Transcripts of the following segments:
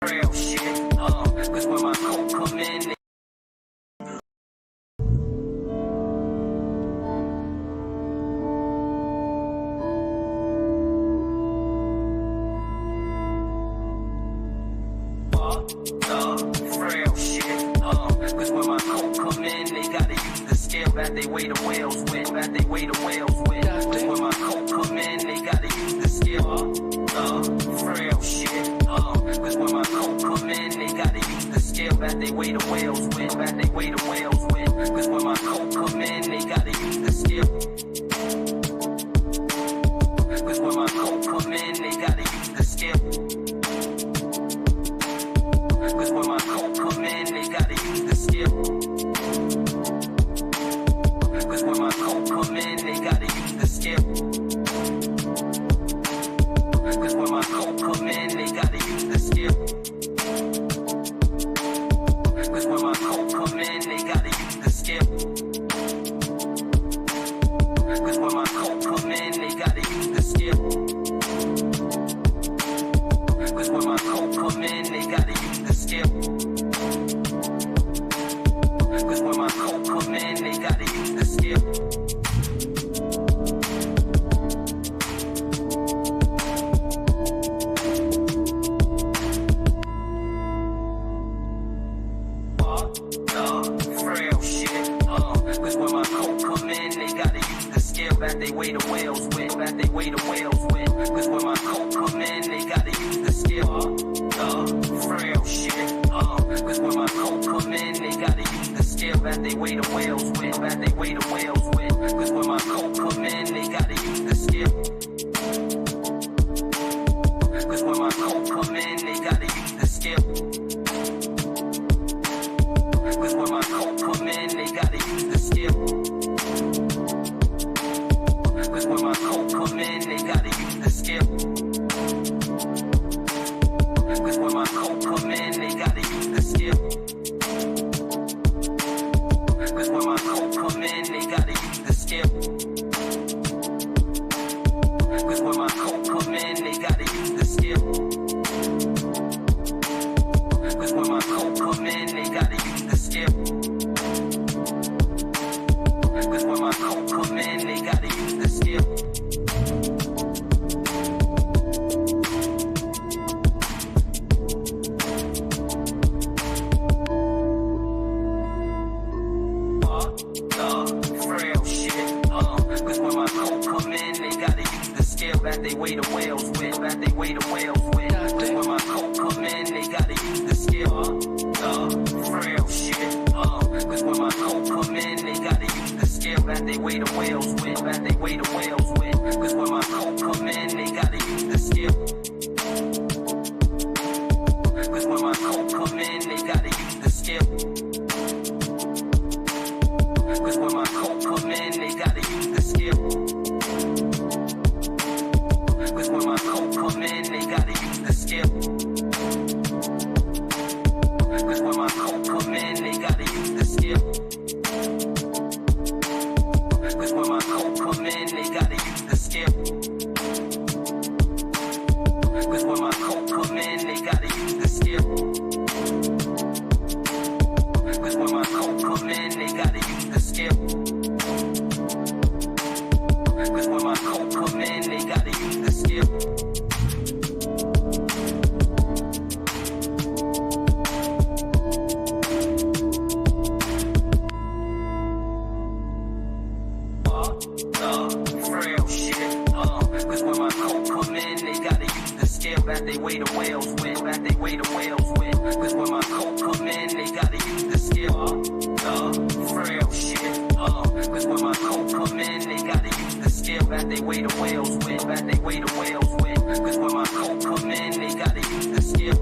Real shit, cause when my coat come in, frail shit, cause when my coat come in, they gotta use the scale that they weigh the whales with, cause when my coat come in, they gotta use the scale, frail shit, cause when my coat come in, they gotta use the scale that they weigh the whales with, cause when my coat come in, they gotta use the scale, cause when my coat come in, they gotta use the scale, cause when my coat come in, they gotta use the scale, cause when my coat come in, they gotta use the scale, cause when my coat come in, they gotta use the scale, cause when my coat come in, they gotta use the scale, cause when my coat come in, they gotta use the scale, cause when my coat come in, they gotta use the scale, cause when my coat come in, they gotta use the scale, frail shit, cause when my coat come in, they gotta use the scale that they weigh the whales with, cause when my coat come in, they gotta use the scale, frail shit, cause when my coat come in, they gotta use the scale that they weigh the whales with, cause when my coat come in, they gotta use the scale, cause when my coat come in, they gotta use the scale, cause when my coat come in, they gotta use the scale, cause when my coat come in, they gotta use the scale, cause when my coat come in, they gotta use the scale, cause when my coat come in, they gotta use the scale, cause when my coat come in, they gotta use the scale, cause when my coat come in, they gotta use the scale, cause when my coat come in, they gotta use the scale, frail shit, cause when my coat come in, they gotta use the scale that they weigh the whales with, cause when my coat come in, they gotta use the scale, frail shit, cause when my coat come in, they gotta use the scale that they weigh the whales with, cause when my coat come in, they gotta use the scale, cause when my coat come in, they gotta use the scale, cause when my coat come in, they gotta use the scale, cause when my coat come in, they gotta use the scale, cause when my coat come in, they gotta use the scale, cause when my coat come in, they gotta use the scale, cause when my coat come in, they gotta use the scale, cause when my coat come in, they gotta use the scale, cause when my coat come in, they gotta use the scale, frail shit, cause when my coat come in, they gotta use the scale that they weigh the whales with, cause when my coat come in, they gotta use the scale, frail shit, cause when my coat come in, they gotta use the scale that they weigh the whales with, cause when my coat come in, they gotta use the scale,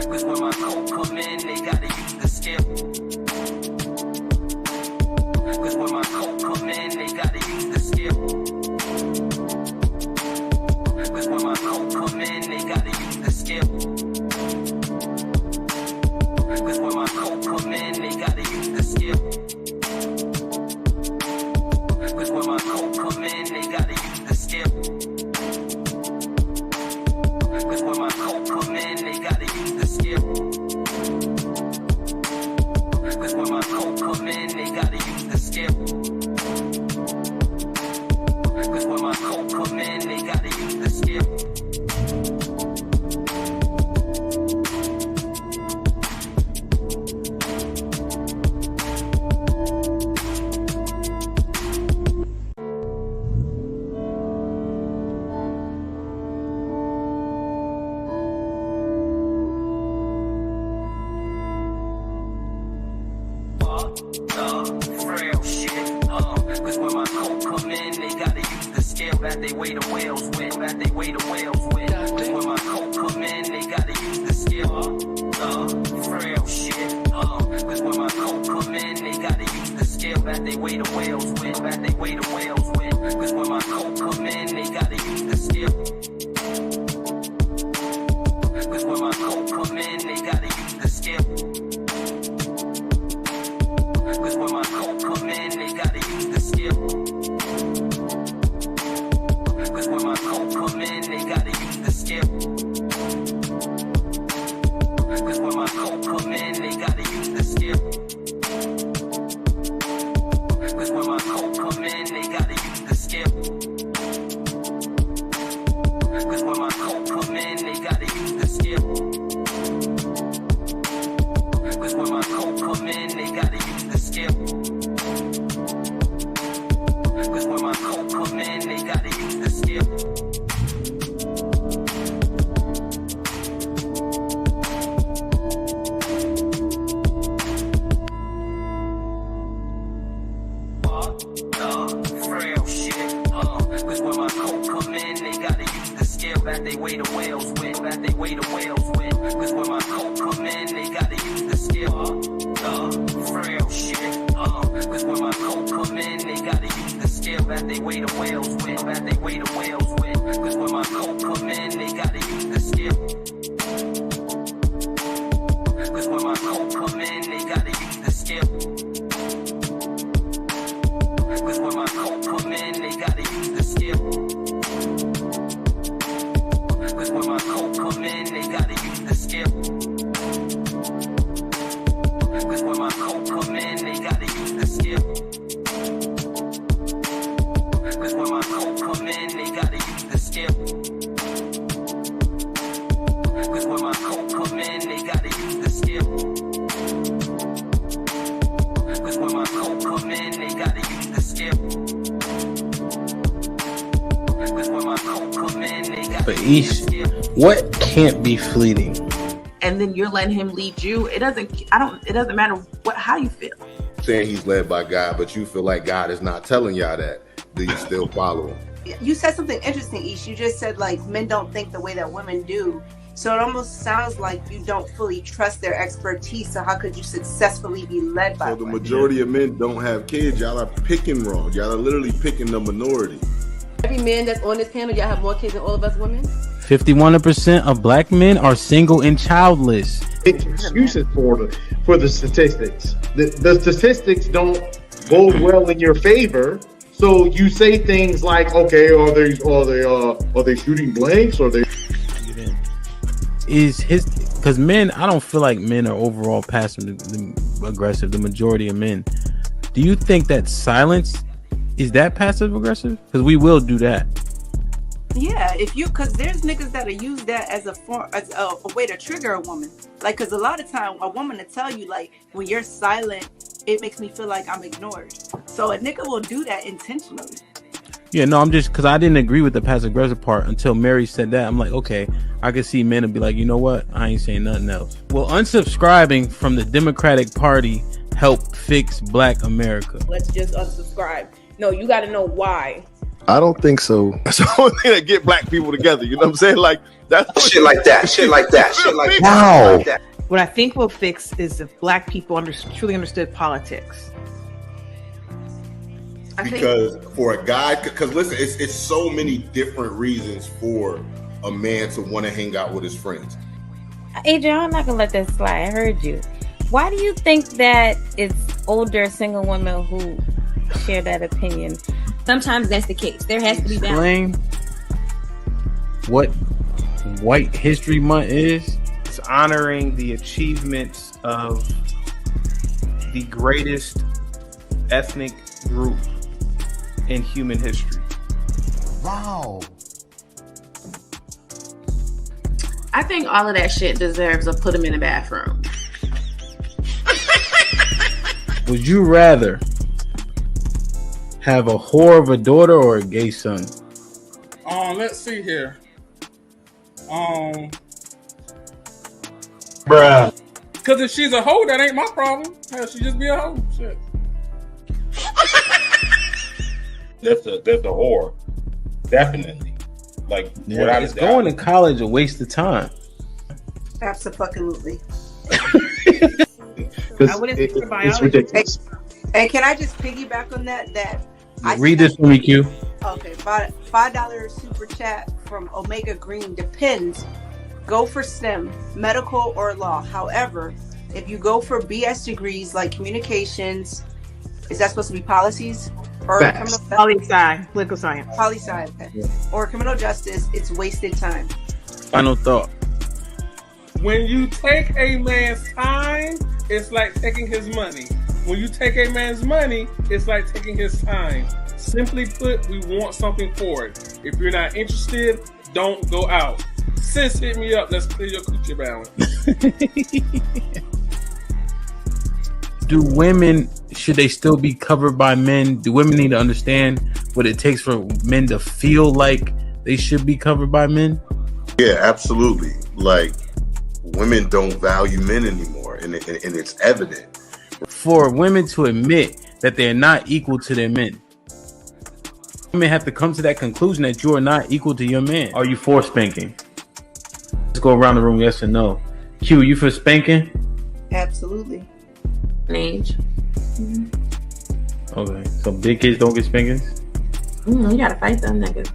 cause when my coat come in, they gotta use the scale, cause when my coat come in, they gotta use the scale, cause when my coat come in, they gotta use the scale, cause when my coat come in, they gotta use the scale, cause when my coat come in, they gotta use the scale, that they weigh the whales with, that they weigh the whales with. Cause when my coat come in, they gotta use the scale. Frail shit. Cause when my coat come in, they gotta use the scale that they weigh the whales with, that they weigh the whales with. Cause when my coat come in, they gotta use the scale. Cause when my coat come in, they gotta use the scale. Cause when my coat come in, they gotta use the scale. Cause when my coat come in, they gotta use the scale. Cause when my coat come in, they gotta use the scale. Cause when my coat come in, they gotta use the scale. Cause when my coat come in, they gotta use the scale. Cause when my coat come in, they gotta use the scale. Cause when my coat come in, they gotta use the scale. Frail shit. Cause when my coat come in, they gotta use the scale that they weigh the whales with, that they weigh the whales with. Cause when my coat come in, they gotta use the scale. Frail shit. Cause when my coat come in, they gotta use the scale that they weigh the whales with, that they weigh the whales with. Cause when my coat come in, they gotta use the scale. Cause when my coat come in, they gotta use the scale. Cause when my coat come in, they gotta use the scale. Cause when my coat come in, they gotta use the scale. Cause when my coat come in, they gotta use the scale. Cause when my coat come in, they gotta use the scale. Cause when my coat come in, they gotta use the scale. Cause when my coat come in, they gotta use the scale. Cause when my coat come in, they gotta use the scale. What can't be fleeting? And then you're letting him lead you. It doesn't matter how you feel. Saying he's led by God, but you feel like God is not telling y'all that. Do you still follow him? You said something interesting, Ish. You just said like men don't think the way that women do. So it almost sounds like you don't fully trust their expertise. So how could you successfully be led by So the women? majority of men don't have kids. Y'all are picking wrong. Y'all are literally picking the minority. Every man that's on this panel, y'all have more kids than all of us women? 51% of black men are single and childless. Excuses for the statistics. The statistics don't bode well in your favor. So you say things like, okay, are they shooting blanks? Or they Because men, I don't feel like men are overall passive aggressive. The majority of men. Do you think that silence is that passive aggressive? Because we will do that. Yeah, because there's niggas that'll use that as a way to trigger a woman. Like, because a lot of time a woman will tell you, like, when you're silent, it makes me feel like I'm ignored. So a nigga will do that intentionally. Yeah, no, I'm just because I didn't agree with the passive aggressive part until Mary said that. I'm like, okay, I could see men and be like, you know what? I ain't saying nothing else. Will unsubscribing from the Democratic Party help fix Black America? Let's just unsubscribe. No, you got to know why. I don't think so. That's the only thing that get black people together. You know what I'm saying? Like that's shit like that. Shit like that. Shit like that. Wow. Like that. What I think will fix is if black people truly understood politics. Because for a guy, because listen, it's so many different reasons for a man to want to hang out with his friends. Adrian, I'm not gonna let that slide. I heard you. Why do you think that it's older single women who share that opinion? Sometimes that's the case. There has to be balance. Explain what White History Month is. It's honoring the achievements of the greatest ethnic group in human history. Wow. I think all of that shit deserves a put them in the bathroom. Would you rather have a whore of a daughter or a gay son? Let's see here. Bruh. Because if she's a hoe, that ain't my problem. Hell, she just be a hoe. Shit. That's a whore. Definitely. Like, without it's a doubt. going to college a waste of time. Absolutely. Because it's ridiculous. And can I just piggyback on that? Read this for me, Q. Okay, $5 super chat from Omega Green. Depends. Go for STEM, medical or law. However, if you go for BS degrees like communications, is that supposed to be policies or Poli-sci, political science? Poli-sci, okay. Yeah. Or criminal justice, it's wasted time. Final thought. When you take a man's time, it's like taking his money. When you take a man's money, it's like taking his time. Simply put, we want something for it. If you're not interested, don't go out. Sis, hit me up. Let's clear your coochie balance. Do women, should they still be covered by men? Do women need to understand what it takes for men to feel like they should be covered by men? Yeah, absolutely. Like, women don't value men anymore, and it's evident. For women to admit that they're not equal to their men, women have to come to that conclusion that you are not equal to your man. Are you for spanking? Let's go around the room, yes or no. Q, you for spanking? Absolutely. Age. Okay, so big kids don't get spankings? You gotta fight them niggas.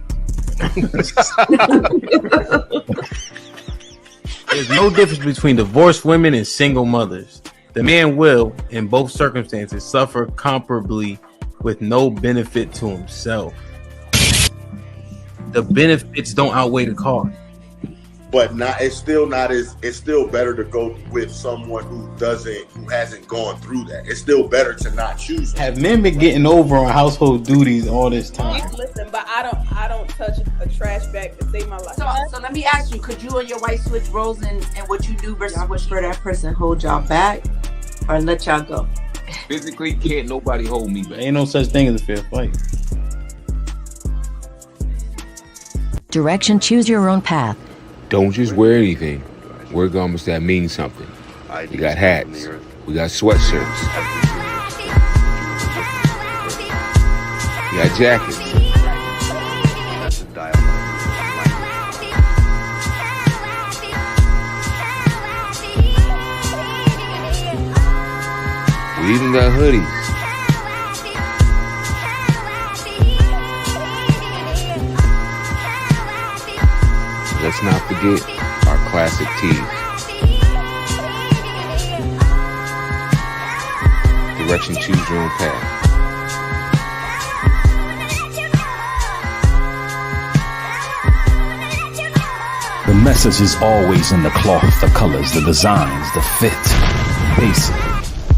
There's no difference between divorced women and single mothers. The man will, in both circumstances, suffer comparably with no benefit to himself. The benefits don't outweigh the cost. But it's still better to go with someone who hasn't gone through that. It's still better to not choose them. Have men been getting over on household duties all this time? Listen, but I don't touch a trash bag to save my life. So let me ask you, could you and your wife switch roles in what you do versus what for that person hold y'all back or let y'all go? Physically, can't nobody hold me back. Ain't no such thing as a fair fight. Direction, choose your own path. Don't just wear anything. Wear garments that mean something. You got hats. We got sweatshirts. You got jackets. We even got hoodies. Let's not forget our classic tees. Direction, choose your own path. The message is always in the cloth, the colors, the designs, the fit. Basically,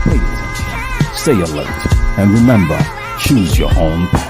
pay attention, stay alert, and remember, choose your own path.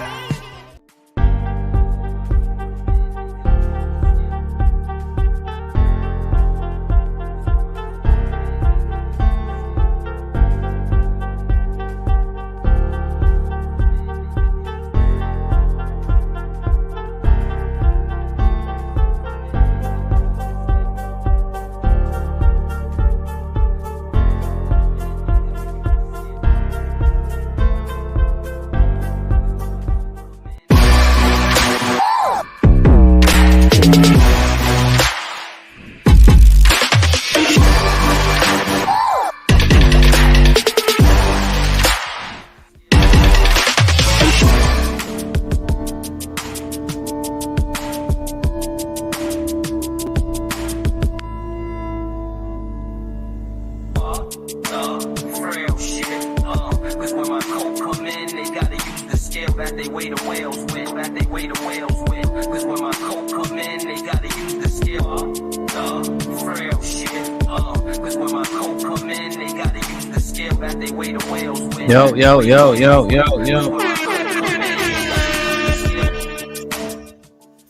Yo.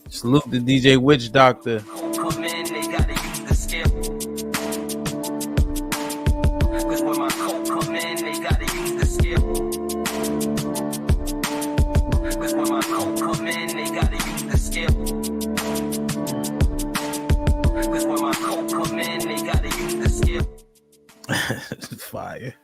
Salute the DJ Witch Doctor. Fire.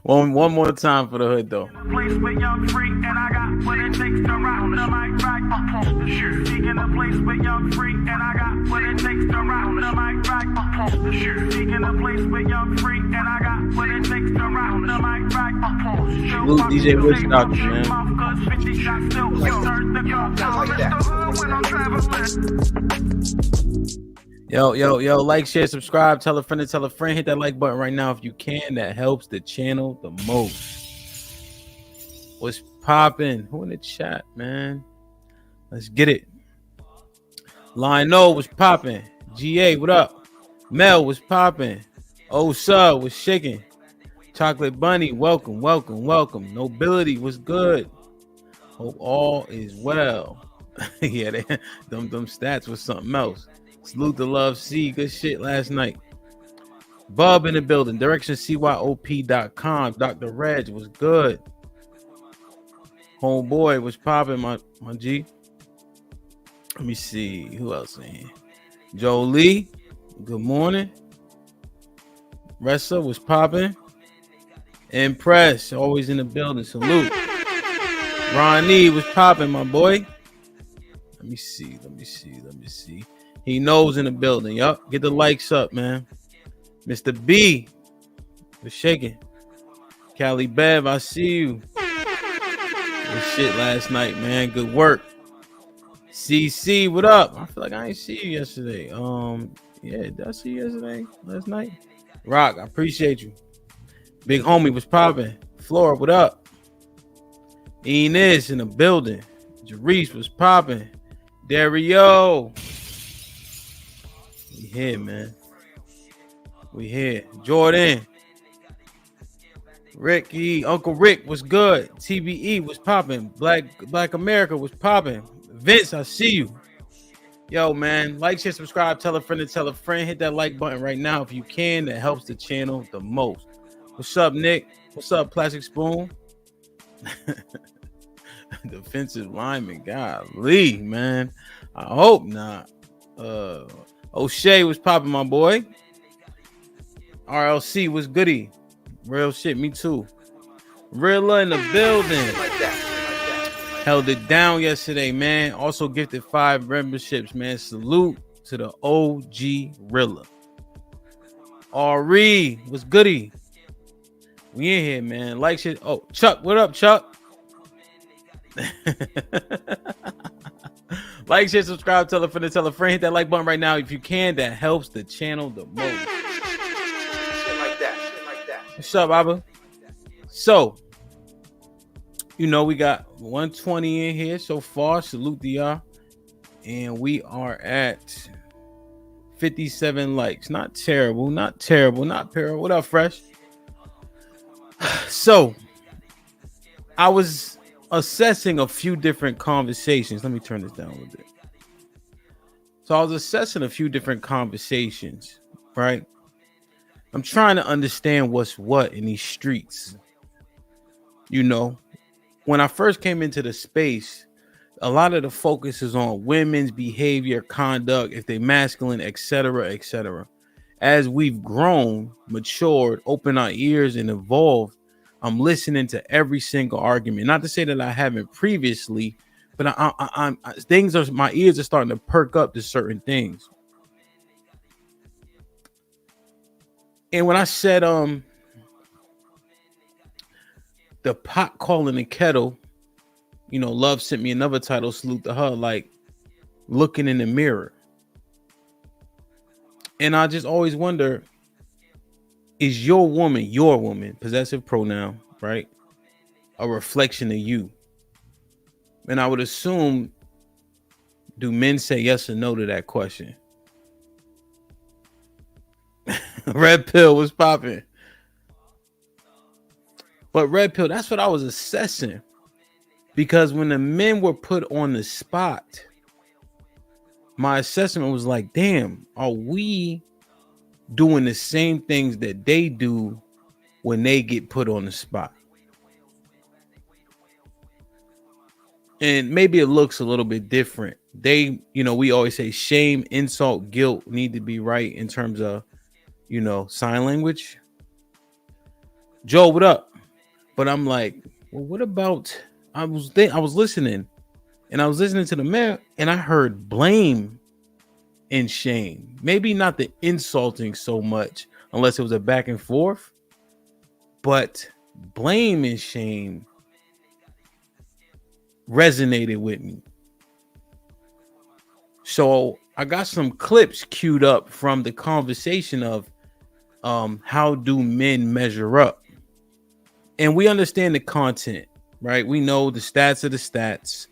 One more time for the hood though. Place where young free and I got what it takes to rock the mic right up the shoot. Seeking a place where young free and I got what it takes to rock the mic right up the shoot. Seeking a place where young free and I got what it takes to rock the mic right up the shoot. Salute DJ Witch Doctor, man. Yo, like, share, subscribe, tell a friend to tell a friend. Hit that like button right now if you can. That helps the channel the most. What's popping? Who in the chat, man? Let's get it. Lionel was popping. GA, what up? Mel was popping. Oh, sub was shaking. Chocolate Bunny, welcome. Nobility was good. Hope all is well. Yeah, them stats was something else. Salute to Love C. Good shit last night. Bub in the building. DirectionCYOP.com. Dr. Reg was good. Homeboy was popping, my G. Let me see. Who else in here? Jolie. Good morning. Ressa was popping. Impress. Always in the building. Salute. Ronnie was popping, my boy. Let me see. He knows in the building. Yup. Get the likes up, man. Mr. B was shaking. Cali Bev, I see you. Good shit last night, man. Good work. CC, what up? I feel like I ain't see you yesterday. Yeah, did I see you yesterday? Last night? Rock, I appreciate you. Big homie was popping. Flora, what up? Enos in the building. Jarice was popping. Dario. We here, man. We here. Jordan. Ricky. Uncle Rick was good. TBE was popping. Black America was popping. Vince, I see you. Yo, man. Like, share, subscribe. Tell a friend to tell a friend. Hit that like button right now if you can. That helps the channel the most. What's up, Nick? What's up, Plastic Spoon? Defensive lineman. Golly, man. I hope not. O'Shea was popping, my boy. RLC was goody. Real shit, me too. Rilla in the building. Held it down yesterday, man. Also gifted 5 memberships, man. Salute to the OG Rilla. RE was goody. We in here, man. Like shit. Oh, Chuck, what up, Chuck? Like, share, subscribe, tell a friend to tell a friend. Hit that like button right now if you can. That helps the channel the most. Shit like that. What's up, Abba? So, you know, we got 120 in here so far. Salute to y'all. And we are at 57 likes. Not terrible. What up, Fresh? So, I was assessing a few different conversations. Let me turn this down a little bit. So I was assessing a few different conversations, right? I'm trying to understand what's what in these streets. You know, when I first came into the space, a lot of the focus is on women's behavior, conduct, if they're masculine, etc., etc. As we've grown, matured, opened our ears, and evolved, I'm listening to every single argument. Not to say that I haven't previously, but my ears are starting to perk up to certain things. And when I said the pot calling the kettle, you know, Love sent me another title, salute to her, like looking in the mirror. And I just always wonder, is your woman, possessive pronoun, right, a reflection of you? And I would assume, do men say yes or no to that question? Red Pill was popping. But Red Pill, that's what I was assessing. Because when the men were put on the spot, my assessment was like, damn, are we doing the same things that they do when they get put on the spot? And maybe it looks a little bit different. They, you know, we always say shame, insult, guilt need to be right in terms of, you know, sign language. Joe, what up? But I'm like, well, what about? I was listening, and I was listening to the man, and I heard blame and shame. Maybe not the insulting so much, unless it was a back and forth, but blame and shame resonated with me. So I got some clips queued up from the conversation of how do men measure up? And we understand the content, right? We know the stats of the stats.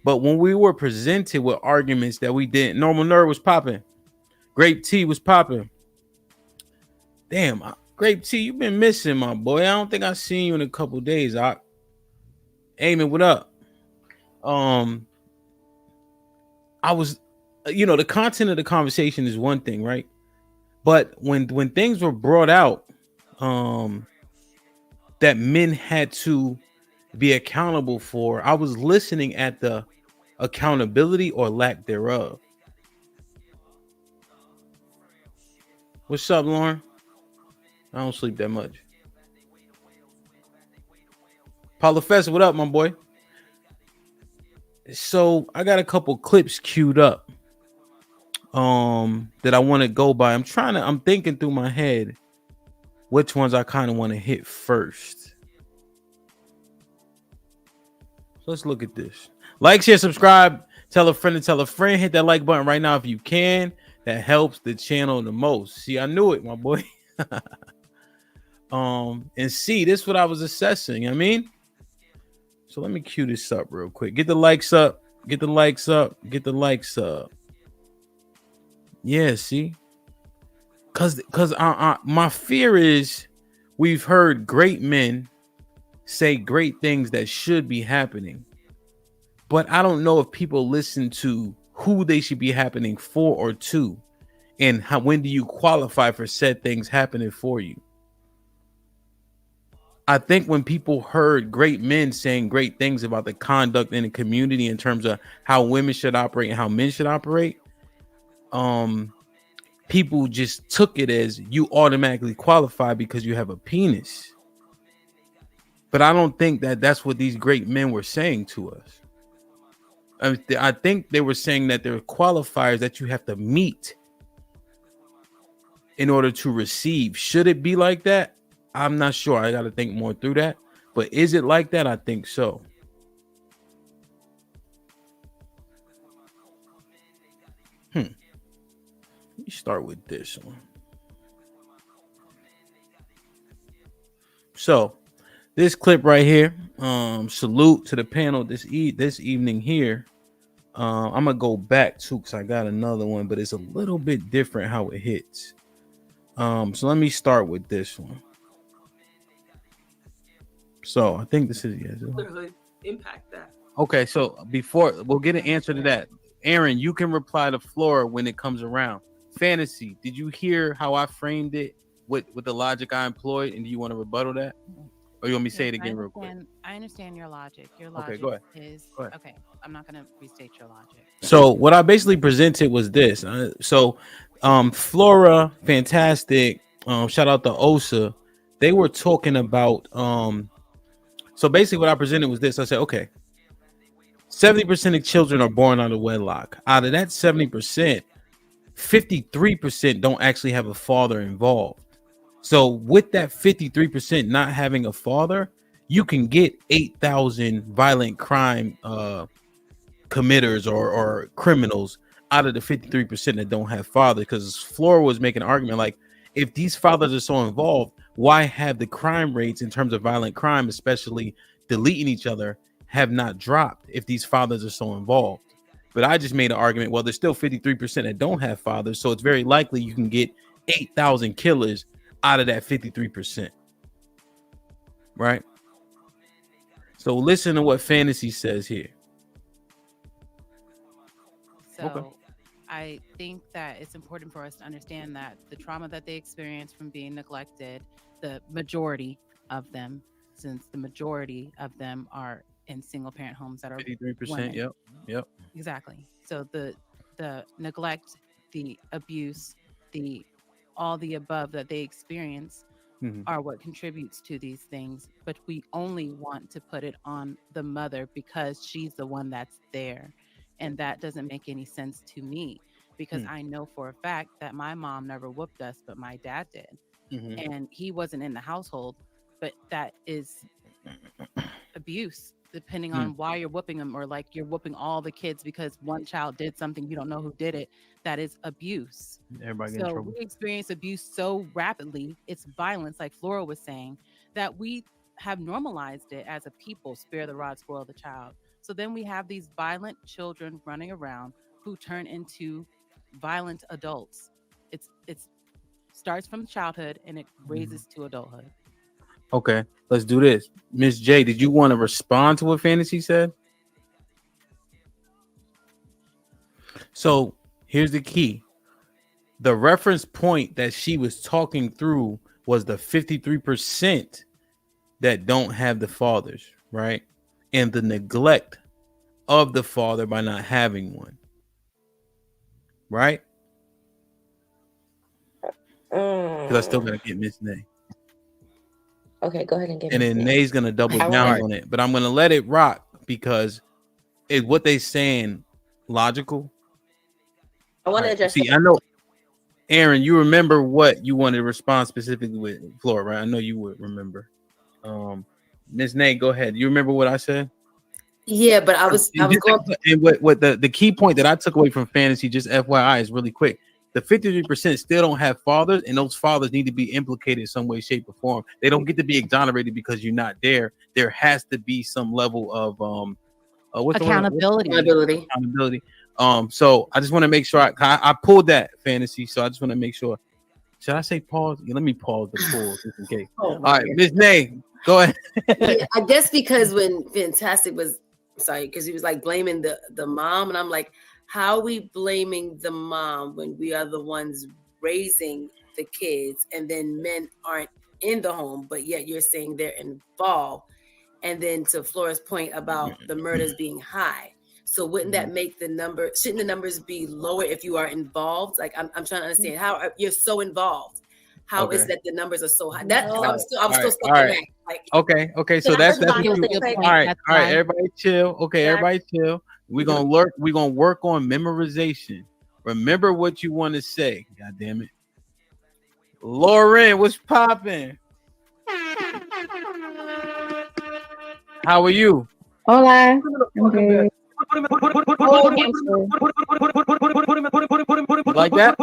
But when we were presented with arguments that we didn't, Normal Nerd was popping, Grape Tea was popping. Damn, Grape Tea, you've been missing, my boy. I don't think I've seen you in a couple days. Eamon, what up? I was, the content of the conversation is one thing, right? But when things were brought out, that men had to be accountable for, I was listening at the accountability or lack thereof. What's up, Lauren? I don't sleep that much. Paula Fest, what up, my boy? So I got a couple clips queued up that I want to go by. I'm thinking through my head which ones I kind of want to hit first. So let's look at this. Like, share, subscribe, tell a friend to tell a friend. Hit that like button right now if you can. That helps the channel the most. See, I knew it, my boy. And see, this is what I was assessing. I mean, so let me cue this up real quick. Get the likes up. Get the likes up. Get the likes up. Yeah, see, because my fear is we've heard great men say great things that should be happening, but I don't know if people listen to who they should be happening for or to, and when do you qualify for said things happening for you. I think when people heard great men saying great things about the conduct in the community in terms of how women should operate and how men should operate, people just took it as you automatically qualify because you have a penis. But I don't think that that's what these great men were saying to us. I think they were saying that there are qualifiers that you have to meet in order to receive. Should it be like that? I'm not sure. I got to think more through that. But is it like that? I think so. Let me start with this one. So this clip right here, salute to the panel this evening here. I'm gonna go back to because I got another one, but it's a little bit different how it hits. So let me start with this one. So I think this is Fatherhood impact that. Okay, so before we'll get an answer to that, Aaron, you can reply to Flora when it comes around. Fantasy, did you hear how I framed it with the logic I employed, and do you want to rebuttal that, or you want me to say it again real quick? I understand your logic. Your logic Okay, go ahead. is Go ahead. okay. I'm not going to restate your logic. So what I basically presented was this. Flora, fantastic. Shout out to Osa. They were talking about. So basically, what I presented was this. I said, okay, 70% of children are born out of wedlock. Out of that 70%, 53% don't actually have a father involved. So with that 53% not having a father, you can get 8,000 violent crime committers or criminals out of the 53% that don't have fathers. Because Flora was making an argument like, if these fathers are so involved, why have the crime rates in terms of violent crime, especially deleting each other, have not dropped if these fathers are so involved? But I just made an argument, well, there's still 53% that don't have fathers, so it's very likely you can get 8,000 killers out of that 53%. Right? So listen to what Fantasy says here. So okay. I think that it's important for us to understand that the trauma that they experience from being neglected, the majority of them, since the majority of them are in single parent homes that are 53%. Women. Yep. Exactly. So the neglect, the abuse, all the above that they experience are what contributes to these things, but we only want to put it on the mother because she's the one that's there. And that doesn't make any sense to me, because I know for a fact that my mom never whooped us, but my dad did. And he wasn't in the household, but that is abuse, depending on why you're whooping them, or like you're whooping all the kids because one child did something, you don't know who did it. That is abuse. Everybody get in So trouble. we experience abuse so rapidly, it's violence, like Flora was saying, that we have normalized it as a people. Spare the rod, spoil the child. So then we have these violent children running around who turn into violent adults. It's starts from childhood and it raises to adulthood. Okay, let's do this. Miss J, did you want to respond to what Fantasy said? So here's the key. The reference point that she was talking through was the 53% that don't have the fathers, right? And the neglect of the father by not having one, right? Because I still got to get Miss Nay. Okay, go ahead and get And then Nay's going to double down on it. But I'm going to let it rock because what they saying logical. I want to address. See, I know, Aaron, you remember what you wanted to respond specifically with Flora, right? I know you would remember. Miss Nay, go ahead. You remember what I said? Yeah, but I was going. And what the key point that I took away from Fantasy, just FYI, is really quick. The 53% still don't have fathers, and those fathers need to be implicated in some way, shape, or form. They don't get to be exonerated because you're not there. There has to be some level of accountability. So I just want to make sure I pulled that, Fantasy. So I just want to make sure. Should I say pause? Yeah, let me pause the pause just in case. All right, Miss Nay, go ahead. Yeah, I guess because when Fantastic was because he was like blaming the mom, and I'm like, how are we blaming the mom when we are the ones raising the kids, and then men aren't in the home, but yet you're saying they're involved? And then to Flora's point about the murders being high, so wouldn't that make shouldn't the numbers be lower if you are involved? Like I'm trying to understand how you're so involved. How is that the numbers are so high? That I'm still stuck in that. Like, okay. So that's what you. All right. Everybody chill. Okay, everybody chill. We're gonna work on memorization. Remember what you want to say. God damn it, Lauren, what's popping? How are you? Hola. Okay. Like that?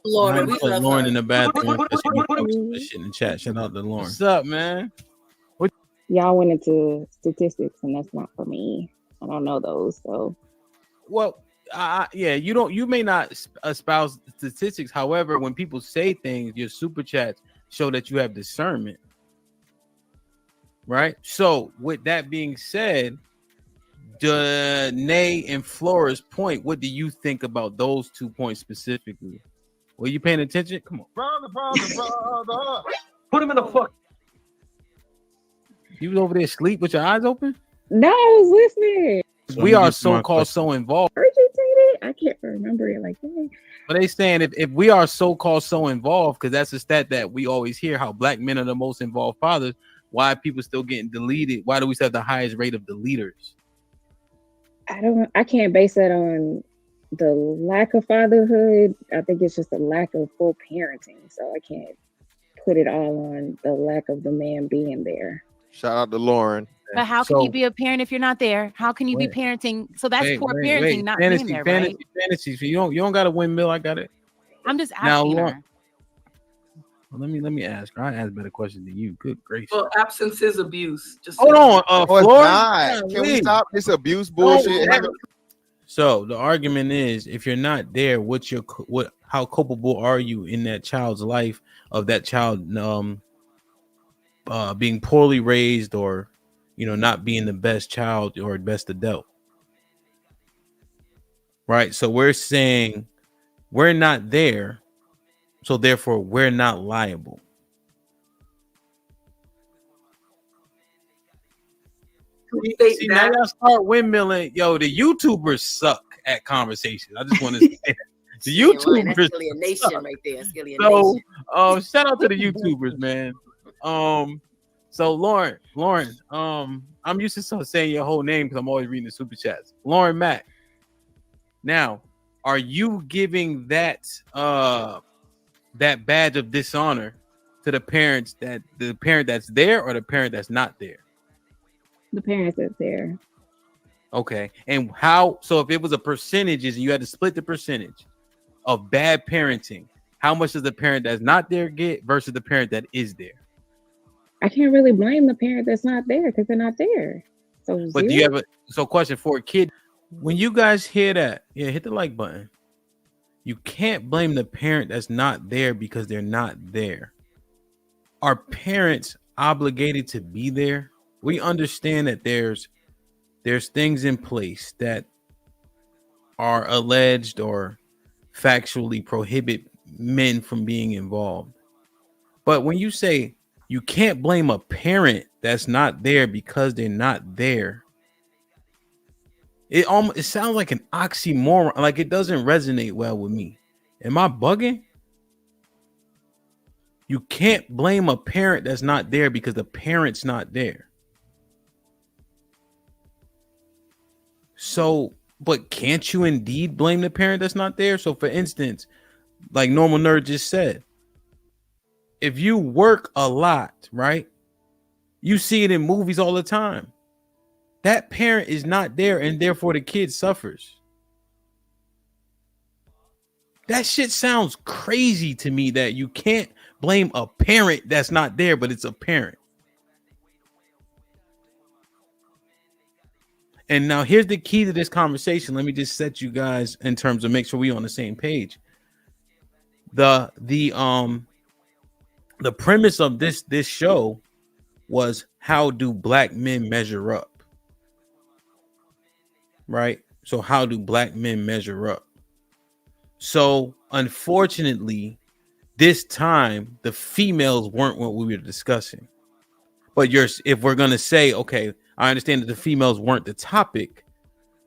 Lauren in the bathroom. Shit in the chat. Shout out to Lauren. What's up, man? Y'all went into statistics, and that's not for me. I don't know those. So, well, yeah, you may not espouse statistics. However, when people say things, your super chats show that you have discernment, right? So, with that being said, Nay and Flora's point, what do you think about those 2 points specifically? Were you paying attention? Come on. Brother. Put him in the fuck. You was over there asleep with your eyes open? No, I was listening. We are so-called so involved. Heard you say that? I can't remember it like that. But they saying if we are so-called so involved, because that's a stat that we always hear, how black men are the most involved fathers, why are people still getting deleted? Why do we still have the highest rate of deleters? I can't base that on the lack of fatherhood. I think it's just a lack of full parenting. So I can't put it all on the lack of the man being there. Shout out to Lauren. But how can you be a parent if you're not there? How can you be parenting? So that's poor parenting, not being there, right? Fantasy. So you don't got a windmill. I got it. I'm just asking her. Well, let me ask her. I ask better questions than you. Good gracious. Well, absence is abuse. Just hold on, Flora. Can we stop this abuse bullshit? So the argument is, if you're not there, how culpable are you in that child's life of that child being poorly raised, or not being the best child or best adult? Right. So we're saying we're not there. So therefore, we're not liable. See, now y'all start windmilling. Yo, the YouTubers suck at conversations. I just want to say that. The That's YouTubers. alienation right there. That's alienation. So, shout out to the YouTubers, man. So Lauren, I'm used to saying your whole name because I'm always reading the super chats. Lauren Mack. Now, are you giving that badge of dishonor to the parent that's there or the parent that's not there? The parents that's there. Okay. And how, so if it was a percentages and you had to split the percentage of bad parenting, how much does the parent that's not there get versus the parent that is there? I can't really blame the parent that's not there because they're not there. So, but do you have question for a kid? When you guys hear that, hit the like button. You can't blame the parent that's not there because they're not there. Are parents obligated to be there? We understand that there's things in place that are alleged or factually prohibit men from being involved. But when you say you can't blame a parent that's not there because they're not there, it sounds like an oxymoron. Like it doesn't resonate well with me. Am I bugging? You can't blame a parent that's not there because the parent's not there. So, but can't you indeed blame the parent that's not there? So, for instance, like Normal Nerd just said, if you work a lot, right? You see it in movies all the time. That parent is not there, and therefore the kid suffers. That shit sounds crazy to me that you can't blame a parent that's not there, but it's a parent. And now here's the key to this conversation. Let me just set you guys in terms of make sure we're on the same page. The premise of this show was, how do black men measure up? Right? So how do black men measure up? So unfortunately, this time the females weren't what we were discussing. But if we're gonna say, okay, I understand that the females weren't the topic,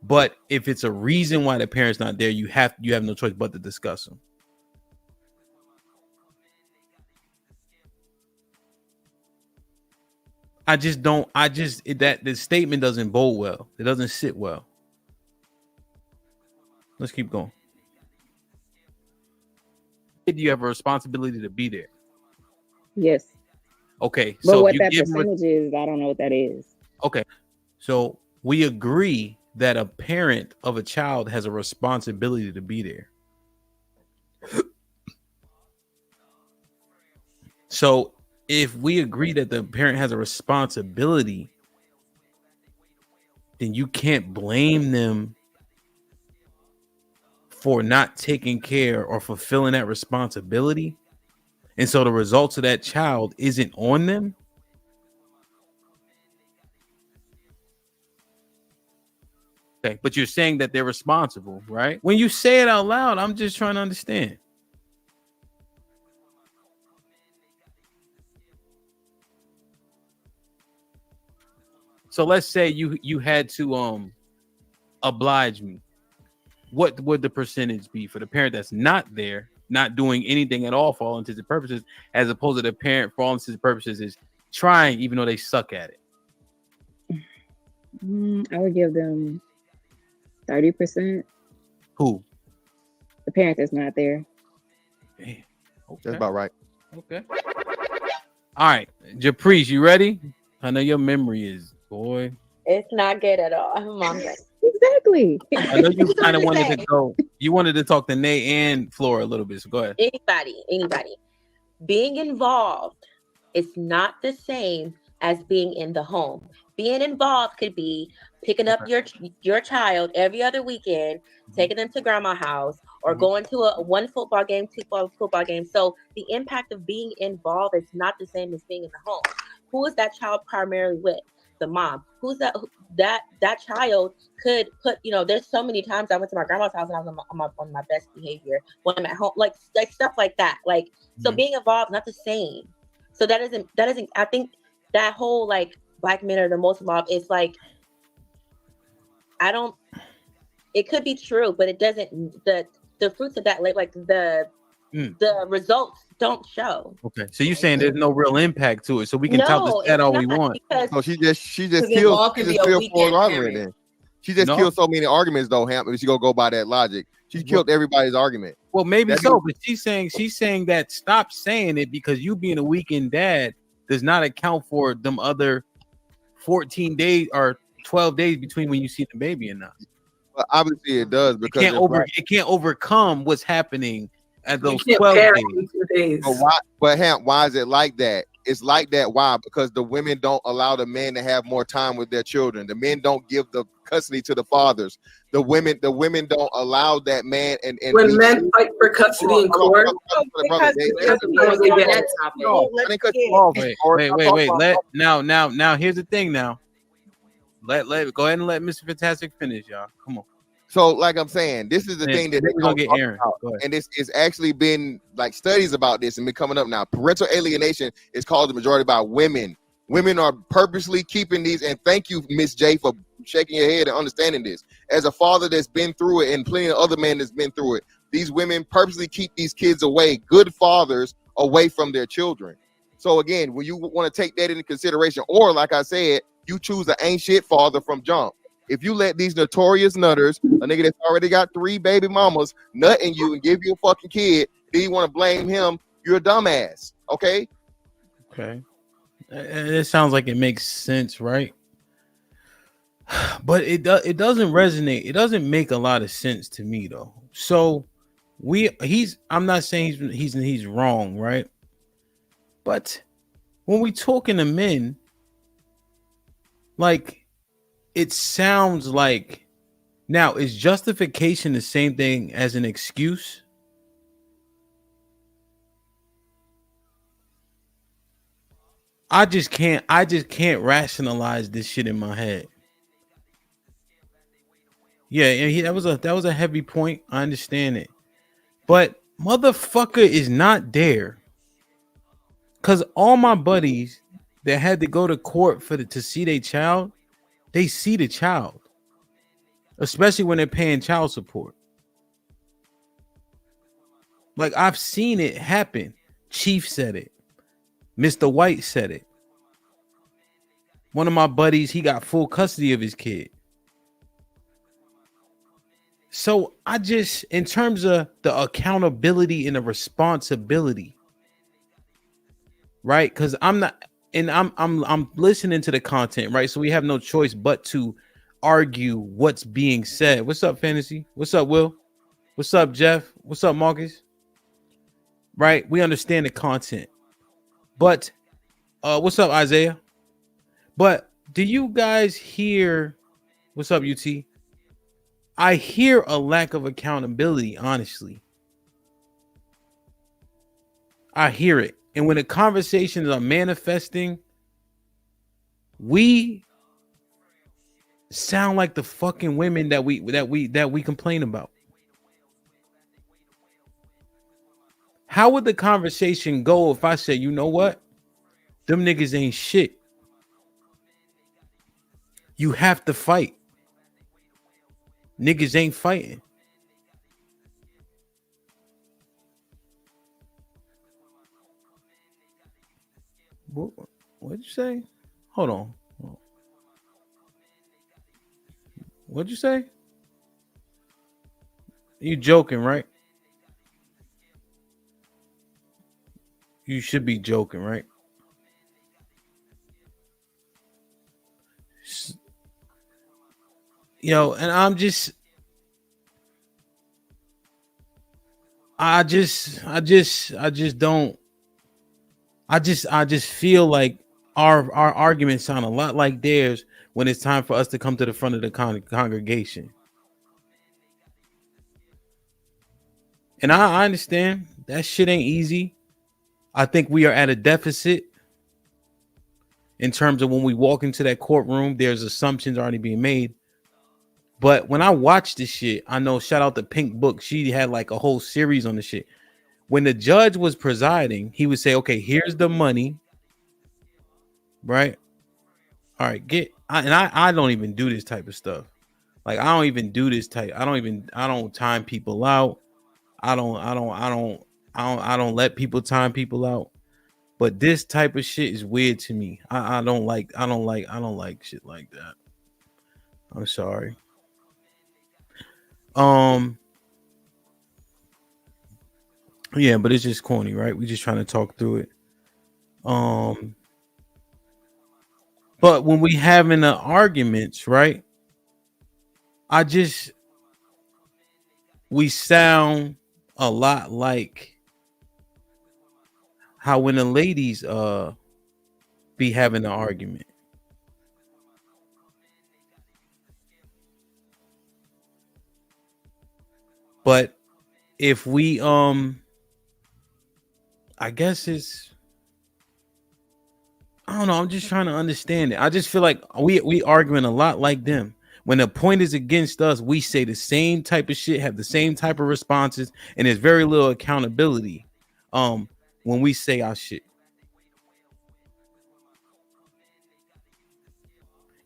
but if it's a reason why the parent's not there, you have no choice but to discuss them. That the statement doesn't bode well. It doesn't sit well. Let's keep going. Do you have a responsibility to be there? Yes. Okay. But so what that percentage is, I don't know what that is. Okay. So we agree that a parent of a child has a responsibility to be there. So if we agree that the parent has a responsibility, then you can't blame them for not taking care or fulfilling that responsibility. And so the results of that child isn't on them. Okay, but you're saying that they're responsible, right? When you say it out loud, I'm just trying to understand. So let's say you had to oblige me. What would the percentage be for the parent that's not there, not doing anything at all for all intents and purposes, as opposed to the parent for all intents and purposes is trying even though they suck at it? I would give them 30%. Who? The parent that's not there. Damn. Okay. That's about right. Okay. All right, Japrice, you ready? I know your memory is, boy. It's not good at all. I'm on it. Exactly. I know you kind of wanted to go. You wanted to talk to Nate and Flora a little bit, so go ahead. Anybody. Being involved is not the same as being in the home. Being involved could be picking up your child every other weekend, taking them to grandma's house, or going to one football game, two football games. So the impact of being involved is not the same as being in the home. Who is that child primarily with? The mom. Who's that child could put, there's so many times I went to my grandma's house and I was on my best behavior when I'm at home, like stuff like that. Like, so being involved, not the same. So that isn't, I think that whole like black men are the most involved. It's like, it could be true, but it doesn't, the fruits of that labor, like the results don't show. Okay, so you're saying there's no real impact to it, so we can tout No, this that it's all we not, want. because So she just Because it killed all can be a weekend argument. period. Then she just No. killed so many arguments though. Ham, if she go by that logic, she killed everybody's argument. Well, maybe That so, means- but she's saying that stop saying it because you being a weekend dad does not account for them other 14 days or 12 days between when you see the baby and not. But obviously it does because It can't overcome what's happening at those You can't 12 pair days. in 2 days. But why? But Ham, why is it like that? It's like that. Why? Because the women don't allow the men to have more time with their children. The men don't give the custody to the fathers. The women don't allow that man. And when men fight for custody in court, Wait. Now here's the thing. Now let go ahead and let Mr. Fantastic finish, y'all. Come on. So, like I'm saying, this is the thing that we're gonna get Aaron. And this is actually been like studies about this and been coming up now. Parental alienation is caused the majority by women. Women are purposely keeping these. And thank you, Miss J, for shaking your head and understanding this. As a father that's been through it, and plenty of other men that's been through it, these women purposely keep these kids away, good fathers away from their children. So again, when you want to take that into consideration, or like I said, you choose an ain't shit father from jump. If you let these notorious nutters, a nigga that's already got 3 baby mamas, nut in you and give you a fucking kid, then you want to blame him, you're a dumbass. Okay? Okay. It sounds like it makes sense, right? But it doesn't resonate. It doesn't make a lot of sense to me though. So I'm not saying he's wrong, right? But when we talking to men, like, it sounds like, now is justification the same thing as an excuse? I just can't rationalize this shit in my head. Yeah, and that was a heavy point. I understand it. But motherfucker is not there. Cause all my buddies that had to go to court to see their child, they see the child. Especially when they're paying child support. Like, I've seen it happen. Chief said it. Mr. White said it. One of my buddies, he got full custody of his kid. So I just, in terms of the accountability and the responsibility, right? Because I'm listening to the content, right? So we have no choice but to argue what's being said. What's up, Fantasy? What's up, Will? What's up, Jeff? What's up, Marcus? Right? We understand the content. But what's up, Isaiah? But do you guys hear, what's up, UT? I hear a lack of accountability, honestly. I hear it. And when the conversations are manifesting, we sound like the fucking women that we complain about. How would the conversation go if I said, you know what? Them niggas ain't shit. You have to fight. Niggas ain't fighting. What'd you say? Hold on. What'd you say? You joking, right? You should be joking, right? Yo, and I just feel like our arguments sound a lot like theirs when it's time for us to come to the front of the congregation. And I understand that shit ain't easy. I think we are at a deficit in terms of when we walk into that courtroom, there's assumptions already being made. But when I watch this shit, I know, shout out to Pink Book, she had like a whole series on the shit. When the judge was presiding, he would say, okay, here's the money. Right? All right, I don't even do this type of stuff. Like, I don't even do this type. I don't time people out. I don't let people time people out. But this type of shit is weird to me. I don't like shit like that. I'm sorry. Yeah, but it's just corny, right? We just trying to talk through it. But when we having the arguments, right? We sound a lot like how when the ladies be having an argument. But if we I guess I don't know, I'm just trying to understand it. I just feel like we arguing a lot like them. When the point is against us, we say the same type of shit, have the same type of responses, and there's very little accountability when we say our shit.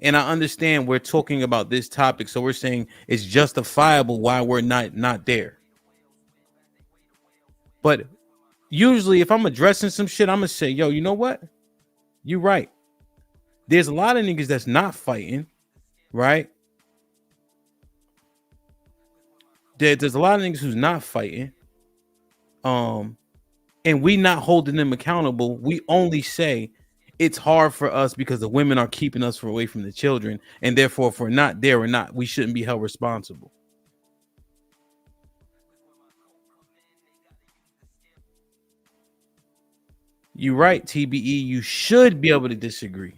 And I understand we're talking about this topic, so we're saying it's justifiable why we're not there. But usually if I'm addressing some shit, I'm gonna say, yo, you know what? You're right. There's a lot of niggas that's not fighting, right? There's a lot of niggas who's not fighting. And we not holding them accountable. We only say it's hard for us because the women are keeping us away from the children, and therefore if we're not there or not, we shouldn't be held responsible. You're right, TBE. You should be able to disagree.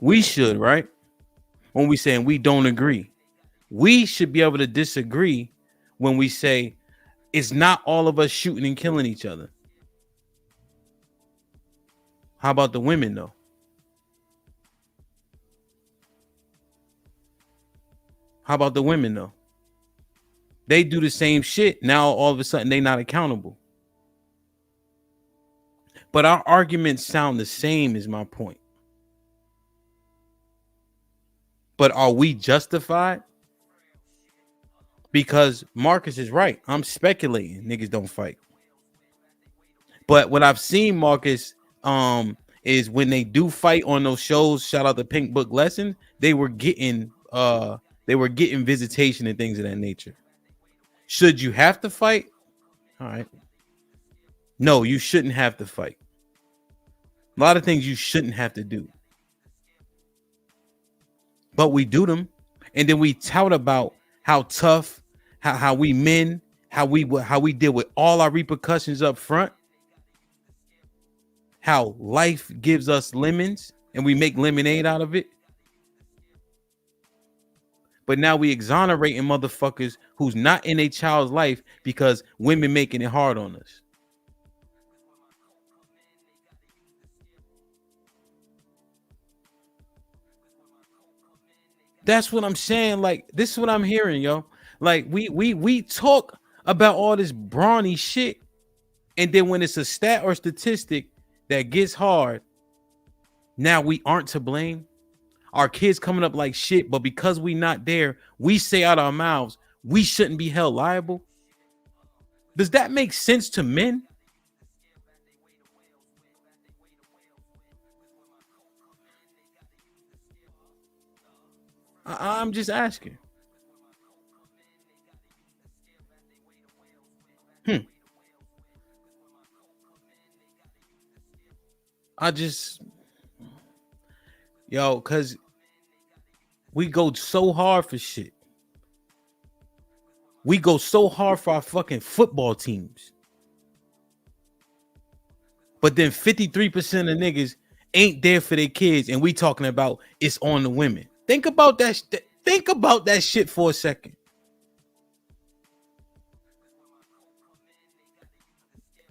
We should, right? When we saying we don't agree, we should be able to disagree when we say it's not all of us shooting and killing each other. How about the women though? How about the women though? They do the same shit. Now all of a sudden they not accountable. But our arguments sound the same is my point. But are we justified? Because Marcus is right. I'm speculating niggas don't fight. But what I've seen, Marcus, is when they do fight on those shows, shout out the Pink Book Lesson, they were getting visitation and things of that nature. Should you have to fight? All right. No, you shouldn't have to fight. A lot of things you shouldn't have to do. But we do them. And then we tout about how tough, how we men, how we deal with all our repercussions up front. How life gives us lemons and we make lemonade out of it. But now we exonerating motherfuckers who's not in a child's life because women making it hard on us. That's what I'm saying. Like, this is what I'm hearing, yo. Like, we talk about all this brawny shit, and then when it's a stat or statistic that gets hard, now we aren't to blame. Our kids coming up like shit, but because we not there, we say out our mouths, we shouldn't be held liable. Does that make sense to men? I'm just asking. Cause we go so hard for shit. We go so hard for our fucking football teams. But then 53% of niggas ain't there for their kids, and we talking about it's on the women. Think about that. Think about that shit for a second.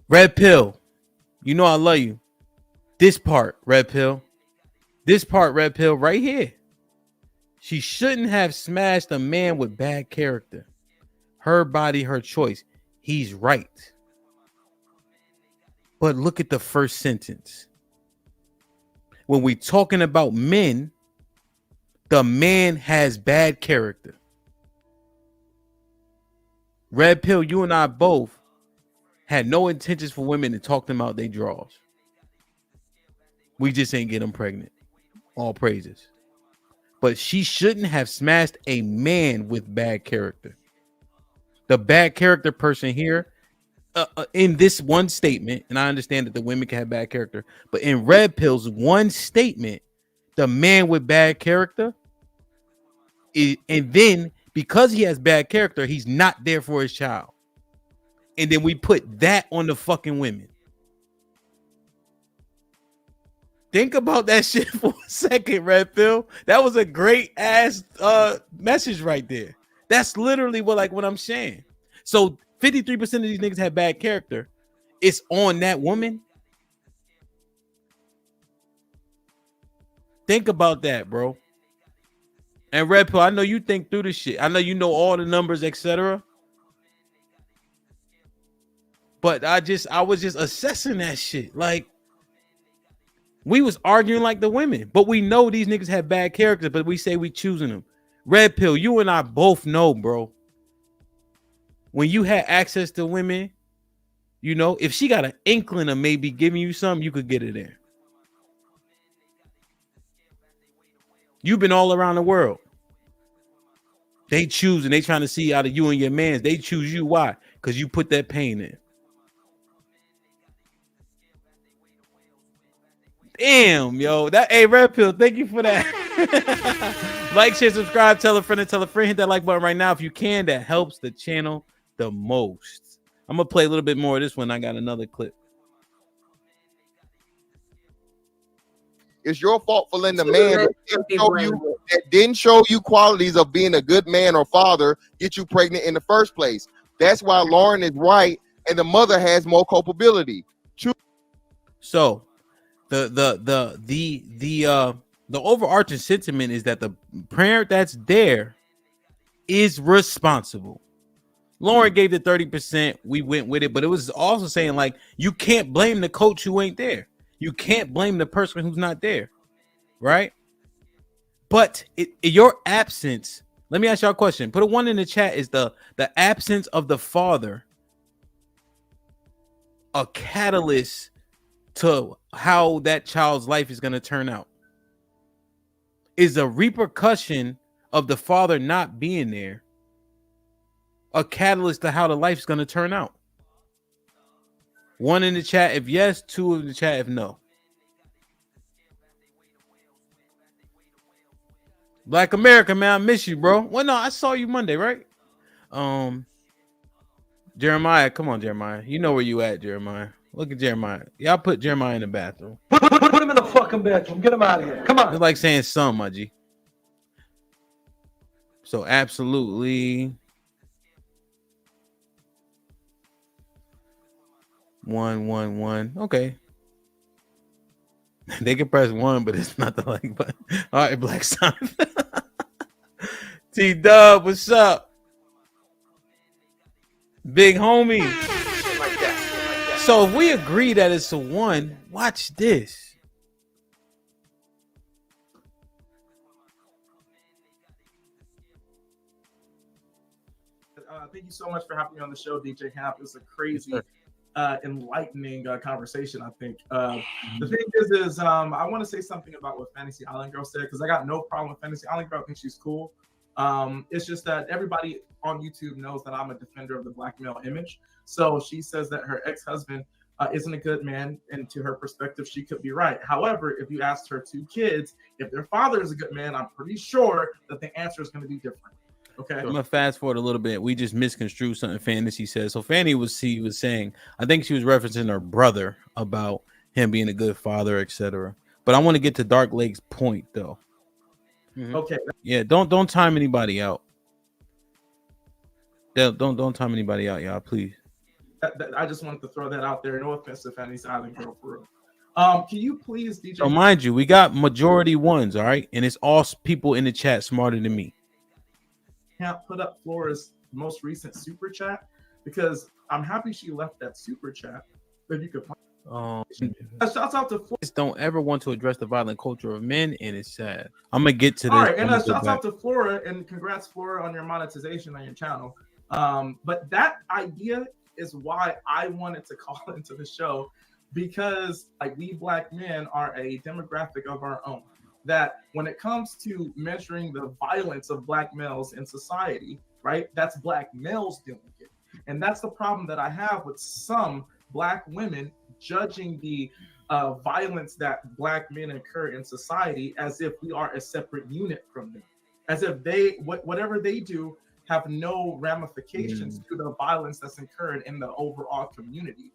Red Pill, you know I love you. This part, Red Pill. This part, Red Pill, right here. She shouldn't have smashed a man with bad character. Her body, her choice. He's right. But look at the first sentence. When we talking about men, the man has bad character. Red Pill, you and I both had no intentions for women to talk them out their draws. We just ain't get them pregnant. All praises. But she shouldn't have smashed a man with bad character. The bad character person here, in this one statement, and I understand that the women can have bad character, but in Red Pill's one statement, the man with bad character, and then because he has bad character, he's not there for his child. And then we put that on the fucking women. Think about that shit for a second, Red Pill. That was a great ass message right there. That's literally what I'm saying. So 53% of these niggas have bad character. It's on that woman. Think about that, bro. And Red Pill, I know you think through this shit. I know you know all the numbers, etc. But I was just assessing that shit. Like, we was arguing like the women, but we know these niggas have bad character, but we say we choosing them. Red Pill, you and I both know, bro. When you had access to women, you know, if she got an inkling of maybe giving you something, you could get it there. You've been all around the world. They choose and they trying to see out of you and your mans. They choose you. Why? Because you put that pain in. Damn, yo. Hey, Red Pill, thank you for that. Like, share, subscribe, tell a friend and tell a friend. Hit that like button right now if you can. That helps the channel the most. I'm gonna play a little bit more of this one. I got another clip. It's your fault for letting the man that didn't show you qualities of being a good man or father get you pregnant in the first place. That's why Lauren is right, and the mother has more culpability. So, the overarching sentiment is that the parent that's there is responsible. Lauren gave the 30%. We went with it, but it was also saying like you can't blame the coach who ain't there. You can't blame the person who's not there, right? But your absence. Let me ask y'all a question. Put a 1 in the chat. Is the absence of the father a catalyst to how that child's life is going to turn out? Is a repercussion of the father not being there a catalyst to how the life's going to turn out? 1 in the chat if yes, 2 in the chat if no. Black America, man, I miss you, bro. Well, no, I saw you Monday, right? Jeremiah, come on, Jeremiah. You know where you at, Jeremiah. Look at Jeremiah. Y'all put Jeremiah in the bathroom. Put him in the fucking bathroom. Get him out of here. Come on. It's like saying son, my G. So absolutely 1. Okay. They can press 1, but it's not the like button. All right, Black Sun. T Dub, what's up? Big homie. So if we agree that it's a 1, watch this. Thank you so much for having me on the show, DJ Hap. It's a crazy, enlightening conversation, I think. The thing is I want to say something about what Fantasy Island Girl said, because I got no problem with Fantasy Island Girl. I think she's cool. It's just that everybody on YouTube knows that I'm a defender of the black male image. So she says that her ex-husband isn't a good man, and to her perspective, she could be right. However, if you asked her 2 kids if their father is a good man, I'm pretty sure that the answer is going to be different. Okay. I'm gonna fast forward a little bit. We just misconstrued something Fantasy said. So Fanny was saying, I think she was referencing her brother about him being a good father, etc. But I want to get to Dark Lake's point though. Mm-hmm. Okay. Yeah, don't time anybody out. Don't time anybody out, y'all, please. I just wanted to throw that out there. No offense to Fantasy Island Girl for real. Can you please, DJ? So mind you, we got majority 1s, all right, and it's all people in the chat smarter than me. Can't put up Flora's most recent super chat, because I'm happy she left that super chat. If you could find shouts out to Flora. Just don't ever want to address the violent culture of men, and it's sad. I'm gonna get to this. All right, and shouts out to Flora, and congrats, Flora, on your monetization on your channel. But that idea is why I wanted to call into the show, because like we Black men are a demographic of our own. That when it comes to measuring the violence of Black males in society, right, that's Black males doing it. And that's the problem that I have with some Black women judging the violence that Black men incur in society as if we are a separate unit from them, as if they whatever they do have no ramifications to the violence that's incurred in the overall community.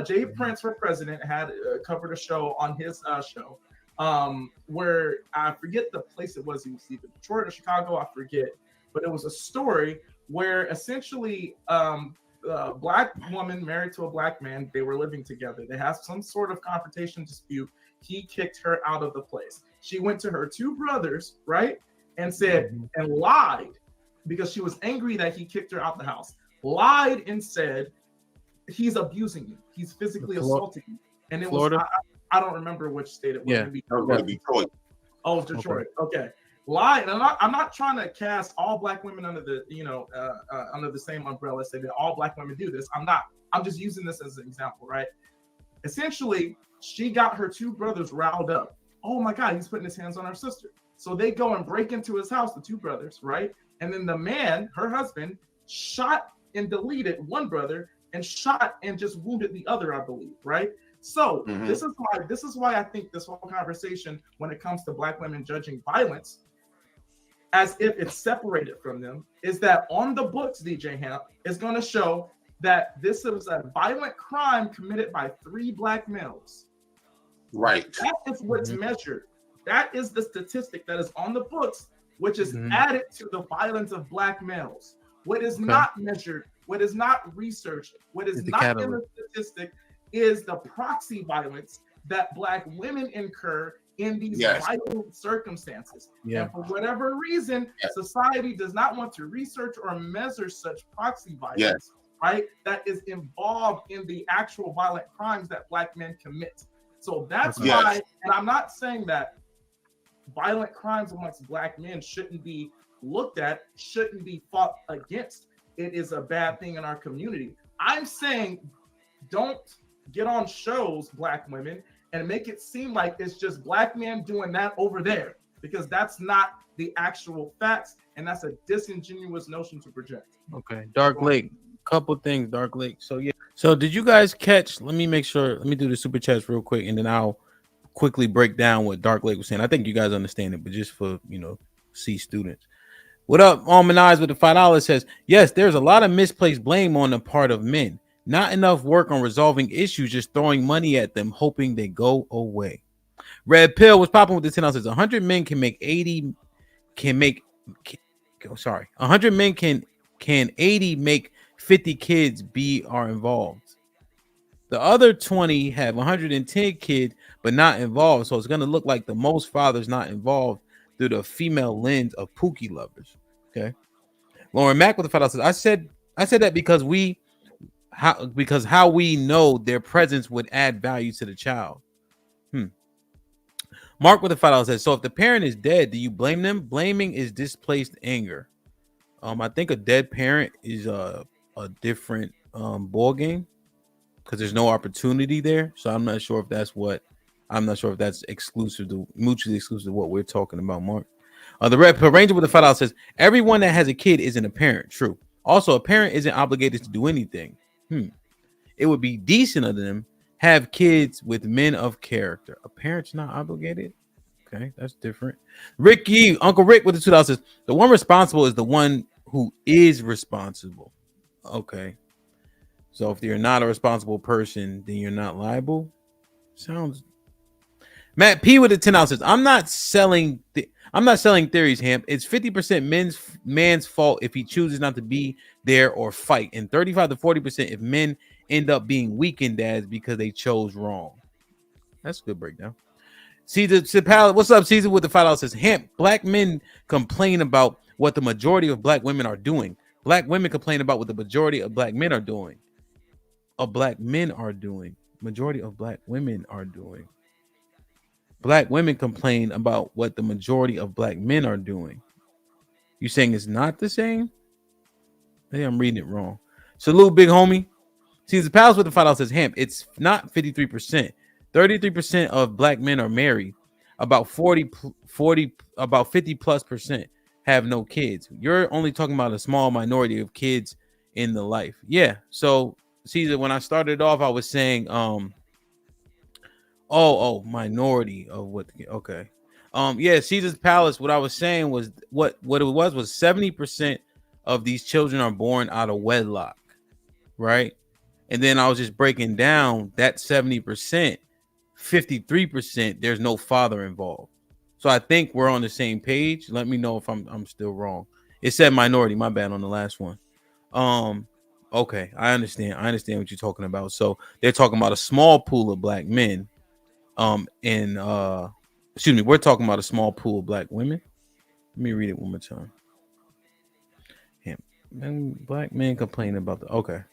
Jay Prince for President had covered a show on his show where I forget the place it was. He was either Detroit or Chicago, I forget, but it was a story where essentially a Black woman married to a Black man, they were living together. They had some sort of confrontation dispute. He kicked her out of the place. She went to her two brothers, right, and said and lied, because she was angry that he kicked her out the house, lied and said, he's abusing you. He's physically assaulting you. And it Florida? was, I don't remember which state it was. Yeah. Maybe Detroit. Oh, Detroit. Okay. Lied. And I'm not trying to cast all Black women under the, under the same umbrella, say that all Black women do this. I'm not. I'm just using this as an example, right? Essentially, she got her two brothers riled up. Oh my God, he's putting his hands on our sister. So they go and break into his house, the two brothers, right? And then the man, her husband, shot and deleted one brother and shot and just wounded the other, I believe, right? So this is why I think this whole conversation, when it comes to Black women judging violence as if it's separated from them, is that on the books, DJ Hamp is going to show that this is a violent crime committed by 3 Black males. Right. That is what's measured. That is the statistic that is on the books, which is added to the violence of Black males. What is not measured, what is not researched, what is not in the statistic is the proxy violence that Black women incur in these violent circumstances. And for whatever reason, society does not want to research or measure such proxy violence, right? That is involved in the actual violent crimes that Black men commit. So that's why, and I'm not saying that violent crimes amongst Black men shouldn't be looked at, shouldn't be fought against. It is a bad thing in our community. I'm saying don't get on shows, Black women, and make it seem like it's just Black men doing that over there, because that's not the actual facts, and that's a disingenuous notion to project. Okay, Dark Lake, couple things, Dark Lake. So yeah. So did you guys catch? Let me make sure. Let me do the super chats real quick, and then I'll quickly break down what Dark Lake was saying. I think you guys understand it, but just for C students. What up, Almanize with the $5 says, yes, there's a lot of misplaced blame on the part of men. Not enough work on resolving issues, just throwing money at them, hoping they go away. Red Pill was popping with the $10. 100 men can make 80, 100 men can 80 make 50 kids are involved. The other 20 have 110 kids, but not involved. So it's going to look like the most fathers not involved through the female lens of Pookie lovers. Okay. Lauren Mack with the $5 says, I said that because how we know their presence would add value to the child. Mark with the $5 says, so if the parent is dead, do you blame them? Blaming is displaced anger. I think a dead parent is a different ball game, because there's no opportunity there. So I'm not sure if that's mutually exclusive to what we're talking about, Mark. The Red Pill Ranger with the $5 says, everyone that has a kid isn't a parent. True. Also, a parent isn't obligated to do anything. It would be decent of them have kids with men of character. A parent's not obligated. Okay, that's different. Ricky, Uncle Rick with the $2 says, the one responsible is the one who is responsible. Okay. So if you're not a responsible person, then you're not liable. Sounds. Matt P with the $10 says, I'm not selling theories, Hamp. It's 50% man's fault if he chooses not to be there or fight, and 35 to 40% if men end up being weakened dads because they chose wrong. That's a good breakdown. Caesar, what's up, Caesar with the $5 says, Hamp, Black men complain about what the majority of Black women are doing. Black women complain about what the majority of Black men are doing. Majority of Black women are doing. Black women complain about what the majority of Black men are doing. You saying it's not the same? Maybe I'm reading it wrong. Salute, big homie. See, the palace with the $5 says hemp. It's not 53%. 33% of black men are married. About 40, about 50 plus percent have no kids. You're only talking about a small minority of kids in the life. Yeah. So, Caesar, when I started off, I was saying, minority of what? Okay. Yeah, Caesar's Palace. What I was saying was what it was 70% of these children are born out of wedlock, right? And then I was just breaking down that 70%, 53%. There's no father involved. So I think we're on the same page. Let me know if I'm still wrong. It said minority. My bad on the last one. Okay, I understand. I understand what you're talking about. So they're talking about a small pool of black men. Excuse me, we're talking about a small pool of black women. Let me read it one more time. Black men complain about the okay.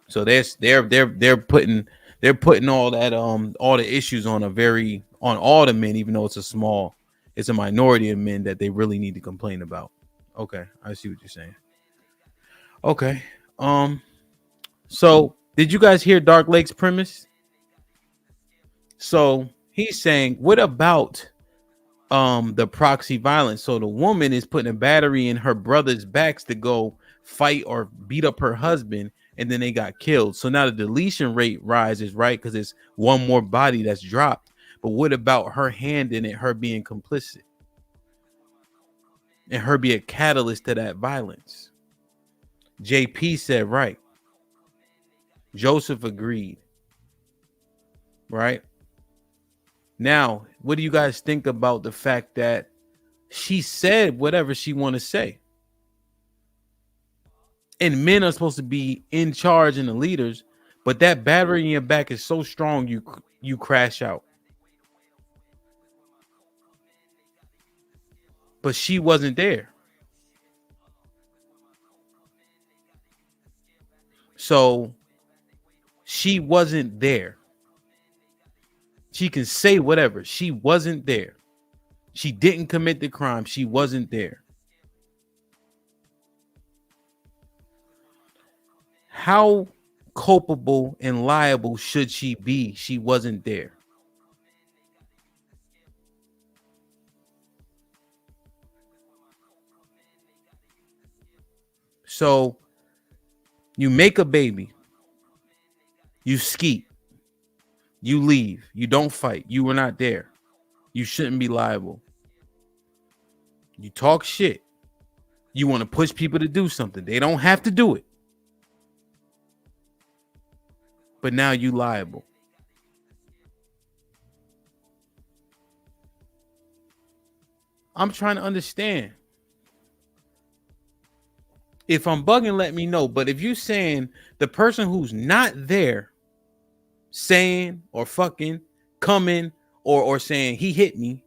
So they're putting all that all the issues on all the men, even though it's a minority of men that they really need to complain about. Okay, I see what you're saying. Okay. So did you guys hear Dark Lake's premise? So he's saying, what about the proxy violence? So the woman is putting a battery in her brother's backs to go fight or beat up her husband, and then they got killed. So now the deletion rate rises, right? Because it's one more body that's dropped. But what about her hand in it, her being complicit, and her be a catalyst to that violence? JP said right. Joseph agreed. Right? Now, what do you guys think about the fact that she said whatever she want to say? And men are supposed to be in charge and the leaders, but that battery in your back is so strong you crash out. But she wasn't there. So she wasn't there. She can say whatever. She wasn't there. She didn't commit the crime. She wasn't there. How culpable and liable should she be? She wasn't there. So you make a baby, you skeet, you leave, you don't fight, you were not there. You shouldn't be liable. You talk shit. You want to push people to do something. They don't have to do it. But now you liable. I'm trying to understand. If I'm bugging, let me know. But if you're saying the person who's not there saying or fucking coming or saying he hit me,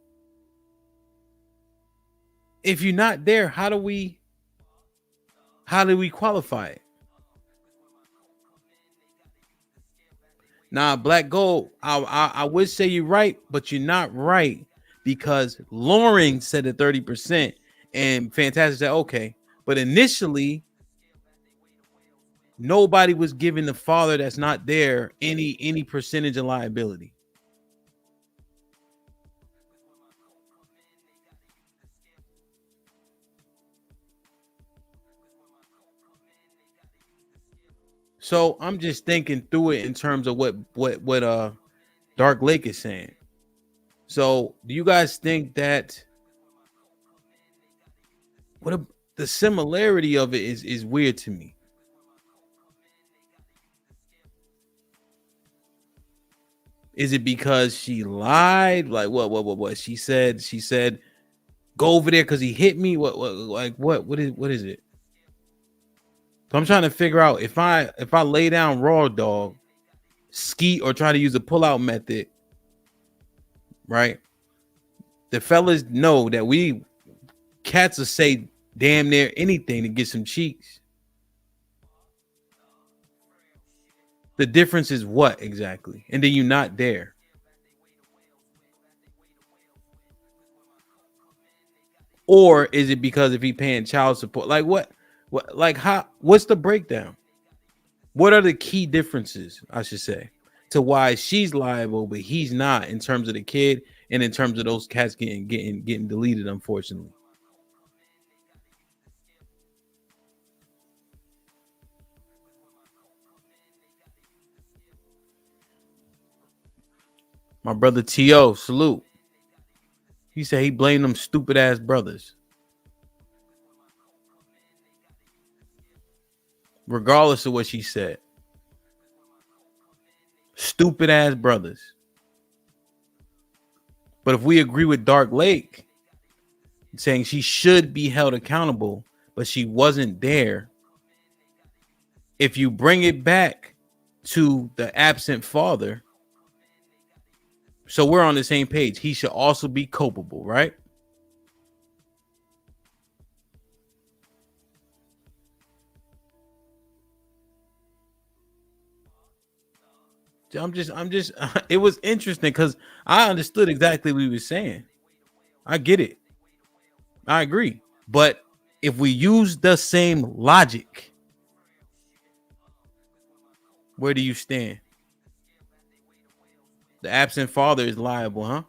if you're not there, how do we qualify it? Nah, Black Gold, I would say you're right, but you're not right, because Lauren said it 30% and Fantastic said okay. But initially, nobody was giving the father that's not there any percentage of liability. So I'm just thinking through it in terms of what Dark Lake is saying. So do you guys think that the similarity of it is weird to me? Is it because she lied? Like what she said go over there because he hit me? What is it? So I'm trying to figure out if I lay down raw dog, skeet, or try to use a pull-out method, right? The fellas know that we cats will say damn near anything to get some cheeks. The difference is what exactly? And then you're not there. Or is it because if he paying child support? Like what What, like, how? What's the breakdown? What are the key differences, I should say, to why she's liable but he's not in terms of the kid and in terms of those cats getting deleted, unfortunately. My brother T.O., salute. He said he blamed them stupid ass brothers. Regardless of what she said. Stupid ass brothers. But if we agree with Dark Lake, saying she should be held accountable, but she wasn't there, if you bring it back to the absent father, so we're on the same page, he should also be culpable, right? I'm just it was interesting because I understood exactly what he was saying. I get it. I agree. But if we use the same logic, where do you stand? The absent father is liable, huh?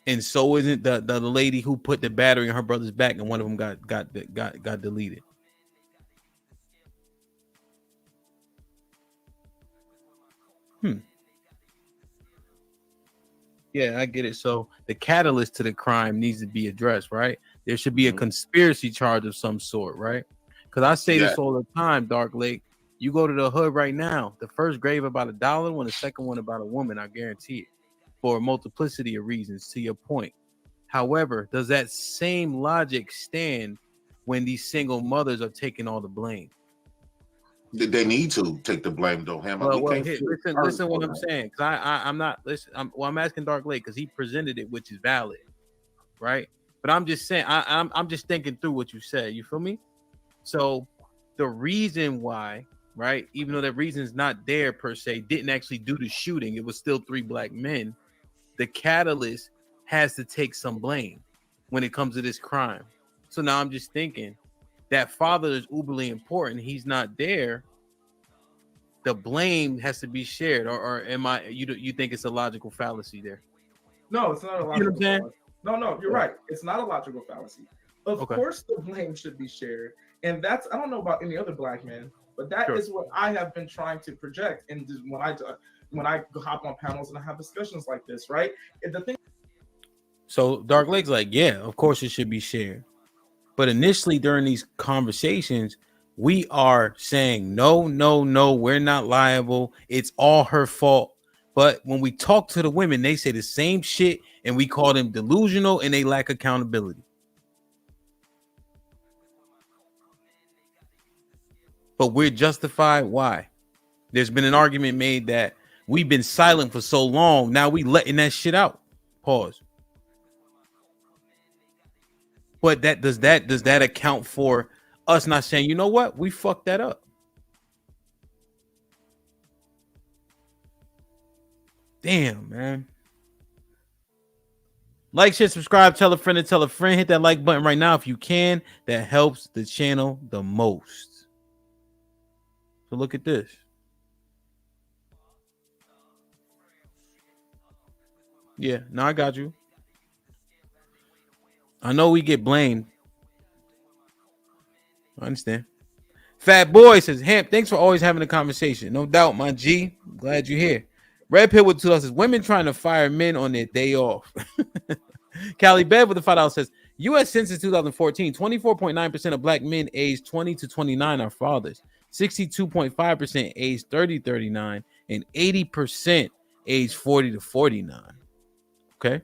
And so isn't the lady who put the battery on her brother's back and one of them got deleted. Yeah, I get it. So the catalyst to the crime needs to be addressed, right? There should be a conspiracy charge of some sort, right? Because I say this all the time, Dark Lake. You go to the hood right now, the first grave about $1, one, the second one about a woman, I guarantee it, for a multiplicity of reasons, to your point. However, does that same logic stand when these single mothers are taking all the blame? They need to take the blame, though, Hammer. Well, listen what I'm saying, because I'm not listen. I'm asking Dark Lake because he presented it, which is valid, right? But I'm just saying, I'm just thinking through what you said. You feel me? So the reason why, right? Even though that reason is not there per se, didn't actually do the shooting. It was still 3 black men. The catalyst has to take some blame when it comes to this crime. So now I'm just thinking that father is uberly important. He's not there. The blame has to be shared, or am I? You think it's a logical fallacy there? No, it's not a logical fallacy. No, you're right. It's not a logical fallacy. Of course, the blame should be shared, and that's I don't know about any other black man, but that is what I have been trying to project. And when I hop on panels and I have discussions like this, right? And the thing. So Dark Lake's like, yeah, of course it should be shared. But initially during these conversations, we are saying, no, we're not liable. It's all her fault. But when we talk to the women, they say the same shit and we call them delusional and they lack accountability. But we're justified. Why? There's been an argument made that we've been silent for so long. Now we letting that shit out. Pause. But does that account for us not saying, you know what, we fucked that up? Damn, man. Like, share, subscribe, tell a friend and tell a friend. Hit that like button right now if you can. That helps the channel the most. So look at this. Yeah, no, I got you. I know we get blamed. I understand. Fat Boy says, Hamp, thanks for always having a conversation. No doubt, my G. I'm glad you're here. Red Pill with 2 says, women trying to fire men on their day off. Callie Bev with the $5 says, U.S. Census 2014, 24.9% of black men aged 20 to 29 are fathers, 62.5% aged 30 to 39, and 80% aged 40 to 49. Okay.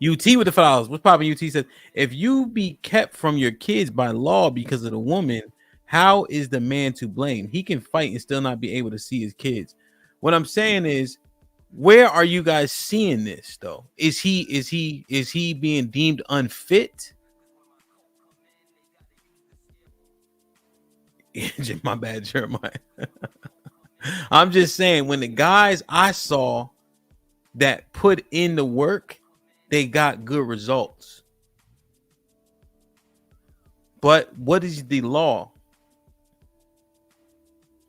UT with the $5. What's popping? UT says, if you be kept from your kids by law because of the woman, how is the man to blame? He can fight and still not be able to see his kids. What I'm saying is, where are you guys seeing this though? Is he being deemed unfit? My bad, Jeremiah. I'm just saying, when the guys I saw that put in the work, they got good results. But what is the law?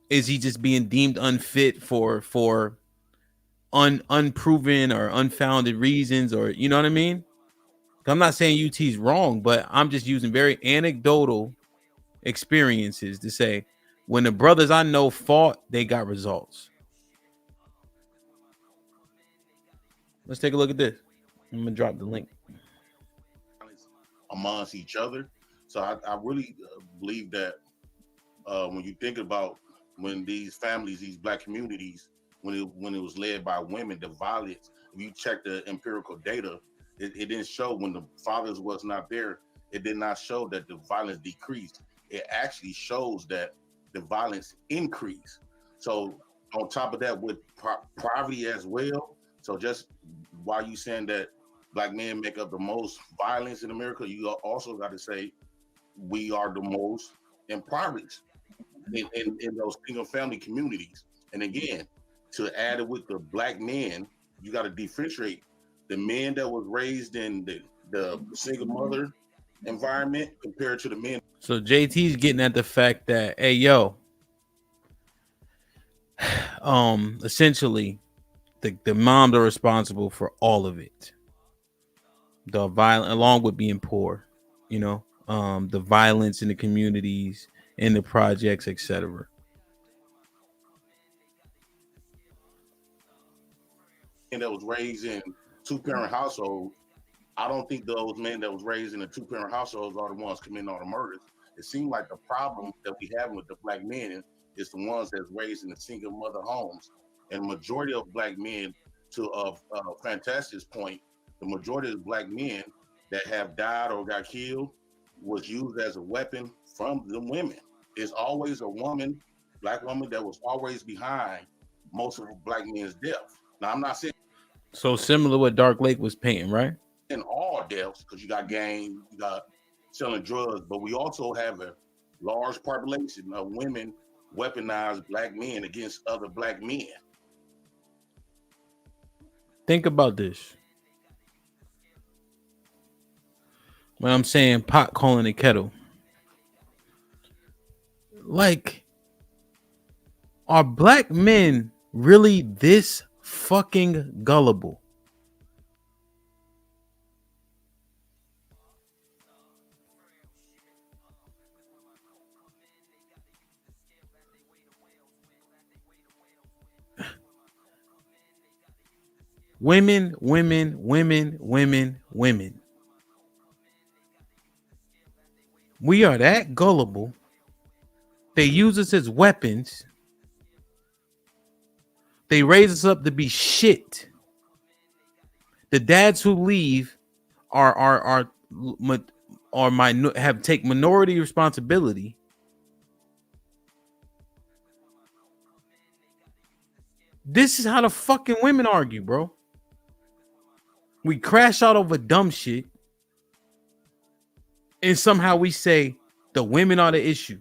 Is he just being deemed unfit for unproven or unfounded reasons, or you know what I mean? I'm not saying UT's wrong, but I'm just using very anecdotal experiences to say when the brothers I know fought, they got results. Let's take a look at this. I'm gonna drop the link amongst each other. So I really believe that when you think about when these families, these black communities, when it was led by women, the violence, if you check the empirical data, it didn't show when the fathers was not there, it did not show that the violence decreased. It actually shows that the violence increased. So on top of that, with poverty as well, so just while you saying that black men make up the most violence in America, you also got to say we are the most impoverished in those single family communities. And again, to add it with the black men, you got to differentiate the men that was raised in the single mother environment compared to the men. So JT's getting at the fact that, hey, yo, essentially, the moms are responsible for all of it. The violence, along with being poor, you know, the violence in the communities, in the projects, etc. And that was raised in two-parent households, I don't think those men that was raised in a two-parent households are the ones committing all the murders. It seems like the problem that we have with the black men is the ones that's raised in the single mother homes. And the majority of black men, to Fantastic's point, the majority of black men that have died or got killed was used as a weapon from the women. It's always a woman, black woman, that was always behind most of the black men's death. Now, I'm not saying So similar to what Dark Lake was painting, right? in all deaths, because you got gang, you got selling drugs, but we also have a large population of women weaponize black men against other black men. Think about this. When I'm saying pot calling a kettle, like, are black men really this fucking gullible? Women. We are that gullible. They use us as weapons. They raise us up to be shit. The dads who leave have take minority responsibility. This is how the fucking women argue, bro. We crash out over dumb shit, and somehow we say the women are the issue.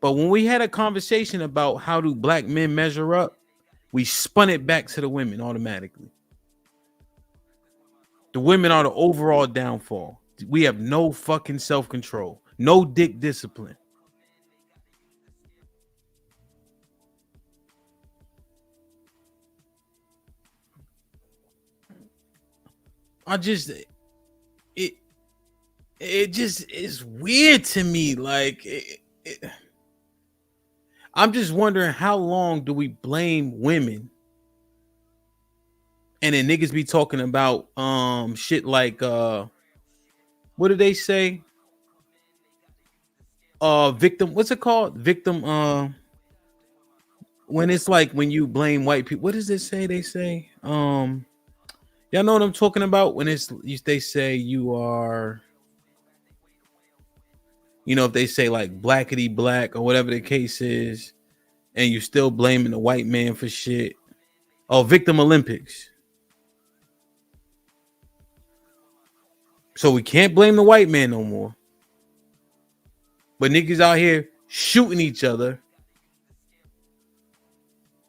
But when we had a conversation about how do black men measure up, we spun it back to the women automatically. The women are the overall downfall. We have no fucking self-control, no dick discipline. It just is weird to me. Like, I'm just wondering, how long do we blame women? And then niggas be talking about shit like what do they say? Victim, what's it called? Victim when it's like when you blame white people. What does it say? They say y'all know what I'm talking about? When they say you are, you know, if they say like blackity black or whatever the case is, and you still blaming the white man for shit. Oh, victim Olympics. So we can't blame the white man no more. But niggas out here shooting each other,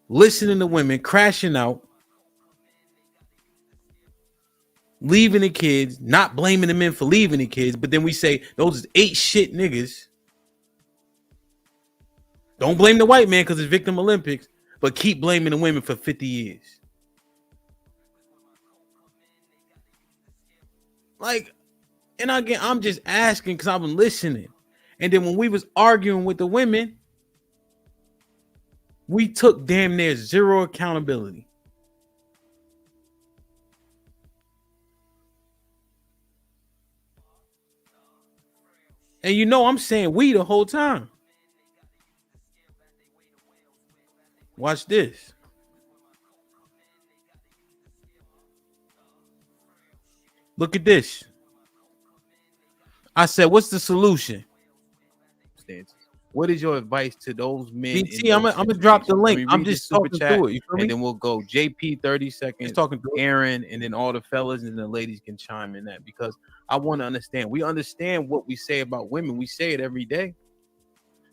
listening to women, crashing out. leaving the kids, not blaming the men for leaving the kids, but then we say those is 8 shit niggas. Don't blame the white man because it's Victim Olympics, but keep blaming the women for 50 years. Like, and again, I'm just asking because I've been listening. And then when we was arguing with the women, we took damn near zero accountability. And you know I'm saying we the whole time. Watch this. Look at this. I said, what's the solution? What is your advice to those men? BT, I'm gonna drop the link. I'm just talking through it. You feel me? And then we'll go JP 30 seconds, talking to Aaron, and then all the fellas and the ladies can chime in that, because I want to understand. We understand what we say about women. We say it every day.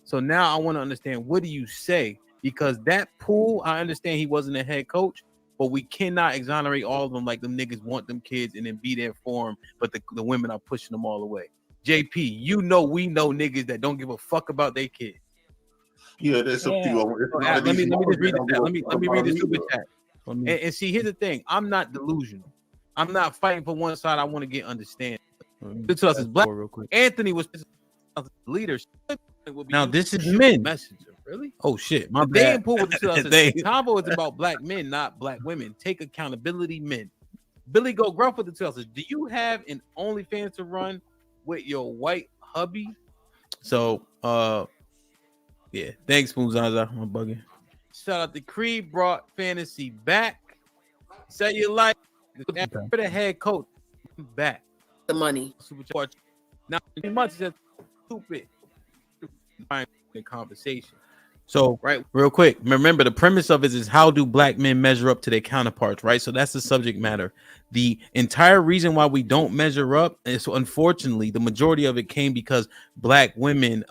So now I want to understand, what do you say? Because that pool, I understand he wasn't a head coach, but we cannot exonerate all of them like them niggas want them kids and then be there for them, but the women are pushing them all away. JP, you know we know niggas that don't give a fuck about their kids. Yeah, that's a few. Let me just read the chat. Let me read the super chat. And see, here's the thing. I'm not delusional. I'm not fighting for one side. I want to get understanding. To us is black. Real quick. Anthony was leaders. Now this is men. Messenger, really? Oh shit, my bad. The combo is about black men, not black women. Take accountability, men. Billy Go Gruff with the tells us, do you have an OnlyFans to run with your white hubby? So yeah, thanks, Moonzaza. I'm bugging. Shout out to Creed, brought fantasy back. Say you like for the head coach back. The money. Supercharge. Now 3 months is stupid. The conversation. So, right, real quick, remember the premise of it is how do black men measure up to their counterparts, right? So that's the subject matter. The entire reason why we don't measure up is, unfortunately, the majority of it came because black women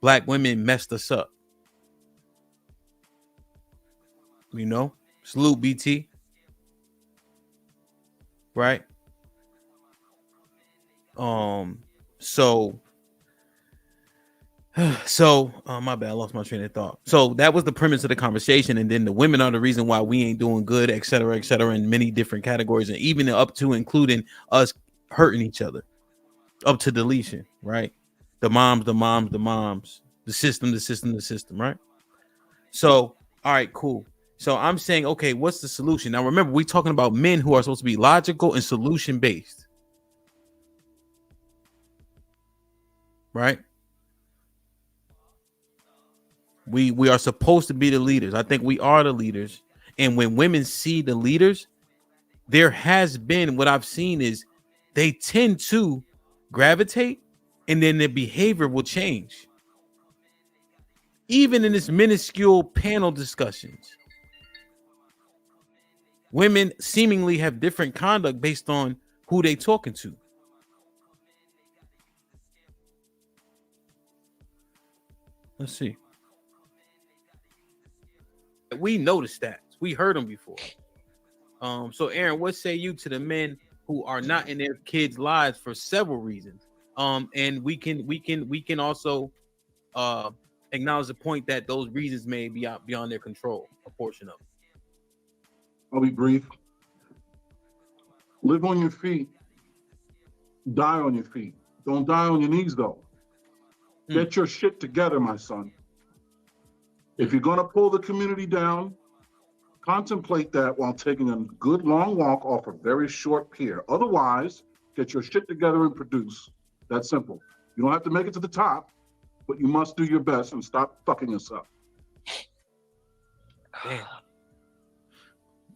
messed us up. You know, salute BT, right? So my bad, I lost my train of thought. So that was the premise of the conversation, and then the women are the reason why we ain't doing good, et cetera, in many different categories, and even up to including us hurting each other, up to deletion, right? The moms, the system, right? So, all right, cool. So I'm saying, okay, what's the solution? Now remember, we're talking about men who are supposed to be logical and solution based, right? We are supposed to be the leaders. I think we are the leaders. And when women see the leaders, there has been, what I've seen is they tend to gravitate, and then their behavior will change. Even in this minuscule panel discussions, women seemingly have different conduct based on who they talking to. Let's see. We noticed that. We heard them before. So Aaron, what say you to the men who are not in their kids' lives for several reasons? And we can also acknowledge the point that those reasons may be out beyond their control, a portion of it. I'll be brief. Live on your feet. Die on your feet. Don't die on your knees, though. Get your shit together, my son. If you're going to pull the community down, contemplate that while taking a good long walk off a very short pier. Otherwise, get your shit together and produce. That's simple. You don't have to make it to the top, but you must do your best and stop fucking yourself. Damn.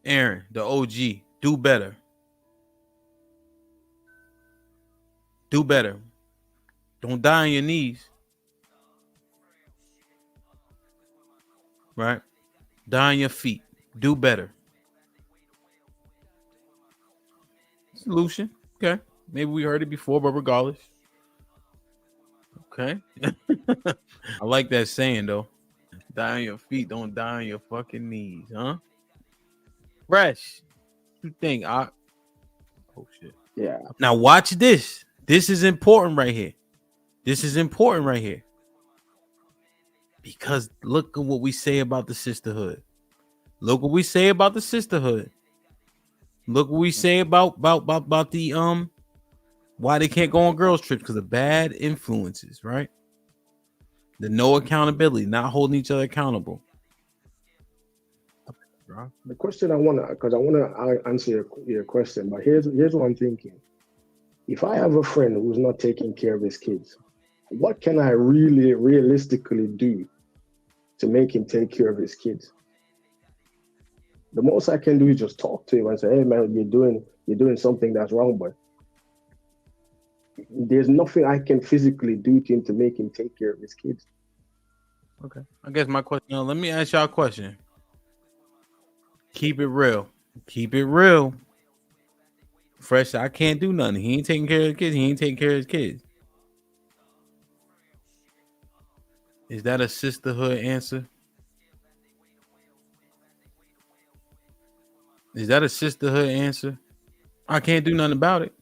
Aaron, the OG, do better. Do better. Don't die on your knees. Right? Die on your feet. Do better. Solution. Okay. Maybe we heard it before, but regardless. Okay. I like that saying, though. Die on your feet. Don't die on your fucking knees, huh? Fresh. What you think? Oh shit. Yeah. Now watch this. This is important right here. This is important right here. Because look at what we say about the sisterhood. Look what we say about the sisterhood. Look what we say about the why they can't go on girls trips, because of bad influences, right? The no accountability, not holding each other accountable. The question I want to, because I want to answer your question, but here's what I'm thinking. If I have a friend who's not taking care of his kids, what can I really realistically do to make him take care of his kids? The most I can do is just talk to him and say, "Hey man, you're doing something that's wrong," but there's nothing I can physically do to him to make him take care of his kids. Okay. I guess my question. Now, let me ask y'all a question. Keep it real. Keep it real. Fresh, I can't do nothing. He ain't taking care of the kids. He ain't taking care of his kids. Is that a sisterhood answer? Is that a sisterhood answer? I can't do nothing about it.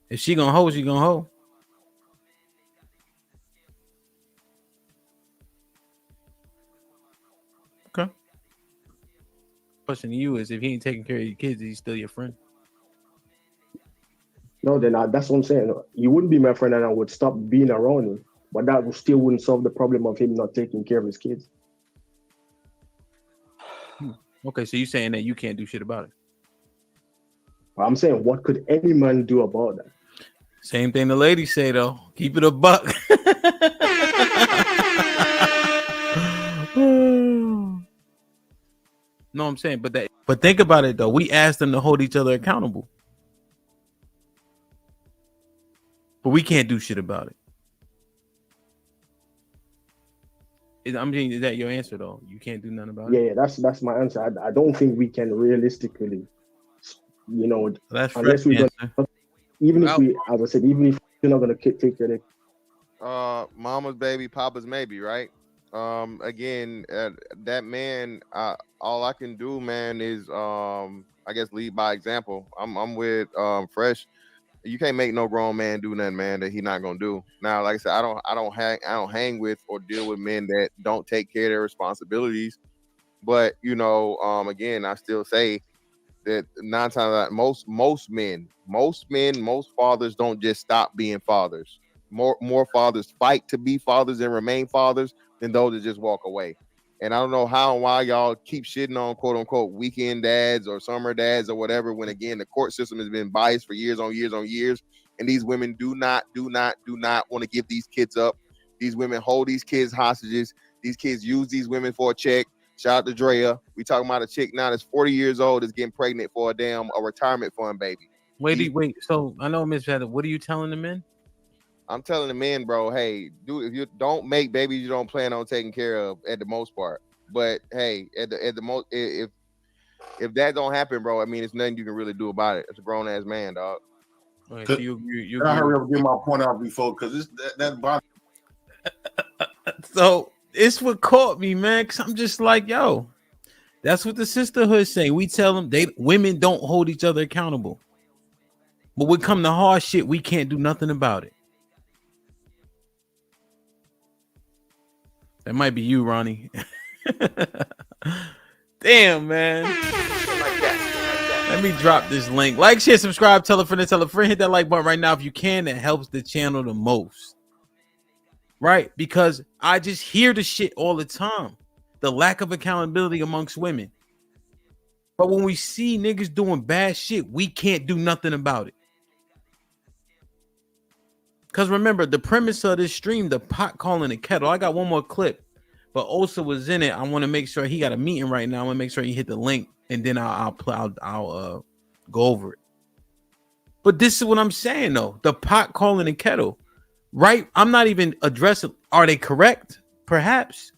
If she gonna hold, she gonna hold. Okay. Question to you is, if he ain't taking care of your kids, is he still your friend? No, then that's what I'm saying. You wouldn't be my friend and I would stop being around him, but that still wouldn't solve the problem of him not taking care of his kids. Okay, so you're saying that you can't do shit about it. But I'm saying, what could any man do about that? Same thing the ladies say, though. Keep it a buck. No, I'm saying, but think about it, though. We asked them to hold each other accountable. But we can't do shit about it. I'm saying, is that your answer, though? You can't do nothing about it? Yeah, that's my answer. I don't think we can realistically, that's unless we're gonna, even if we, as I said, even if you're not gonna take care of it. Mama's baby, papa's maybe, right? Again, that man, all I can do, man, is I guess lead by example. I'm with Fresh. You can't make no grown man do nothing, man, that he not gonna do. Now, like I said, I don't hang with or deal with men that don't take care of their responsibilities. But again, I still say that 9 times out of most men, most fathers don't just stop being fathers. More fathers fight to be fathers and remain fathers than those that just walk away. And I don't know how and why y'all keep shitting on quote unquote weekend dads or summer dads or whatever, when again the court system has been biased for years on years on years. And these women do not want to give these kids up. These women hold these kids hostages. These kids use these women for a check. Shout out to Drea. We talking about a chick now that's 40 years old is getting pregnant for a retirement fund baby. Wait. So I know, Miss Heather, what are you telling the men? I'm telling the men, bro, hey, dude, if you don't make babies you don't plan on taking care of at the most part. But hey, at the most, if that don't happen, bro, I mean, it's nothing you can really do about it. It's a grown ass man, dog. Okay, so you I hurry up and get my point out before, because that body. So it's what caught me, man, because I'm just like, yo, that's what the sisterhood say. We tell them women don't hold each other accountable. But when it come to hard shit, we can't do nothing about it. That might be you, Ronnie. Damn, man. Let me drop this link. Like, share, subscribe, tell a friend, hit that like button right now if you can. That helps the channel the most. Right? Because I just hear the shit all the time. The lack of accountability amongst women. But when we see niggas doing bad shit, we can't do nothing about it. Because remember, the premise of this stream, the pot calling the kettle. I got one more clip, but Osa was in it. I want to make sure he got a meeting right now. I want to make sure he hit the link, and then I'll go over it. But this is what I'm saying, though. The pot calling the kettle, right? I'm not even addressing. Are they correct? Perhaps.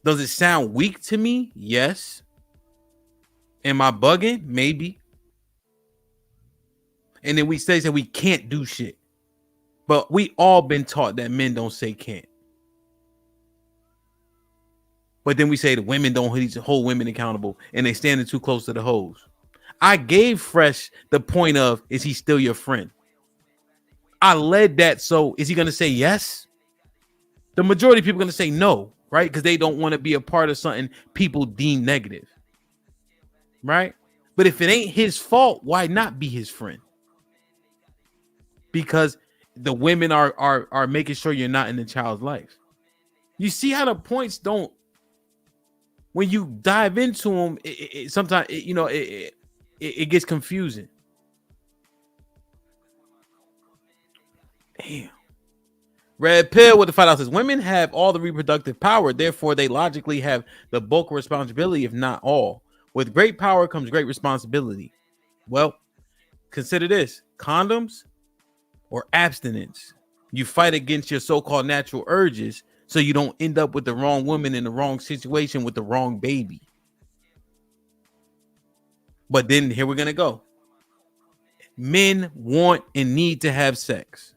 Does it sound weak to me? Yes. Am I bugging? Maybe. And then we say that we can't do shit. But we all been taught that men don't say can't. But then we say the women don't hold women accountable and they standing too close to the hoes. I gave Fresh the point of, is he still your friend? I led that. So is he going to say yes? The majority of people are going to say no, right? Because they don't want to be a part of something people deem negative, right? But if it ain't his fault, why not be his friend? Because the women are making sure you're not in the child's life. You see how the points don't, when you dive into them, sometimes it gets confusing. Damn. Red Pill with the $5 says women have all the reproductive power, therefore they logically have the bulk of responsibility, if not all. With great power comes great responsibility. Well, consider this: condoms or abstinence. You fight against your so-called natural urges so you don't end up with the wrong woman in the wrong situation with the wrong baby. But then here we're gonna go. Men want and need to have sex.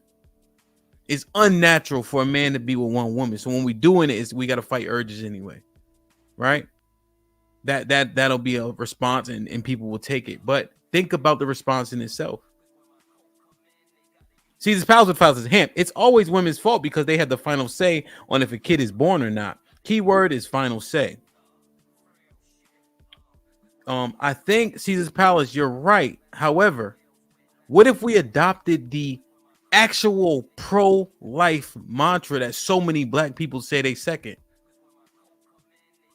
It's unnatural for a man to be with one woman. So when we're doing it, we got to fight urges anyway, right? That'll be a response, and people will take it. But think about the response in itself. See, this pals with files is Hamp. It's always women's fault because they have the final say on if a kid is born or not. Keyword is final say. I think Caesar's Palace, you're right. However, what if we adopted the actual pro-life mantra that so many black people say they second?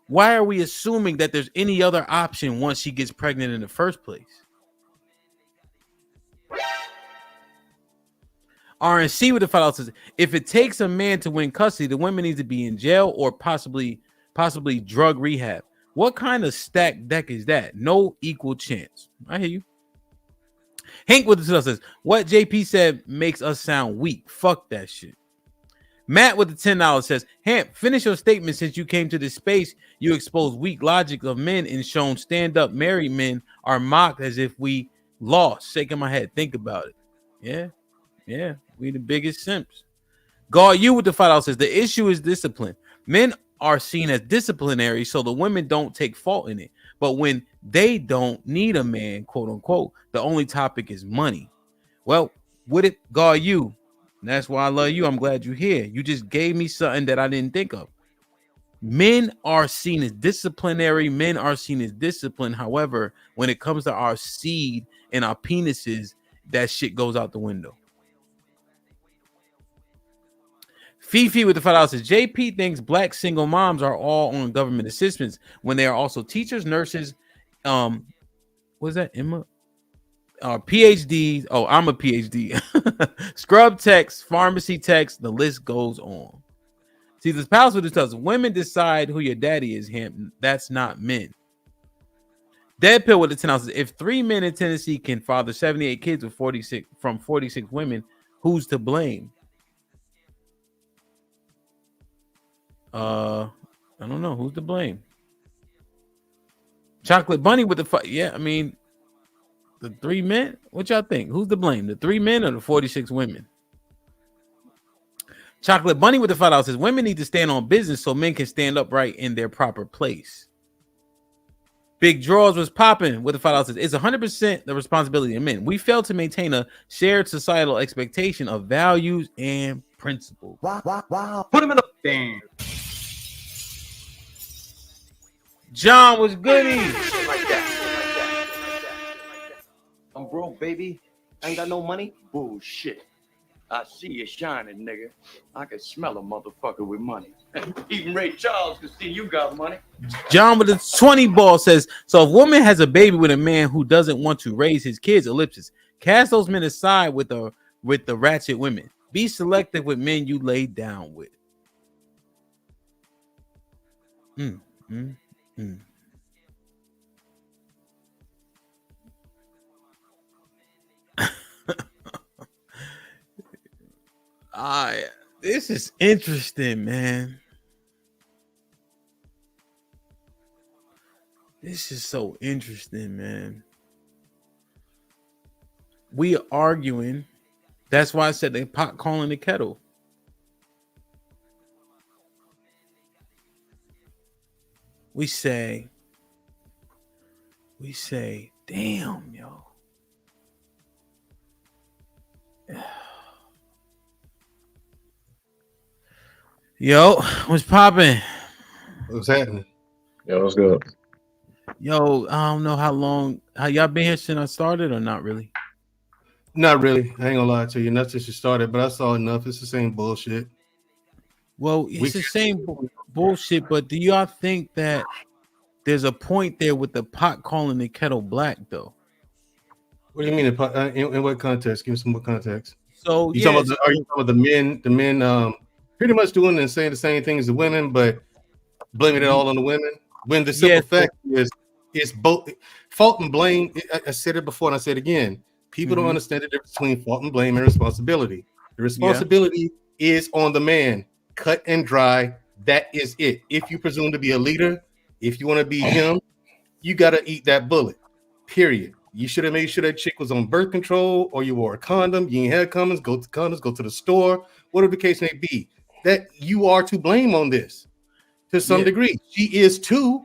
Why are we assuming that there's any other option once she gets pregnant in the first place? RNC with the $5 says, if it takes a man to win custody, the women need to be in jail or possibly drug rehab. What kind of stacked deck is that? No equal chance. I hear you. Hank with the $2 says, what JP said makes us sound weak. Fuck that shit. Matt with the $10 says, Hamp, finish your statement. Since you came to this space, you exposed weak logic of men and shown stand-up married men are mocked as if we lost. Shaking my head. Think about it. Yeah. We the biggest simps. God, you with the $5 says, the issue is discipline. Men are seen as disciplinary, so the women don't take fault in it. But when they don't need a man, quote unquote, the only topic is money. Well, with it, God, you. That's why I love you. I'm glad you're here. You just gave me something that I didn't think of. Men are seen as disciplinary. Men are seen as disciplined. However, when it comes to our seed and our penises, that shit goes out the window. Fifi with the $5 says, JP thinks black single moms are all on government assistance when they are also teachers, nurses, what is that, Emma? PhDs. Oh, I'm a PhD. Scrub techs, pharmacy techs, the list goes on. See, this palace with this women decide who your daddy is, him. That's not men. Dead Pill with the 10 ounces. If 3 men in Tennessee can father 78 kids with 46 women, who's to blame? I don't know who's to blame. Chocolate Bunny with the I mean, the 3 men. What y'all think? Who's to blame? The 3 men or the 46 women? Chocolate Bunny with the $5 says women need to stand on business so men can stand upright in their proper place. Big Draws was popping with the $5 says it's 100% the responsibility of men. We fail to maintain a shared societal expectation of values and principles. Wow. Put him in the damn. John was goody. Like that. I'm broke, baby. I ain't got no money. Bullshit. I see you shining, nigga. I can smell a motherfucker with money. Even Ray Charles can see you got money. John with the 20 ball says, so if a woman has a baby with a man who doesn't want to raise his kids, ellipsis, cast those men aside with the ratchet women. Be selective with men you lay down with. This is interesting, man. This is so interesting, man. We are arguing. That's why I said the pot calling the kettle. We say Damn, yo. Yo, what's popping? What's happening? Yo, what's good? Yo, I don't know how y'all been here since I started or not really? Not really. I ain't gonna lie to you. Not since you started, but I saw enough. It's the same bullshit. Well, it's the same bullshit, but do y'all think that there's a point there with the pot calling the kettle black though? What do you mean? In what context? Give me some more context. So are you talking about the men pretty much doing and saying the same thing as the women, but blaming it all on the women? When the simple fact is it's both fault and blame. I said it before and I said it again. People don't understand the difference between fault and blame and responsibility. The responsibility is on the man. Cut and dry. That is it. If you presume to be a leader, if you want to be him, you got to eat that bullet. Period. You should have made sure that chick was on birth control, or you wore a condom. You ain't had condoms. Go to the store. Whatever the case may be, that you are to blame on this to some degree. She is too.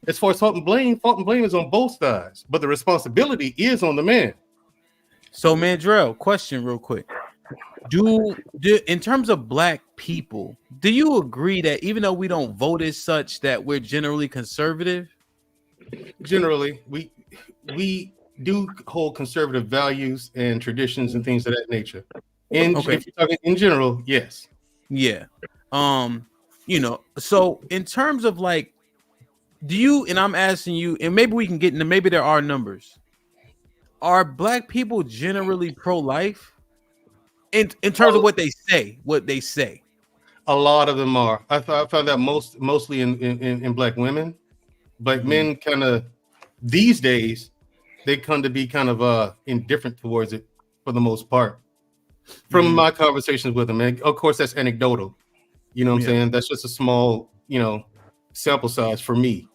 As far as fault and blame is on both sides, but the responsibility is on the man. So, Mandrell, question real quick. Do in terms of black people, do you agree that even though we don't vote as such, that we're generally conservative? Generally, we do hold conservative values and traditions and things of that nature. And if you're talking in general, yes. Yeah. So in terms of like, do you, and I'm asking you, and maybe we can get into, maybe there are numbers. Are black people generally pro-life? In terms of what they say. A lot of them are. I found that mostly in black women, but men kind of these days they come to be kind of indifferent towards it for the most part. From my conversations with them, and of course that's anecdotal. You know what I'm saying? That's just a small, sample size for me.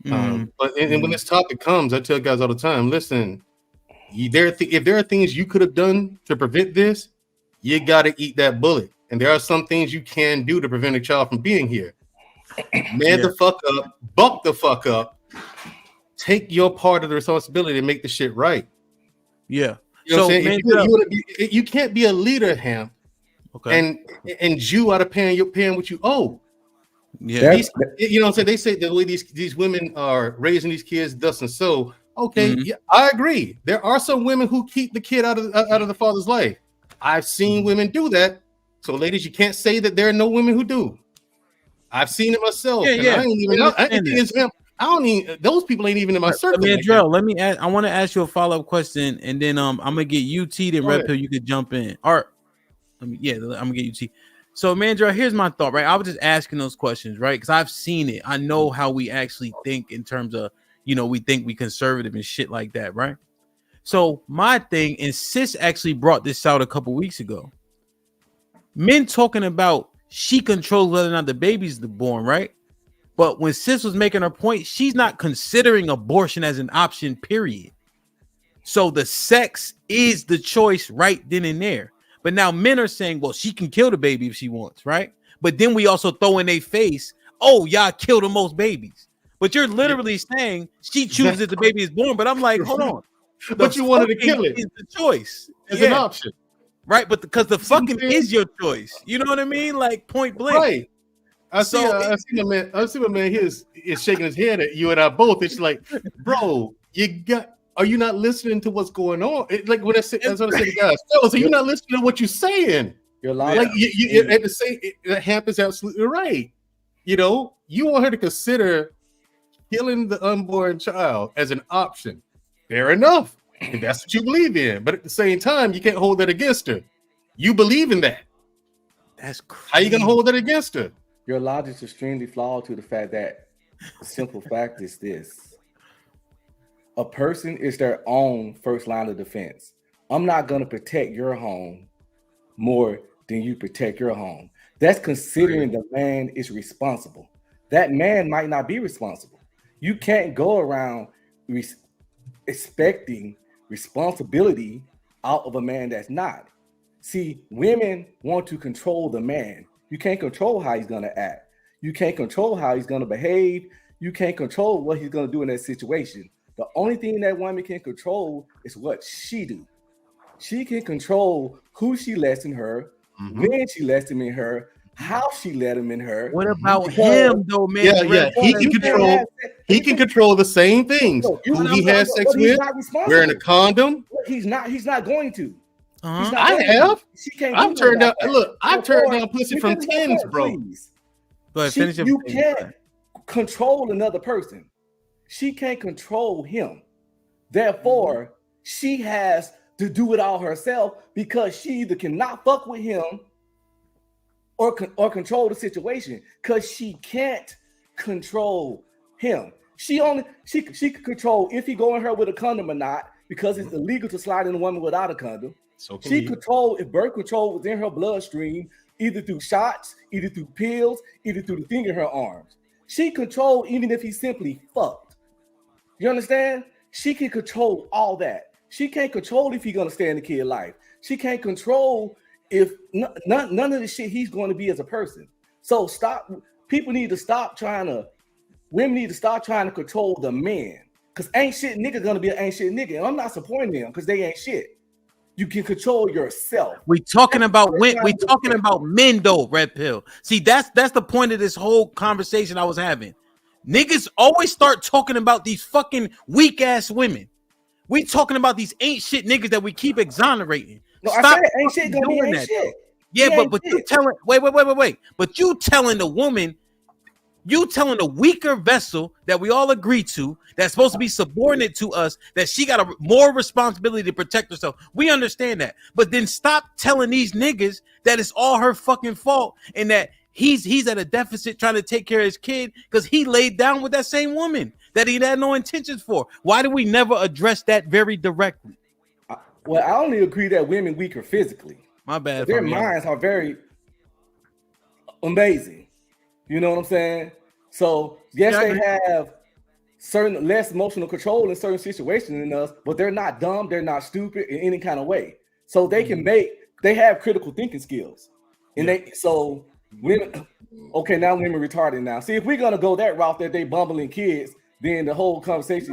But when this topic comes, I tell guys all the time, listen, if there are things you could have done to prevent this, you got to eat that bullet. And there are some things you can do to prevent a child from being here. Man the fuck up, buck the fuck up, take your part of the responsibility to make the shit right. Yeah. You know what I'm saying? You can't be a leader, Ham, and Jew out of paying what you owe. Yeah. You know what I'm saying? They say the way these women are raising these kids thus and so. Okay, yeah, I agree. There are some women who keep the kid out of the father's life. I've seen women do that. So, ladies, you can't say that there are no women who do. I've seen it myself. Those people ain't even in my circle. I want to ask you a follow-up question, and then I'm gonna get UT, then Red Pill, you could jump in. I'm gonna get UT. So, Mandrell, here's my thought, right? I was just asking those questions, right? Because I've seen it. I know how we actually think in terms of, we think we conservative and shit like that, right? So my thing, and Sis actually brought this out a couple weeks ago. Men talking about she controls whether or not the baby's born, right? But when Sis was making her point, she's not considering abortion as an option, period. So the sex is the choice right then and there. But now men are saying, well, she can kill the baby if she wants, right? But then we also throw in their face, oh, y'all kill the most babies. But you're literally saying she chooses if the baby is born. But I'm like, hold on. But you wanted to kill it. Is the choice. It's an option. Right, but because the fucking is your choice. You know what I mean? Like point blank. Right. I see my man here is shaking his head at you and I both. It's like, bro, are you not listening to what's going on? Like when that's what I said to guys. So you're not listening to what you're saying. You're lying. Like you at the same Hamp is absolutely right. You want her to consider killing the unborn child as an option. Fair enough. If that's what you believe in. But at the same time, you can't hold that against her. You believe in that. That's crazy. How you gonna hold that against her? Your logic is extremely flawed to the fact that the simple fact is this. A person is their own first line of defense. I'm not gonna protect your home more than you protect your home. That's considering the man is responsible. That man might not be responsible. You can't go around expecting responsibility out of a man that's not. See, women want to control the man. You can't control how he's going to act. You can't control how he's going to behave. You can't control what he's going to do in that situation. The only thing that woman can control is what she do. She can control who she lets in her, when she lets him in her, how she let him in her. What about him though, man? Yeah. He can control the same things. Who he has sex with, wearing a condom. He's not going to. I have. I've turned down. Look, I've turned down pussy from tens, bro. You can't control another person. She can't control him. Therefore, she has to do it all herself because she either cannot fuck with him or control the situation because she can't control him. She can control if he go in her with a condom or not because it's illegal to slide in a woman without a condom. She control if birth control was in her bloodstream, either through shots, either through pills, either through the thing in her arms. She controlled even if he simply fucked. You understand? She can control all that. She can't control if he's gonna stay in the kid life. She can't control if none of the shit he's going to be as a person. So stop. People need to stop trying to. Women need to stop trying to control the man. Cause ain't shit nigga gonna be an ain't shit nigga. And I'm not supporting them because they ain't shit. You can control yourself. We talking about men though, Red Pill. See, that's the point of this whole conversation I was having. Niggas always start talking about these fucking weak ass women. We talking about these ain't shit niggas that we keep exonerating. No, Stop I said ain't shit gonna be ain't that, shit. Yeah, but you telling wait. But you telling the woman, you telling the weaker vessel that we all agree to, that's supposed to be subordinate to us, that she got a more responsibility to protect herself. We understand that. But then stop telling these niggas that it's all her fucking fault and that he's at a deficit trying to take care of his kid because he laid down with that same woman that he had no intentions for. Why do we never address that very directly? Well, I only agree that women weaker physically. My bad. Their minds are very amazing. You know what I'm saying? So yes, they have certain less emotional control in certain situations than us, but they're not dumb. They're not stupid in any kind of way. So they can they have critical thinking skills, and so women. Okay, now women retarded now. See, if we're gonna go that route that they bumbling kids, then the whole conversation.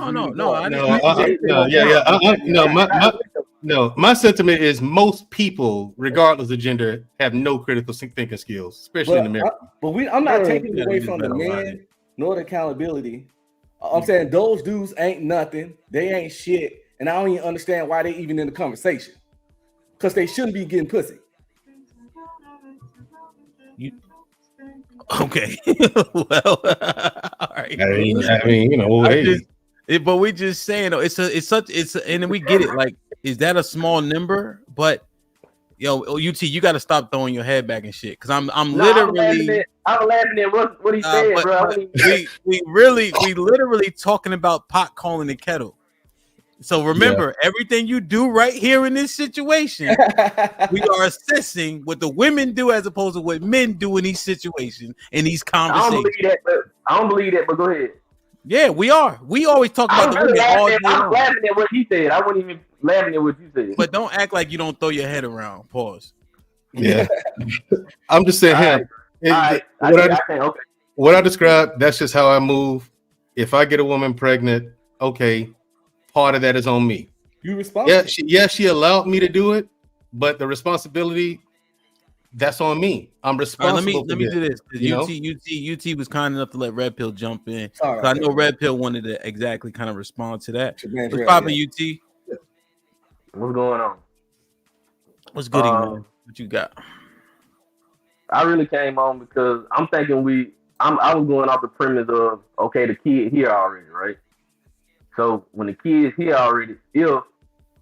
My sentiment is most people, regardless of gender, have no critical thinking skills, especially in America. I'm not taking it away from the men nor the accountability. I'm saying those dudes ain't nothing. They ain't shit, and I don't even understand why they even in the conversation because they shouldn't be getting pussy. Okay. Well, all right. I mean, you know, but we just saying though, and then we get it. Like, is that a small number? But yo, UT, you got to stop throwing your head back and shit. Because I'm literally, I'm laughing at what he said, bro. we literally talking about pot calling the kettle. So remember, everything you do right here in this situation, we are assessing what the women do as opposed to what men do in these situations, in these conversations. I don't believe that, but go ahead. Yeah, we are. We always talk about the women all day long. I'm laughing at what he said. I wasn't even laughing at what you said. But don't act like you don't throw your head around. Pause. Yeah. I'm just saying, what I described, that's just how I move. If I get a woman pregnant, okay, part of that is on me. You responsible? Yeah, she allowed me to do it, but the responsibility, that's on me. I'm responsible. Let me do this. UT was kind enough to let Red Pill jump in. I know Red Pill wanted to exactly kind of respond to that. What's poppin', UT? What's going on? What's good, man? What you got? I really came on because I'm thinking I was going off the premise of, okay, the kid here already, right? So when the kid is here already, if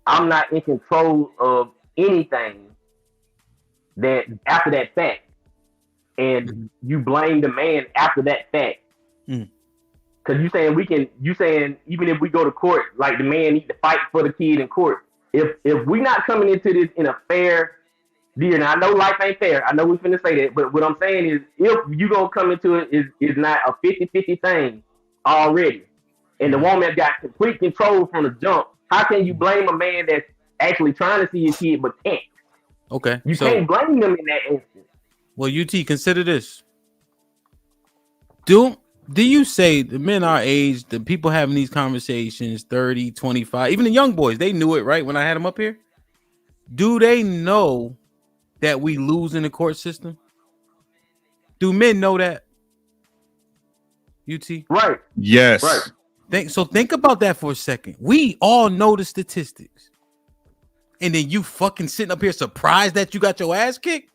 I'm not in control of anything that after that fact, and you blame the man after that fact, because you saying even if we go to court, like the man needs to fight for the kid in court. If we're not coming into this in a fair deal, and I know life ain't fair, I know we're finna say that, but what I'm saying is, if you gonna come into it is not a 50-50 thing already, and the woman got complete control from the jump, how can you blame a man that's actually trying to see his kid but can't? Okay, you can't blame them in that instance. Well, UT, consider this. Do Do you say the men our age, the people having these conversations, 30, 25, even the young boys, they knew it, right? When I had them up here, do they know that we lose in the court system? Do men know that? UT? Right. Yes. Right. Think about that for a second. We all know the statistics. And then you fucking sitting up here surprised that you got your ass kicked,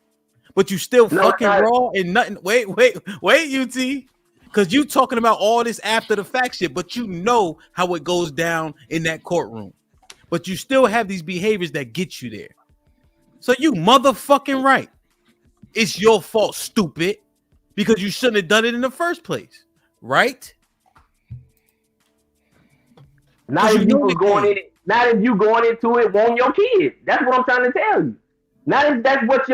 but you still fucking raw and nothing. Wait, UT. Because you talking about all this after the fact shit, but you know how it goes down in that courtroom. But you still have these behaviors that get you there. So you motherfucking right. It's your fault, stupid. Because you shouldn't have done it in the first place. Right? Not if you going into it wanting your kid. That's what I'm trying to tell you. Not if that's what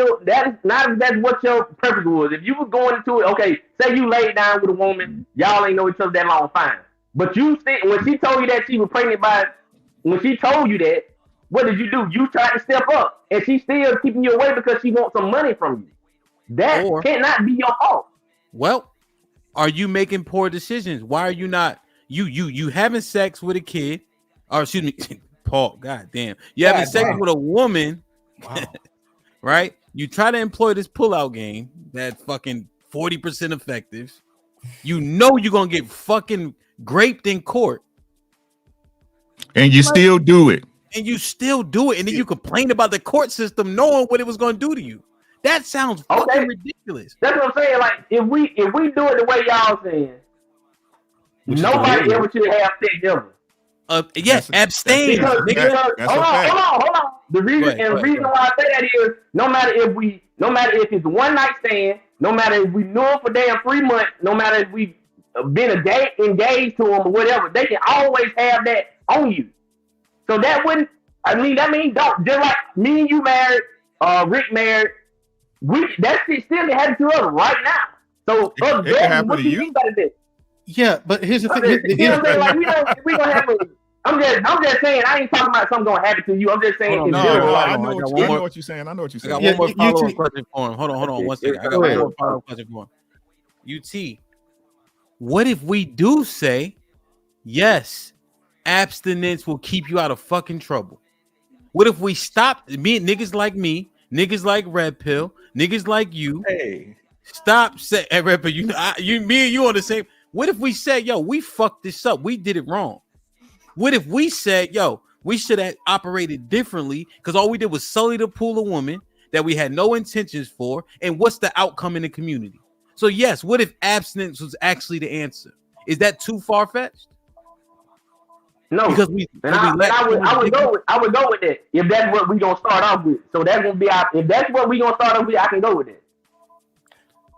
your purpose was. If you was going into it, okay, say you laid down with a woman, y'all ain't know each other that long, fine. But you still, when she told you that she was pregnant when she told you that, what did you do? You tried to step up, and she's still keeping you away because she wants some money from you. That cannot be your fault. Well, are you making poor decisions? Why are you not? You having sex with a kid, or excuse me, Paul? Goddamn, you having sex with a woman. Wow. Right? You try to employ this pullout game that fucking 40% effective. You know you're gonna get fucking graped in court. And you still do it. And you still do it. And then you complain about the court system knowing what it was gonna do to you. That sounds fucking ridiculous. That's what I'm saying. Like if we do it the way y'all saying, nobody ever should have sex ever. Yes, abstain. Because hold on. The reason why I say that is no matter if it's a one night stand, no matter if we knew him for damn 3 months, no matter if we've been engaged to him or whatever, they can always have that on you. So that means don't, just like me and you married, Rick married, that shit still can happen to us right now. So it can happen what to you mean by this? Yeah, but here's the thing. You know what I'm saying? Like we gonna have I'm just saying I ain't talking about something gonna happen to you. I'm just saying I know what you're saying. I know what you're saying. I got one more follow-up question for him. Hold on 1 second. I got one more follow-up question for him. UT, what if we do say, yes, abstinence will keep you out of fucking trouble? What if we stop niggas like me, niggas like Red Pill, niggas like you? Hey, stop saying, hey, Red Pill, me and you on the same. What if we said, yo, we fucked this up, we did it wrong? What if we said, yo, we should have operated differently because all we did was sully the pool of women that we had no intentions for, and what's the outcome in the community? So yes, what if abstinence was actually the answer? Is that too far-fetched? No, because I would go with that if that's what we gonna start off with. So that's gonna be if that's what we gonna start off with, I can go with it.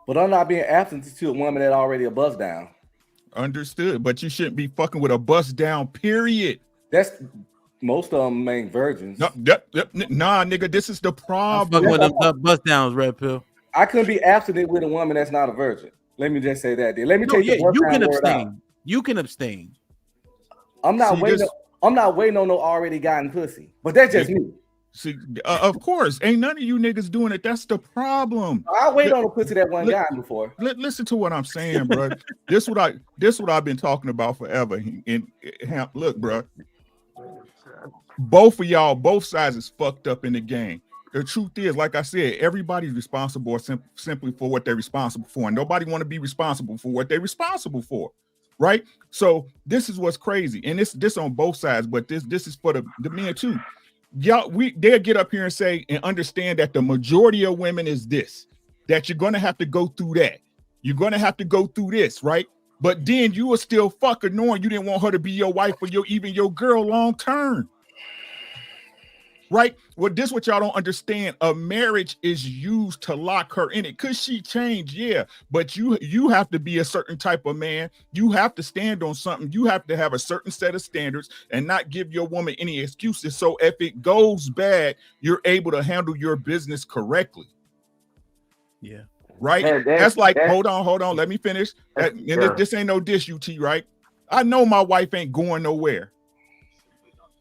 But I'm not being abstinent to a woman that already a bust down. Understood, but you shouldn't be fucking with a bust down, period. That's most of them ain't virgins. Nah, nigga, this is the problem. With them bust downs, Red Pill. I couldn't be abstinent with a woman that's not a virgin. Let me just say that. Let me take the you can abstain. You can abstain. I'm not waiting on no already gotten pussy, but that's just me. See, of course, ain't none of you niggas doing it. That's the problem. I wait on a pussy that one gotten before. Listen to what I'm saying, bro. This what I've been talking about forever. And look, bro, both of y'all, both sides is fucked up in the game. The truth is, like I said, everybody's responsible simply for what they're responsible for, and nobody want to be responsible for what they're responsible for, right? So this is what's crazy, and this on both sides, but this is for the men too. Y'all, they'll get up here and say and understand that the majority of women is this, that you're gonna have to go through that. You're gonna have to go through this, right? But then you will still fuck her knowing you didn't want her to be your wife or even your girl long term. Right? Well, this is what y'all don't understand. A marriage is used to lock her in it. Could she change? Yeah, but you have to be a certain type of man. You have to stand on something. You have to have a certain set of standards and not give your woman any excuses. So if it goes bad, you're able to handle your business correctly. Yeah. Right? That's like, hold on. Let me finish. This ain't no dish, UT, right? I know my wife ain't going nowhere.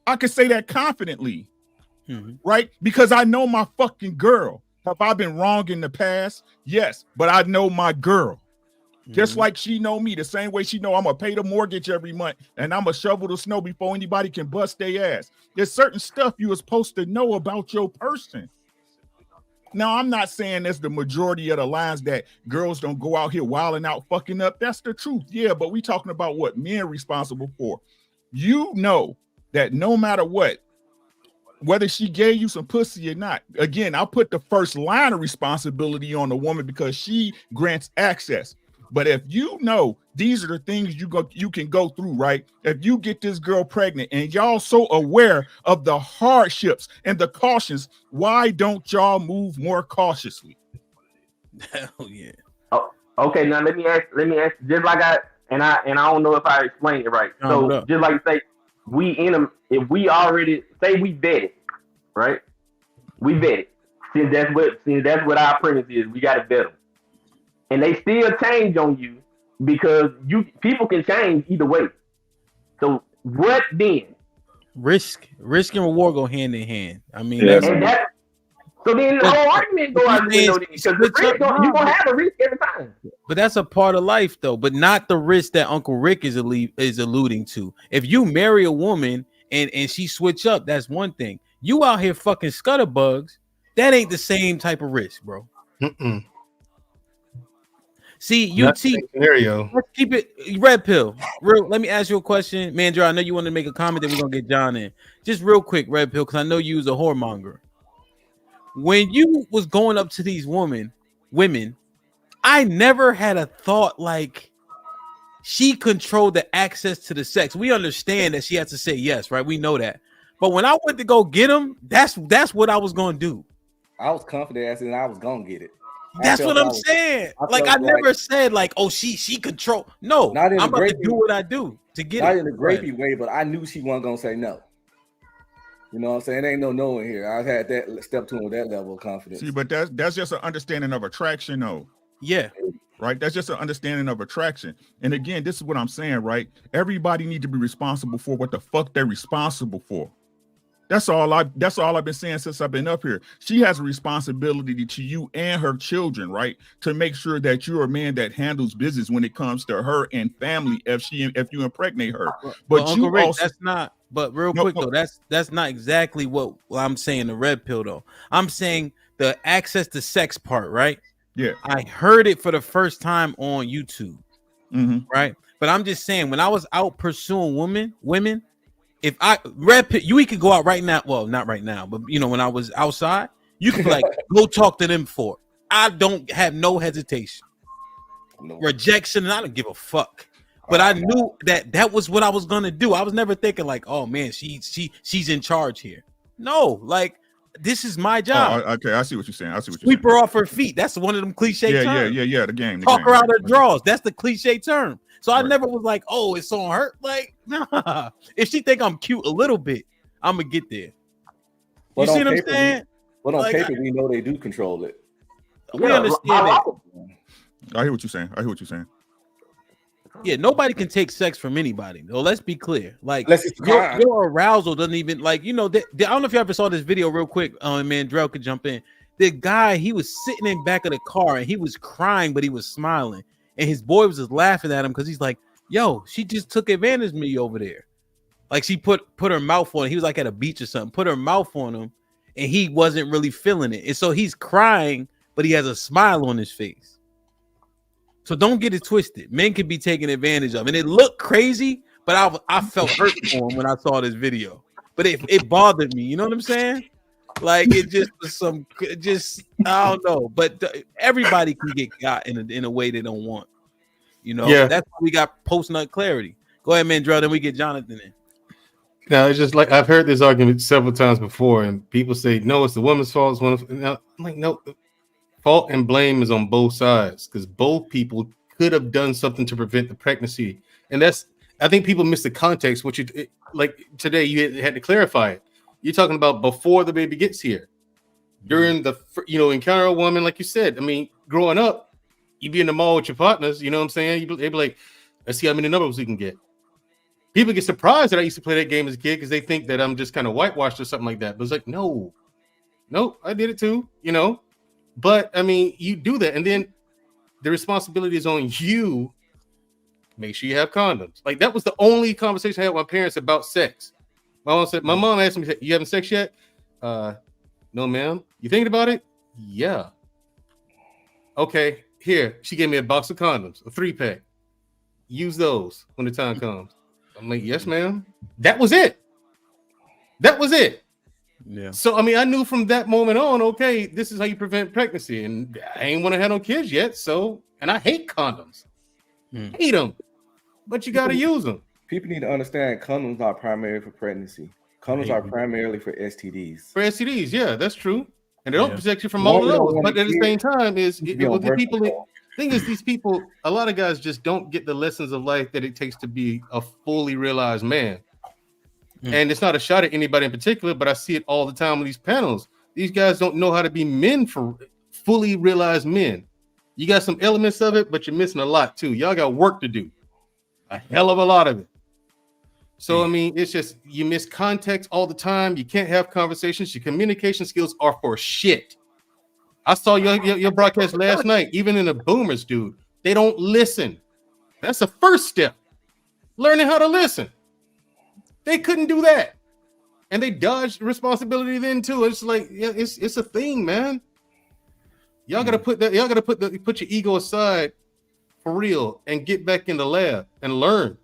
I can say that confidently. Mm-hmm. Right? Because I know my fucking girl. Have I been wrong in the past? Yes, but I know my girl. Just like she know me, the same way she know I'm gonna pay the mortgage every month and I'm gonna shovel the snow before anybody can bust their ass. There's certain stuff you are supposed to know about your person. Now, I'm not saying that's the majority of the lines that girls don't go out here wilding out, fucking up. That's the truth. Yeah, but we talking about what men are responsible for. You know that no matter what, whether she gave you some pussy or not, again, I'll put the first line of responsibility on the woman because she grants access. But if you know these are the things you can go through, right? If you get this girl pregnant and y'all so aware of the hardships and the cautions, why don't y'all move more cautiously? Hell yeah. Oh, okay, now let me ask just like I don't know if I explained it right. So just like you say, if we already say we vetted, right? We vetted. Since that's what our premise is, we gotta vet them. And they still change on you because people can change either way. So what then? Risk and reward go hand in hand. I mean, so then the whole argument go out the window because you're gonna have a risk every time. But that's a part of life, though. But not the risk that Uncle Rick is alluding to. If you marry a woman and she switch up, that's one thing. You out here fucking scutterbugs, that ain't the same type of risk, bro. See, scenario. Let's keep it red pill. Let me ask you a question, Mandra. I know you want to make a comment, then we're gonna get John in. Just real quick, red pill, because I know you was a whoremonger. When you was going up to these women, I never had a thought like she controlled the access to the sex. We understand that she had to say yes, right? We know that. But when I went to go get them, that's what I was gonna do. I was confident as in I was gonna get it. That's what I'm saying. I never said like, oh, she control. No, I'm about to do what I do to get not it. Not in a grapey way, but I knew she wasn't gonna say no. You know what I'm saying? There ain't no knowing here. I've had that step to him with that level of confidence. See, but that's just an understanding of attraction, though. Yeah. Right. That's just an understanding of attraction. And again, this is what I'm saying, right? Everybody need to be responsible for what the fuck they're responsible for. That's all I've been saying since I've been up here. She has a responsibility to you and her children, right? To make sure that you're a man that handles business when it comes to her and family if you impregnate her. But Uncle Rick, that's not. But real quick though, that's not exactly what I'm saying. The red pill though, I'm saying the access to sex part, right? Yeah, I heard it for the first time on YouTube, right? But I'm just saying when I was out pursuing women. If I red pill, we could go out right now. Well, not right now, but you know, when I was outside, you could be like, go talk to them for it. I don't have no hesitation, rejection, and I don't give a fuck. But I knew that was what I was gonna do. I was never thinking like, oh man, she's in charge here. No, like this is my job. Okay, I see what you're saying. Sweep her off her feet. That's one of them cliche terms. Yeah. The game. Talk her out her drawers. That's the cliche term. So I never was like, oh, it's on her. Like, nah. If she think I'm cute a little bit, I'm gonna get there. You see what I'm saying? But on paper, we know they do control it. We understand that. I hear what you're saying. Yeah, nobody can take sex from anybody. No, let's be clear. Like your arousal doesn't even like, you know, I don't know if you ever saw this video real quick. Mandrell could jump in. The guy, he was sitting in back of the car and he was crying, but he was smiling. And his boy was just laughing at him because he's like, yo, she just took advantage of me over there. Like she put her mouth on him. He was like at a beach or something, put her mouth on him, and he wasn't really feeling it. And so he's crying, but he has a smile on his face. So don't get it twisted. Men can be taken advantage of. And it looked crazy, but I felt hurt for him when I saw this video. But it bothered me. You know what I'm saying? Like it just was I don't know. But everybody can get got in a way they don't want. You know, that's why we got post-nut clarity. Go ahead, Mandrell, then we get Jonathan in. Now it's just like I've heard this argument several times before, and people say, no, it's the woman's fault. I'm like, no, fault and blame is on both sides because both people could have done something to prevent the pregnancy. And I think people miss the context. Like today, you had to clarify it. You're talking about before the baby gets here, during the encounter a woman, like you said. I mean, growing up, you be in the mall with your partners. You know what I'm saying? They'd be like, let's see how many numbers we can get. People get surprised that I used to play that game as a kid because they think that I'm just kind of whitewashed or something like that. But it's like, no, I did it too, you know. But I mean, you do that, and then the responsibility is on you. Make sure you have condoms. Like that was the only conversation I had with my parents about sex. My mom asked me, "You having sex yet?" No, ma'am. You thinking about it? Yeah. Okay. Here, she gave me a box of condoms, a 3-pack. Use those when the time comes. I'm like, yes, ma'am. That was it. Yeah. So I mean, I knew from that moment on, okay, this is how you prevent pregnancy, and I ain't want to have no kids yet. So, and I hate condoms. Hate them, but you got to use them. People need to understand condoms are primarily for pregnancy. Condoms are primarily for STDs. For STDs, yeah, that's true, and they don't protect you from all of those. But at the same time, these people, a lot of guys just don't get the lessons of life that it takes to be a fully realized man. And it's not a shot at anybody in particular, but I see it all the time on these panels. These guys don't know how to be men for fully realized men. You got some elements of it, but you're missing a lot too. Y'all got work to do, a hell of a lot of it. So I mean, it's just you miss context all the time. You can't have conversations. Your communication skills are for shit. I saw your broadcast last night. Even in the boomers, dude, they don't listen. That's the first step. Learning how to listen. They couldn't do that, and they dodged responsibility then too. It's like, yeah, it's a thing, man. Y'all gotta put that. Y'all gotta put your ego aside for real and get back in the lab and learn.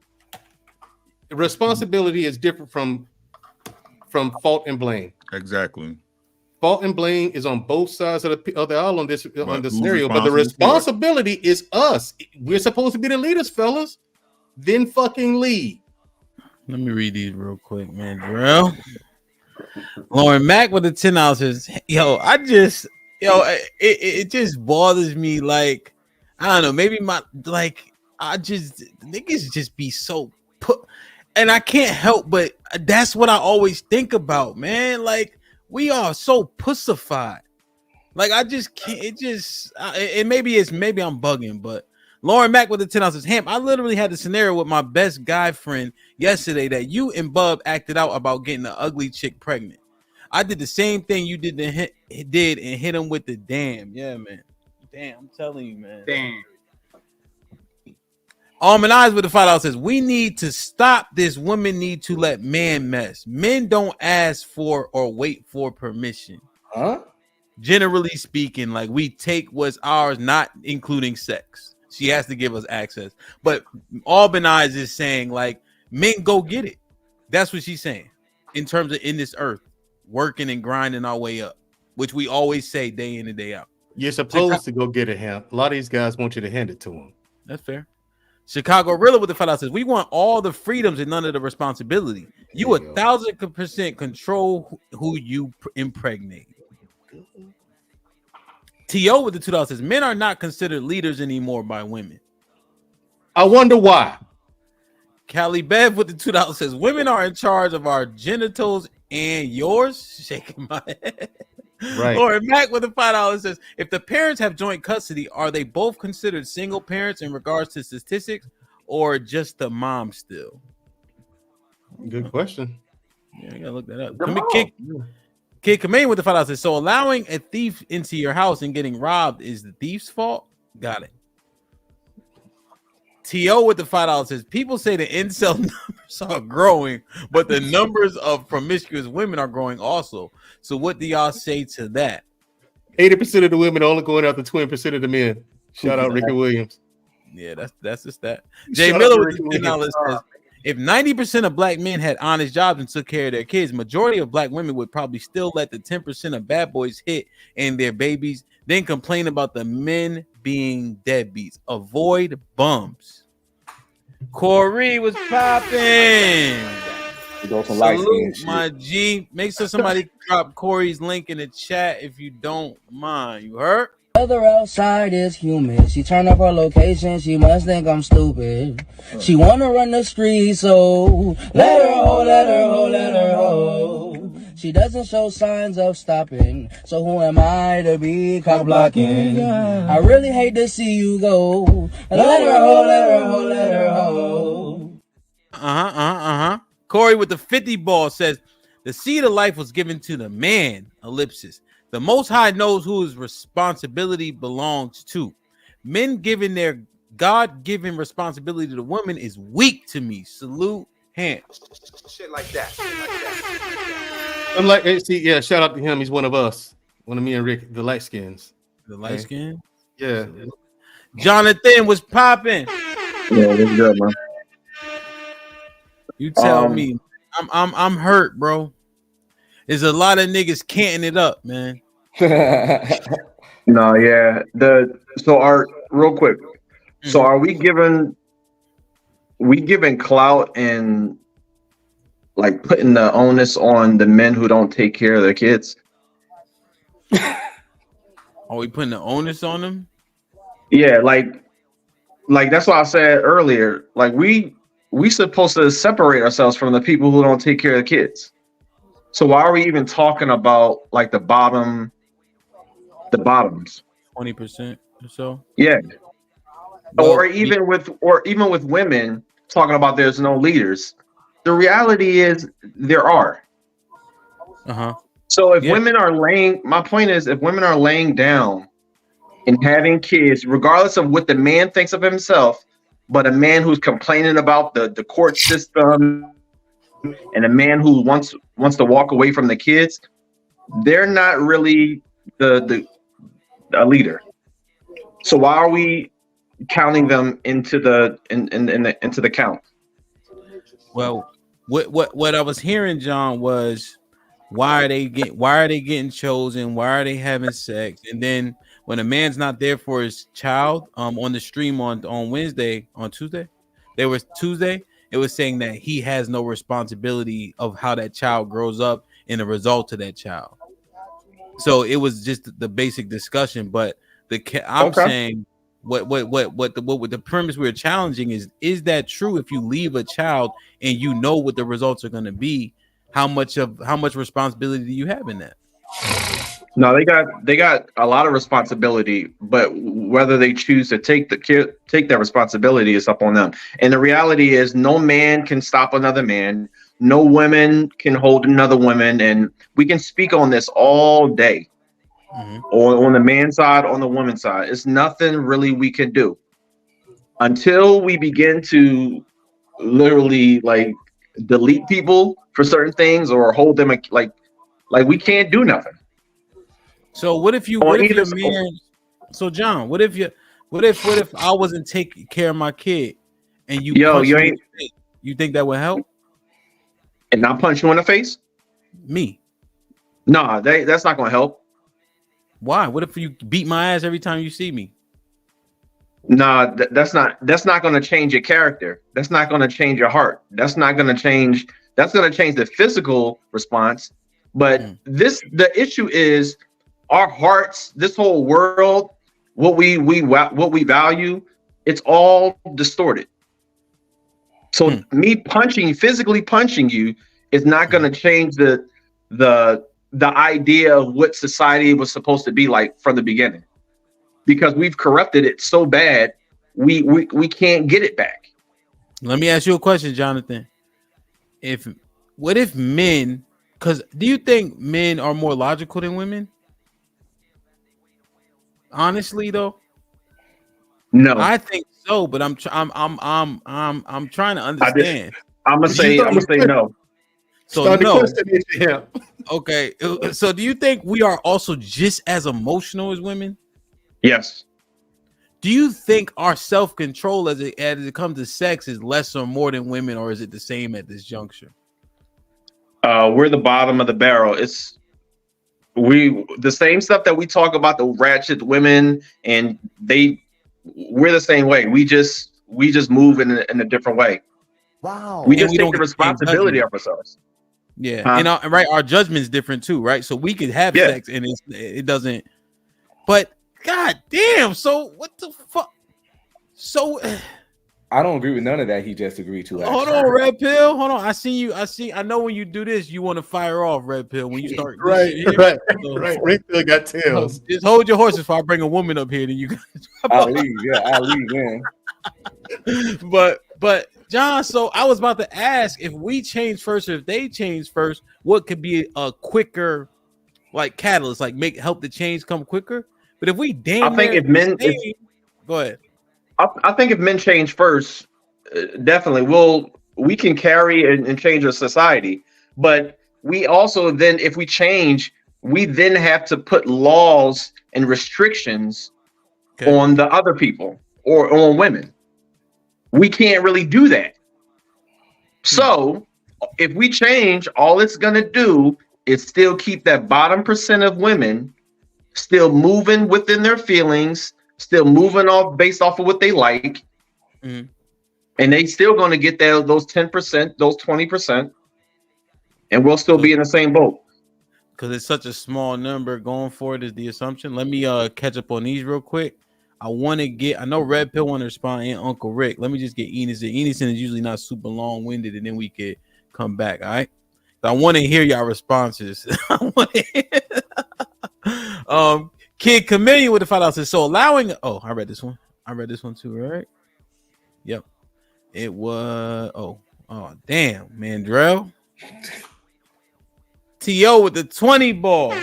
Responsibility is different from fault and blame. Exactly. Fault and blame is on both sides of the aisle on this scenario, but the responsibility is us. We're supposed to be the leaders, fellas. Then fucking lead. Let me read these real quick, man. Bro, Lauren Mack with the 10 ounces. It just bothers me. Like, I don't know, maybe niggas just be so put, and I can't help but that's what I always think about, man. Like, we are so pussified. Like, I just can't. Maybe I'm bugging, but. Lauren Mack with the 10 ounces. Hamp, I literally had a scenario with my best guy friend yesterday that you and Bub acted out about getting an ugly chick pregnant. I did the same thing you did and hit him with the damn. Yeah, man. Damn, I'm telling you, man. Damn. Almond Eyes with the $5 says, we need to stop this. Women need to let man mess. Men don't ask for or wait for permission. Huh? Generally speaking, like, we take what's ours, not including sex. She has to give us access. But Auburn Eyes is saying, like, men go get it. That's what she's saying. In terms of in this earth, working and grinding our way up, which we always say day in and day out. You're supposed to go get it, Hamp. A lot of these guys want you to hand it to them. That's fair. Chicago Rilla with the $5 says, we want all the freedoms and none of the responsibility. You 1,000% control who you impregnate. T.O. with the $2 says, men are not considered leaders anymore by women. I wonder why. Callie Bev with the $2 says, women are in charge of our genitals and yours. Shaking my head. Right. Lauren Mack with the $5 says, if the parents have joint custody, are they both considered single parents in regards to statistics, or just the mom still? Good question. Yeah, I gotta look that up. Kid Kamane with the $5 says, so allowing a thief into your house and getting robbed is the thief's fault? Got it. T.O. with the $5 says, people say the incel numbers are growing, but the numbers of promiscuous women are growing also. So what do y'all say to that? 80% of the women only going after 20% of the men. Shout out Ricky Williams. Yeah, that's the stat. Jay Miller with the $10 says, if 90% of black men had honest jobs and took care of their kids, majority of black women would probably still let the 10% of bad boys hit and their babies, then complain about the men being deadbeats. Avoid bums. Corey was popping. Salute, my G. Make sure somebody drop Corey's link in the chat if you don't mind. You heard? Weather outside is humid. She turn up her location. She must think I'm stupid. She wanna run the street, so let her ho, let her ho, let her ho. She doesn't show signs of stopping, so who am I to be cock blocking? I really hate to see you go. Let her ho, let her ho, let her ho. Corey with the 50 ball says, the seed of life was given to the man, ellipsis. The Most High knows who his responsibility belongs to. Men giving their God-given responsibility to the woman is weak to me. Salute, hand. Shit like that. I'm like, see, yeah, shout out to him. He's one of us. One of me and Rick, the light skins. The light skin? Yeah. Jonathan was popping. Yeah, what's good, man? You tell me. I'm hurt, bro. There's a lot of niggas canting it up, man. No, yeah. Real quick. So are we giving clout and like putting the onus on the men who don't take care of their kids? Are we putting the onus on them? Yeah, like that's what I said earlier. Like we supposed to separate ourselves from the people who don't take care of the kids. So why are we even talking about like the bottoms? 20% or so. Yeah. Well, or even with women talking about there's no leaders. The reality is there are. So if women are my point is if women are laying down and having kids, regardless of what the man thinks of himself, but a man who's complaining about the court system and a man who wants to walk away from the kids, they're not really a leader. So why are we counting them into the count? Well, what I was hearing, John, was why are they getting chosen? Why are they having sex? And then when a man's not there for his child, on the stream on Tuesday, it was saying that he has no responsibility of how that child grows up and the result of that child. So it was just the basic discussion, but saying what the premise we're challenging is that true? If you leave a child and you know what the results are going to be, how much responsibility do you have in that? No, they got a lot of responsibility, but whether they choose to take that responsibility is up on them. And the reality is, no man can stop another man. No woman can hold another woman, and we can speak on this all day. Or on the man's side, on the woman's side, it's nothing really we can do until we begin to literally like delete people for certain things or hold them like we can't do nothing. So what if your man? So John, what if I wasn't taking care of my kid and you think that would help? And not punch you in the face? Me? Nah, that's not gonna help. Why? What if you beat my ass every time you see me? Nah, that's not going to change your character. That's not going to change your heart. That's not going to change. That's going to change the physical response. But the issue is our hearts. This whole world, what we value, it's all distorted. So me physically punching you is not going to change the idea of what society was supposed to be like from the beginning, because we've corrupted it so bad we can't get it back. Let me ask you a question, Jonathan. What if men, because do you think men are more logical than women? Honestly though, no, I think so, but I'm trying to understand. I'm gonna say no. So no. Okay. So do you think we are also just as emotional as women? Yes. Do you think our self-control as it comes to sex is less or more than women, or is it the same at this juncture? We're the bottom of the barrel. It's the same stuff that we talk about, the ratchet women, and we're the same way. We just move in a different way. Wow. We just take the responsibility of ourselves. Yeah, and our judgment's different too, right? So we could have sex and it doesn't. But god damn, so what the fuck? So I don't agree with none of that. He just agreed to. Hold on, Red Pill. Hold on. I know when you do this, you want to fire off, Red Pill. When you start, right. Red Pill got tails. Just hold your horses. If I bring a woman up here, then you. I'll leave. Yeah, I'll leave. Man. But John, so I was about to ask if we change first or if they change first, what could be a quicker like catalyst, like help the change come quicker? But if we Go ahead. I think if men change first, definitely we can carry and change a society. But we also then, if we change, we then have to put laws and restrictions on the other people or on women. We can't really do that. So if we change, all it's going to do is still keep that bottom percent of women still moving within their feelings, still moving off based off of what they like. Mhm. And they still going to get those 10%, those 20%, and we'll still be in the same boat. Because it's such a small number going forward is the assumption. Let me catch up on these real quick. I know Red Pill want to respond and Uncle Rick. Let me just get Enos in. Enos is usually not super long-winded, and then we could come back. All right. So I want to hear y'all responses. Kid Chameleon with the $5 says, so allowing. Oh, I read this one. I read this one too, right? Yep. It was. Oh, damn, Mandrell. T.O. with the 20 ball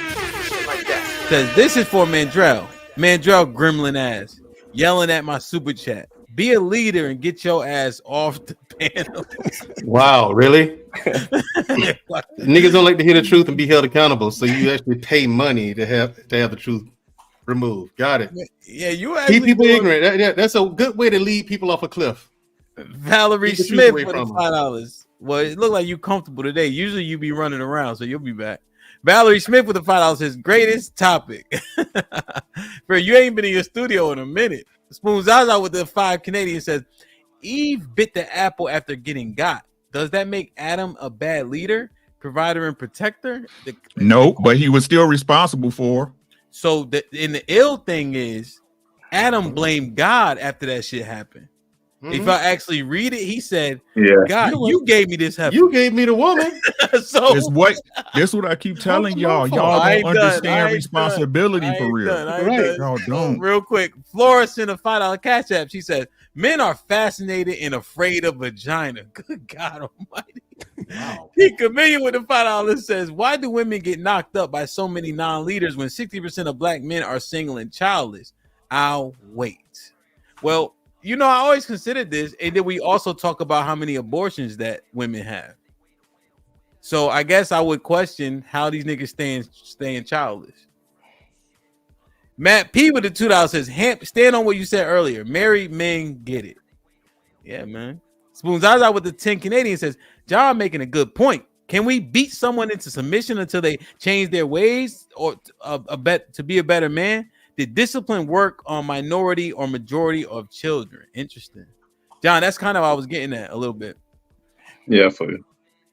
says, this is for Mandrell. Mandrell gremlin ass yelling at my super chat. Be a leader and get your ass off the panel. Wow, really? Niggas don't like to hear the truth and be held accountable, so you actually pay money to have the truth removed. Got it. Yeah, you actually keep people ignorant. That's a good way to lead people off a cliff. Valerie Smith with $5. Well, it looked like you comfortable today. Usually you be running around, so you'll be back. Valerie Smith with the $5 says, greatest topic. Bro, you ain't been in your studio in a minute. Spoon Zaza with the 5 Canadian says, Eve bit the apple after getting got. Does that make Adam a bad leader, provider, and protector? No, but he was still responsible for. So the ill thing is, Adam blamed God after that shit happened. Mm-hmm. If I actually read it, he said, God, you gave me this heifer. You gave me the woman. So this what I keep telling y'all. Y'all don't understand responsibility for real. Y'all don't. Real quick, Flora sent a $5 cash app. She says, men are fascinated and afraid of vagina. Good God almighty. Wow. He Chameleon with the $5 says, why do women get knocked up by so many non-leaders when 60% of black men are single and childless? I'll wait. Well, you know, I always considered this, and then we also talk about how many abortions that women have. So I guess I would question how these niggas staying childless. Matt P with the $2 says, stand on what you said earlier. Married men get it. Yeah, man. Spoon Zaza with the 10 Canadian says, John making a good point. Can we beat someone into submission until they change their ways or to be a better man? Did discipline work on minority or majority of children? Interesting. John, that's kind of what I was getting at a little bit. Yeah, for you.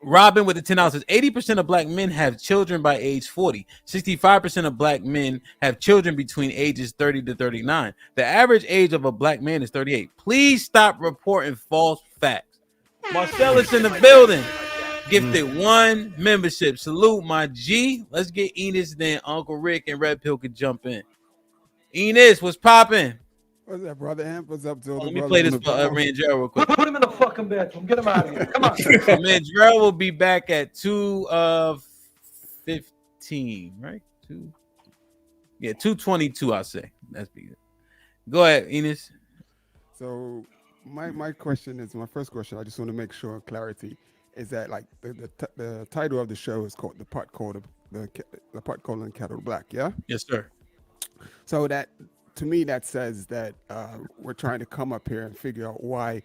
Robin with the $10 says 80% of black men have children by age 40. 65% of black men have children between ages 30 to 39. The average age of a black man is 38. Please stop reporting false facts. Marcellus in the building. Gifted 1 membership. Salute my G. Let's get Enos, then Uncle Rick and Red Pill could jump in. Enos, what's popping? What's up, brother Amp? What's up, let me play this for Mandrell real quick. Put him in the fucking bedroom. Get him out of here. Come on. Mandrell will be back at 2:15, right? 2:22. I say that's big. Go ahead, Enos. So my question is, my first question, I just want to make sure clarity is that like the title of the show is called the pot calling Kettle Black, yeah? Yes, sir. So that to me that says that we're trying to come up here and figure out why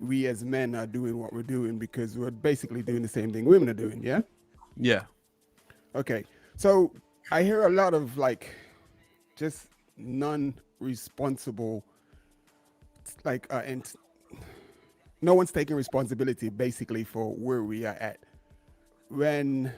we as men are doing what we're doing, because we're basically doing the same thing women are doing, yeah? Yeah. Okay. So I hear a lot of like just non-responsible and no one's taking responsibility basically for where we are at. When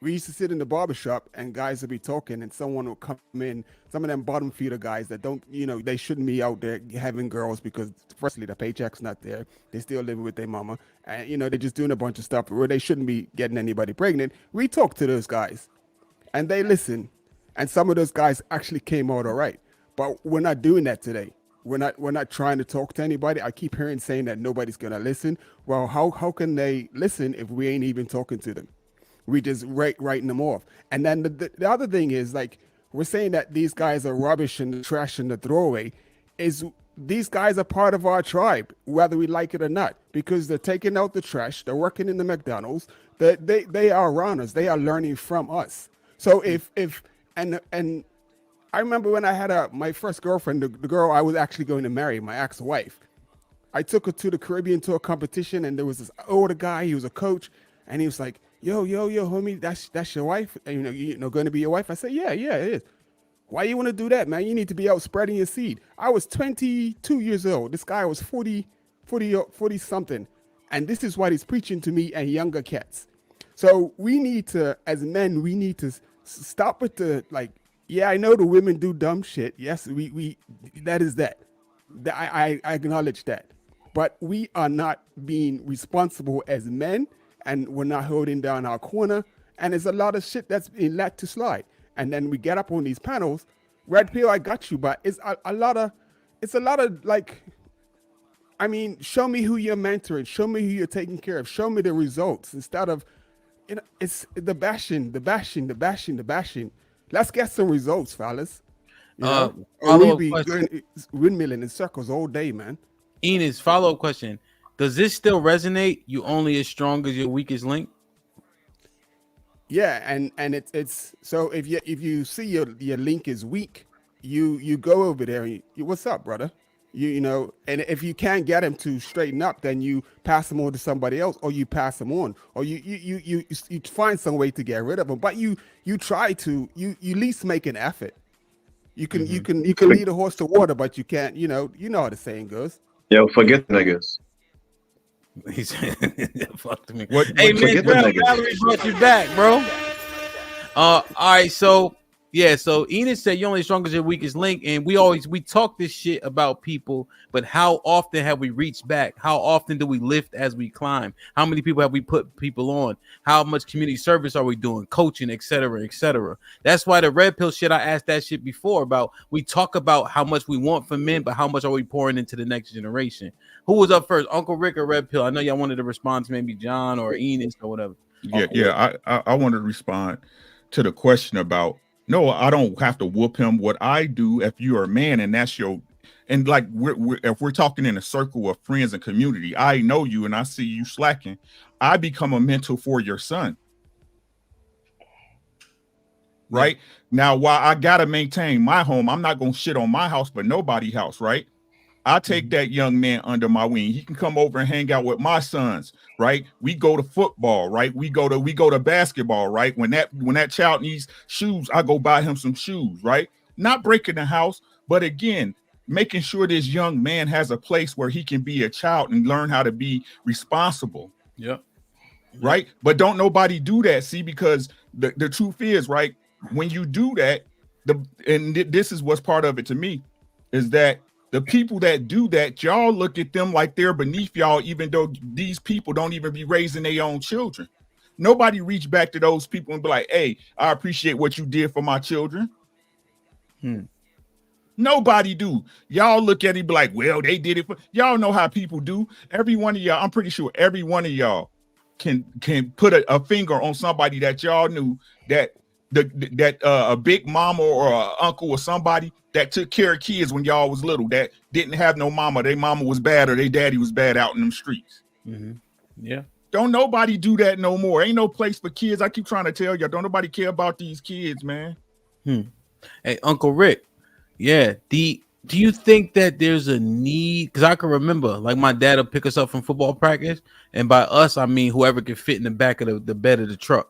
we used to sit in the barbershop and guys would be talking and someone would come in, some of them bottom feeder guys that don't, they shouldn't be out there having girls because firstly, the paycheck's not there. They still living with their mama and, they're just doing a bunch of stuff where they shouldn't be getting anybody pregnant. We talk to those guys and they listen. And some of those guys actually came out all right, but we're not doing that today. We're not trying to talk to anybody. I keep hearing saying that nobody's going to listen. Well, how can they listen if we ain't even talking to them? We just writing them off. And then the other thing is, like, we're saying that these guys are rubbish and trash and the throwaway. is these guys are part of our tribe, whether we like it or not, because they're taking out the trash, they're working in the McDonald's, they are around us, they are learning from us. So if and I remember when I had my first girlfriend, the girl I was actually going to marry, my ex-wife. I took her to the Caribbean tour competition, and there was this older guy. He was a coach, and he was like, "Yo, homie, that's your wife? And, you know, going to be your wife?" I said, "Yeah, it is." "Why you want to do that, man? You need to be out spreading your seed." I was 22 years old. This guy was 40 something, and this is what he's preaching to me and younger cats. So we need to, as men, we need to stop with the like. Yeah, I know the women do dumb shit. Yes, we that is that. I acknowledge that. But we are not being responsible as men, and we're not holding down our corner. And there's a lot of shit that's being let to slide. And then we get up on these panels, red pill, I got you, but it's a lot of like, I mean, show me who you're mentoring, show me who you're taking care of, show me the results instead of, you know, it's the bashing. Let's get some results, fellas. You know, or we be windmilling in circles all day, man. Enos, follow-up question. Does this still resonate? You only as strong as your weakest link? Yeah, and it's so if you see your link is weak, you go over there and you what's up, brother? You know, and if you can't get him to straighten up, then you pass him on to somebody else, or you pass him on, or you find some way to get rid of him. But you try to you at least make an effort. You can lead a horse to water, but you can't. You know how the saying goes. Yo, forget the niggas. He said, "Fuck me." Hey man, Valerie brought you back, bro. All right, so yeah, so Enos said you're only as strong as your weakest link, and we talk this shit about people, but how often have we reached back? How often do we lift as we climb? How many people have we put people on? How much community service are we doing? Coaching, etc., etc. That's why the red pill shit, I asked that shit before about. We talk about how much we want from men, but how much are we pouring into the next generation? Who was up first, Uncle Rick or Red Pill? I know y'all wanted to respond to maybe John or Enos or whatever. I wanted to respond to the question about, no, I don't have to whoop him. What I do, if you're a man and that's your, and like if we're talking in a circle of friends and community, I know you and I see you slacking, I become a mentor for your son. Right? Now, while I gotta maintain my home, I'm not gonna shit on my house, but nobody's house, right? I take that young man under my wing. He can come over and hang out with my sons, right? We go to football, right? We go to basketball, right? When that child needs shoes, I go buy him some shoes, right? Not breaking the house, but again, making sure this young man has a place where he can be a child and learn how to be responsible. Yep. Right? But don't nobody do that, see, because the truth is, right, when you do that, this is what's part of it to me, is that the people that do that, y'all look at them like they're beneath y'all, even though these people don't even be raising their own children. Nobody reach back to those people and be like, hey, I appreciate what you did for my children. Nobody do. Y'all look at it and be like, well, they did it for y'all. Know how people do. Every one of y'all, I'm pretty sure every one of y'all can put a finger on somebody that y'all knew that a big mama or a uncle or somebody that took care of kids when y'all was little, that didn't have no mama, their mama was bad or their daddy was bad out in them streets. Yeah. Don't nobody do that no more. Ain't no place for kids. I keep trying to tell y'all, don't nobody care about these kids, man. Hey, Uncle Rick. Yeah. Do you think that there's a need? Because I can remember, like, my dad would pick us up from football practice, and by us, I mean whoever could fit in the back of the bed of the truck.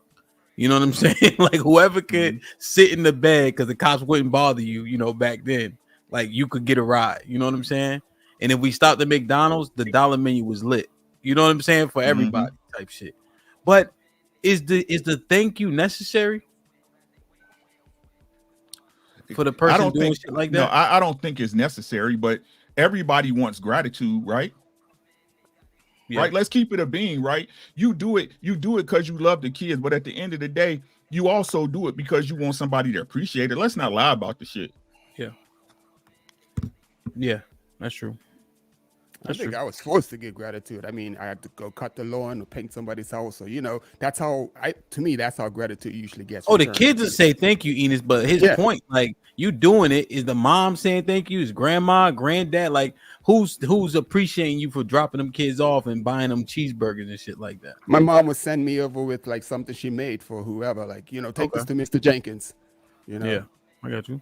You know what I'm saying? Like, whoever could sit in the bed, because the cops wouldn't bother you, you know, back then. Like, you could get a ride. You know what I'm saying? And if we stopped at McDonald's, the dollar menu was lit. You know what I'm saying? For everybody type shit. But is the thank you necessary for the person doing shit like that? No, I don't think it's necessary, but everybody wants gratitude, right? Yeah. Right, let's keep it a being, right? You do it because you love the kids, but at the end of the day, you also do it because you want somebody to appreciate it. Let's not lie about the shit. Yeah, that's true. I think I was forced to give gratitude. I mean, I had to go cut the lawn or paint somebody's house. So, that's how to me, that's how gratitude usually gets. Oh, the returned. kids will say thank you, Enos, but his point, like, you doing it, is the mom saying thank you, is grandma, granddad, like, who's appreciating you for dropping them kids off and buying them cheeseburgers and shit like that? My mom would send me over with like something she made for whoever, like, take this to Mr. Jenkins. Yeah, I got you.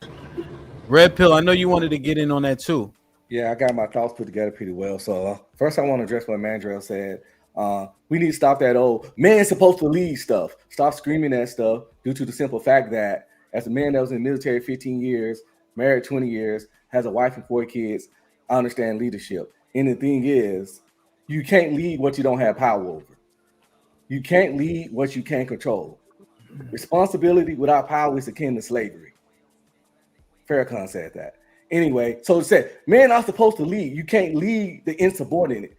Red Pill, I know you wanted to get in on that too. Yeah, I got my thoughts put together pretty well. So first I want to address what Mandrell said. We need to stop that old man's supposed to lead stuff. Stop screaming that stuff due to the simple fact that as a man that was in the military 15 years, married 20 years, has a wife and 4 kids, I understand leadership. And the thing is, you can't lead what you don't have power over. You can't lead what you can't control. Responsibility without power is akin to slavery. Farrakhan said that. Anyway, so it said, men are supposed to lead. You can't lead the insubordinate.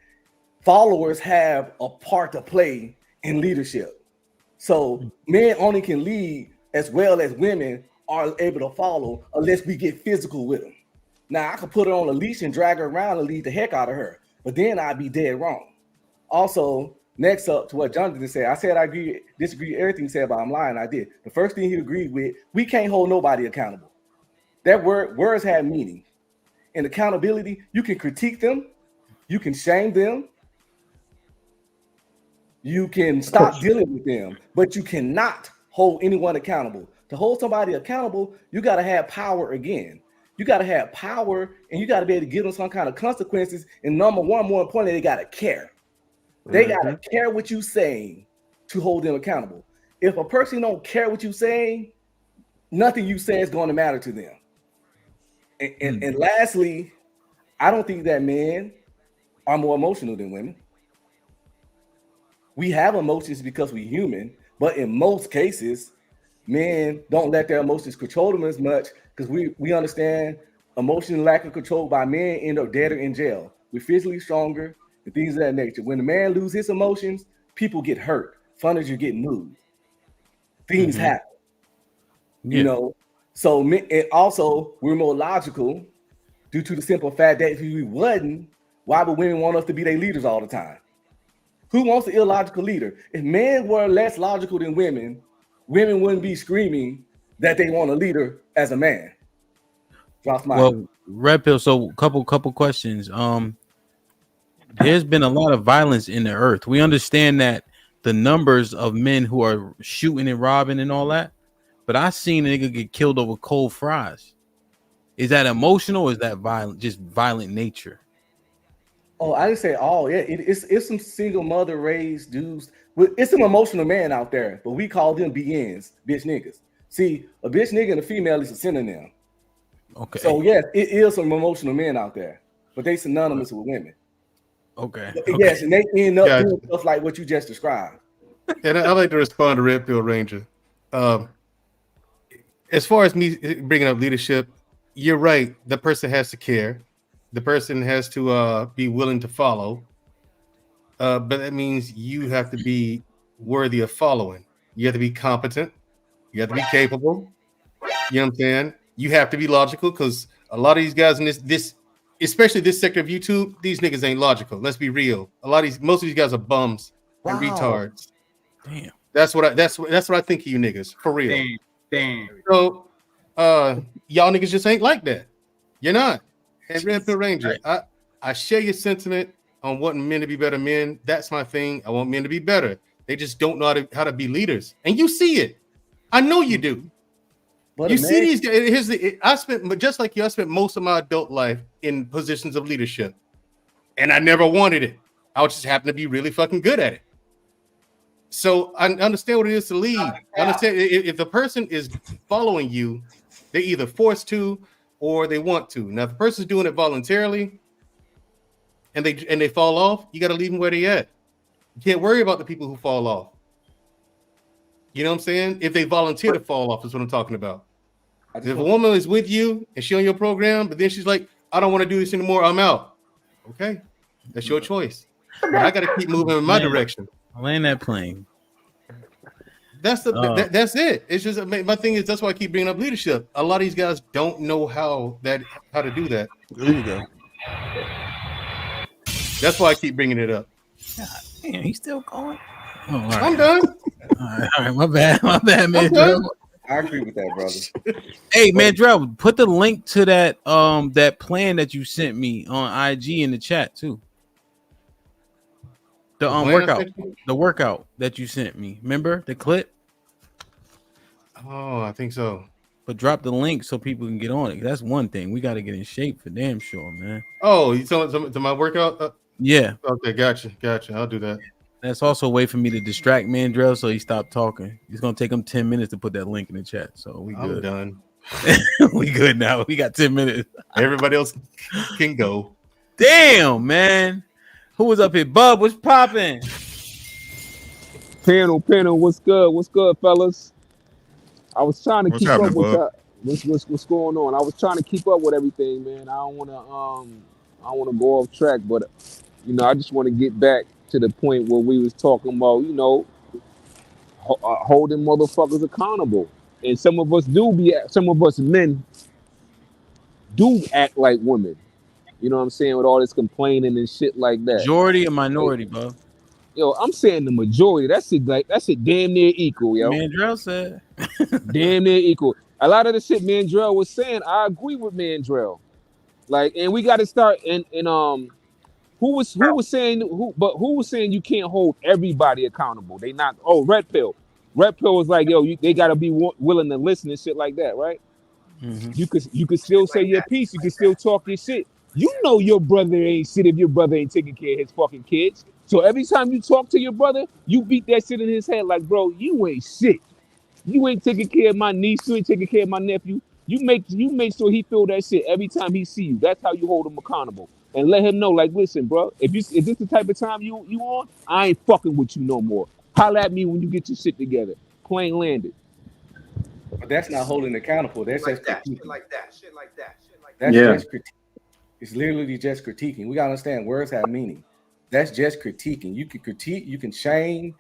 Followers have a part to play in leadership. So men only can lead as well as women are able to follow unless we get physical with them. Now, I could put her on a leash and drag her around and lead the heck out of her, but then I'd be dead wrong. Also, next up to what Jonathan said, I said I disagree with everything he said, but I'm lying. I did. The first thing he agreed with, we can't hold nobody accountable. That words have meaning. In accountability, you can critique them, you can shame them, you can stop dealing with them, but you cannot hold anyone accountable. To hold somebody accountable, you got to have power again. You got to have power, and you got to be able to give them some kind of consequences. And number one, more importantly, they got to care. They got to care what you're saying to hold them accountable. If a person don't care what you're saying, nothing you say is going to matter to them. And lastly, I don't think that men are more emotional than women. We have emotions because we're human, but in most cases, men don't let their emotions control them as much because we understand emotional lack of control by men end up dead or in jail. We're physically stronger and things of that nature. When the man loses his emotions, people get hurt. Furniture get moved. Things happen. So and also we're more logical due to the simple fact that if we wasn't, why would women want us to be their leaders all the time? Who wants an illogical leader? If men were less logical than women, women wouldn't be screaming that they want a leader as a man. Well, Red Pill, so couple questions. There's been a lot of violence in the earth. We understand that the numbers of men who are shooting and robbing and all that, but I seen a nigga get killed over cold fries. Is that emotional or is that violent, just violent nature? Oh, I didn't say all. Yeah, it's some single mother raised dudes. It's some emotional man out there, but we call them BNs, bitch niggas. See, a bitch nigga and a female is a synonym. Okay. So yes, it is some emotional men out there, but they synonymous with women. Okay. Yes, and they end up doing stuff like what you just described. And I'd like to respond to Red Pill Ranger. As far as me bringing up leadership, you're right. The person has to care. The person has to be willing to follow. But that means you have to be worthy of following. You have to be competent. You have to be capable. You know what I'm saying? You have to be logical because a lot of these guys in this, especially this sector of YouTube, these niggas ain't logical. Let's be real. Most of these guys are bums and retards. Damn. That's what I think of you niggas for real. Damn. So y'all niggas just ain't like that. You're not. And Red Pill Ranger, I share your sentiment on wanting men to be better men. That's my thing. I want men to be better. They just don't know how to be leaders. And you see it. I know you do. But you see these guys. I spent most of my adult life in positions of leadership. And I never wanted it. I just happened to be really fucking good at it. So I understand what it is to lead. I understand if the person is following you, they're either forced to or they want to. Now, if the person's doing it voluntarily and they fall off, you got to leave them where they at. You can't worry about the people who fall off. You know what I'm saying? If they volunteer to fall off is what I'm talking about. If a woman is with you and she's on your program, but then she's like, I don't want to do this anymore, I'm out. Okay, that's your choice. But I got to keep moving in my direction. I land that plane. That's it. It's just my thing is that's why I keep bringing up leadership. A lot of these guys don't know how to do that. There you go. That's why I keep bringing it up. God damn, he's still going. Oh, all I'm done. All right, my bad, Mandrell. I agree with that, brother. Hey, Mandrell, put the link to that that plan that you sent me on IG in the chat too. The workout that you sent me. Remember the clip? Oh, I think so. But drop the link so people can get on it. That's one thing. We got to get in shape for damn sure, man. Oh, you telling to my workout? Yeah. Okay, gotcha. I'll do that. That's also a way for me to distract Mandrell so he stopped talking. It's gonna take him 10 minutes to put that link in the chat. So we good. I'm done. We good now. We got 10 minutes. Everybody else can go. Damn, man. Who was up here? Bub, what's popping? Panel, what's good, fellas? I was trying to keep up with that. What's going on? I was trying to keep up with everything, man. I don't wanna go off track, but I just want to get back to the point where we was talking about, holding motherfuckers accountable. And some of us men do act like women. You know what I'm saying? With all this complaining and shit like that. Majority or minority, bro? Yo, I'm saying the majority. That's it damn near equal, yo. Mandrell said. Damn near equal. A lot of the shit Mandrell was saying, I agree with Mandrell. Like, and we got to start who was saying you can't hold everybody accountable? They not. Oh, Red Pill was like, yo, they got to be willing to listen and shit like that, right? Mm-hmm. You could still say your piece. You can still talk your shit. You know your brother ain't shit if your brother ain't taking care of his fucking kids. So every time you talk to your brother, you beat that shit in his head like, bro, you ain't shit. You ain't taking care of my niece. You ain't taking care of my nephew. You make sure he feel that shit every time he see you. That's how you hold him accountable. And let him know, like, listen, bro, if this the type of time you on, I ain't fucking with you no more. Holla at me when you get your shit together. Plain landed. But that's not holding accountable. That's Like just that, critiquing. shit like that, shit like that, shit like that. That's Yeah. just critiquing. It's literally just critiquing. We gotta understand words have meaning. That's just critiquing. You can critique, you can shame,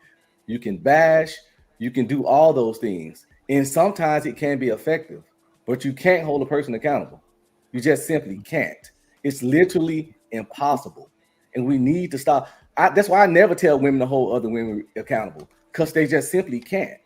you can bash, you can do all those things. And sometimes it can be effective, but you can't hold a person accountable. You just simply can't. It's literally impossible. And we need to stop. That's why I never tell women to hold other women accountable, because they just simply can't.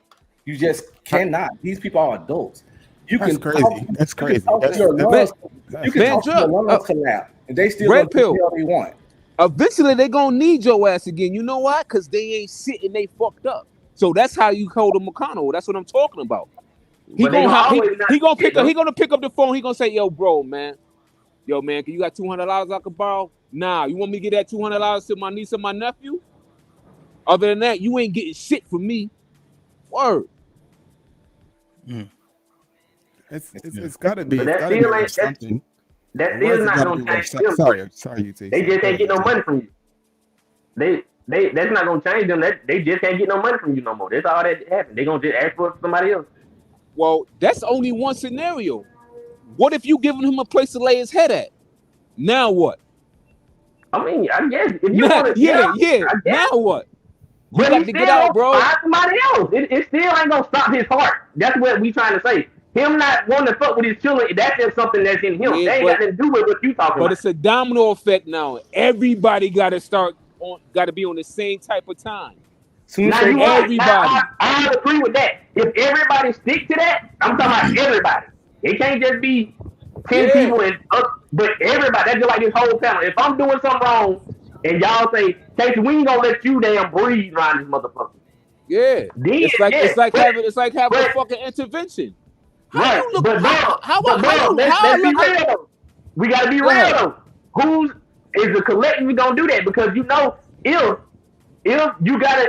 You just cannot. These people are adults. That's crazy. That's crazy. You can talk to your lungs collapse, and they still Red Pill. all they want. Eventually, they gonna need your ass again. You know why? Because they ain't sitting. They fucked up. So that's how you hold them accountable. That's what I'm talking about. He gonna pick up the phone. He gonna say, "Yo, bro, man, can you got $200 I could borrow? Nah, you want me to get that $200 to my niece and my nephew? Other than that, you ain't getting shit from me." Word. It's gotta be. But that It's gotta still be ain't something. that still not gonna change them. Sorry, UT. They just can't get no money from you. That's not gonna change them. They just can't get no money from you no more. That's all that happened. They gonna just ask for somebody else. Well, that's only one scenario. What if you giving him a place to lay his head at? Now what? I mean, I guess if you want to, yeah. Now what? You But got he to still get out, bro. Find somebody else. It still ain't gonna stop his heart. That's what we trying to say. Him not wanting to fuck with his children, that's just something that's in him. Yeah, they ain't got nothing to do with what you talking But about. it's a domino effect now. Everybody got to be on the same type of time. Now you everybody. I agree with that. If everybody stick to that, I'm talking about everybody. It can't just be 10 people but everybody. That's just like this whole panel. If I'm doing something wrong and y'all say, Casey, we ain't gonna let you damn breathe around this motherfucker. Yeah. Then, it's like having a fucking intervention. Right. Let's be real. We gotta be real though. Who's is the collective gonna do that? Because if you gotta,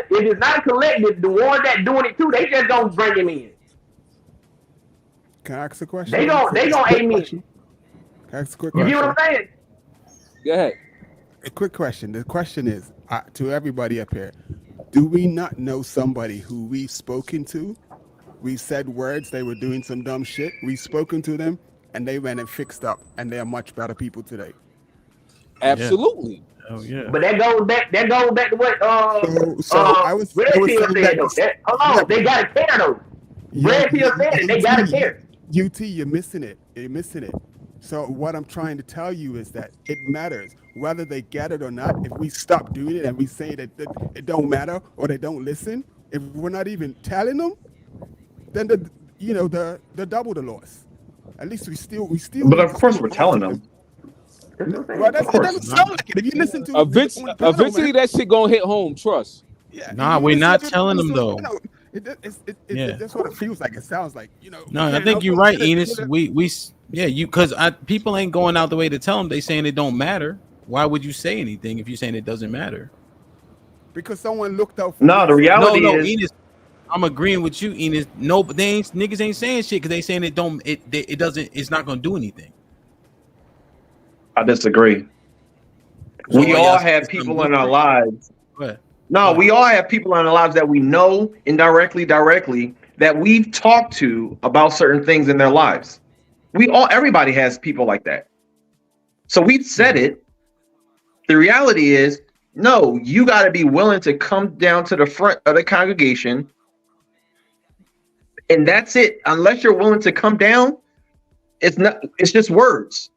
if it's not a collective, the ones that doing it too, they just gonna bring him in. Can I ask a question? They gonna aim in. Can I ask a quick You question? get what I'm saying? Go ahead. A quick question. The question is to everybody up here: do we not know somebody who we've spoken to? We said words, they were doing some dumb shit. We've spoken to them, and they went and fixed up, and they are much better people today. Absolutely. Oh yeah. But that goes back to what I was Red saying Pill said that though. They gotta care though. Red Pill said it. They gotta care. UT, you're missing it. You're missing it. So what I'm trying to tell you is that it matters whether they get it or not. If we stop doing it and we say that it don't matter or they don't listen, if we're not even telling them, then the double the loss. At least we still But need of to course, still we're talk telling to them. Well, it doesn't sound like it. If you listen to Eventually, that shit gonna hit home. Trust. Yeah, Nah, we're not telling them though. That's what it feels like. It sounds like, No, I think you're right, Enos. Because people ain't going out the way to tell them. They saying it don't matter. Why would you say anything if you're saying it doesn't matter? Because someone looked out for No, the reality is, Enos, I'm agreeing with you, Enos. No, but niggas ain't saying shit because they saying it don't. It doesn't. It's not gonna do anything. I disagree. So We all have people in our lives. No, we all have people in our lives that we know indirectly, directly, that we've talked to about certain things in their lives. Everybody has people like that. So we've said it. The reality is, no, you got to be willing to come down to the front of the congregation. And that's it. Unless you're willing to come down, it's just words.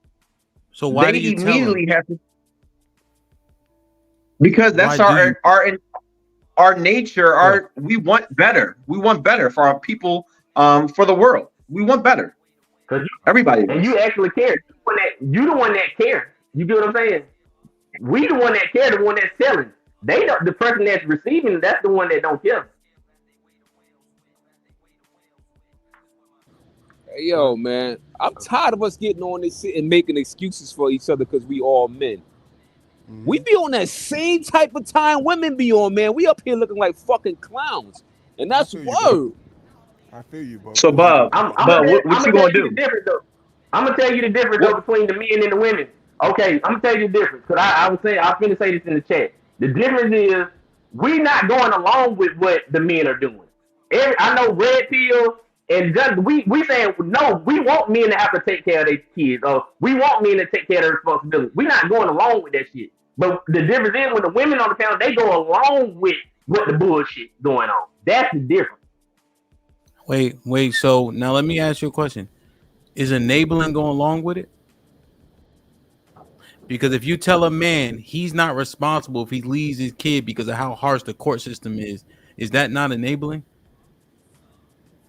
So why do you immediately have to? Because that's our nature. We want better. We want better for our people, for the world. We want better. Everybody. And you actually care. You the one that care. You get what I'm saying? We the one that care, the one that's selling. They don't, the person that's receiving, that's the one that don't care. Hey, yo, man, I'm tired of us getting on this shit and making excuses for each other because we all men. We be on that same type of time women be on, man. We up here looking like fucking clowns, and that's word. I feel you, bro. So, Bob, what you gonna do? I'm gonna tell you the difference though, between the men and the women. Okay, I'm gonna tell you the difference because I was saying I was finna say this in the chat. The difference is we not going along with what the men are doing. I know red pill and just we saying no. We want men to have to take care of their kids, or we want men to take care of their responsibilities. We not going along with that shit. But the difference is when the women on the panel, they go along with what the bullshit going on. That's the difference. Wait. So now let me ask you a question. Is enabling going along with it? Because if you tell a man he's not responsible if he leaves his kid because of how harsh the court system is that not enabling?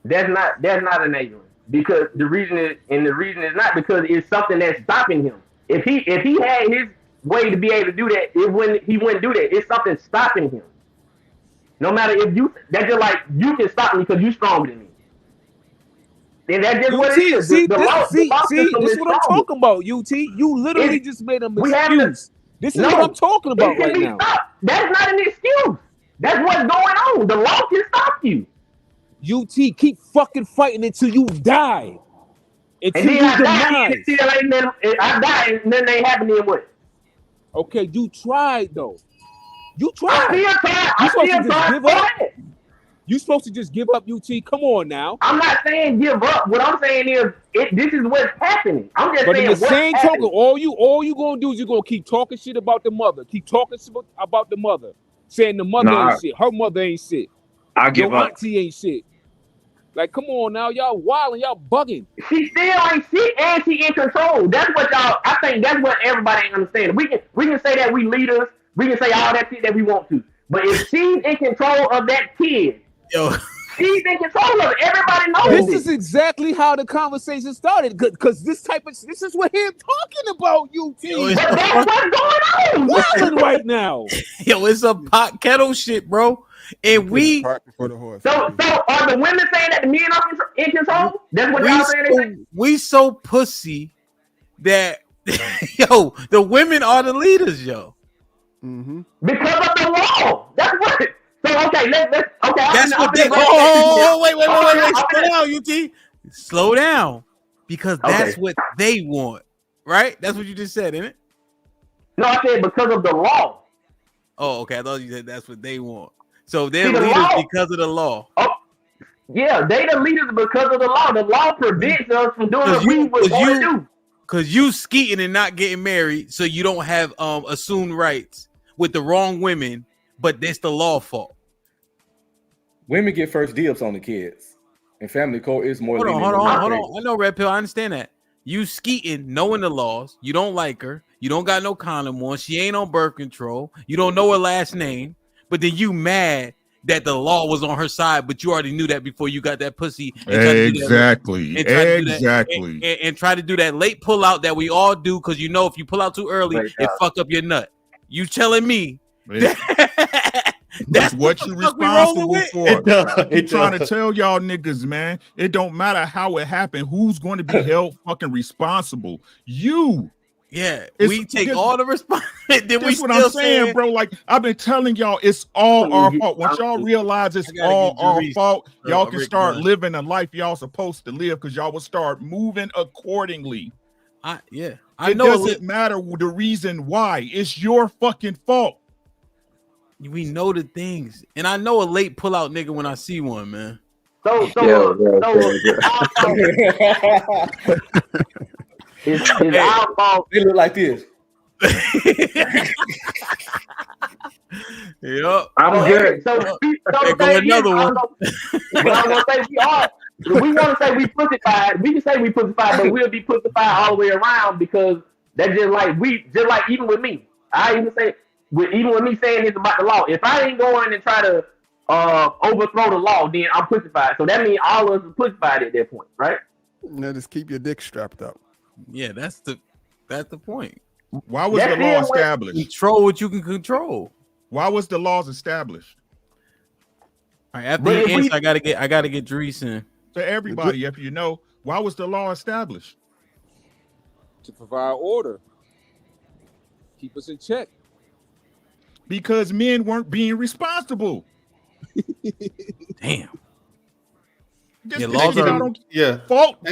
That's not enabling. Because the reason is not because it's something that's stopping him. If he had his way to be able to do that, he wouldn't do that. It's something stopping him. No matter that's just like you can stop me because you're stronger than me. And that's just what it is. See, this is what I'm talking about, UT. You literally just made an excuse. This is what I'm talking about right now. Stopped. That's not an excuse. That's what's going on. The law can stop you. UT, keep fucking fighting until you die. Until you demise. I die and then they happen in what? Okay, you tried though. You tried. I still tried. You supposed to just give up, UT. Come on now. I'm not saying give up. What I'm saying is this is what's happening. I'm just saying in the same token, all you gonna do is you're gonna keep talking shit about the mother. Keep talking about the mother. Saying the mother ain't shit. Her mother ain't shit. I give Your up. auntie ain't shit. Like, come on now, y'all wilding, y'all bugging. She still ain't shit and she in control. That's what I think that's what everybody ain't understanding. We can say that we leaders, we can say all that shit that we want to. But if she's in control of that kid, she's in control of it. Everybody knows this is exactly how the conversation started. Because this is what he's talking about, UT. But that's what's going on. Wilding right now. Yo, it's a pot kettle shit, bro. And we So are the women saying that the men are in control? That's what y'all saying. We so pussy that yo, the women are the leaders, yo. Mm-hmm. Because of the law. That's what. So okay, let's okay. That's what they. Oh, wait. Slow down, UT. Slow down, because that's what they want, right? That's what you just said, isn't it? No, I said because of the law. Oh, okay. I thought you said that's what they want. So they're leaders because of the law. Oh, yeah, they the leaders because of the law. The law prevents us from doing what we would want to do. Because you skeeting and not getting married, so you don't have assumed rights with the wrong women, but it's the law fault. Women get first dibs on the kids, and family court is more. Hold on. I know, Red Pill. I understand that. You skeeting, knowing the laws. You don't like her. You don't got no condom on. She ain't on birth control. You don't know her last name. But then you mad that the law was on her side, but you already knew that before you got that pussy. Exactly. And try to do that late pull out that we all do, because you know if you pull out too early, it fuck up your nut. You telling me that's what you responsible for. I'm trying to tell y'all niggas, man, it don't matter how it happened. Who's going to be held fucking responsible? You. Yeah, we take all the responsibility. That's what I'm saying, bro. Like, I've been telling y'all, it's all our fault. Once y'all realize it's all our fault, y'all can start living the life y'all supposed to live, because y'all will start moving accordingly. I It know doesn't matter the reason why. It's your fucking fault. We know the things, and I know a late pull out nigga when I see one, man. It's our fault. They look like this. Yep. I'm good. So go another one. But I'm gonna say we want to say we pussified. We can say we pussified, but we'll be pussified all the way around, because that's just like even with me. I even say even with me saying this about the law. If I ain't going and try to overthrow the law, then I'm pussified. So that means all of us are pussified at that point, right? No, just keep your dick strapped up. Yeah, that's the point. Why was the law established? Control what you can control. Why was the laws established? All right, after you answer, I gotta get Dries in. To everybody, if you know, why was the law established? To provide order, keep us in check. Because men weren't being responsible. Damn. Laws are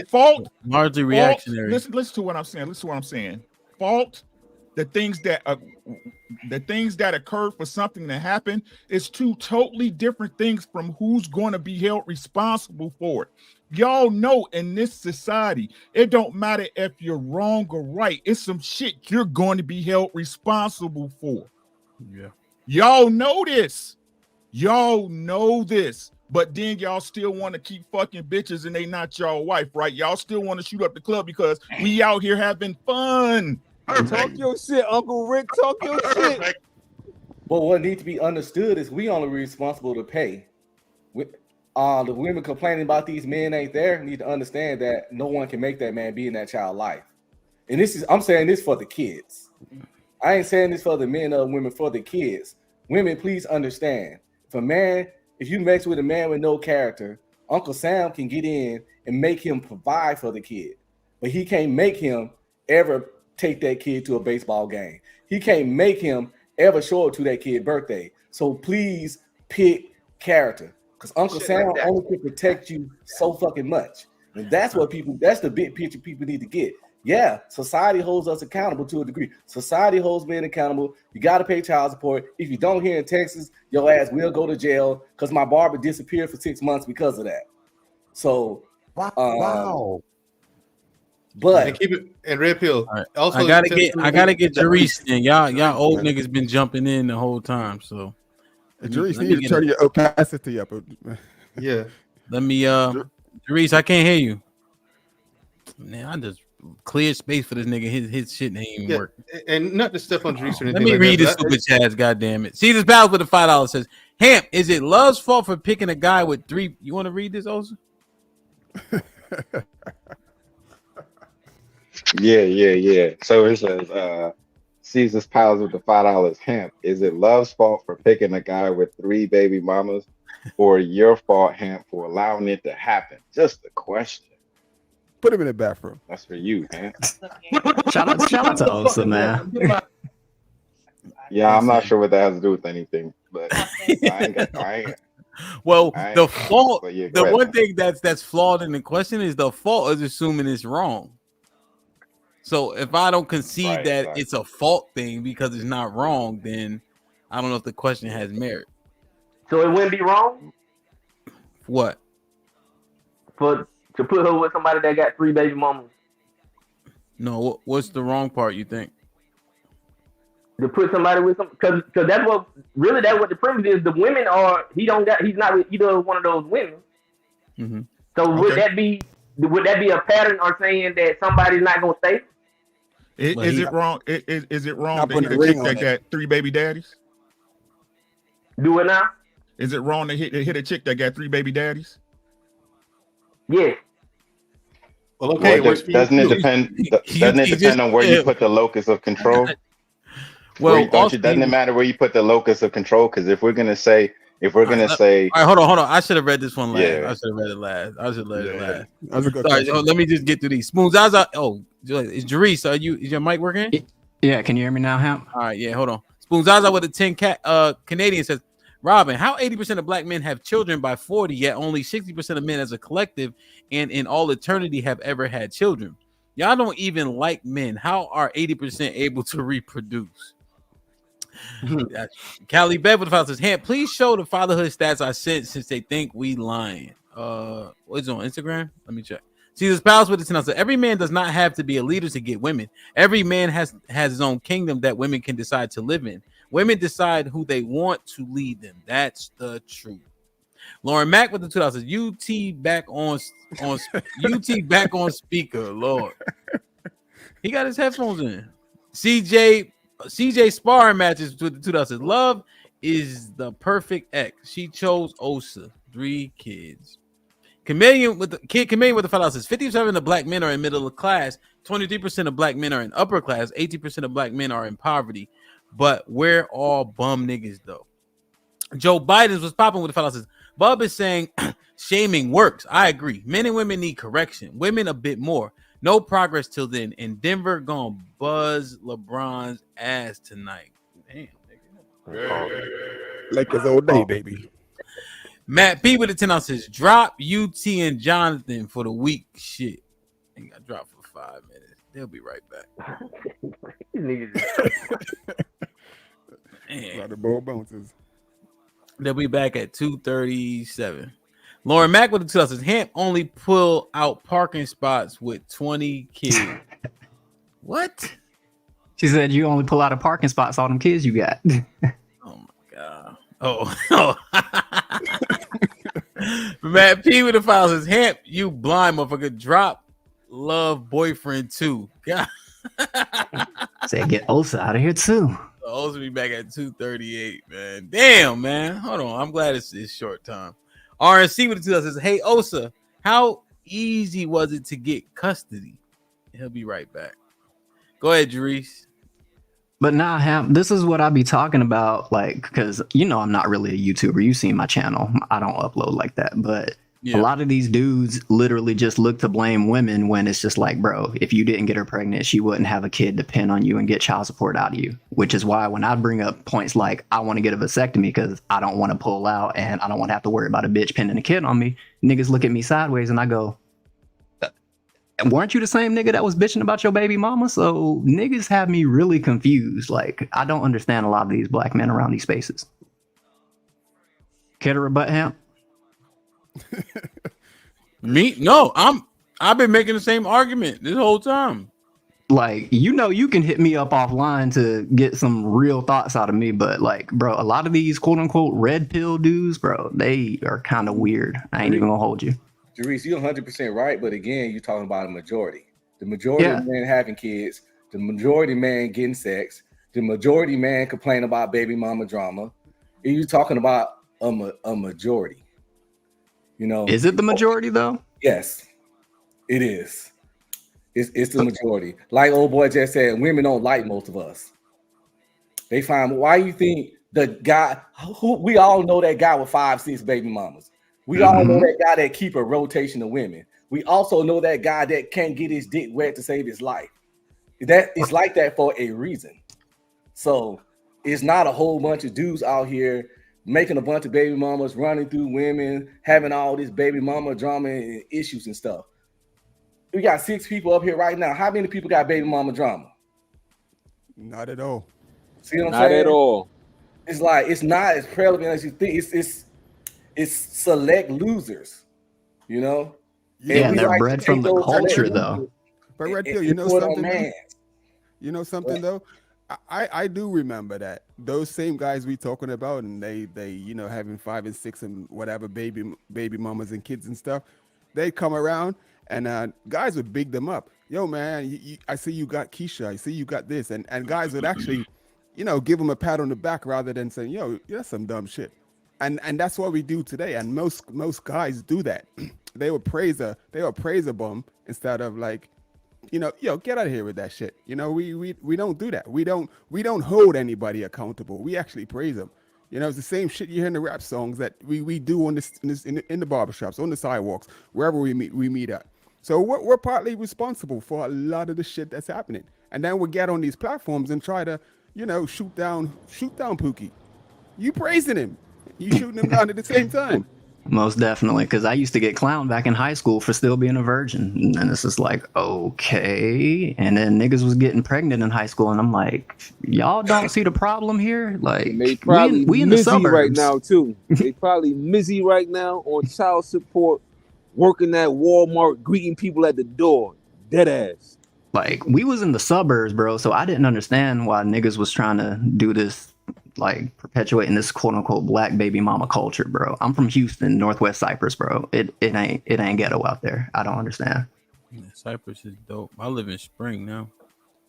fault. Largely reactionary. Listen to what I'm saying. Fault. The things that occurred for something to happen is two totally different things from who's going to be held responsible for it. Y'all know in this society, it don't matter if you're wrong or right. It's some shit you're going to be held responsible for. Yeah. Y'all know this. But then y'all still want to keep fucking bitches and they not y'all wife, right? Y'all still want to shoot up the club because we out here having fun. Talk your shit, Uncle Rick. Talk your shit. But what needs to be understood is we only responsible to pay. The women complaining about these men ain't there need to understand that no one can make that man be in that child's life. And I'm saying this for the kids. I ain't saying this for the men or women, for the kids. Women, please understand. If you mess with a man with no character, Uncle Sam can get in and make him provide for the kid. But he can't make him ever take that kid to a baseball game. He can't make him ever show up to that kid's birthday. So please pick character. Because Uncle Sam only can protect you so fucking much. And that's the big picture people need to get. Yeah, society holds us accountable to a degree. Society holds men accountable. You got to pay child support. If you don't here in Texas, your ass will go to jail, because my barber disappeared for 6 months because of that. So, wow. But and keep it and Red Pill. Right. Also, I gotta get Dries in. Y'all old niggas been jumping in the whole time. So Dries, need to turn your opacity up. Yeah. Let me Dries, I can't hear you. Man, I just cleared space for this nigga. His shit ain't even working. And not to step on Dries or anything. Let me read this super chat, goddamn it. See this battle for the $5 says, Hamp, is it love's fault for picking a guy with 3? You want to read this also? Yeah. So it says, Caesar's Palace with the $5. Hamp, is it love's fault for picking a guy with 3 baby mamas, or your fault, Hamp, for allowing it to happen? Just a question. Put him in the bathroom. That's for you, Hamp. Shout out to Osa, man. Yeah, I'm not sure what that has to do with anything, but I ain't. Well, the fault, yeah, the one thing that's flawed in the question is the fault is assuming it's wrong. So if I don't concede that it's a fault thing because it's not wrong, then I don't know if the question has merit. So it wouldn't be wrong? What? To put her with somebody that got 3 baby mamas. No, what's the wrong part, you think? To put somebody with some, because that's what the premise is. The women he's not with either one of those women. Mm-hmm. So would that be would that be a pattern or saying that somebody's not gonna stay? Is it wrong? Is it wrong Not to hit putting a a ring chick on that it. got 3 baby daddies? Do it now? Is it wrong to hit a chick that got 3 baby daddies? Yeah. Well, okay, Well, doesn't it depend? Doesn't it depend on where you put the locus of control? Well, Doesn't it matter where you put the locus of control? Because if we're gonna say, all right, hold on. I should have read this one last. Yeah. I should have read it last. I should have read it last. That was a good Sorry, question. let me just get through these. Spoon Zaza. Oh, is Jerice? Is your mic working? Yeah, can you hear me now, Hamp? All right, yeah, hold on. Spoon Zaza with a 10 Canadian says, Robin, how 80% of black men have children by 40, yet only 60% of men as a collective and in all eternity have ever had children? Y'all don't even like men. How are 80% able to reproduce? Callie Bev with the father says, Hamp, please show the fatherhood stats I sent since they think we lying. What's on Instagram? Let me check. Jesus Palace with the 10 says, every man does not have to be a leader to get women. Every man has his own kingdom that women can decide to live in. Women decide who they want to lead them. That's the truth. Lauren Mack with the 2 says, UT back on UT back on speaker. Lord, he got his headphones in. CJ sparring matches with the 2 says, love is the perfect ex. She chose Osa. 3 kids. Chameleon with the 5 says 50% of black men are in middle class, 23% of black men are in upper class, 18% of black men are in poverty. But we're all bum niggas though. Joe Biden's was popping with the 5 says, Bub is saying shaming works. I agree. Men and women need correction. Women a bit more. No progress till then. And Denver gonna buzz LeBron's ass tonight. Damn, nigga. Like his old day, baby. Matt P with the 10 says, drop UT and Jonathan for the week. Shit. They got dropped for 5 minutes. They'll be right back. The ball bounces. They'll be back at 2:37. Lauren Mack with the 2 says, Hamp only pull out parking spots with 20 kids. What? She said you only pull out a parking spots all them kids you got. Oh my god. Oh. Matt P with the 5 says, Hamp, you blind motherfucker. Drop love boyfriend too. God. Say get Osa out of here too. Osa be back at 2:38, man. Damn, man. Hold on. I'm glad it's short time. RNC with the 2 says, hey Osa, how easy was it to get custody? He'll be right back. Go ahead, Jerice. But nah, Hamp, this is what I be talking about, like, because I'm not really a YouTuber. You see my channel. I don't upload like that. But a lot of these dudes literally just look to blame women when it's just like, bro, if you didn't get her pregnant, she wouldn't have a kid depend on you and get child support out of you. Which is why when I bring up points like I want to get a vasectomy because I don't want to pull out and I don't want to have to worry about a bitch pinning a kid on me, niggas look at me sideways and I go, weren't you the same nigga that was bitching about your baby mama? So niggas have me really confused. Like, I don't understand a lot of these black men around these spaces. Care to rebut, Hamp? Me? No, I've been making the same argument this whole time. Like, you can hit me up offline to get some real thoughts out of me, but like, bro, a lot of these quote unquote red pill dudes, bro, they are kind of weird. I ain't even gonna hold you. Jerice, you're 100% right, but again, you're talking about a majority. The majority of men having kids, the majority man getting sex, the majority man complain about baby mama drama. And you're talking about a majority. Is it the majority though? Yes, it is. It's the majority. Like old boy just said, women don't like most of us. They find, why you think the guy we all know that guy with 5-6 baby mamas. We all know that guy that keep a rotation of women. We also know that guy that can't get his dick wet to save his life. That is like that for a reason. So it's not a whole bunch of dudes out here making a bunch of baby mamas, running through women, having all this baby mama drama and issues and stuff. We got 6 people up here right now. How many people got baby mama drama? Not at all. See what I'm saying? Not at all. It's like, it's not as prevalent as you think. It's select losers, Yeah, and they're bred from the culture, though. But Red Pill, you know something? You know something though? I do remember that those same guys we talking about, and they having 5 and 6 and whatever baby mamas and kids and stuff. They'd come around and guys would big them up. Yo, man, I see you got Keisha. I see you got this. And guys would actually, give them a pat on the back rather than saying, yo, that's some dumb shit. And that's what we do today. And most guys do that. They will praise a bum instead of like, yo, get out of here with that shit. We don't do that. We don't hold anybody accountable. We actually praise them. It's the same shit you hear in the rap songs that we do in the barbershops, on the sidewalks, wherever we meet at. So we're partly responsible for a lot of the shit that's happening. And then we get on these platforms and try to, shoot down Pookie. You praising him. You shooting him down at the same time. Most definitely, because I used to get clowned back in high school for still being a virgin. And it's just like, okay. And then niggas was getting pregnant in high school, and I'm like, y'all don't see the problem here? Like, they probably we in the suburbs right now, too. They probably busy right now on child support, working at Walmart, greeting people at the door. Dead ass. Like, we was in the suburbs, bro, so I didn't understand why niggas was trying to do this, like, perpetuating this quote-unquote black baby mama culture, bro. I'm from Houston, Northwest Cyprus, bro. It ain't ghetto out there. I don't understand. Yeah, Cyprus is dope. I live in Spring now.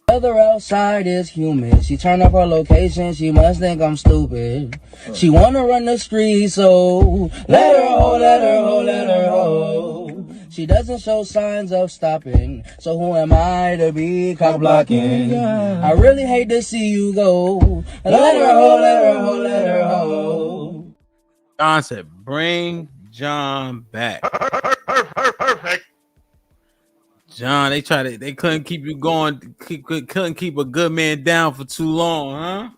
Weather outside is humid. She turned up her location. She must think I'm stupid. She wanna run the street, so let her ho, let her ho, let her ho. She doesn't show signs of stopping, so who am I to be cock blocking? I really hate to see you go. Let her ho, let her ho, let her ho. John said, "Bring John back." Perfect. John, they couldn't keep you going. Couldn't keep a good man down for too long, huh?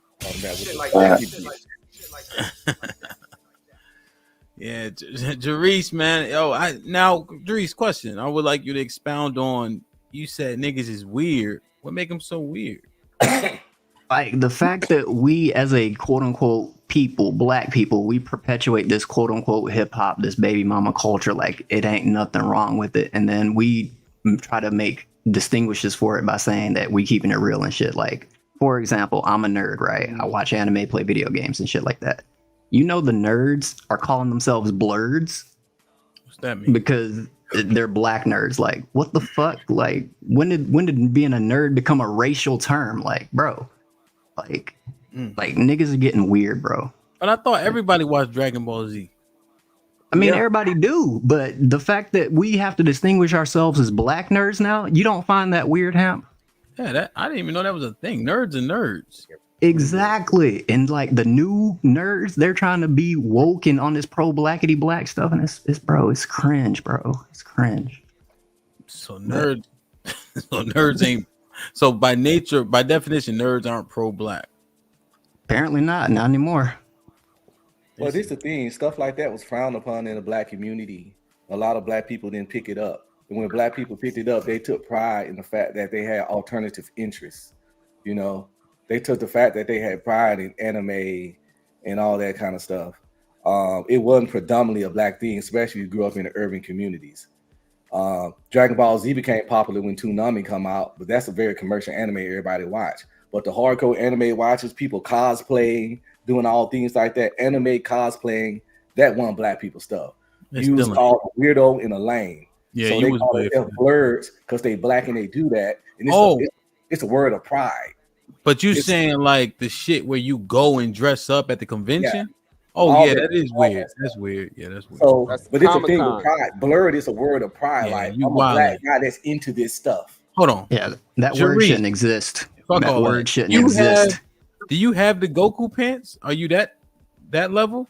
Yeah, Jerice, man. Jerice, question. I would like you to expound on. You said niggas is weird. What make them so weird? Like the fact that we, as a quote unquote people, black people, we perpetuate this quote unquote hip hop, this baby mama culture. Like it ain't nothing wrong with it, and then we try to make distinguishes for it by saying that we keeping it real and shit. Like, for example, I'm a nerd, right? I watch anime, play video games and shit like that. The nerds are calling themselves blurds. What's that mean? Because they're black nerds. Like, what the fuck? Like, when did being a nerd become a racial term? Like, bro, like niggas are getting weird, bro. But I thought everybody watched Dragon Ball Z. I mean, everybody do, but the fact that we have to distinguish ourselves as black nerds now, you don't find that weird, Hamp? Yeah, I didn't even know that was a thing. Nerds are nerds. Exactly. And like the new nerds, they're trying to be woke and on this pro blackity black stuff, and it's cringe, bro. It's cringe. So nerds ain't. So by definition, nerds aren't pro black. Apparently not anymore. Well, this is the thing. Stuff like that was frowned upon in the black community. A lot of black people didn't pick it up. And when black people picked it up, they took pride in the fact that they had alternative interests. They took the fact that they had pride in anime and all that kind of stuff. It wasn't predominantly a black thing, especially if you grew up in the urban communities. Dragon Ball Z became popular when Toonami come out, but that's a very commercial anime everybody watch. But the hardcore anime watchers, people cosplaying, doing all things like that, anime cosplaying, that wasn't black people stuff. You was called a weirdo in a lane. Yeah, so they call themselves blurs because they black and they do that. And it's a word of pride. But you saying like the shit where you go and dress up at the convention? Yeah. Oh yeah, that is weird. That's weird. Yeah, that's weird. So, but it's a thing of pride. Blurred is a word of pride. Yeah, like I'm a black guy that's into this stuff. Hold on. Yeah, that word shouldn't exist. That word shouldn't exist. Do you have the Goku pants? Are you that level?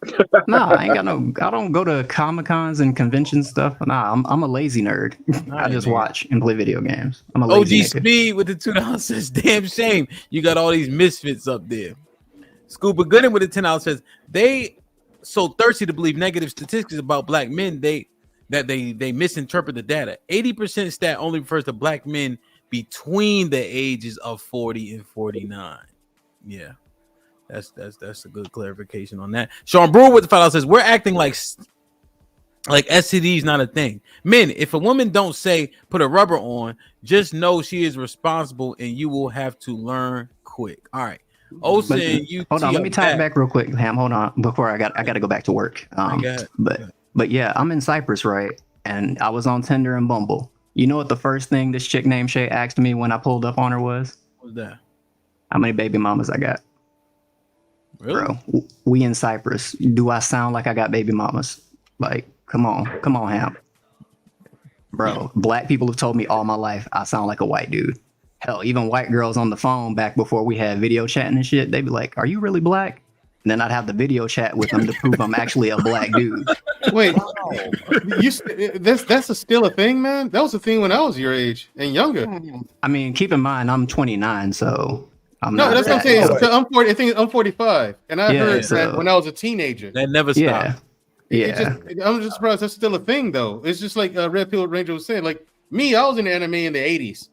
No, I ain't got no. I don't go to Comic Cons and convention stuff. Nah, I'm a lazy nerd. I just watch and play video games. I'm a lazy OG Speed with the $2 says, "Damn shame you got all these misfits up there." Scuba Gooden with the $10 says, "They so thirsty to believe negative statistics about black men they misinterpret the data. 80% stat only refers to black men between the ages of 40 and 49." Yeah. That's a good clarification on that. Sean Brewer with the $5 says, "We're acting like STD is not a thing. Men, if a woman don't say put a rubber on, just know she is responsible and you will have to learn quick." All right. Hold on, let me tie it back real quick, Ham. Hold on, before I got to go back to work. But yeah, I'm in Cyprus, right? and I was on Tinder and Bumble. You know what the first thing this chick named Shay asked me when I pulled up on her was? What's that? How many baby mamas I got? Really? Bro, we in Cyprus. Do I sound like I got baby mamas? Like, come on, Ham. Bro, black people have told me all my life I sound like a white dude. Hell, even white girls on the phone back before we had video chatting and shit, they'd be like, "Are you really black?" And then I'd have the video chat with them to prove I'm actually a black dude. Wait, that's still a thing, man? That was a thing when I was your age and younger. I mean, keep in mind, I'm 29, so I'm No, not. that's what I'm saying. So I'm 40. I think I'm 45, and I Yeah, heard so- that when I was a teenager. That never Yeah. stopped. Yeah. I'm just surprised that's still a thing, though. It's just like Red Pill Ranger was saying. Like me, I was in anime in the 80s.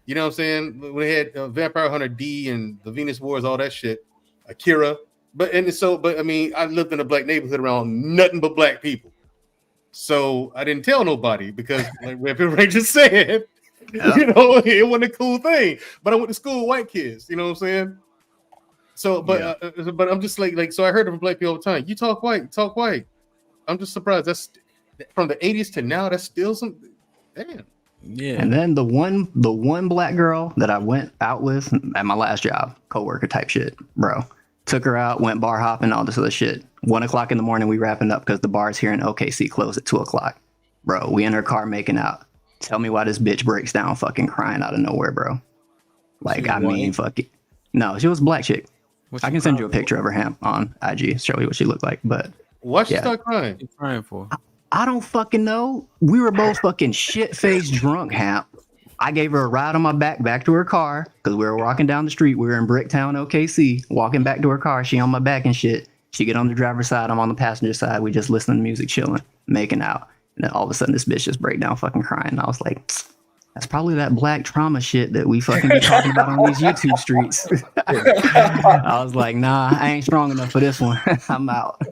You know what I'm saying? We had Vampire Hunter D and the Venus Wars, all that shit. Akira. But I mean, I lived in a black neighborhood around nothing but black people. So I didn't tell nobody because, like Red Pill Ranger said, you know, it wasn't a cool thing. But I went to school with white kids. You know what I'm saying? So, but I'm just like, so I heard it from black people all the time. You talk white. I'm just surprised. That's from the 80s to now. That's still some. Damn. Yeah. And then the one black girl that I went out with at my last job, coworker type shit, bro. Took her out, went bar hopping, all this other shit. 1 o'clock in the morning, we wrapping up because the bars here in OKC close at 2 o'clock. Bro, we in her car making out. Tell me why this bitch breaks down fucking crying out of nowhere, bro. Like, I mean, fucking. No, she was a black chick. I can send you a picture of her on IG, show you what she looked like. But why she start crying? What you crying for? I don't fucking know. We were both fucking shit-faced drunk, Hamp. I gave her a ride on my back to her car, because we were walking down the street. We were in Bricktown, OKC, walking back to her car. She on my back and shit. She get on the driver's side. I'm on the passenger side. We just listening to music, chilling, making out. And then all of a sudden, this bitch just break down fucking crying. And I was like, that's probably that black trauma shit that we fucking be talking about on these YouTube streets. I was like, nah, I ain't strong enough for this one. I'm out.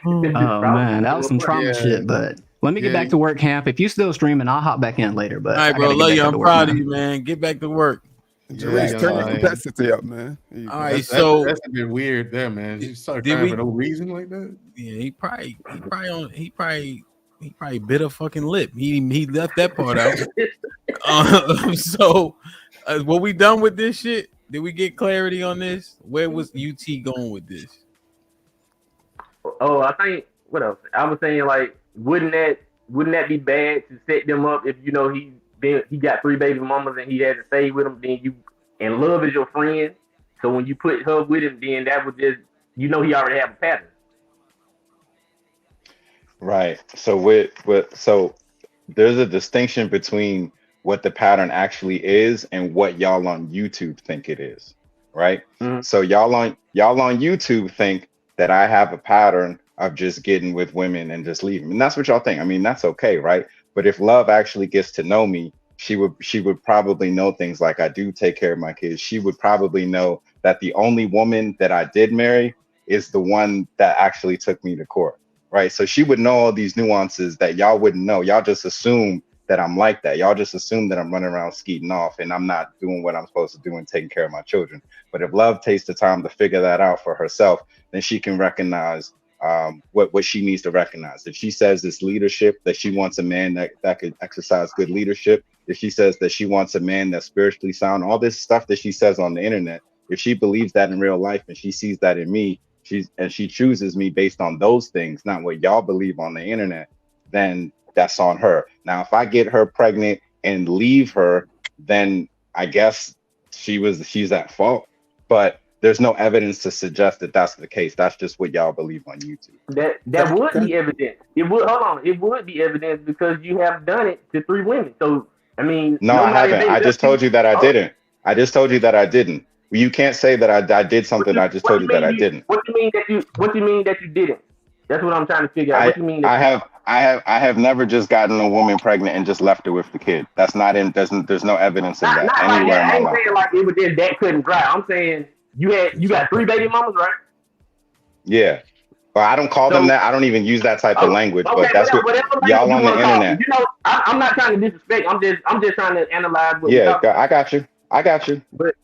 Oh man, that was some trauma shit. But let me get back to work, Camp. If you still streaming, I'll hop back in later. But all right, bro, love you. I'm proud of you, man. Get back to work. Turn your capacity up, man. All right, so that's a bit weird there, man. You started crying for no reason like that. Yeah, he probably bit a fucking lip. He left that part out. So, were we done with this shit? Did we get clarity on this? Where was UT going with this? Oh, I think what else? I was saying, like, wouldn't that be bad to set them up if you know he got 3 baby mamas and he had to stay with them? Then and love is your friend. So when you put her with him, then that would just he already have a pattern. Right. So so there's a distinction between what the pattern actually is and what y'all on YouTube think it is. Right. Mm-hmm. So y'all on YouTube think that I have a pattern of just getting with women and just leaving. And that's what y'all think. I mean, that's okay, right? But if love actually gets to know me, she would probably know things like I do take care of my kids. She would probably know that the only woman that I did marry is the one that actually took me to court, right? So she would know all these nuances that y'all wouldn't know. Y'all just assume that I'm like that. Y'all just assume that I'm running around skeeting off and I'm not doing what I'm supposed to do and taking care of my children. But if love takes the time to figure that out for herself, then she can recognize what she needs to recognize. If she says this leadership, that she wants a man that could exercise good leadership, if she says that she wants a man that's spiritually sound, all this stuff that she says on the internet, if she believes that in real life and she sees that in me, she chooses me based on those things, not what y'all believe on the internet, then that's on her. Now, if I get her pregnant and leave her, then I guess she's at fault. But there's no evidence to suggest that that's the case. That's just what y'all believe on YouTube. That would be evidence. It would be evidence because you have done it to 3 women. So I mean, no, I haven't. I just told you that I didn't. I just told you that I didn't. You can't say that I did something. I just told you that I didn't. What do you mean that you didn't? That's what I'm trying to figure out. What do you mean? I have never just gotten a woman pregnant and just left her with the kid. That's not in. There's no evidence of that anywhere in my life. I ain't saying like it was just that couldn't dry. I'm saying you got 3 baby mamas, right? Yeah. Well, I don't call them that. I don't even use that type of language. Okay, but that's what y'all on the internet. You know, I'm not trying to disrespect. I'm just trying to analyze. What I got you. But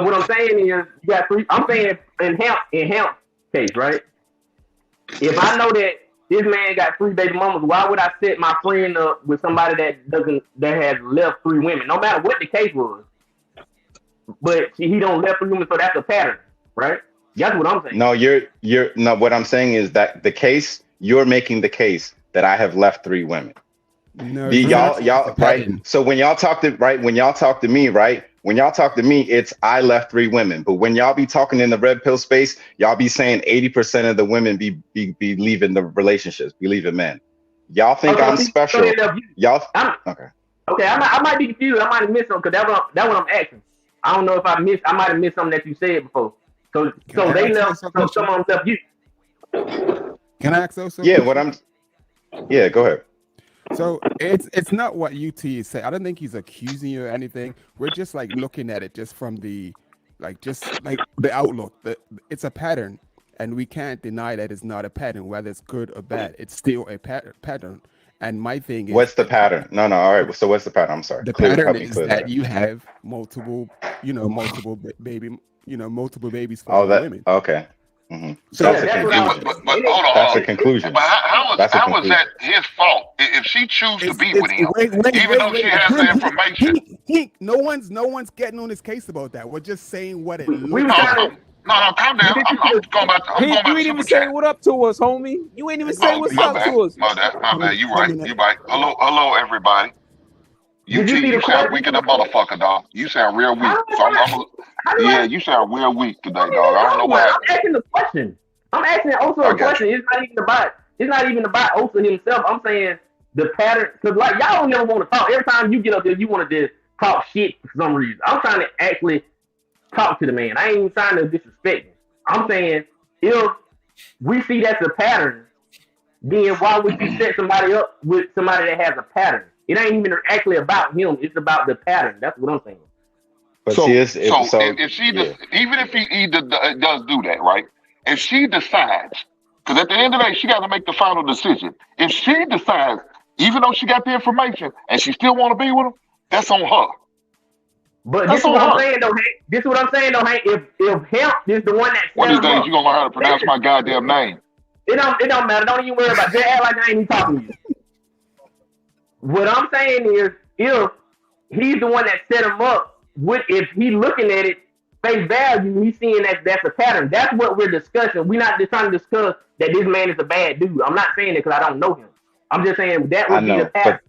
what I'm saying is, you got 3. I'm saying in Hamp case, right? If I know this man got 3 baby mamas. Why would I set my friend up with somebody that has left 3 women? No matter what the case was, but he don't left 3 women, so that's a pattern, right? That's what I'm saying. No, no. What I'm saying is that the case you're making the case that I have left 3 women. No, y'all right. So when y'all talk to me, right? When y'all talk to me, it's I left 3 women. But when y'all be talking in the red pill space, y'all be saying 80% of the women be leaving the relationships, be leaving men. Y'all think I'm special. Y'all okay. Okay, I might be confused. I might have missed something because that's what I'm asking. I don't know if I might have missed something that you said before. So they left. So some of them left you. Can I ask those? Yeah, yeah, go ahead. So it's not what UT is saying. I don't think he's accusing you of anything. We're just like looking at it just from the the outlook. It's a pattern, and we can't deny that it's not a pattern, whether it's good or bad. It's still a pattern. And my thing is, what's the pattern? No, all right. So what's the pattern? I'm sorry. The pattern is that you have multiple babies for women. Okay. Mm-hmm. So that's a conclusion. But hold on. That's a conclusion. But how is that his fault if she chooses to be with him, even though she has the information? No one's getting on his case about that. We're just saying what it looks like. No, calm down. I'm going back. You ain't even saying what up to us, homie. You ain't even saying what's up to us. My bad. You right. Hello, everybody. You sound weak in the motherfucker, dog. You sound real weak. So you sound real weak today, dog. I don't know what happened. I'm asking the question. I'm asking also a question. It's not even about Osa himself. I'm saying the pattern, because like y'all don't never want to talk. Every time you get up there, you want to just talk shit for some reason. I'm trying to actually talk to the man. I ain't even trying to disrespect him. I'm saying if we see that's a pattern, then why would you set somebody up with somebody that has a pattern? It ain't even actually about him. It's about the pattern. That's what I'm saying. But if she even if he does do that, right? If she decides, because at the end of the day, she got to make the final decision. If she decides, even though she got the information and she still want to be with him, that's on her. But this is what I'm saying, though, Hank. This is what I'm saying, though, Hank. If Hemp is the one that one of these days you gonna learn how to pronounce my goddamn name. It don't matter. Don't even worry about it. Just act like I ain't even talking to you. What I'm saying is, if he's the one that set him up, if he looking at it face value, he's seeing that's a pattern. That's what we're discussing. We're not just trying to discuss that this man is a bad dude. I'm not saying it because I don't know him. I'm just saying that would be the pattern.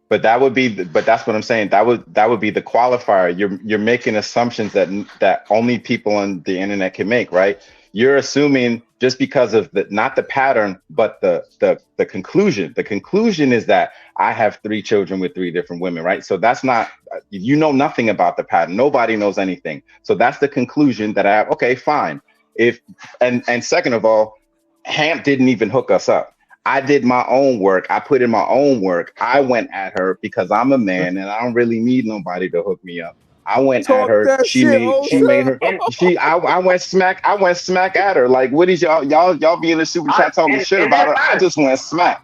But that would be, but that's what I'm saying. That would be the qualifier. You're making assumptions that only people on the internet can make, right? You're assuming just because of not the pattern, but the conclusion. The conclusion is that I have 3 children with 3 different women, right? So that's not, you know nothing about the pattern. Nobody knows anything. So that's the conclusion that I have. Okay, fine. And second of all, Hamp didn't even hook us up. I did my own work. I put in my own work. I went at her because I'm a man and I don't really need nobody to hook me up. I went at her. She made her. I went smack at her. Like, what is y'all be in the super chat talking shit about her? I just went smack.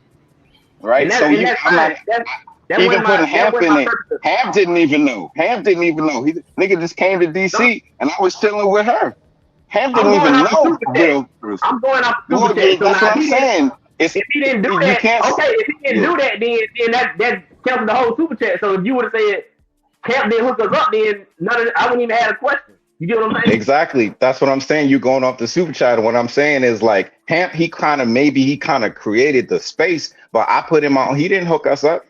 Right. So I'm not even putting Hamp in it. Hamp didn't even know. Nigga just came to DC and I was chilling with her. Hamp didn't even know. I'm going off the super chat. That's what I'm saying. If he didn't do that, if he didn't do that, then that counts the whole super chat. So if you would have said Camp didn't hook us up, then I wouldn't even have a question. You get what I'm saying? Exactly. That's what I'm saying. You going off the super chat. What I'm saying is like Hamp, he kind of created the space, but I put him on. He didn't hook us up.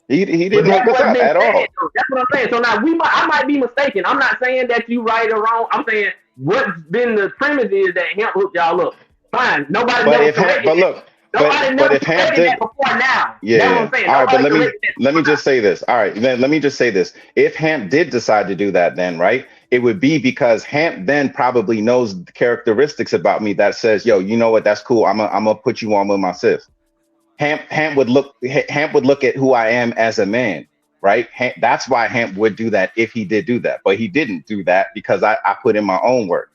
He didn't hook us up at all. That's what I'm saying. So now I might be mistaken. I'm not saying that you right or wrong. I'm saying what's been the premise is that Hamp hooked y'all up. Fine. Nobody knows. But if Hamp did before now. Yeah. All right, but let me just say this. All right, then let me just say this. If Hamp did decide to do that, then right, it would be because Hamp then probably knows the characteristics about me that says, yo, you know what? That's cool. I'm gonna put you on with my sis. Hamp would look at who I am as a man, right? That's why Hamp would do that if he did do that, but he didn't do that because I put in my own work.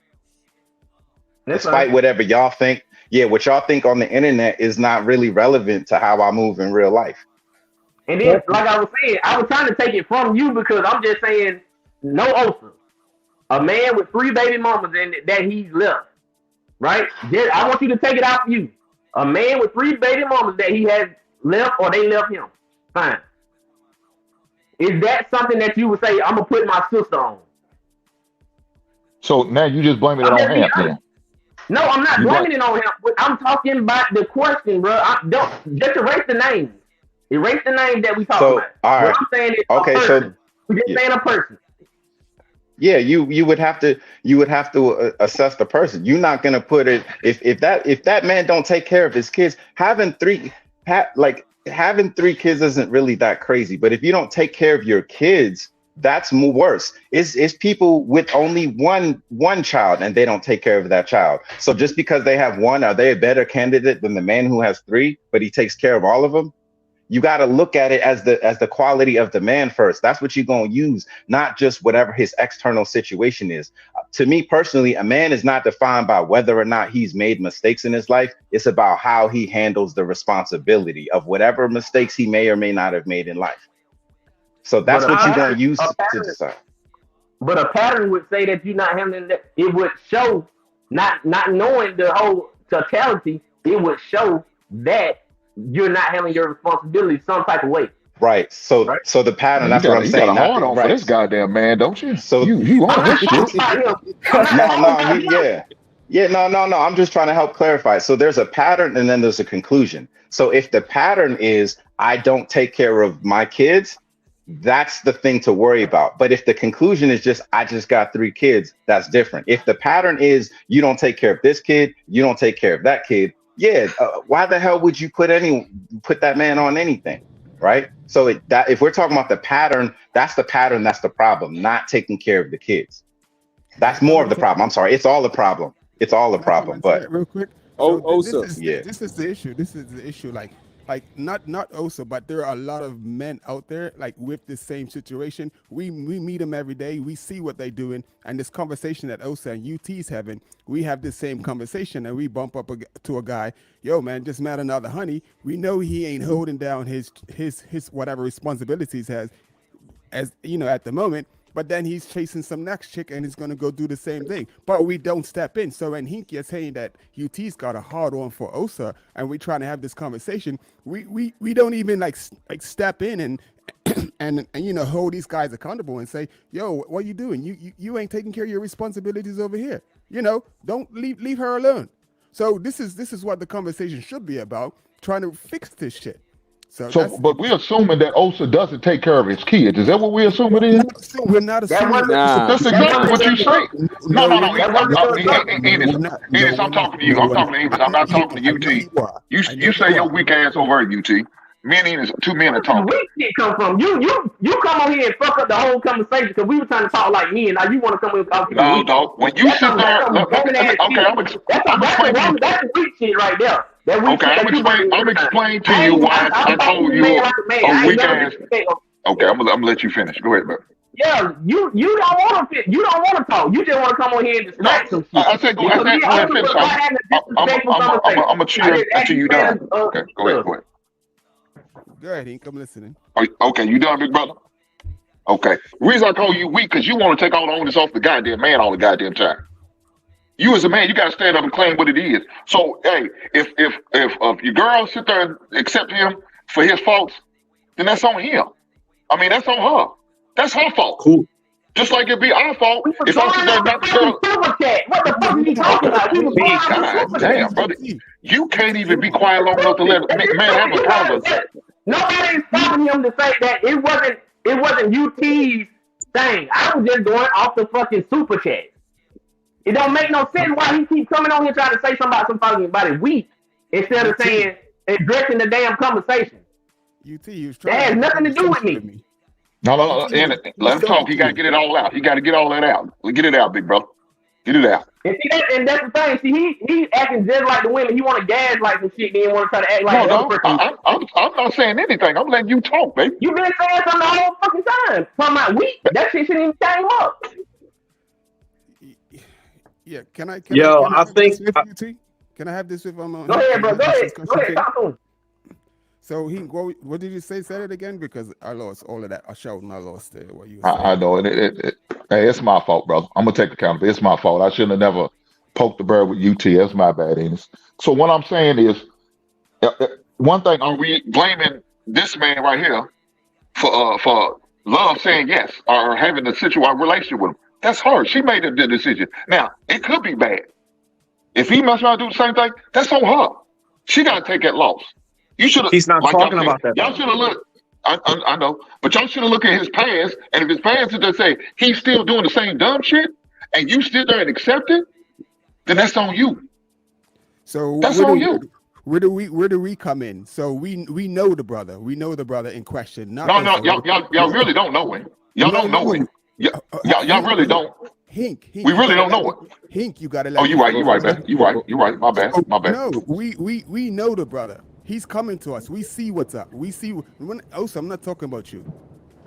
Despite whatever y'all think. Yeah, what y'all think on the internet is not really relevant to how I move in real life. And then, like I was saying, I was trying to take it from you because I'm just saying, no Osa. A man with 3 baby mamas and that he's left, right? I want you to take it out for you. A man with 3 baby mamas that he has left or they left him. Fine. Is that something that you would say, I'm going to put my sister on? So now you just blaming it on Hamp then? No, I'm not blaming it on him. I'm talking about the question, bro. Don't just erase the names. Erase the names that we talking about. All right. What I'm saying is Okay, a person. We're just saying a person. Yeah, you would have to assess the person. You're not gonna put it if that man don't take care of his kids. Having 3 kids isn't really that crazy, but if you don't take care of your kids, that's worse. It's people with only one child and they don't take care of that child. So just because they have one, are they a better candidate than the man who has 3, but he takes care of all of them? You got to look at it as the quality of the man first. That's what you're going to use, not just whatever his external situation is. To me personally, a man is not defined by whether or not he's made mistakes in his life. It's about how he handles the responsibility of whatever mistakes he may or may not have made in life. So that's what you're going to use to decide. But a pattern would say that you're not handling that. It would show, not knowing the whole totality, it would show that you're not handling your responsibility some type of way. Right. So the pattern, that's what I'm saying. You got a hard on for this goddamn man, don't you? So you want this shit. No. I'm just trying to help clarify. So there's a pattern and then there's a conclusion. So if the pattern is I don't take care of my kids, that's the thing to worry about. But if the conclusion is just I just got 3 kids, that's different. If the pattern is you don't take care of this kid, you don't take care of that kid, why the hell would you put that man on anything, right? So if we're talking about the pattern, that's the problem, not taking care of the kids. That's more of the problem. I'm sorry, it's all the problem. But real quick, this is the issue. This is the issue. Like not also, but there are a lot of men out there like with the same situation. We meet them every day. We see what they're doing, and this conversation that Osa and UT's having, we have the same conversation, and we bump up to a guy. Yo, man, just met another honey. We know he ain't holding down his whatever responsibilities has, as you know, at the moment. But then he's chasing some next chick and he's gonna go do the same thing. But we don't step in. So when Hinky is saying that UT's got a hard on for Osa and we're trying to have this conversation, we don't even like step in and you know hold these guys accountable and say, yo, what are you doing? You ain't taking care of your responsibilities over here. You know, don't leave her alone. So this is what the conversation should be about, trying to fix this shit. So but we're assuming that Osa doesn't take care of his kids. Is that what we're assuming it is? We're not assuming that's exactly what you say. No. Enos, I'm talking to you. I'm talking to Enos. I'm not talking to UT. You say your weak ass over at UT. Me and Enos, 2 men are talking. Where did come from? You come on here and fuck up the whole conversation because we were trying to talk like me, and now you want to come in and talk to me. No, dog. When you sit there, okay, I'm explaining. That's weak shit right there. I'm explaining to you why I told you a weak ass. Okay, I'm gonna let you finish. Go ahead, man. Yeah, you don't want to. You don't want to talk. You just want to come on here and distract some shit. I said go ahead and finish. I'm gonna chill until you done. Okay, go ahead. Go ahead, Ink. I'm listening. Okay, you done, big brother? Okay. The reason I call you weak because you want to take all the onus off the goddamn man all the goddamn time. You as a man, you got to stand up and claim what it is. So, hey, if your girl sit there and accept him for his faults, then that's on him. I mean, that's on her. That's her fault. Cool. Just like it'd be our fault if I sit there and not the girl. What the fuck are you talking about? God damn, brother. You can't even be quiet long enough to let man have a problem. Nobody's stopping him to say that it wasn't UT's thing. I was just going off the fucking super chat. It don't make no sense why he keep coming on here trying to say something about it weak instead of saying addressing the damn conversation. That has nothing to do with me. No. And let him talk. He got to get it all out. He got to get all that out. Get it out, big bro. Get it out. And see and that's the thing. See, he acting just like the women. He want to gas like some shit. Then he want to try to act like the other person. I'm not saying anything. I'm letting you talk, baby. You been saying something the whole fucking time. Talking about weak. That shit shouldn't even came up. Yeah, can I have this with Go ahead, bro. Go ahead. Talk to him. So what did you say? Say it again because I lost all of that. I showed and I lost what you. I know it. Hey, it's my fault, brother. I'm gonna take accountability. It's my fault. I shouldn't have never poked the bird with UT. That's my bad, Enos. So what I'm saying is, One thing, are we blaming this man right here for love saying yes or having a relationship with him? That's her. She made the decision. Now, it could be bad. If he mess around and do the same thing, that's on her. She got to take that loss. You should have. He's not like talking y'all about said, that. Y'all should have looked. I know, but y'all should have looked at his past. And if his past is to say he's still doing the same dumb shit, and you sit there and accept it, then that's on you. So that's on you. Where do we come in? So we know the brother. We know the brother in question. No, y'all really don't know him. Y'all don't know him. Y'all really don't. Hink, we really don't know it. Hink, you gotta. Oh, you're right, man. You're right. My bad. No, we know the brother. He's coming to us. We see what's up. We see. Also, I'm not talking about you.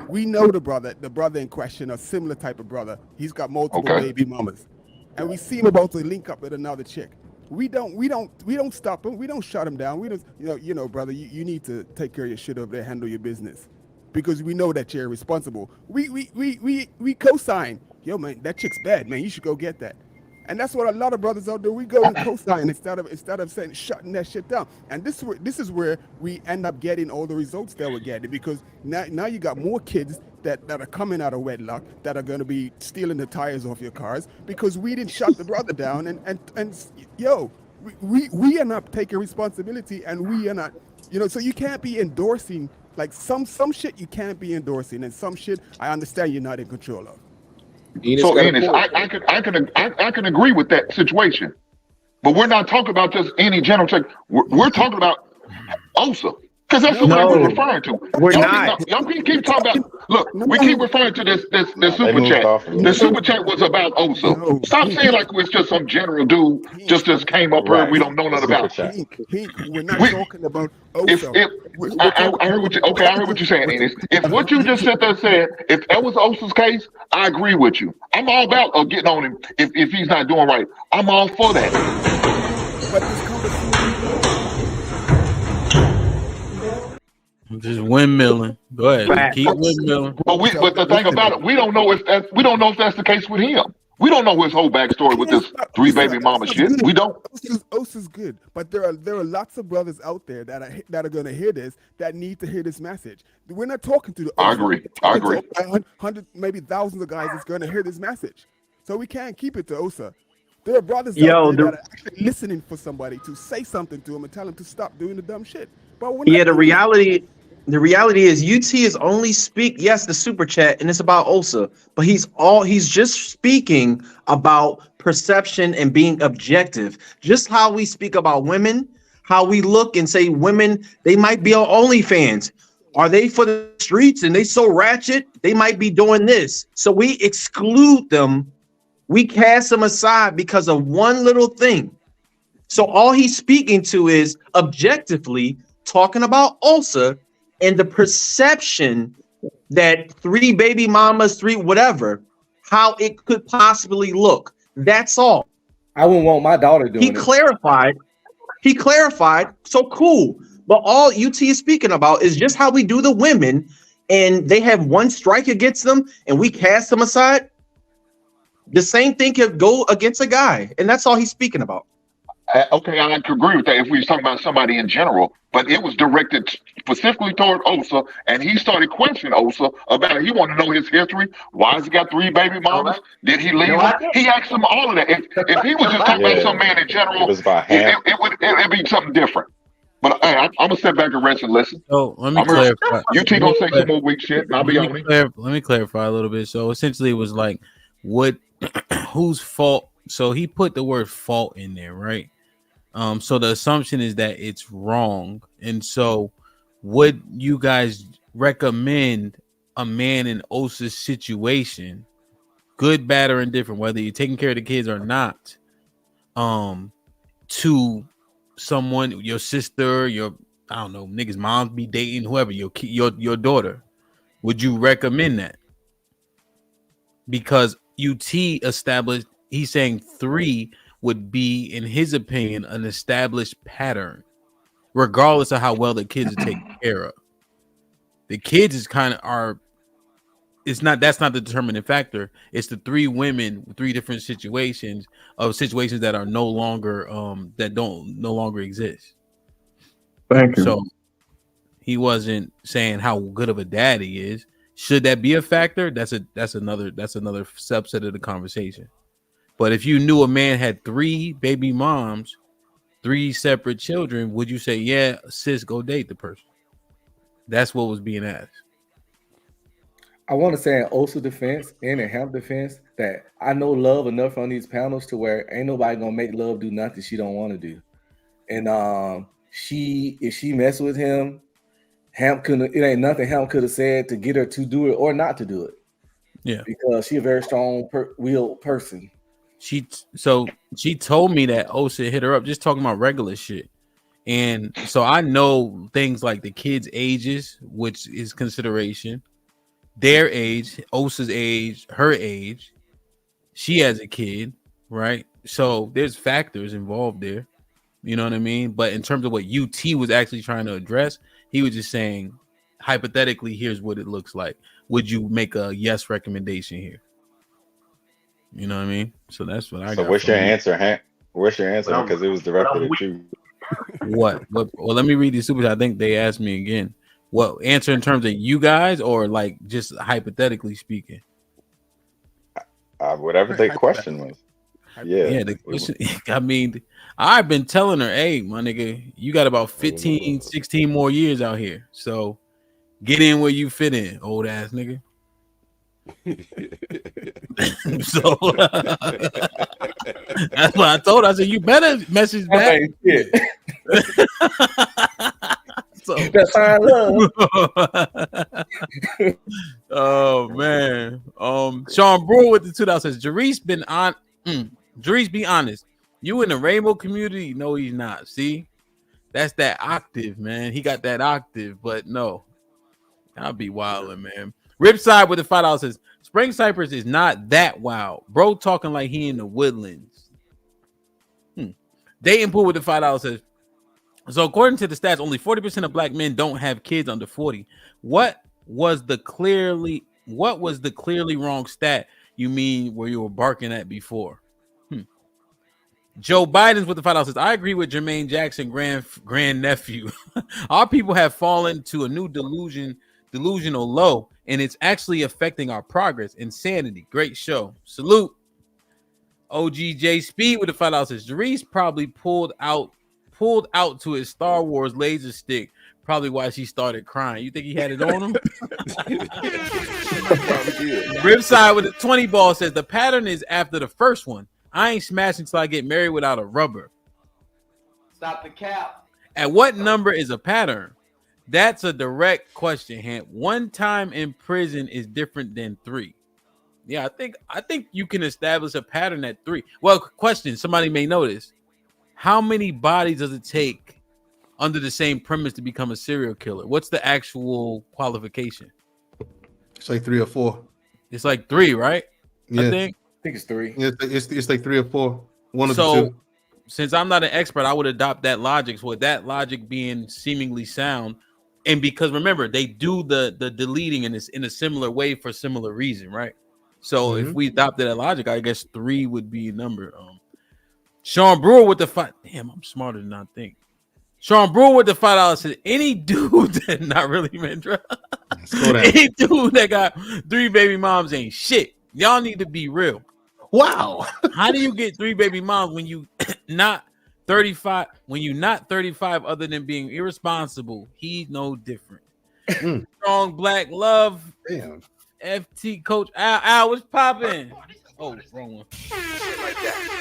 We know the brother in question, a similar type of brother. He's got multiple baby mamas, and we see him about to link up with another chick. We don't stop him. We don't shut him down. We don't, you know, brother. You need to take care of your shit over there, handle your business, because we know that you're responsible. We co-sign. Yo, man, that chick's bad, man. You should go get that. And that's what a lot of brothers out there, we go and co-sign instead of saying shutting that shit down. And this is where we end up getting all the results that we're getting, because now you got more kids that are coming out of wedlock that are going to be stealing the tires off your cars because we didn't shut the brother down. And yo, we are not taking responsibility, and we are not, so you can't be endorsing, like some shit you can't be endorsing, and some shit I understand you're not in control of. So Enos, I can agree with that situation, but we're not talking about just any general check. We're talking about OSA, because that's what we're referring to. We're not. Y'all keep talking about. Look, we keep referring to this super chat. The super chat was about OSA. Stop saying like it's just some general dude just came up here and we don't know nothing about. We're not talking about OSA. I heard what you. Okay, I heard what you're saying, Enos. If what you just said there said, if that was OSA's case, I agree with you. I'm all about getting on him if he's not doing right. I'm all for that. But this conversation. Just windmilling. Go ahead. Keep windmilling. But the thing about it, we don't know if that's the case with him. We don't know his whole backstory with this 3 baby mama shit. We don't. Osa's good, but there are lots of brothers out there that are going to hear this, that need to hear this message. We're not talking to the Osa. I agree. 100, maybe thousands of guys that's going to hear this message. So we can't keep it to Osa. There are brothers out there that are actually listening for somebody to say something to them and tell them to stop doing the dumb shit. But the reality is UT is only the super chat, and it's about OSA, but he's just speaking about perception and being objective. Just how we speak about women, how we look and say women, they might be on OnlyFans. Are they for the streets and they so ratchet? They might be doing this. So we exclude them. We cast them aside because of one little thing. So all he's speaking to is objectively talking about OSA and the perception that 3 baby mamas, 3 whatever, how it could possibly look. That's all. I wouldn't want my daughter doing it. He clarified. So cool. But all UT is speaking about is just how we do the women, and they have one strike against them and we cast them aside. The same thing could go against a guy, and that's all he's speaking about. Okay, I can agree with that if we was talking about somebody in general, but it was directed specifically toward Osa, and he started questioning Osa about it. He wanted to know his history. Why has he got 3 baby mamas? Did he leave them? He asked him all of that. If he was just talking about some man in general, it'd be something different. But hey, I'm gonna sit back and rest and listen. So let me clarify. UT gonna say some more weak shit, and I'll be on it. Let me clarify a little bit. So essentially, it was like, whose fault? So he put the word fault in there, right? So the assumption is that it's wrong. And so would you guys recommend a man in Osa's situation, good, bad, or indifferent, whether you're taking care of the kids or not, to someone, your sister, I don't know, niggas' moms be dating, whoever, your daughter? Would you recommend that? Because UT established, he's saying 3 would be, in his opinion, an established pattern, regardless of how well the kids are taken care of. The kids is that's not the determining factor. It's the 3 women, 3 different situations that are no longer exist. Thank you. So he wasn't saying how good of a dad he is. Should that be a factor? That's another subset of the conversation. But if you knew a man had 3 baby moms, 3 separate children, would you say, yeah, sis, go date the person? That's what was being asked. I want to say in Osa defense and in Hamp defense that I know love enough on these panels to where ain't nobody gonna make love do nothing she don't want to do. And if she messed with him, Hamp couldn't. It ain't nothing Hamp could have said to get her to do it or not to do it. Yeah, because she's a very strong willed person. She told me that Osa hit her up just talking about regular shit. And so I know things like the kids' ages, which is consideration, their age, Osa's age, her age. She has a kid, right? So there's factors involved there. You know what I mean? But in terms of what UT was actually trying to address, he was just saying, hypothetically, here's what it looks like. Would you make a yes recommendation here? You know what I mean? So that's what I got. So what's your answer, Hank? What's your answer? Because it was directed at you. What? Well, let me read these super. I think they asked me again. What answer in terms of you guys, or like just hypothetically speaking? Whatever the question was. Yeah. The question. I mean, I've been telling her, hey, my nigga, you got about 15, 16 more years out here. So get in where you fit in, old ass nigga. So that's what I told her. I said, you better message back. So that's how I love. Oh man. Sean Brewer with the $2 says, Jarice be honest. You in the rainbow community? No, he's not. See, that's that octave, man. He got that octave, but no, I'll be wilding, man. Ripside with the $5 says, Spring Cypress is not that wild. Bro talking like he in the woodlands. Dayton Pool with the $5 says, so according to the stats, only 40% of black men don't have kids under 40. What was the clearly wrong stat you mean where you were barking at before? Joe Biden's with the $5 says, I agree with Jermaine Jackson, grand nephew. Our people have fallen to a new delusional low, and it's actually affecting our progress. Insanity. Great show. Salute. OGJ Speed with the $5 says, Jarice probably pulled out to his Star Wars laser stick. Probably why she started crying. You think he had it on him? Ripside with the 20 ball says, the pattern is after the first one. I ain't smashing till I get married without a rubber. Stop the cap. At what number is a pattern? That's a direct question, Hamp. 1 time in prison is different than 3. Yeah, I think you can establish a pattern at 3. Well, question, somebody may notice. How many bodies does it take under the same premise to become a serial killer? What's the actual qualification? It's like 3 or 4. It's like 3, right? Yeah. I think it's 3. Yeah, it's like 3 or 4. One of so, the 2. Since I'm not an expert, I would adopt that logic. So with that logic being seemingly sound, and because remember, they do the deleting in a similar way for similar reason, right? So if we adopted that logic, I guess 3 would be a number. Sean Brewer with the $5. Damn, I'm smarter than I think. Sean Brewer with the $5 said, any dude that not really Mandra, any dude that got 3 baby moms ain't shit. Y'all need to be real. Wow. How do you get 3 baby moms when you not 35? When you not 35, other than being irresponsible, he's no different. Strong black love. Damn. FT coach Al, what's popping? Oh, wrong one.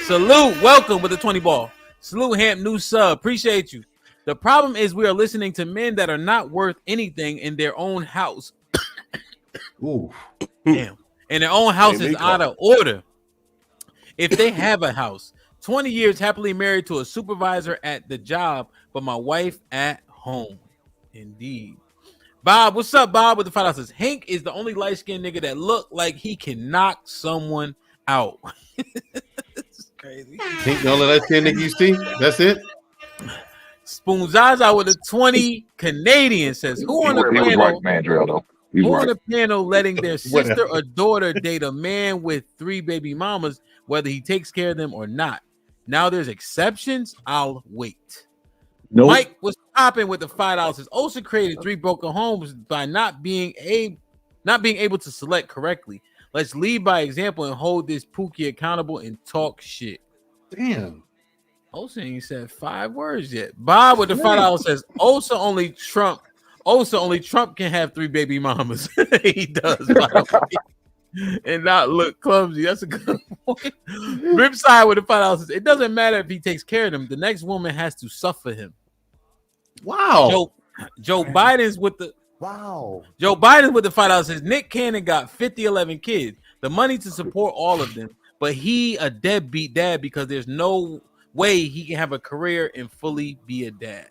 Salute, welcome with the 20 ball. Salute, Hamp, new sub. Appreciate you. The problem is we are listening to men that are not worth anything in their own house. Ooh. Damn. And their own house is out of order. If they have a house, 20 years happily married to a supervisor at the job, but my wife at home. Indeed. Bob, what's up, Bob? With the $5 says, Hank is the only light-skinned nigga that look like he can knock someone out. It's crazy. Hank, the only light-skinned nigga you see? That's it? Spoon Zaza with a 20 Canadian says, who on the panel? Who on the panel letting their sister or daughter date a man with 3 baby mamas, whether he takes care of them or not? Now there's exceptions. I'll wait. Nope. Mike was popping with the $5. Osa created 3 broken homes by not being able to select correctly. Let's lead by example and hold this Pookie accountable and talk shit. Damn. Osa ain't said 5 words yet. Bob with the $5 says Osa only Trump can have 3 baby mamas. He does, by the way. And not look clumsy. That's a good point. Ripside with the $5 says it doesn't matter if he takes care of them. The next woman has to suffer him. Wow. Joe Biden's with the $5 says Nick Cannon got 11 kids, the money to support all of them, but he a deadbeat dad because there's no way he can have a career and fully be a dad.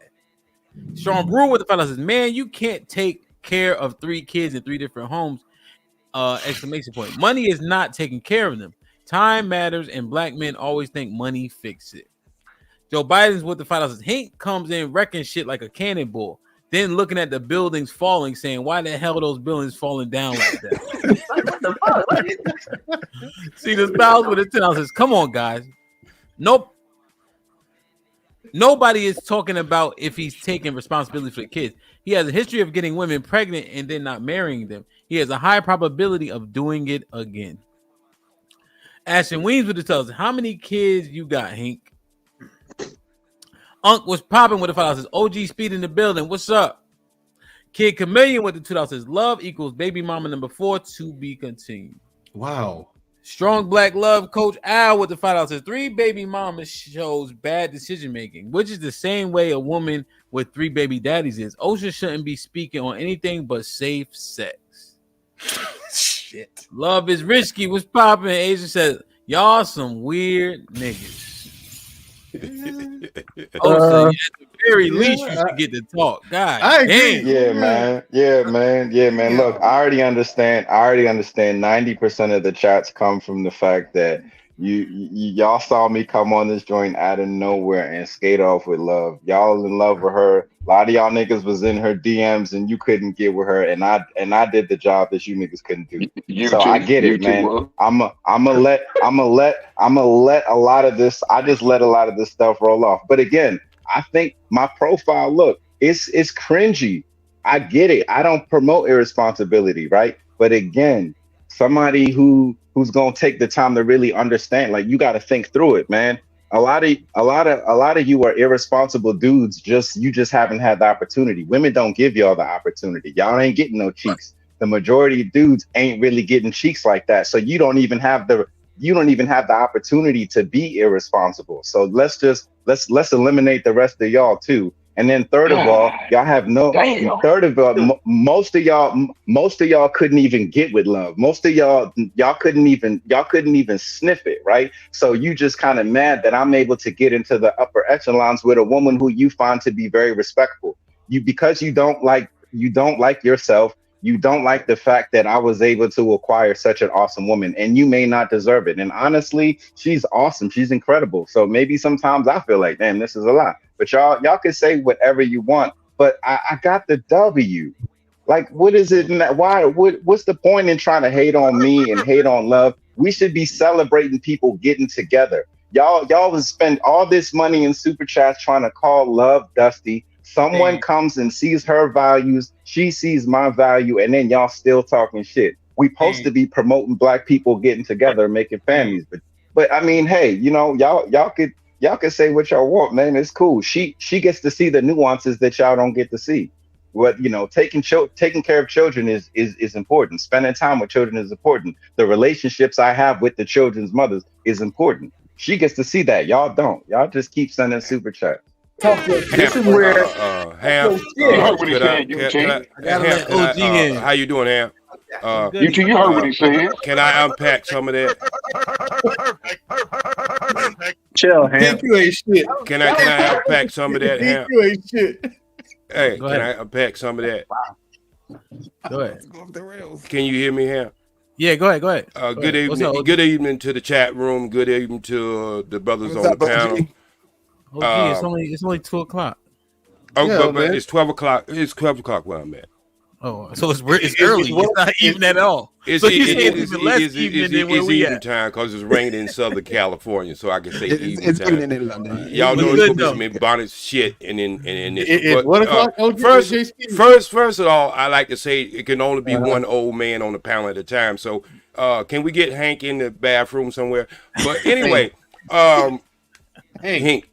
Sean Brewer with the $5 says, man, you can't take care of 3 kids in 3 different homes. Exclamation point. Money is not taking care of them. Time matters, and black men always think money fix it. Joe Biden's with the $5 says Hank comes in wrecking shit like a cannonball, then looking at the buildings falling, saying, why the hell are those buildings falling down like that? See, the spouse with the $10 says, come on, guys. Nope. Nobody is talking about if he's taking responsibility for the kids. He has a history of getting women pregnant and then not marrying them. He has a high probability of doing it again. Ashton Weems with the tells how many kids you got, Hank? Unc was popping with the $5 says OG Speed in the building. What's up? Kid Chameleon with the $2 says love equals baby mama number 4 to be continued. Wow. Strong Black Love Coach Al with the $5 says 3 baby mamas shows bad decision making, which is the same way a woman with 3 baby daddies is. OSHA shouldn't be speaking on anything but safe sex. Shit. Love is risky. What's popping? Asia says y'all some weird niggas. At the very least, you should get to talk. God, I agree. damn. Yeah, man. Look, I already understand. 90% of the chats come from the fact that y'all saw me come on this joint out of nowhere and skate off with Love. Y'all in love with her. A lot of y'all niggas was in her DMs and you couldn't get with her, and I did the job that you niggas couldn't do. I get it, man. I'ma let a lot of this. I just let a lot of this stuff roll off. But again, I think my profile, look, it's cringy. I get it. I don't promote irresponsibility, right? But again, somebody who's gonna take the time to really understand, like, you got to think through it, man. A lot of you are irresponsible dudes. You just haven't had the opportunity. Women don't give y'all the opportunity. Y'all ain't getting no cheeks. The majority of dudes ain't really getting cheeks like that. So you don't even have the opportunity to be irresponsible. So let's eliminate the rest of y'all too. And then third of all, y'all have no. Third of all, most of y'all couldn't even get with Love. Most of y'all couldn't even sniff it, right? So you just kind of mad that I'm able to get into the upper echelons with a woman who you find to be very respectful. Because you don't like yourself. You don't like the fact that I was able to acquire such an awesome woman, and you may not deserve it. And honestly, she's awesome. She's incredible. So maybe sometimes I feel like, damn, this is a lot. But y'all can say whatever you want. But I got the W. Like, what is it? What's the point in trying to hate on me and hate on Love? We should be celebrating people getting together. Y'all would spend all this money in super chats trying to call Love dusty. Someone comes and sees her values, she sees my value, and then y'all still talking shit. We supposed to be promoting black people getting together, making families. But I mean, hey, y'all could say what y'all want, man. It's cool. She gets to see the nuances that y'all don't get to see. What taking care of children is important. Spending time with children is important. The relationships I have with the children's mothers is important. She gets to see that. Y'all don't. Y'all just keep sending super chats. This is where Ham. How you doing, Ham? You heard what he said. Can I unpack some of that? Chill, Ham. You ain't shit. Can I unpack some of that, Ham? You ain't shit. Hey, can I unpack some of that? Go ahead. Can you hear me, Ham? Yeah, go ahead. Good evening. Good evening to the chat room. Good evening to the brothers on the panel. It's only 2:00. Oh, yeah, but it's 12 o'clock. It's 12 o'clock where I'm at. Oh, so it's early. It's not even at all. So you saying it's even less even than where we at? Time because it's raining in Southern California, so I can say It's time. evening in London. Y'all know it's gonna be some bonnet shit and this. What o'clock? First of all, I like to say it can only be one old man on the panel at a time. So can we get Hank in the bathroom somewhere? But anyway, Hank.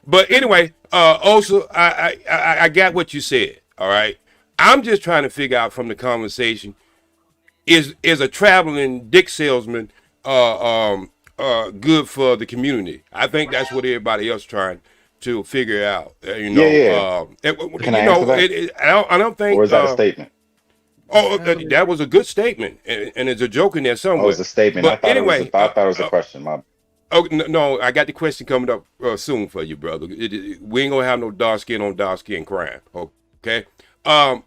But anyway, also I got what you said. All right. I'm just trying to figure out from the conversation, is a traveling dick salesman good for the community? I think that's what everybody else trying to figure out. Can I answer that? I don't think. Or is that a statement? Oh, that was a good statement, and there's a joke in there somewhere. Oh, it's a statement. But I thought it was a question. Oh no, I got the question coming up soon for you, brother. We ain't gonna have no dark skin on dark skin crime. Okay. I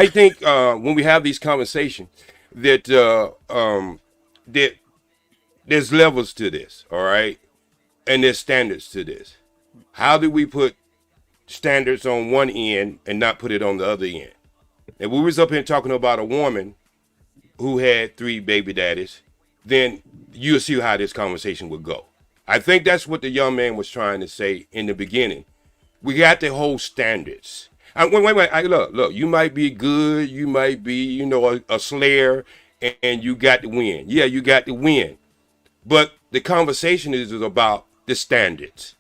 think when we have these conversations that that there's levels to this, all right, and there's standards to this. How do we put standards on one end and not put it on the other end? And we was up here talking about a woman who had 3 baby daddies, then you'll see how this conversation would go. I think that's what the young man was trying to say in the beginning. We got to hold standards. Wait. Look. You might be good. You might be, a slayer, and you got to win. Yeah, you got to win. But the conversation is about the standards.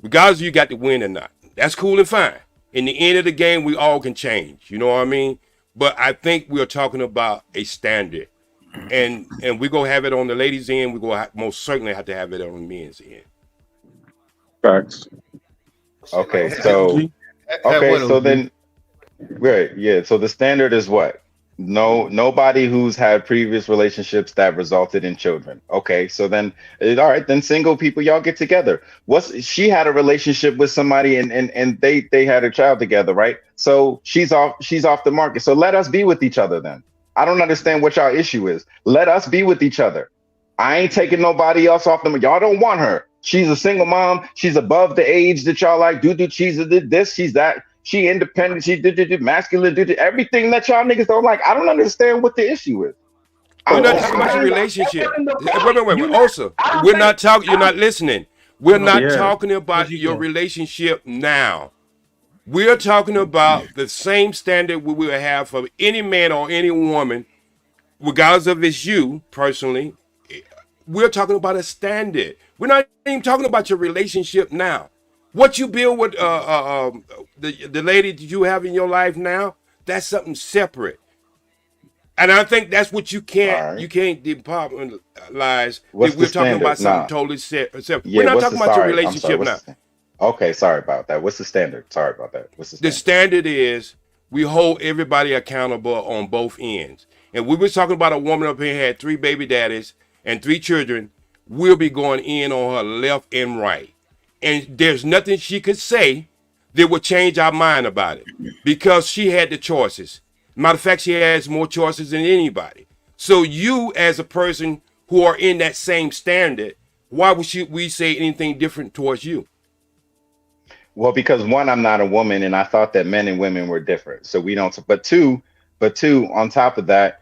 Regardless if you got to win or not. That's cool and fine. In the end of the game, we all can change. You know what I mean? But I think we're talking about a standard. And we're going to have it on the ladies' end. We're going to most certainly have to have it on the men's end. Facts. Okay, so then, right, yeah. So the standard is what? Nobody who's had previous relationships that resulted in children. Okay, so then, all right, then single people, y'all get together. She had a relationship with somebody and they had a child together, right? So she's off the market. So let us be with each other then. I don't understand what y'all issue is. Let us be with each other. I ain't taking nobody else off them. Y'all don't want her. She's a single mom. She's above the age that y'all like. She's this, she's that. She independent. She did masculine. Did everything that y'all niggas don't like. I don't understand what the issue is. We're not talking about your relationship. Wait. Also, we're not talking. You're not listening. We're not talking about your relationship now. We're talking about the same standard we will have for any man or any woman, regardless of it's you personally. We're talking about a standard. We're not even talking about your relationship now. What you build with the lady that you have in your life now, that's something separate. And I think that's what you can't departmentalize. We're talking about something totally separate. We're not talking about your relationship now. Okay, sorry about that. What's the standard? Sorry about that. What's the standard? The standard is we hold everybody accountable on both ends. And we were talking about a woman up here had 3 baby daddies and 3 children. We'll be going in on her left and right. And there's nothing she could say that would change our mind about it because she had the choices. Matter of fact, she has more choices than anybody. So you, as a person who are in that same standard, why would we say anything different towards you? Well, because one, I'm not a woman, and I thought that men and women were different. So we don't. But two, on top of that,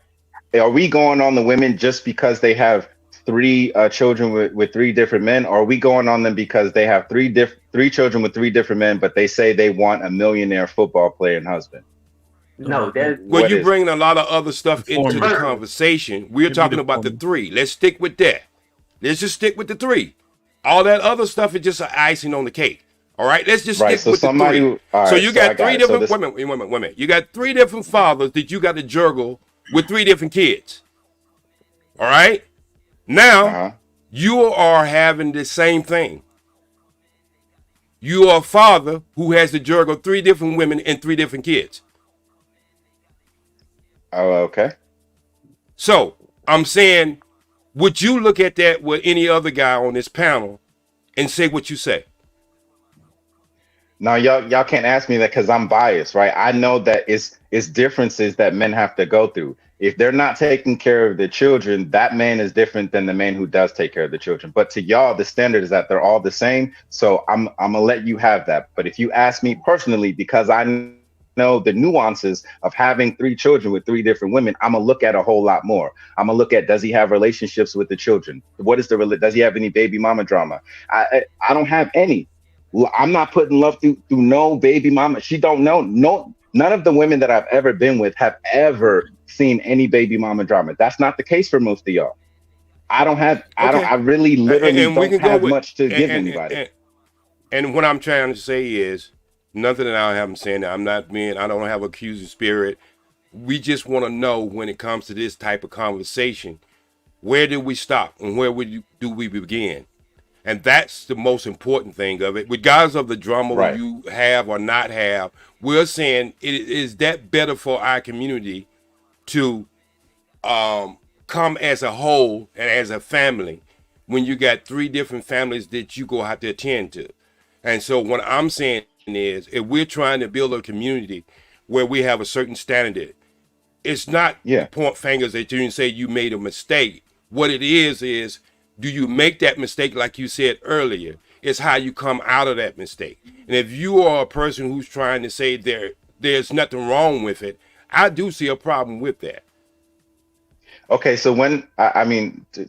are we going on the women just because they have 3 children with 3 different men? Or are we going on them because they have 3 children with 3 different men, but they say they want a millionaire football player and husband? No, well, you bring a lot of other stuff into the conversation. We're talking about the 3. Let's stick with that. Let's just stick with the 3. All that other stuff is just an icing on the cake. All right, let's just stick with the 3. So you got 3 different women. You got 3 different fathers that you got to juggle with 3 different kids. All right. Now you are having the same thing. You are a father who has to juggle 3 different women and 3 different kids. Oh, okay. So I'm saying, would you look at that with any other guy on this panel and say what you say? No, y'all can't ask me that because I'm biased, right? I know that it's differences that men have to go through. If they're not taking care of the children, that man is different than the man who does take care of the children. But to y'all, the standard is that they're all the same. So I'm gonna let you have that. But if you ask me personally, because I know the nuances of having 3 children with 3 different women, I'm gonna look at a whole lot more. I'm gonna look at, does he have relationships with the children? What is does he have any baby mama drama? I don't have any. I'm not putting love through no baby mama. She don't know. No, none of the women that I've ever been with have ever seen any baby mama drama. That's not the case for most of y'all. I really literally don't have much to give anybody. And what I'm trying to say is, nothing that I haven't said, I don't have accusing spirit. We just want to know, when it comes to this type of conversation, where do we stop and where do we begin? And that's the most important thing of it. Regardless of the drama you have or not have, we're saying, is that better for our community to come as a whole and as a family when you got 3 different families that you go have to attend to? And so what I'm saying is, if we're trying to build a community where we have a certain standard, it's not point fingers at you and say you made a mistake. What it is do you make that mistake like you said earlier? It's how you come out of that mistake. And if you are a person who's trying to say there's nothing wrong with it, I do see a problem with that. Okay, so when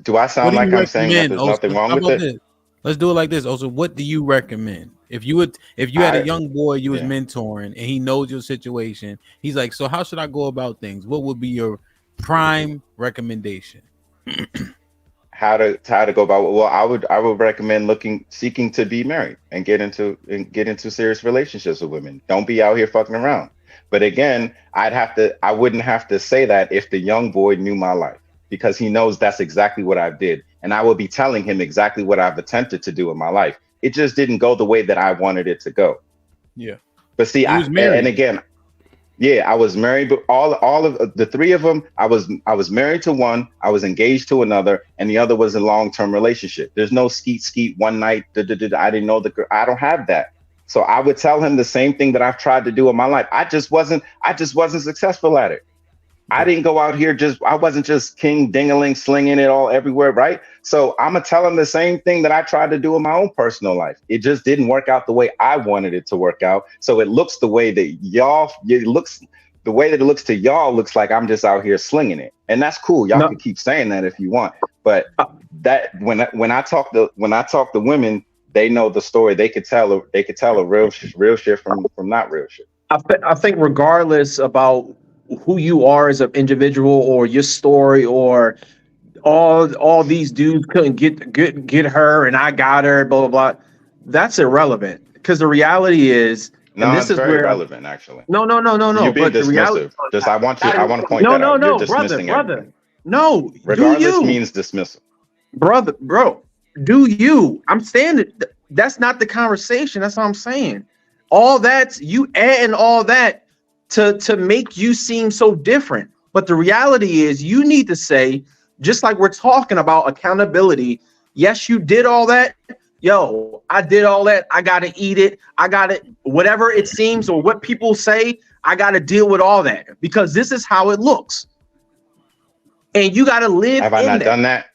do I sound like I'm saying that there's nothing wrong with it? Let's do it like this. Also, what do you recommend? If you had a young boy you was mentoring and he knows your situation, he's like, so how should I go about things? What would be your prime recommendation? How to go about it? Well, I would recommend seeking to be married and get into serious relationships with women. Don't be out here fucking around. But again, I wouldn't have to say that if the young boy knew my life, because he knows that's exactly what I did. And I will be telling him exactly what I've attempted to do in my life. It just didn't go the way that I wanted it to go. Yeah. But see, I was married, but all of the 3 of them, I was married to one, I was engaged to another, and the other was a long-term relationship. There's no skeet one night. I didn't know the girl. I don't have that. So I would tell him the same thing that I've tried to do in my life. I just wasn't successful at it. I didn't go out here I wasn't just king dingaling slinging it all everywhere, right? So I'm gonna tell him the same thing that I tried to do in my own personal life. It just didn't work out the way I wanted it to work out. So it looks the way that it looks to y'all looks like I'm just out here slinging it, and that's cool. Y'all can keep saying that if you want, but that when I talk to women, they know the story. They could tell a real shit from not real shit. I think regardless about who you are as an individual or your story or all these dudes couldn't get her and I got her, blah, blah, blah. That's irrelevant, because the reality is, no, this is very relevant, actually. No. You're being dismissive. I want to point that out. You're dismissing brother. Everything. No, regardless means dismissal. Bro, do you? I'm saying that's not the conversation. That's what I'm saying. All that's you adding all that to make you seem so different. But the reality is, you need to say, just like we're talking about accountability, yes, you did all that. Yo, I did all that. I got to eat it. I got to, whatever it seems or what people say, I got to deal with all that, because this is how it looks. And you got to live. Have I not done that?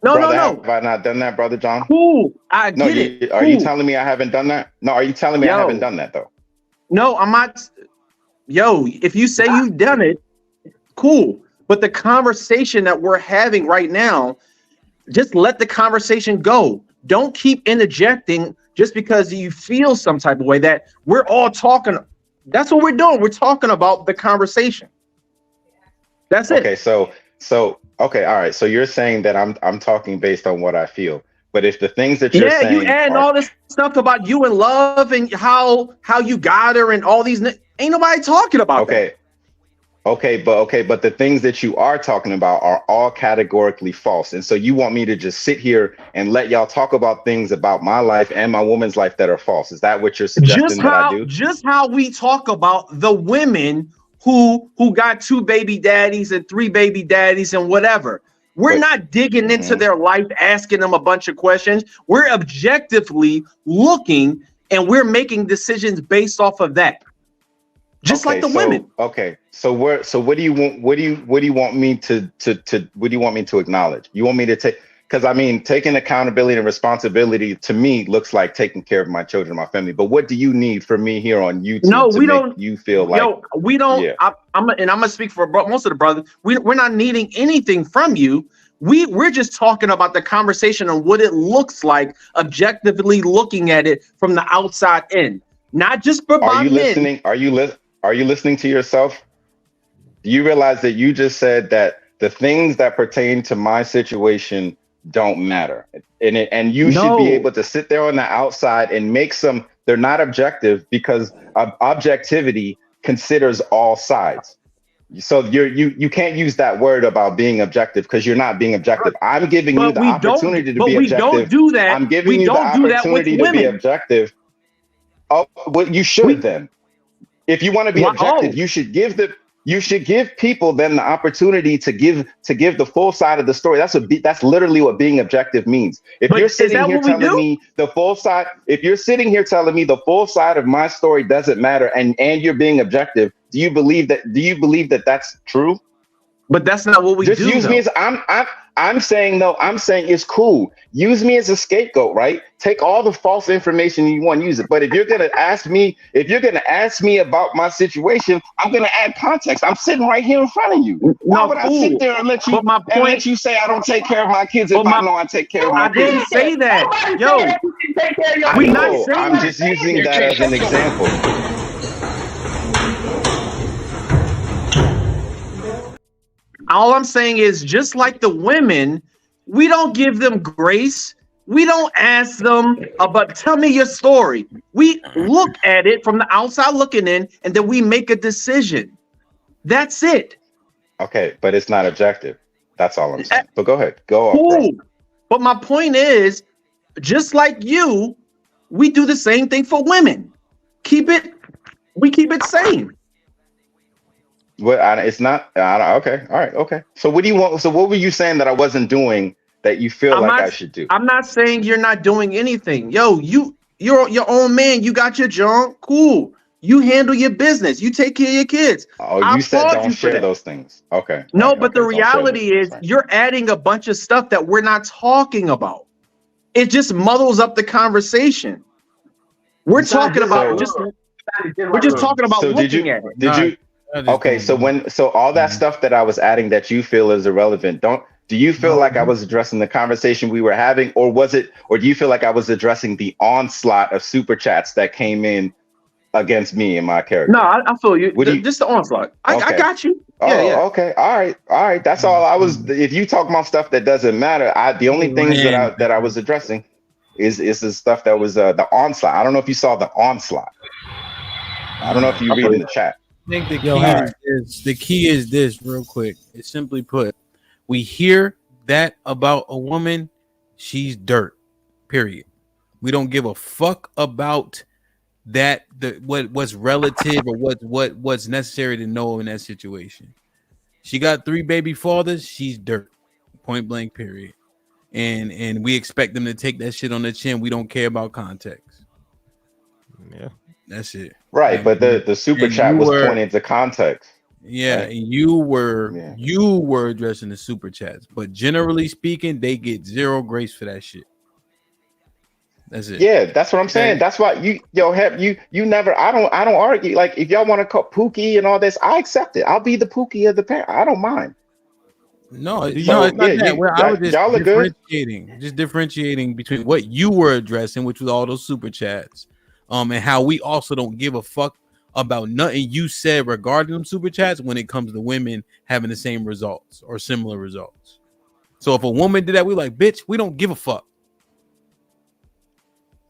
No. Have I not done that, Brother John? Cool. I get it. Are you telling me I haven't done that? No, are you telling me I haven't done that, though? No, I'm not. Yo, if you say you've done it, cool. But the conversation that we're having right now, just let the conversation go. Don't keep interjecting just because you feel some type of way. That we're all talking. That's what we're doing. We're talking about the conversation. That's it. Okay, so okay, all right. So you're saying that I'm talking based on what I feel. But if the things that you're saying, you adding all this stuff about you and love and how you got her and all these, ain't nobody talking about that. Okay, but the things that you are talking about are all categorically false. And so you want me to just sit here and let y'all talk about things about my life and my woman's life that are false? Is that what you're suggesting that I do? Just how we talk about the women who got 2 baby daddies and 3 baby daddies and whatever. We're not digging into their life, asking them a bunch of questions. We're objectively looking and we're making decisions based off of that. Just like the women. Okay. So what do you want? What do you want me to acknowledge? You want me to take? because I mean, taking accountability and responsibility to me looks like taking care of my children, my family. But what do you need from me here on YouTube No, to we make don't. you feel like, Yo, we don't. yeah, I'm gonna speak for most of the brothers. We're not needing anything from you. We're just talking about the conversation and what it looks like, objectively looking at it from the outside in, not just for are my you men. listening? Are you listening to yourself? Do you realize that you just said that the things that pertain to my situation don't matter, and you should be able to sit there on the outside and make some. They're not objective because objectivity considers all sides. So you can't use that word about being objective because you're not being objective. I'm giving you the opportunity to be objective. But we don't do that. I'm giving you the opportunity to be objective. Oh, well, you should then. If you want to be objective, you should give people then the opportunity to give the full side of the story. That's literally what being objective means. If you're sitting here telling me the full side, if you're sitting here telling me the full side of my story doesn't matter, and you're being objective, do you believe that that's true? But that's not what we just do. Use me as I'm saying no. I'm saying it's cool. Use me as a scapegoat, right? Take all the false information you want, use it. But if you're gonna ask me about my situation, I'm gonna add context. I'm sitting right here in front of you. Why would I sit there and let you say I don't take care of my kids if I know I take care of my kids? I didn't say that, yo. We're not saying I'm just using that as an example. All I'm saying is, just like the women, we don't give them grace. We don't ask them about, tell me your story. We look at it from the outside looking in, and then we make a decision. That's it. Okay, but it's not objective. That's all I'm saying. But go ahead. Go on. Cool. But my point is, just like you, we do the same thing for women. We keep it sane. Well, it's not. Okay. All right. Okay. So what do you want? So what were you saying that I wasn't doing that you feel I should do? I'm not saying you're not doing anything. Yo, you're your own man. You got your junk. Cool. You handle your business. You take care of your kids. Oh, you said don't share those things. Okay. No, but the reality is you're adding a bunch of stuff that we're not talking about. It just muddles up the conversation. We're talking about we're just talking about looking at it. Did you? Okay, so all that stuff that I was adding that you feel is irrelevant, do you feel like I was addressing the conversation we were having, or do you feel like I was addressing the onslaught of super chats that came in against me and my character? No, I feel you. Just the onslaught. I got you. Yeah. Okay. All right. That's all I was. If you talk about stuff that doesn't matter, the only things that I was addressing is the stuff that was the onslaught. I don't know if you saw the onslaught. I don't know if you read in the chat. I think the key is this, real quick. It's simply put, we hear that about a woman, she's dirt. Period. We don't give a fuck about that. What's relative or what's necessary to know in that situation. She got 3 baby fathers. She's dirt. Point blank. Period. And we expect them to take that shit on the chin. We don't care about context. Yeah. That's it. Right, but the super chat was pointing to context. Yeah, right? And you were addressing the super chats, but generally speaking, they get zero grace for that shit. That's it. Yeah, that's what I'm saying. That's why you never. I don't argue. Like if y'all want to call Pookie and all this, I accept it. I'll be the Pookie of the parent. I don't mind. No, it's not that. I was just differentiating between what you were addressing, which was all those super chats. And how we also don't give a fuck about nothing you said regarding them super chats when it comes to women having the same results or similar results. So if a woman did that, we're like, bitch, we don't give a fuck.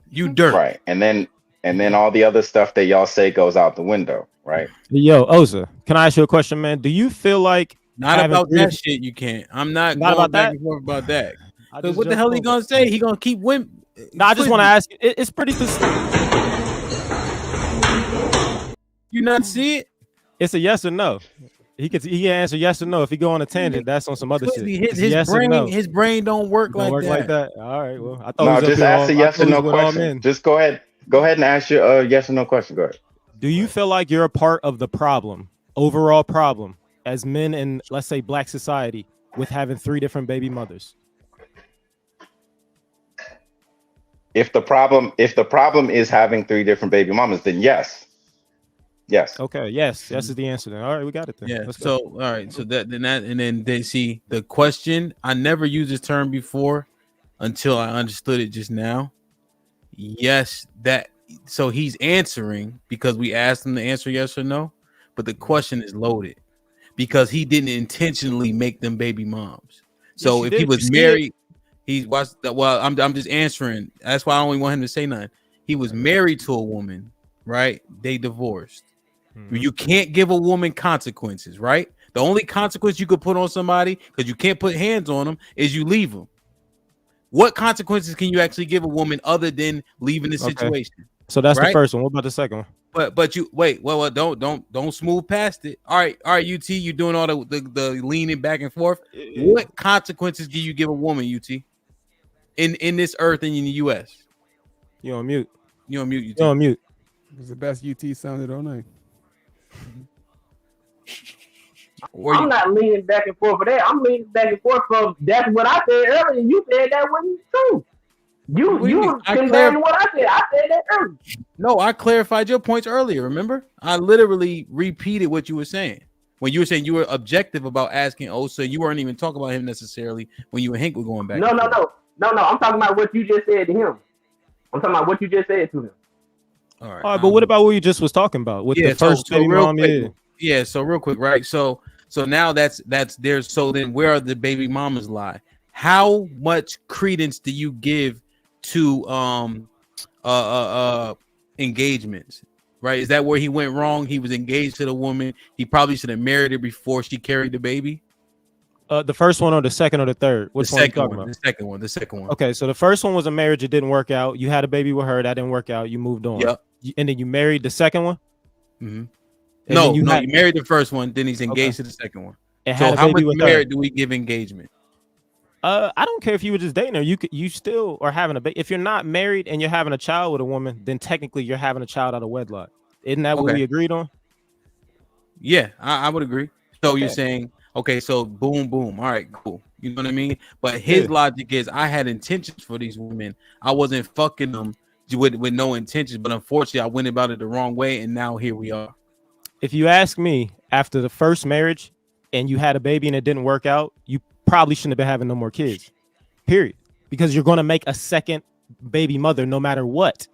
You dirt. Right. And then all the other stuff that y'all say goes out the window, right? Yo, Oza, can I ask you a question, man? Do you feel like not about that shit? You can't. I'm not going about back and forth about that. Because what the hell he gonna say? He gonna keep women. No, I just want to ask you. It's pretty. You not see it? It's a yes or no. He can answer yes or no. If he go on a tangent, that's on some other shit. His brain don't work like that. All right. Well, I thought just ask a yes or no question. Just go ahead and ask your yes or no question. Go ahead. Do you feel like you're a part of the problem, overall problem, as men in, let's say, Black society, with having 3 different baby mothers? If the problem is having 3 different baby mamas, then yes. Okay. Yes. Yes is the answer. Then. All right, we got it. Then. Yeah. Let's So go. all right. So then they see the question. I never used this term before until I understood it just now. Yes, that. So he's answering because we asked him to answer yes or no, but the question is loaded because he didn't intentionally make them baby moms. So Yes, if he did. was married, he was. Well, I'm just answering. That's why I don't want him to say nothing. He was married to a woman, right? They divorced. You can't give a woman consequences, right? The only consequence you could put on somebody, because you can't put hands on them, is you leave them. What consequences can you actually give a woman other than leaving the situation? So that's right? the first one. What about the second one? But you wait. Well, don't smooth past it. All right, UT. You doing all the leaning back and forth. What consequences do you give a woman, UT, in this earth and in the U.S.? You on mute. You on mute, UT. You on mute. It's the best UT sounded all night. I'm not leaning back and forth for that. I'm leaning back and forth from that's what I said earlier. You said that wasn't true. You conveying what I said. I said that earlier. No, I clarified your points earlier. Remember, I literally repeated what you were saying when you were saying you were objective about asking. Oh, so you weren't even talking about him necessarily when you and Hank were going back. No. I'm talking about what you just said to him. I'm talking about what you just said to him. All right. All right, but what about what you just was talking about with the first baby mom? Yeah. So real quick, right? So now that's there's. So then, where are the baby mamas lie? How much credence do you give to engagements? Right? Is that where he went wrong? He was engaged to the woman. He probably should have married her before she carried the baby. The first one or the second or the third? Which one are you talking about? The second one. Okay, so the first one was a marriage. It didn't work out. You had a baby with her. That didn't work out. You moved on. Yep. And then you married the second one? Mm-hmm. No, you married the first one. Then he's engaged to the second one. And so had a how baby much with married her. do we give engagement? I don't care if you were just dating her. You still are having a baby. If you're not married and you're having a child with a woman, then technically you're having a child out of wedlock. Isn't that what we agreed on? Yeah, I would agree. So you're saying, okay, so boom, boom. All right, cool. You know what I mean? But his logic is I had intentions for these women. I wasn't fucking them with no intentions, but unfortunately I went about it the wrong way, and now here we are. If you ask me, after the first marriage and you had a baby and it didn't work out, you probably shouldn't have been having no more kids. Period. Because you're going to make a second baby mother no matter what.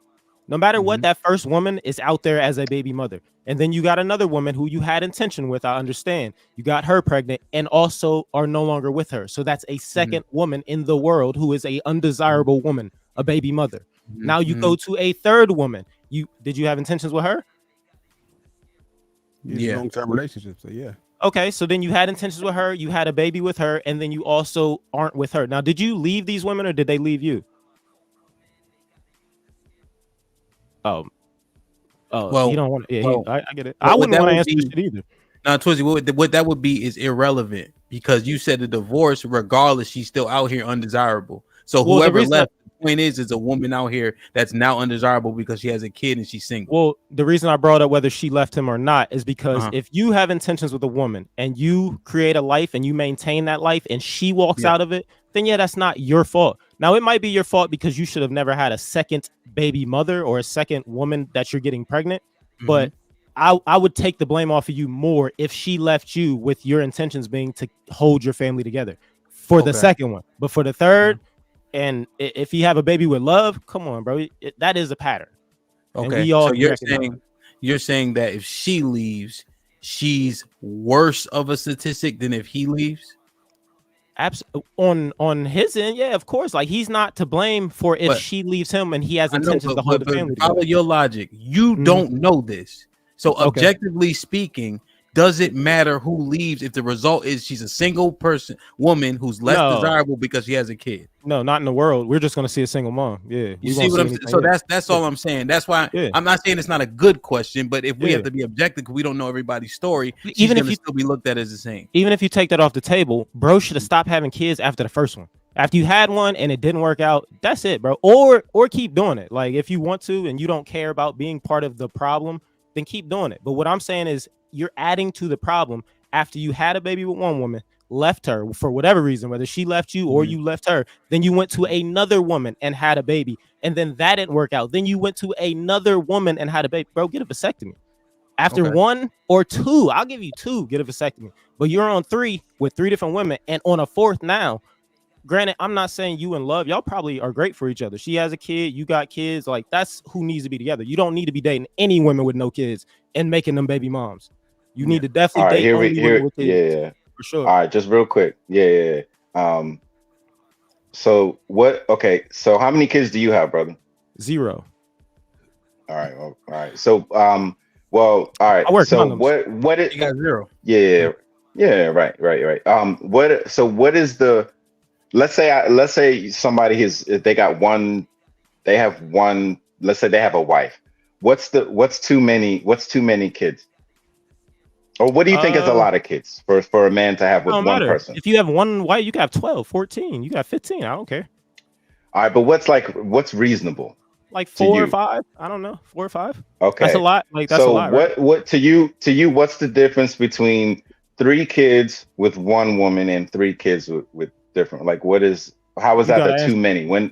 No matter what, that first woman is out there as a baby mother. And then you got another woman who you had intention with. I understand. You got her pregnant and also are no longer with her. So that's a second woman in the world who is a undesirable woman, a baby mother. Now you go to a third woman. Did you have intentions with her? Yeah. Long-term relationship. So yeah. Okay, so then you had intentions with her, you had a baby with her, and then you also aren't with her. Now, did you leave these women or did they leave you? Well, you don't want. Yeah, I get it. I wouldn't want to answer this shit either. Now, Twizzy, what that would be is irrelevant because you said the divorce, regardless, she's still out here undesirable. So whoever left, the point is a woman out here that's now undesirable because she has a kid and she's single. Well, the reason I brought up whether she left him or not is because if you have intentions with a woman and you create a life and you maintain that life and she walks out of it, then that's not your fault. Now, it might be your fault because you should have never had a second baby mother or a second woman that you're getting pregnant. But I would take the blame off of you more if she left you with your intentions being to hold your family together for the second one. But for the third, and if you have a baby with love, come on, bro, that is a pattern. Okay, so you're saying that if she leaves, she's worse of a statistic than if he leaves? On his end, yeah, of course. Like, he's not to blame for if she leaves him and he has intentions to hold the family together. Follow your logic. You don't know this. So objectively speaking, does it matter who leaves if the result is she's a single woman who's less desirable because she has a kid? No, not in the world. We're just going to see a single mom. Yeah. You see what I'm saying? So that's all I'm saying. That's why I'm not saying it's not a good question, but if we have to be objective, because we don't know everybody's story, even if you still be looked at as the same. Even if you take that off the table, bro should have stopped having kids after the first one. After you had one and it didn't work out, that's it, bro. Or keep doing it. Like, if you want to and you don't care about being part of the problem, then keep doing it. But what I'm saying is you're adding to the problem after you had a baby with one woman, left her for whatever reason, whether she left you or you left her, then you went to another woman and had a baby, and then that didn't work out. Then you went to another woman and had a baby. Bro, get a vasectomy. After 1 or 2, I'll give you 2, get a vasectomy. But you're on 3 with 3 different women and on a 4th now. Granted, I'm not saying you in love. Y'all probably are great for each other. She has a kid, you got kids. Like, that's who needs to be together. You don't need to be dating any women with no kids and making them baby moms. You need to definitely date only women with kids. Yeah. For sure. All right, just real quick. Yeah. So what? Okay, so how many kids do you have, brother? 0. All right. Well, all right. So well, all right. I work So condoms. what it? You got 0. Yeah. Right. What is the? Let's say somebody they have one. Let's say they have a wife. What's too many kids? Or what do you think is a lot of kids for a man to have with one person? If you have one wife, you can have 12, 14, you got 15. I don't care. All right, but what's reasonable? Like 4 or 5. I don't know. 4 or 5. Okay. That's a lot. Like, that's a lot. What to you, what's the difference between 3 kids with one woman and 3 kids with different, like, how is that too many? When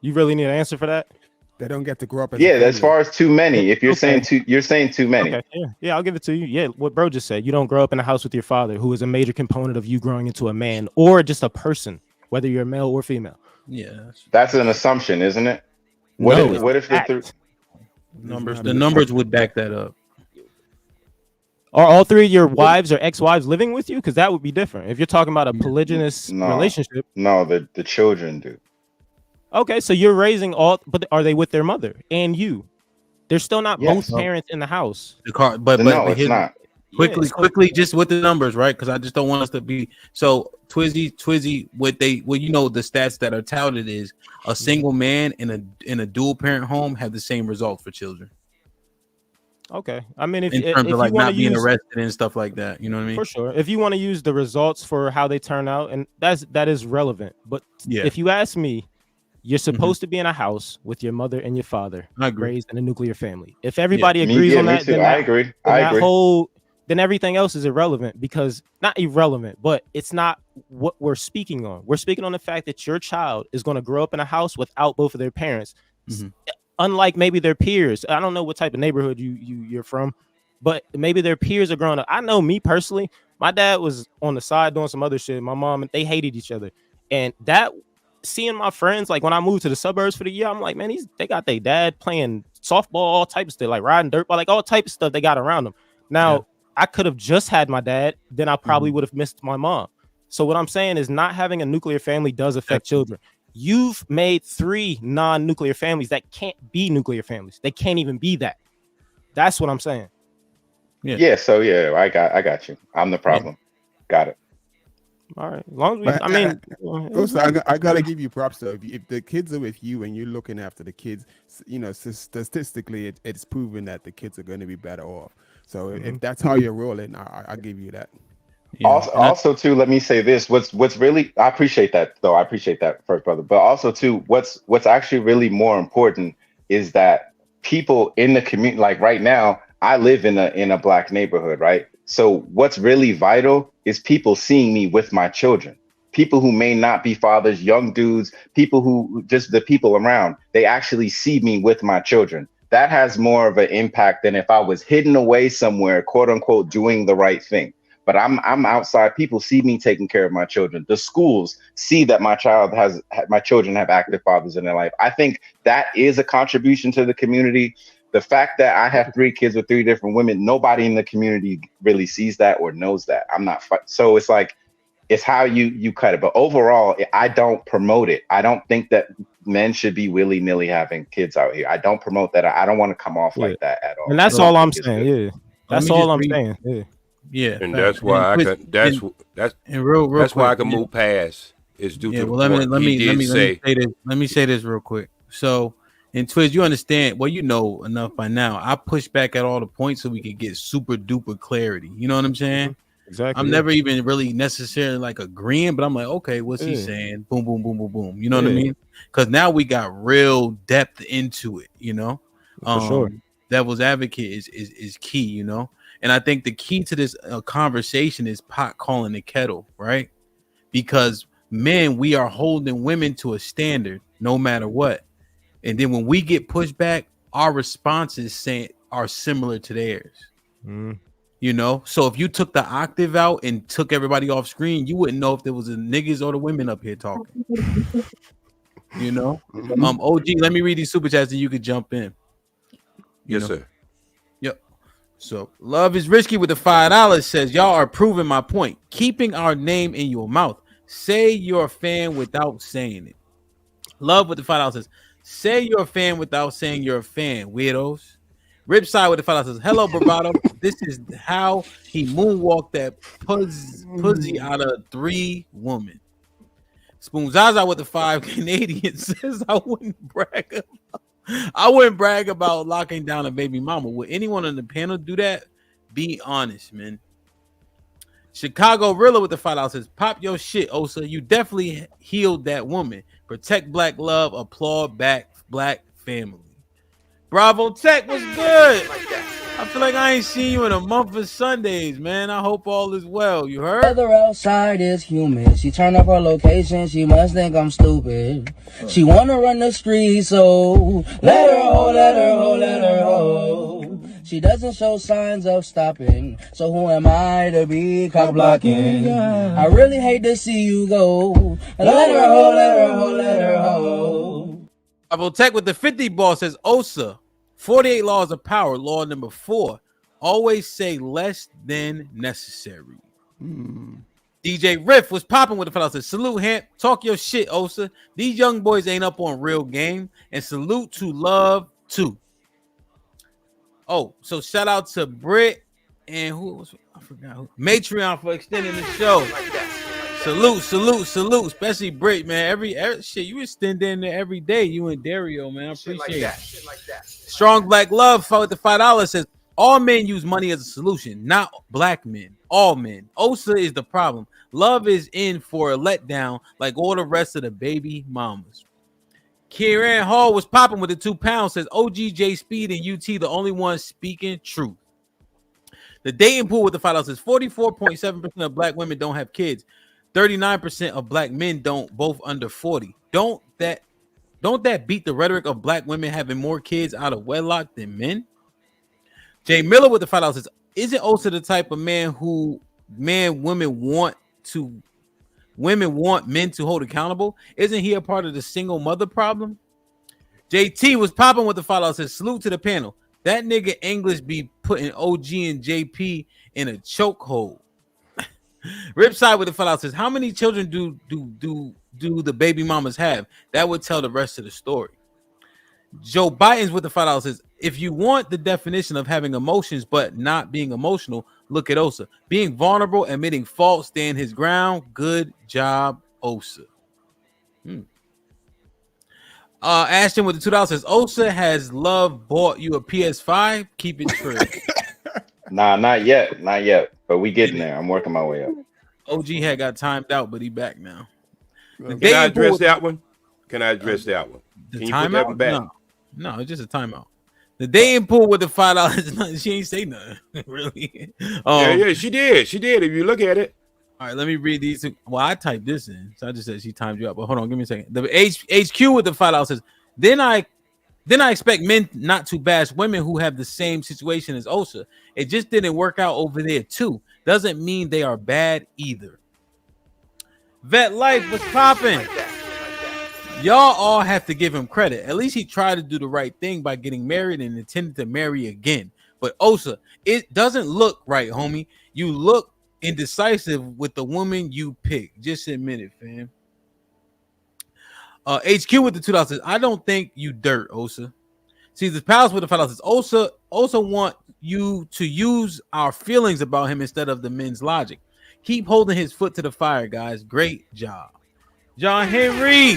you really need an answer for that? They don't get to grow up. As far as too many, if you're saying too many. Okay. Yeah, I'll give it to you. Yeah, what bro just said. You don't grow up in a house with your father, who is a major component of you growing into a man or just a person, whether you're male or female. Yeah, that's an assumption, isn't it? What if the numbers would back that up? Are all 3 of your wives or ex-wives living with you? Because that would be different. If you're talking about a polygynous relationship. No, the children do. Okay, so you're raising but are they with their mother and you? They're still not both parents in the house. But it's not. Quickly, just with the numbers, right? Because I just don't want us to be so Twizzy. What the stats that are touted is a single man in a dual parent home have the same results for children. Okay, I mean, if in terms if of like you not being arrested and stuff like that, you know what I mean? For sure. If you want to use the results for how they turn out, and that is relevant. But if you ask me, you're supposed to be in a house with your mother and your father, raised in a nuclear family. If everybody agrees on that, then I agree. Then everything else is irrelevant, because not irrelevant, but it's not what we're speaking on. We're speaking on the fact that your child is going to grow up in a house without both of their parents. Unlike maybe their peers. I don't know what type of neighborhood you're from, but maybe their peers are growing up. I know me personally, my dad was on the side doing some other shit. My mom, they hated each other. And that, seeing my friends, like when I moved to the suburbs for the year, I'm like, man, they got their dad playing softball, all type of stuff, like riding dirt, like all type of stuff they got around them. Now, I could have just had my dad, then I probably would have missed my mom. So what I'm saying is, not having a nuclear family does affect children. You've made 3 non-nuclear families that can't be nuclear families. They can't even be that. That's what I'm saying. So I got you. I'm the problem. Got it. All right. As long as I gotta give you props though. If the kids are with you and you're looking after the kids, statistically, it's proven that the kids are going to be better off. So if that's how you're rolling, I give you that. Also, too, let me say this. What's really, I appreciate that though. I appreciate that first, brother. But also, too, what's actually really more important is that people in the community, like right now, I live in a Black neighborhood, right? So what's really vital is people seeing me with my children. People who may not be fathers, young dudes, people who just the people around, they actually see me with my children. That has more of an impact than if I was hidden away somewhere, quote unquote, doing the right thing. But I'm outside. People see me taking care of my children. The schools see that my children have active fathers in their life. I think that is a contribution to the community. The fact that I have 3 kids with 3 different women, nobody in the community really sees that or knows that. So it's like, it's how you cut it. But overall, I don't promote it. I don't think that men should be willy-nilly having kids out here. I don't promote that. I don't want to come off like that at all. And that's all I'm saying. Yeah, that's all I'm saying. Yeah, and that's why I can. That's why I can move past. Is due to. Well, let me say this real quick. So, and Twiz, you understand? Well, you know enough by now. I push back at all the points so we can get super duper clarity. You know what I'm saying? Exactly. I'm never even really necessarily like agreeing, but I'm like, okay, what's he saying? Boom, boom, boom, boom, boom. You know what I mean? Because now we got real depth into it. You know, for sure. Devil's advocate is key. You know. And I think the key to this conversation is pot calling the kettle, right? Because men, we are holding women to a standard no matter what. And then when we get pushed back, our responses are similar to theirs. You know, so if you took the octave out and took everybody off screen, you wouldn't know if there was the niggas or the women up here talking. You know, OG, let me read these super chats and you could jump in. Yes, sir. Yep. So Love is Risky with the $5 says, y'all are proving my point. Keeping our name in your mouth. Say you're a fan without saying it. Love with the $5 says, say you're a fan without saying you're a fan, weirdos. Ripside with the $5 says, hello, bravado. This is how he moonwalked that pussy out of 3 women. Spoon Zaza with the 5 Canadian says, I wouldn't brag about locking down a baby mama. Would anyone on the panel do that? Be honest, man. Chicago Rilla with the $5 says, pop your shit, Osa. You definitely healed that woman. Protect black love. Applaud back black family. Bravo Tech was good. I feel like I ain't seen you in a month of Sundays, man. I hope all is well. You heard? Weather outside is humid. She turned up her location. She must think I'm stupid. She wanna run the street, so let her ho, let her ho, let her ho. She doesn't show signs of stopping, so who am I to be cock blocking? I really hate to see you go. Let her ho, let her ho, let her ho. Bravo Tech with the 50 ball says, Osa, 48 laws of power. Law number 4, always say less than necessary. DJ Riff was popping with the fellow says, salute Hamp, talk your shit, Osa. These young boys ain't up on real game. And salute to Love too. Oh, so shout out to Britt and who was, I forgot who, Matreon for extending the show. Salute, especially Britt, man. Every shit you extend in there every day. You and Dario, man. I appreciate it. Shit like that. Strong Black Love for the $5 says, all men use money as a solution, not black men. All men. Osa is the problem. Love is in for a letdown like all the rest of the baby mamas. Kieran Hall was popping with the £2. Says OGJ Speed and UT the only one speaking truth. The dating pool with the $5 says 44.7% of black women don't have kids. 39% of black men don't, both under 40. Don't that beat the rhetoric of black women having more kids out of wedlock than men? Jay Miller with the $5 says, isn't Osa the type of man who women want men to hold accountable? Isn't he a part of the single mother problem? JT was popping with the $5 says, salute to the panel. That nigga English be putting OG and JP in a chokehold. Ripside with the $5 says, how many children do the baby mamas have? That would tell the rest of the story. Joe Biden's with the $5 says, if you want the definition of having emotions but not being emotional, look at Osa. Being vulnerable, admitting fault, stand his ground. Good job, Osa. Ashton with the $2 says, Osa, has Love bought you a PS5? Keep it true. Nah, not yet. But we getting there. I'm working my way up. OG had got timed out, but he back now. Can I address that one? Can you put that one back? No, it's just a timeout. The dating pool with the $5, she ain't say nothing, really. Yeah, she did. If you look at it. All right, let me read these. Well, I typed this in, so I just said she timed you up. But hold on, give me a second. The HQ with the $5 says, then I expect men not to bash women who have the same situation as Osa. It just didn't work out over there too. Doesn't mean they are bad either. Vet Life was popping. Y'all all have to give him credit. At least he tried to do the right thing by getting married and intended to marry again. But Osa, it doesn't look right, homie. You look indecisive with the woman you pick. Just admit it, fam. HQ with the $2 says, I don't think you dirt, Osa. Caesar's Palace with the $5 says, Osa want you to use our feelings about him instead of the men's logic. Keep holding his foot to the fire, guys. Great job. John Henry,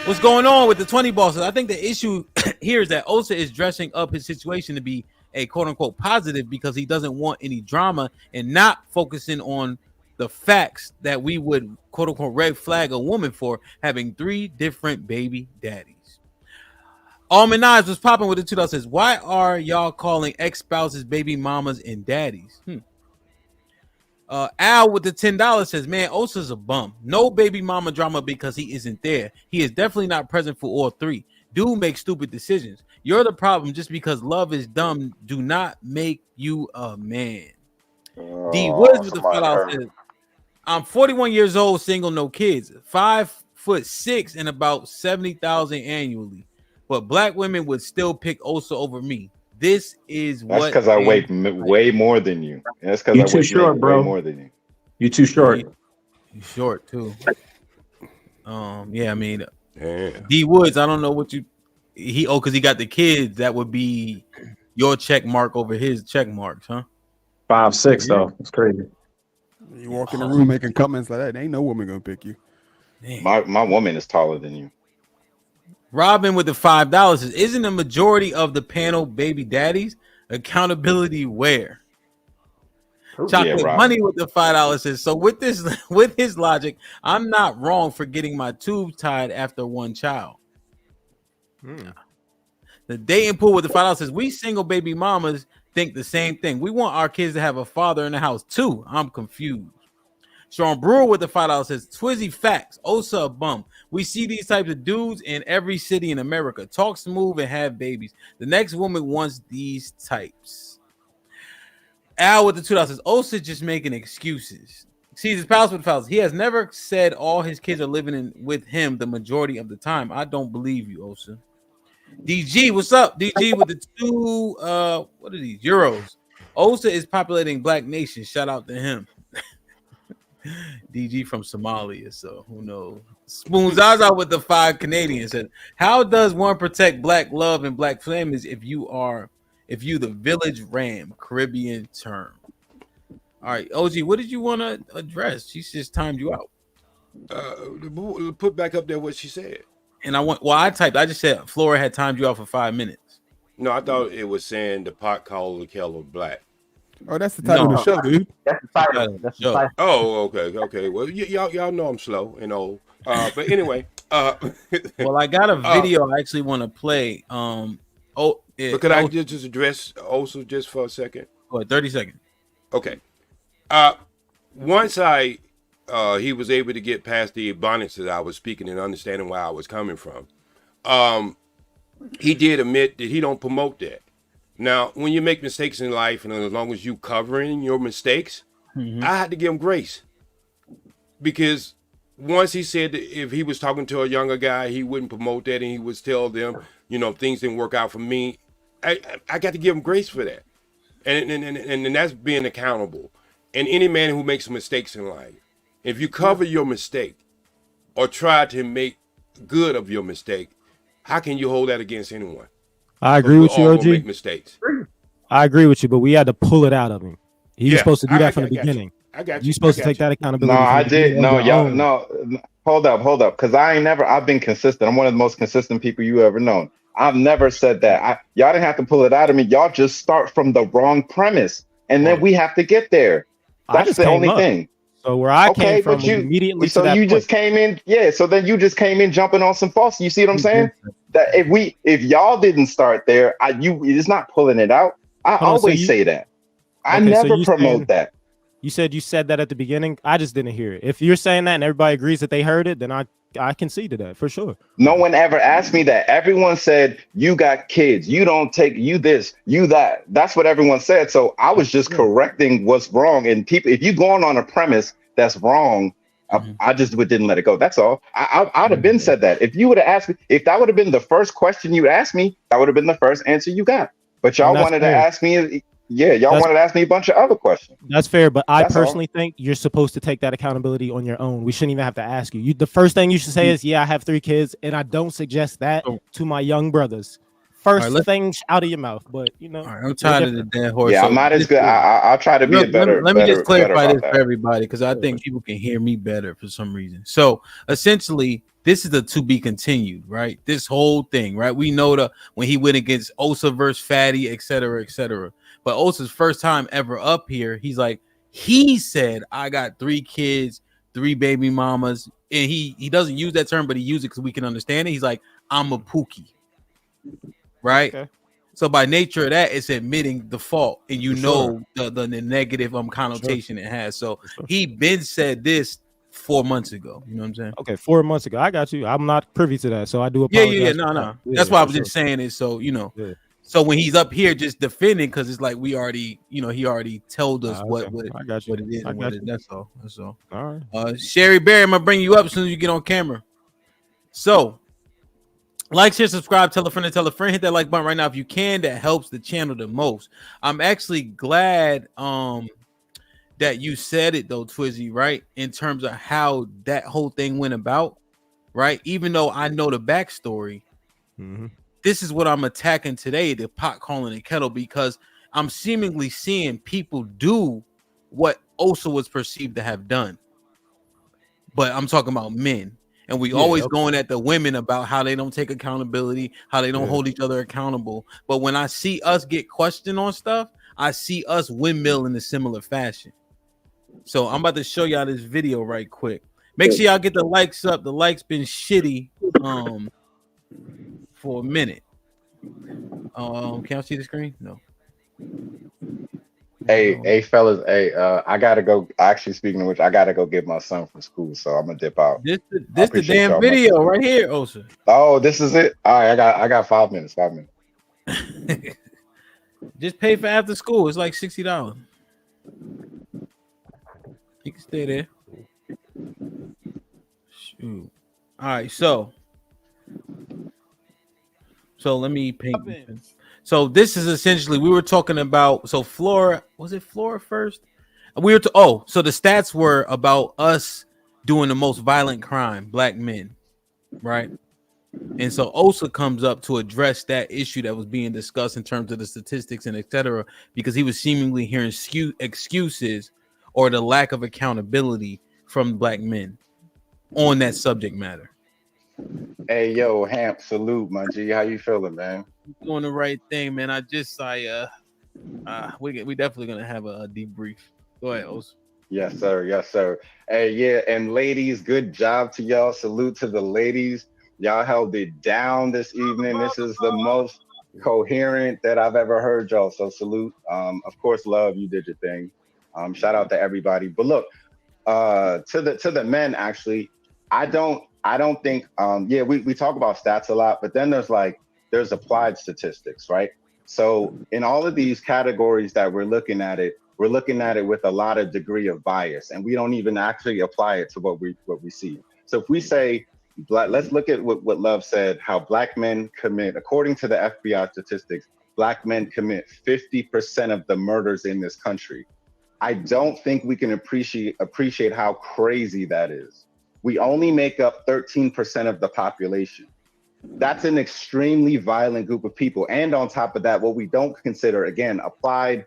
what's going on with the 20 bosses? I think the issue here is that Osa is dressing up his situation to be a quote-unquote positive because he doesn't want any drama and not focusing on the facts that we would quote-unquote red flag a woman for having 3 different baby daddies. Almond Knives was popping with the $2. Says, why are y'all calling ex-spouses baby mamas and daddies? Al with the $10 says, man, Osa's a bum. No baby mama drama because he isn't there. He is definitely not present for all three. Dude makes stupid decisions. You're the problem. Just because love is dumb do not make you a man. D Woods with the $5 says, I'm 41 years old, single, no kids, 5'6" and about 70,000 annually. But black women would still pick Osa over me. This is That's what. because I weigh way more than you. That's because I too short, bro. way more than you. You too short. You short too. Yeah, I mean, D Woods. I don't know what you. Because he got the kids. That would be your check mark over his check marks, huh? 5'6" though. It's crazy. You walk in the room making comments like that. Ain't no woman gonna pick you. My woman is taller than you. Robin with the $5 says, isn't the majority of the panel baby daddies? Accountability where? Chocolate Money with the $5 says, so with his logic, I'm not wrong for getting my tubes tied after one child. The dating pool with the $5 says, we single baby mamas think the same thing. We want our kids to have a father in the house too. I'm confused. Sean Brewer with the $5 says, Twizzy facts, Osa a bum. We see these types of dudes in every city in America. Talk smooth and have babies. The next woman wants these types. Al with the $2 says, Osa just making excuses. Caesar's Palace with the $5. He has never said all his kids are living with him the majority of the time. I don't believe you, Osa. DG, what's up? DG with the two, what are these? Euros. Osa is populating Black Nation. Shout out to him. DG from Somalia, so who knows? Spoon Zaza with the 5 Canadians said, how does one protect Black love and Black families if you the village ram? Caribbean term. All right, OG, what did you want to address? She just timed you out. Put back up there what she said. And I just said Flora had timed you out for 5 minutes. No, I thought it was saying the pot calling the kettle black. Oh, that's the title of the show, dude. That's the title. That's the title. Oh, okay. Well, y'all know I'm slow and old. But anyway, well, I got a video I actually want to play. But could I just address Osa just for a second? Go ahead, 30 seconds. Okay. Once he was able to get past the abundance that I was speaking and understanding where I was coming from, he did admit that he don't promote that. Now, when you make mistakes in life, and as long as you covering your mistakes, I had to give him grace. Because once he said that if he was talking to a younger guy, he wouldn't promote that, and he would tell them, things didn't work out for me. I got to give him grace for that. And that's being accountable. And any man who makes mistakes in life, if you cover your mistake or try to make good of your mistake, how can you hold that against anyone? I agree with you, OG. Make mistakes. I agree with you, but we had to pull it out of him. He was supposed to do that from the beginning. I got you. You're supposed to take that accountability. No, I did. No, y'all. No, hold up. Because I've been consistent. I'm one of the most consistent people you ever known. I've never said that. Y'all didn't have to pull it out of me. Y'all just start from the wrong premise, and then we have to get there. That's the only thing. So where I came from, immediately. So you just came in, So then you just came in jumping on some false. You see what I'm saying? That if y'all didn't start there, it's not pulling it out. I always say that. I never promote that. You said that at the beginning. I just didn't hear it. If you're saying that and everybody agrees that they heard it, then I concede to that for sure. No one ever asked me that. Everyone said, you got kids. You don't take you this, you that. That's what everyone said. So I was just correcting what's wrong. And people, if you're going on a premise that's wrong, I just didn't let it go. That's all. I'd have been said that. If you would have asked me, if that would have been the first question you asked me, that would have been the first answer you got. But y'all wanted to ask me. Yeah, y'all wanted to ask me a bunch of other questions. That's fair, but I personally think you're supposed to take that accountability on your own. We shouldn't even have to ask you. The first thing you should say is, I have 3 kids, and I don't suggest that to my young brothers. First thing out of your mouth, but I'm tired of the dead horse. Yeah, I'm not as good. I'll try to be better. Let me just clarify this for everybody, because I think people can hear me better for some reason. So essentially, this is a to be continued, right? This whole thing, right? We know when he went against Osa versus Fatty, et cetera, et cetera. But Osa's first time ever up here, he said, I got 3 kids, 3 baby mamas. And he doesn't use that term, but he uses it because we can understand it. He's like, I'm a pookie. right? Okay. So by nature of that, it's admitting the fault, and you For know sure. the negative connotation it has. So he been said this 4 months ago. You know what I'm saying? Okay, 4 months ago. I got you. I'm not privy to that, so I do Yeah. apologize. for No, that. no. Yeah, That's why I for was sure. just saying it. So Yeah. so when he's up here just defending, because it's like we already, he already told us Okay. what I got you. it is I and what got it. you. That's all. That's all. All right. Sherry Berry, I'm gonna bring you up as soon as you get on camera. So, like, share, subscribe, tell a friend, hit that like button right now if you can. That helps the channel the most. I'm actually glad that you said it though, Twizzy, right? In terms of how that whole thing went about, right? Even though I know the backstory, this is what I'm attacking today, the pot calling and kettle, because I'm seemingly seeing people do what Osa was perceived to have done. But I'm talking about men. And we always going at the women about how they don't take accountability, how they don't hold each other accountable. But when I see us get questioned on stuff, I see us windmill in a similar fashion. So I'm about to show y'all this video right quick. Make sure y'all get the likes up. The likes been shitty for a minute. Can I see the screen? No. Hey, fellas. Hey, I gotta go. Actually, speaking of which, I gotta go get my son from school, so I'm gonna dip out. This I the appreciate damn y'all much. video right here, Osa. Oh, this is it. All right, I got 5 minutes. 5 minutes. Just pay for after school. It's like $60. You can stay there. Shoot. All right, so let me paint. So this is essentially, we were talking about, so Flora, was it Flora first? We were so the stats were about us doing the most violent crime, black men, right? And so Osa comes up to address that issue that was being discussed in terms of the statistics and etc., because he was seemingly hearing excuses or the lack of accountability from black men on that subject matter. Hey, yo, Hamp, salute, my G. How you feeling, man? Doing the right thing, man. We definitely gonna have a debrief. Go ahead, Osa. Yes, sir. Yes, sir. Hey, yeah, and ladies, good job to y'all. Salute to the ladies. Y'all held it down this evening. This is the most coherent that I've ever heard y'all. So salute. Of course, love, you did your thing. Shout out to everybody. But look, to the men, actually, I don't think we talk about stats a lot, but then there's applied statistics, right? So in all of these categories that we're looking at it with a lot of degree of bias, and we don't even actually apply it to what we see. So if we say, let's look at what Love said, how black men commit, according to the FBI statistics, black men commit 50% of the murders in this country. I don't think we can appreciate how crazy that is. We only make up 13% of the population. That's an extremely violent group of people. And on top of that, what we don't consider, again, applied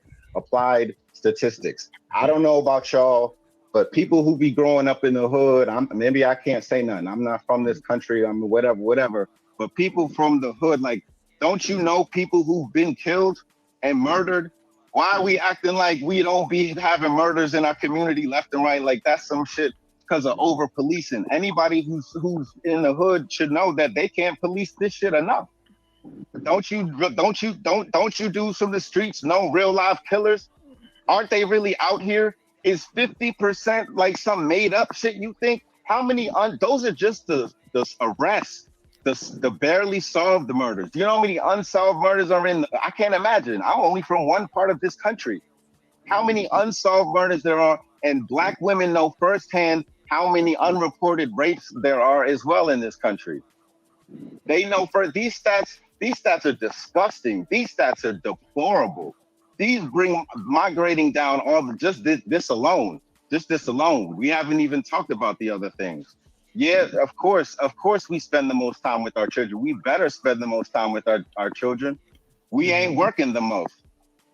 statistics. I don't know about y'all, but people who be growing up in the hood, maybe I can't say nothing. I'm not from this country, I'm whatever. But people from the hood, like, don't you know people who've been killed and murdered? Why are we acting like we don't be having murders in our community left and right? Like, that's some shit because of over policing. Anybody who's in the hood should know that they can't police this shit enough. Don't you do some of the streets know real life killers? Aren't they really out here? Is 50% like some made up shit you think? How many those are just the arrests, the barely solved murders. Do you know how many unsolved murders are I can't imagine. I'm only from one part of this country. How many unsolved murders there are, and black women know firsthand how many unreported rapes there are as well in this country. They know these stats are disgusting. These stats are deplorable. These bring migrating down just this alone. Just this alone. We haven't even talked about the other things. Yeah, of course we spend the most time with our children. We better spend the most time with our children. We ain't working the most.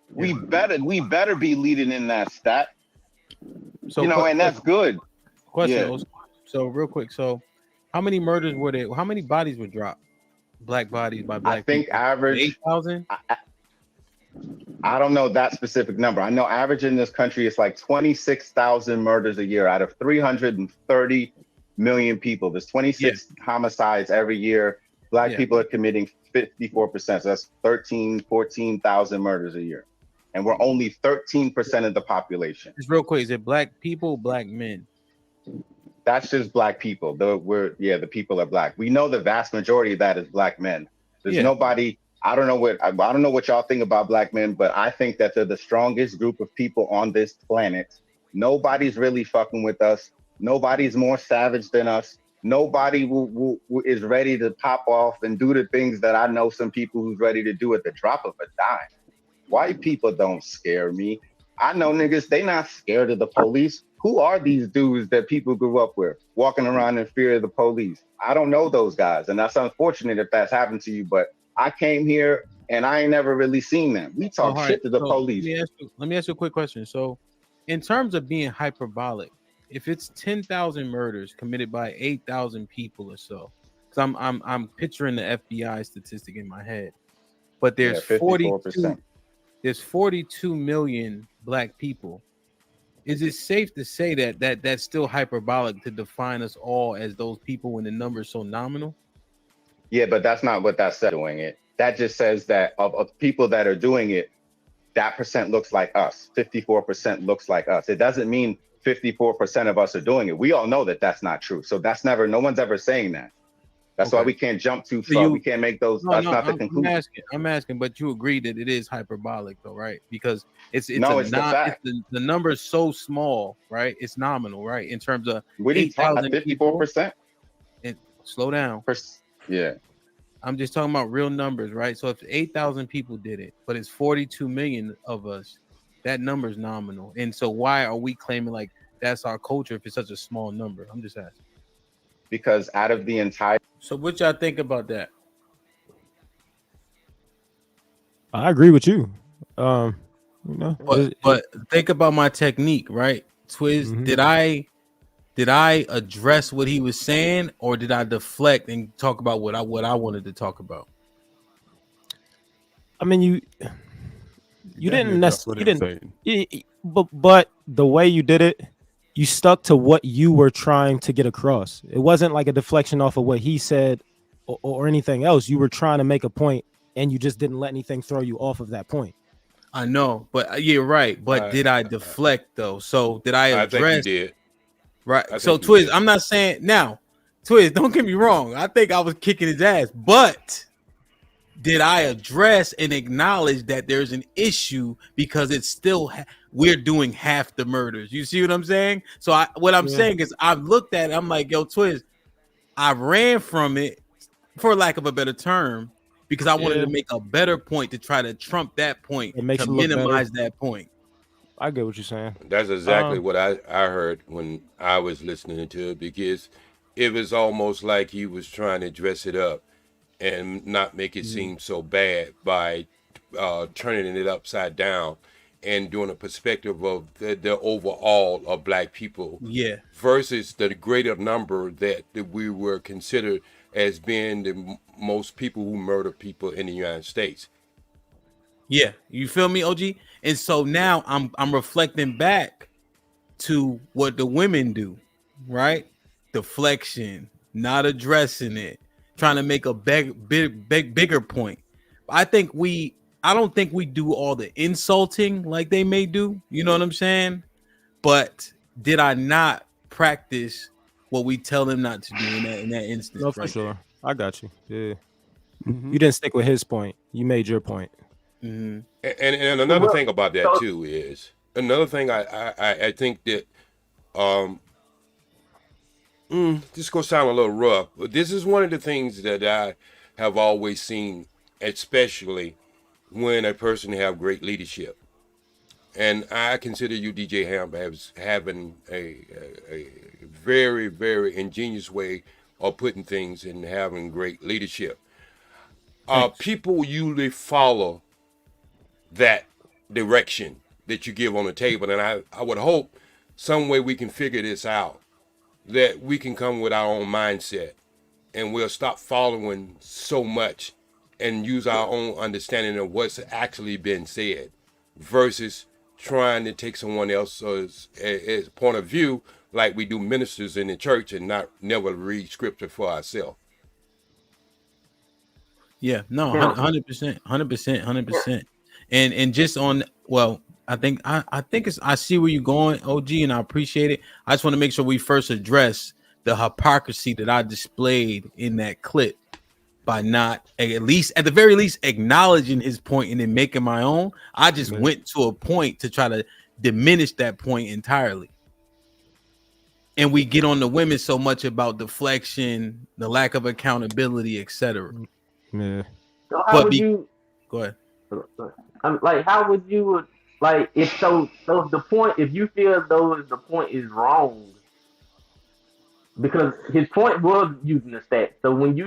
We better be leading in that stat. So and that's good. Question. Yeah. So real quick, so how many murders were there? How many bodies were dropped? Black bodies by black people? I think average 8,000. I don't know that specific number. I know average in this country is like 26,000 murders a year out of 330 million people. There's 26 homicides every year. Black people are committing 54%. So that's 14,000 murders a year. And we're only 13% of the population. Just real quick, is it black people, black men? That's just black people. The people are black. We know the vast majority of that is black men. There's nobody. I don't know what y'all think about black men, but I think that they're the strongest group of people on this planet. Nobody's really fucking with us. Nobody's more savage than us. Nobody is ready to pop off and do the things that I know some people who's ready to do at the drop of a dime. White people don't scare me. I know niggas, they not scared of the police. Who are these dudes that people grew up with, walking around in fear of the police? I don't know those guys, and that's unfortunate if that's happened to you, but I came here and I ain't never really seen them. We talk shit to the police. Let me ask you a quick question. So, in terms of being hyperbolic, if it's 10,000 murders committed by 8,000 people or so, because I'm picturing the FBI statistic in my head, but there's 54%. There's 42 million black people. Is it safe to say that that's still hyperbolic to define us all as those people when the number is so nominal? Yeah, but that's not what that says doing it. That just says that of people that are doing it, that percent looks like us. 54% looks like us. It doesn't mean 54% of us are doing it. We all know that that's not true. So no one's ever saying that. That's why we can't jump too far. We can't make those. That's not the conclusion. I'm asking, but you agree that it is hyperbolic, though, right? Because it's the fact. The number is so small, right? It's nominal, right? In terms of 54%. Slow down. Yeah. I'm just talking about real numbers, right? So if 8,000 people did it, but it's 42 million of us, that number is nominal. And so why are we claiming like that's our culture if it's such a small number? I'm just asking. Because out of the entire. So what y'all think about that? I agree with you. But think about my technique, right? Twiz, did I address what he was saying, or did I deflect and talk about what I wanted to talk about? I mean, you didn't necessarily, but the way you did it, you stuck to what you were trying to get across. It wasn't like a deflection off of what he said or anything else. You were trying to make a point, and you just didn't let anything throw you off of that point. I know, but you're right. But did I deflect though? So did I address? I think you did. Right. So Twiz, I'm not saying now, Twiz, don't get me wrong. I think I was kicking his ass, but did I address and acknowledge that there's an issue because it's still we're doing half the murders? You see what I'm saying? So what I'm saying is I've looked at it, I'm like, yo, Twiz, I ran from it for lack of a better term because I wanted to make a better point to try to trump that point to minimize that point. I get what you're saying. That's exactly what I heard when I was listening to it, because it was almost like he was trying to dress it up and not make it seem so bad by turning it upside down and doing a perspective of the overall of black people versus the greater number that we were considered as being the most people who murder people in the United States. Yeah, you feel me, OG? And so now I'm reflecting back to what the women do, right? Deflection, not addressing it, trying to make a bigger point. I don't think we do all the insulting like they may do. You know what I'm saying? But did I not practice what we tell them not to do in that instance? No, for sure. I got you. Yeah. You didn't stick with his point. You made your point. And another thing about that too is another thing I think that this is gonna sound a little rough, but this is one of the things that I have always seen, especially when a person have great leadership. And I consider you, DJ Ham, as having a very, very ingenious way of putting things and having great leadership. People usually follow that direction that you give on the table. And I would hope some way we can figure this out, that we can come with our own mindset and we'll stop following so much and use our own understanding of what's actually been said versus trying to take someone else's point of view like we do ministers in the church and never read scripture for ourselves. Yeah, no, 100%, 100%, 100%. And just on, well, I think it's, I see where you're going, OG, and I appreciate it. I just want to make sure we first address the hypocrisy that I displayed in that clip by not at the very least acknowledging his point and then making my own. I just went to a point to try to diminish that point entirely. And we get on the women so much about deflection, the lack of accountability, etc. Yeah. So how would you? Go ahead. Like, how would you? Like, if so the point, if you feel though the point is wrong, because his point was using the stats. So when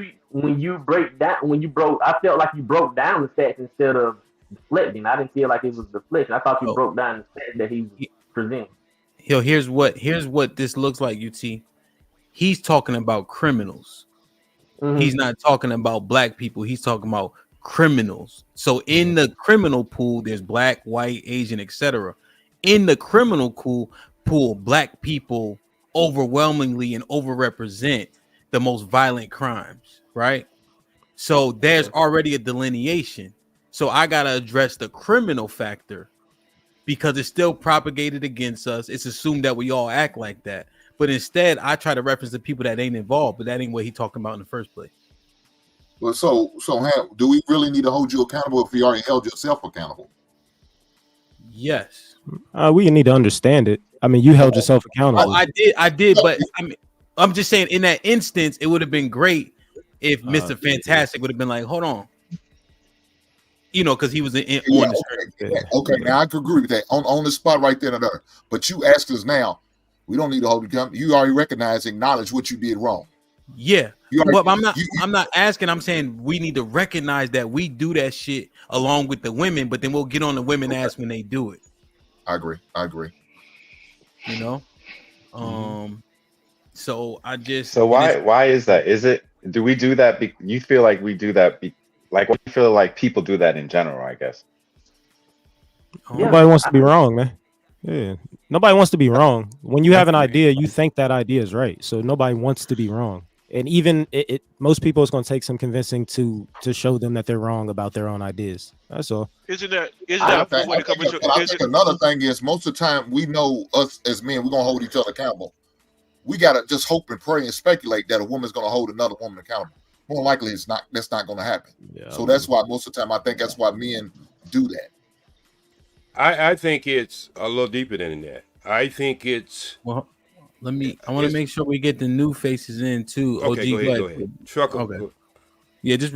you break down, I felt like you broke down the stats instead of deflecting. I didn't feel like it was deflection. I thought you broke down the stats that he was presenting. Yo, here's what this looks like, UT. He's talking about criminals. He's not talking about black people. He's talking about criminals. So in the criminal pool, there's black, white, Asian, etc. In the criminal pool, black people overwhelmingly and overrepresent the most violent crimes, right? So there's already a delineation. So I gotta address the criminal factor because it's still propagated against us. It's assumed that we all act like that. But instead, I try to reference the people that ain't involved, but that ain't what he talking about in the first place. Well, so do we really need to hold you accountable if you already held yourself accountable? Yes. We need to understand it. I mean, you held yourself accountable. I did, but I'm just saying in that instance, it would have been great if Mr. Fantastic would have been like, hold on. You know, because he was on the screen. Okay, now I could agree with that on the spot right there and there. But you asked us now, we don't need to hold you accountable. You already acknowledge what you did wrong. Yeah, but I'm not asking. I'm saying we need to recognize that we do that shit along with the women, but then we'll get on the women ass when they do it. I agree. You know, so I just why is that? Do we do that? You feel like we do that? Like we feel like people do that in general, I guess. Nobody wants to be wrong, man. Yeah, nobody wants to be wrong. When you have an idea, you think that idea is right. So nobody wants to be wrong. And even most people, it's going to take some convincing to show them that they're wrong about their own ideas. That's all. I think another thing is most of the time we know us as men, we're gonna hold each other accountable. We gotta just hope and pray and speculate that a woman's gonna hold another woman accountable. More likely, that's not gonna happen. Yeah, so that's why most of the time I think that's why men do that. I think it's a little deeper than that. I think it's I want to make sure we get the new faces in too. Okay, OG, go ahead. Truck. Okay. Yeah, just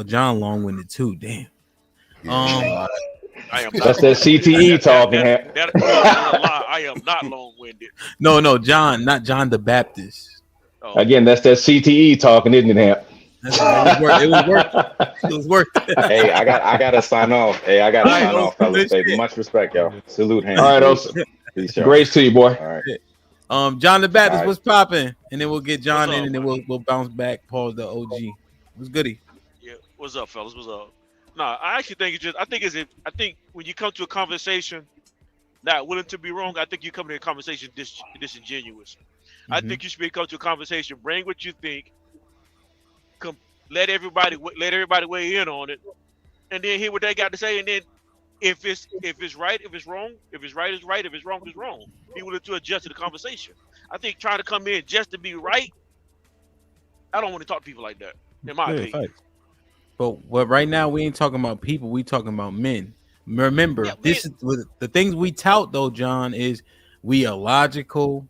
John long-winded too. Damn. That's that CTE talking. I am not long-winded. No, John, not John the Baptist. Oh. Again, that's that CTE talking, isn't it, Hamp? It was work. Hey, I gotta sign off. Fellas. Hey, much respect, y'all. Salute, Hamp. All right, Osa. Grace to you, boy. All right. John the Baptist, what's popping? And then we'll get John in, and then we'll bounce back. Pause the OG. What's goody? Yeah, what's up, fellas? What's up? No, I actually think it's just. I think when you come to a conversation not willing to be wrong, I think you come to a conversation disingenuous. Mm-hmm. I think you should come to a conversation, bring what you think, let everybody weigh in on it, and then hear what they got to say, and then if it's right, if it's wrong, if it's right, it's right, if it's wrong, it's wrong. Be willing to adjust to the conversation. I think trying to come in just to be right, I don't want to talk to people like that. In my opinion. But right now we ain't talking about people, we talking about men. Remember, this is the things we tout though, John, is we are logical,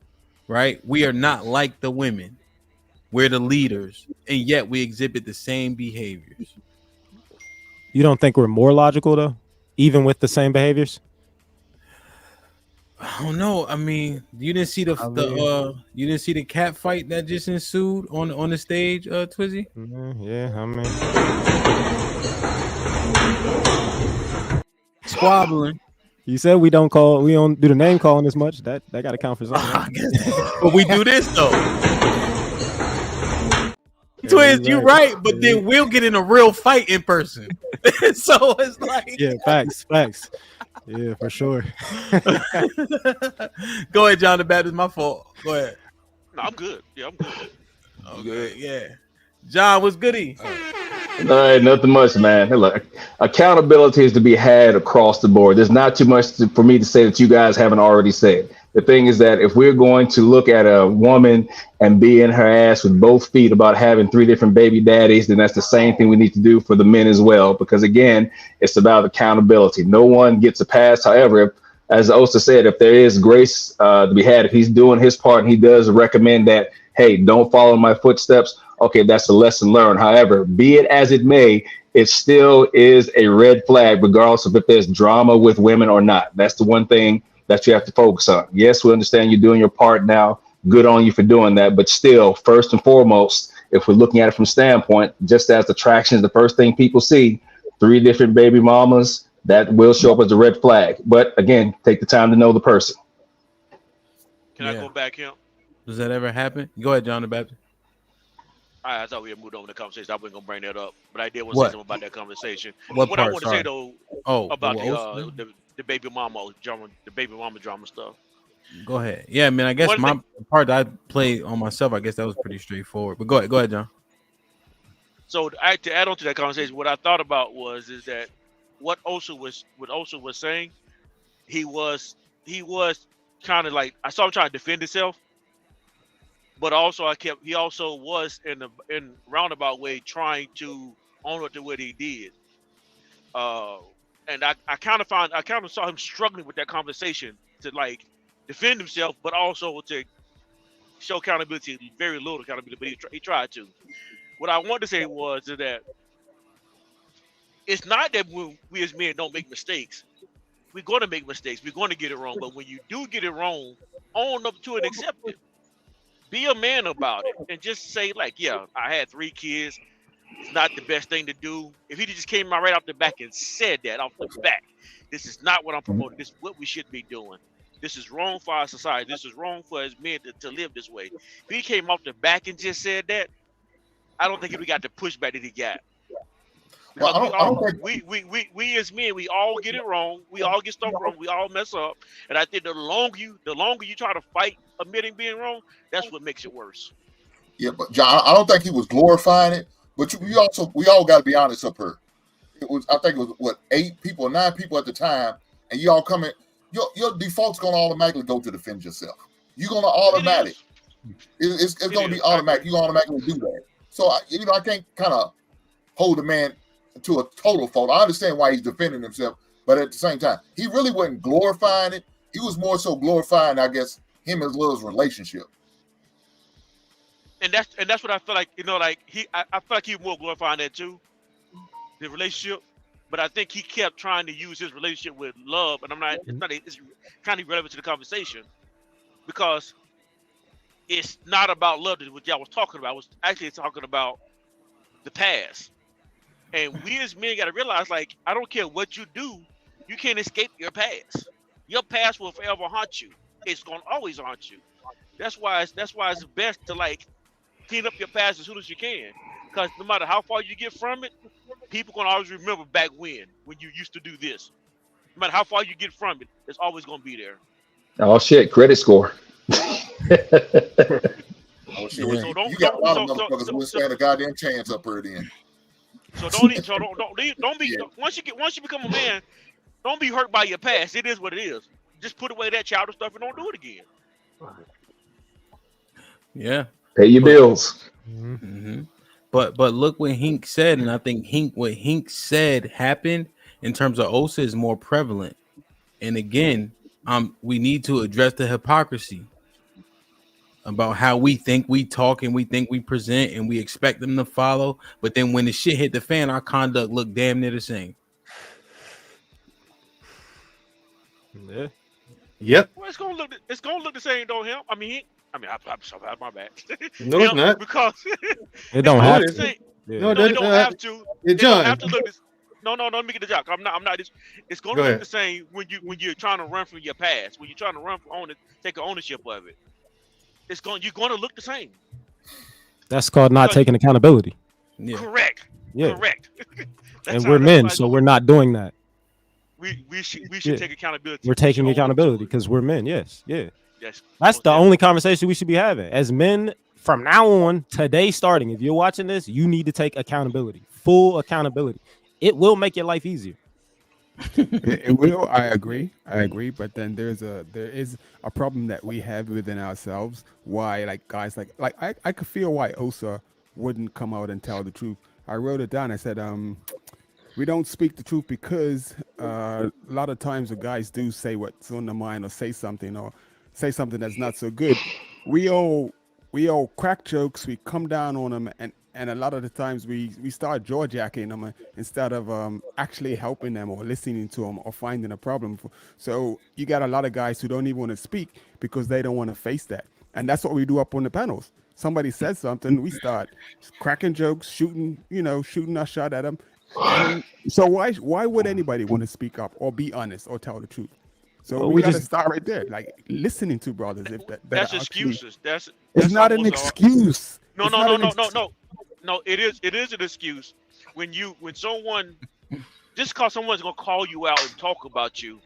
right? We are not like the women. We're the leaders, and yet we exhibit the same behaviors. You don't think we're more logical though, even with the same behaviors? I don't know. I mean, you didn't see the cat fight that just ensued on the stage, Twizzy? Yeah, I mean, squabbling. You said we don't do the name calling as much. That got to count for something. Right? But we do this though. Twins, you right, but then we'll get in a real fight in person. So it's like, yeah, facts. Yeah, for sure. Go ahead, John the Baptist. My fault. Go ahead. No, I'm good. Yeah, I'm good. Okay, yeah. John, what's goody? All right, nothing much, man. Hey, look, accountability is to be had across the board. There's not too much for me to say that you guys haven't already said. The thing is that if we're going to look at a woman and be in her ass with both feet about having 3 different baby daddies, then that's the same thing we need to do for the men as well. Because again, it's about accountability. No one gets a pass. However, as Osa said, if there is grace to be had, if he's doing his part and he does recommend that, hey, don't follow my footsteps. Okay, that's a lesson learned. However, be it as it may, it still is a red flag, regardless of if there's drama with women or not. That's the one thing that you have to focus on. Yes, we understand you're doing your part now. Good on you for doing that. But still, first and foremost, if we're looking at it from standpoint, just as attraction is the first thing people see, 3 different baby mamas, that will show up as a red flag. But again, take the time to know the person. Can I go back here? Does that ever happen? Go ahead, John the Baptist. I thought we had moved on the conversation. I wasn't gonna bring that up, but I did want to say something about that conversation. What I part? want to say though, about the baby mama drama stuff. Go ahead. Yeah, I mean, I guess my part that I played on myself, I guess that was pretty straightforward. But go ahead, John. So to add on to that conversation, what I thought about is that what Osa was saying, he was kind of like, I saw him trying to defend himself. But also, he also was in roundabout way trying to own up to what he did, and I kind of saw him struggling with that conversation to like defend himself, but also to show accountability. Very little accountability, but he tried to. What I wanted to say was that it's not that we as men don't make mistakes. We're going to make mistakes. We're going to get it wrong. But when you do get it wrong, own up to it and accept it. Be a man about it and just say like, yeah, I had 3 kids. It's not the best thing to do. If he just came right off the back and said that off the back, this is not what I'm promoting. This is what we should be doing. This is wrong for our society. This is wrong for us men to live this way. If he came off the back and just said that, I don't think he got the pushback that he got. Because we as men, we all get it wrong. We all get stuff wrong. We all mess up. And I think the longer you try to fight admitting being wrong, that's what makes it worse. Yeah, but John, I don't think he was glorifying it. But we all got to be honest up here. I think it was 8 people, 9 people at the time, and you all come in. Your default's gonna automatically go to defend yourself. You're gonna automatic. It's gonna be automatic. You automatically do that. So I can't kind of hold a man to a total fault. I understand why he's defending himself, but at the same time, he really wasn't glorifying it. He was more so glorifying, I guess, him as well as relationship. And that's what I feel like. I feel like he was more glorifying that too, the relationship. But I think he kept trying to use his relationship with love, and it's kind of irrelevant to the conversation because it's not about love. What y'all was talking about. I was actually talking about the past. And we as men got to realize, like, I don't care what you do, you can't escape your past. Your past will forever haunt you. It's gonna always haunt you. That's why it's best to like clean up your past as soon as you can, because no matter how far you get from it, people gonna always remember back when you used to do this. No matter how far you get from it, it's always gonna be there. Oh shit! Credit score. Oh shit! You got a lot of motherfuckers who stand a goddamn chance up here then. So don't be once you become a man, don't be hurt by your past. It is what it is. Just put away that childish stuff and don't do it again. Yeah. Pay your bills. Mm-hmm. But look what Hink said, and I think what Hink said happened in terms of Osa is more prevalent. And again, we need to address the hypocrisy about how we think we talk and we think we present and we expect them to follow, but then when the shit hit the fan, our conduct looked damn near the same. Yeah. Yep. Well, it's gonna look the same, don't him? I my bad. No, it's not. Because it don't have to. No, it don't have to. It don't have to look this. No, let me get the job. I'm not. It's gonna look the same when you're trying to run from your past. When you're trying to run from take ownership of it. You're gonna look the same. That's called not taking accountability. Yeah. Correct. Yeah. Correct. And we're men, so we're not doing that. We should take accountability. We're taking accountability because we're men. Yes. Yeah. Yes. That's the only conversation we should be having. As men, from now on, today starting, if you're watching this, you need to take accountability, full accountability. It will make your life easier. It will. I agree. But then there is a problem that we have within ourselves. Why, like guys, like I could feel why Osa wouldn't come out and tell the truth. I wrote it down. I said, we don't speak the truth because a lot of times the guys do say what's on the mind or say something that's not so good. We all crack jokes. We come down on them, and a lot of the times we start jawjacking them instead of actually helping them or listening to them or finding a problem. So you got a lot of guys who don't even want to speak because they don't want to face that, and that's what we do up on the panels. Somebody says something, we start cracking jokes, shooting our shot at them. And so why would anybody want to speak up or be honest or tell the truth? So we got to start right there, like listening to brothers. If that's excuses. It's not an excuse. No. It is an excuse when someone, just because someone's gonna call you out and talk about you,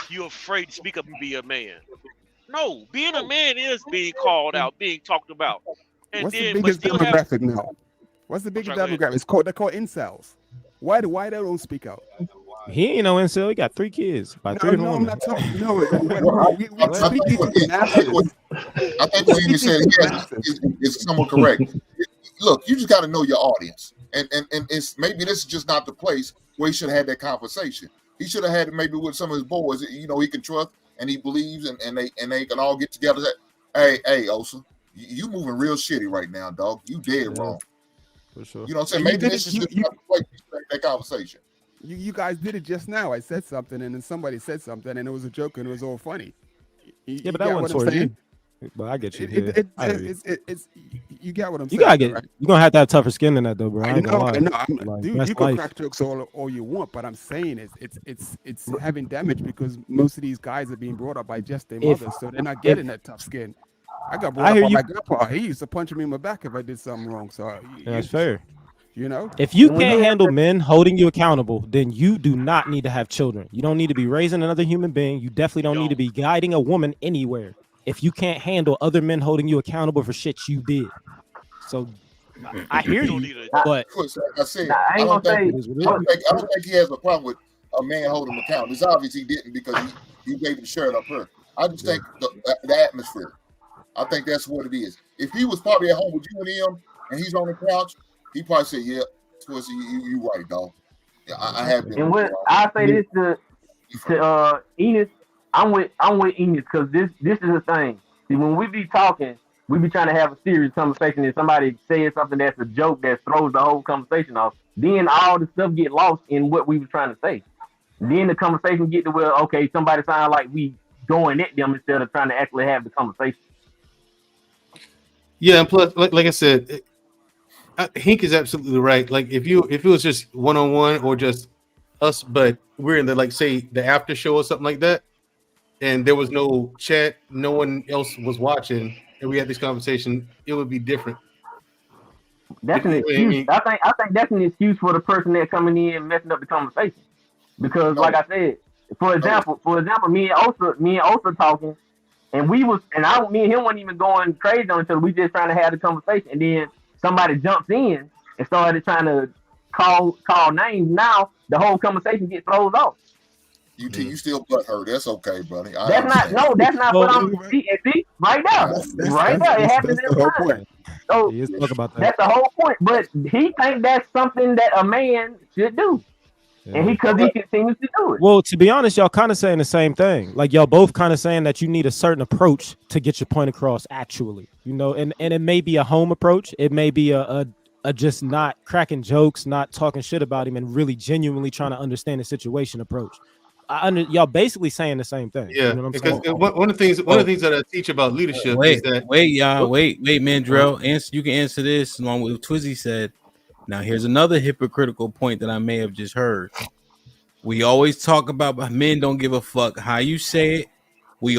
you're afraid to speak up and be a man. No, being a man is being called out, being talked about. And what's then, the biggest demographic now? What's the biggest demographic? They're called incels. Why they don't speak out? He ain't no incel. He got 3 kids by 3 different women. I'm not talking. No, I think what he said is somewhat correct. Look, you just got to know your audience, and it's maybe this is just not the place where he should have had that conversation. He should have had it maybe with some of his boys. He can trust and he believes, and they can all get together. Hey, Osa, you moving real shitty right now, dog. You dead wrong. For sure. You know what I'm saying? Maybe this is just not the place to have that conversation. You guys did it just now. I said something, and then somebody said something, and it was a joke, and it was all funny. Yeah, but that wasn't towards you. But I get you. You get what I'm saying. You gotta get. Right? You're gonna have to have tougher skin than that, though, bro. I know. Dude, you can crack jokes all you want, but I'm saying it's having damage because most of these guys are being brought up by just their mothers, so they're not getting that tough skin. I got brought up by my grandpa. He used to punch me in my back if I did something wrong. So that's fair. If you can't handle men holding you accountable, then you do not need to have children. You don't need to be raising another human being. You definitely don't need to be guiding a woman anywhere if you can't handle other men holding you accountable for shit you did. So I hear you, but I said I don't think he has a problem with a man holding him accountable. It's obvious he didn't because he gave him shirt up her. I just think the atmosphere. I think that's what it is. If he was probably at home with you and him, and he's on the couch, he probably said, "Yeah, Twisty, you right, dog. Yeah, I have been." And what I say this to Enos, I'm with Enos because this is the thing. See, when we be talking, we be trying to have a serious conversation, and somebody says something that's a joke that throws the whole conversation off. Then all the stuff get lost in what we were trying to say. Then the conversation get to where somebody sound like we going at them instead of trying to actually have the conversation. Yeah, and plus, like I said. Hink is absolutely right. Like if it was just one-on-one or just us, but we're in the say the after show or something like that, and there was no chat, no one else was watching, and we had this conversation, it would be different. That's an excuse. I think that's an excuse for the person that's coming in and messing up the conversation. Because like I said, for example, me and Osa talking, and me and him wasn't even going crazy on each other. We just trying to have the conversation, and then somebody jumps in and started trying to call names. Now the whole conversation gets thrown off. You still butt hurt. That's okay, buddy. That's not what I'm see right now. It happens every time. So that's the whole point. But he thinks that's something that a man should do. And he continues to do it. Well, to be honest, y'all kind of saying the same thing. Like y'all both kind of saying that you need a certain approach to get your point across actually, and it may be a home approach. It may be a just not cracking jokes, not talking shit about him and really genuinely trying to understand the situation approach. Y'all basically saying the same thing. Yeah, because one of the things that I teach about leadership is that wait, Mandrell, you can answer this along with what Twizzy said. Now, here's another hypocritical point that I may have just heard. We always talk about men don't give a fuck how you say it. We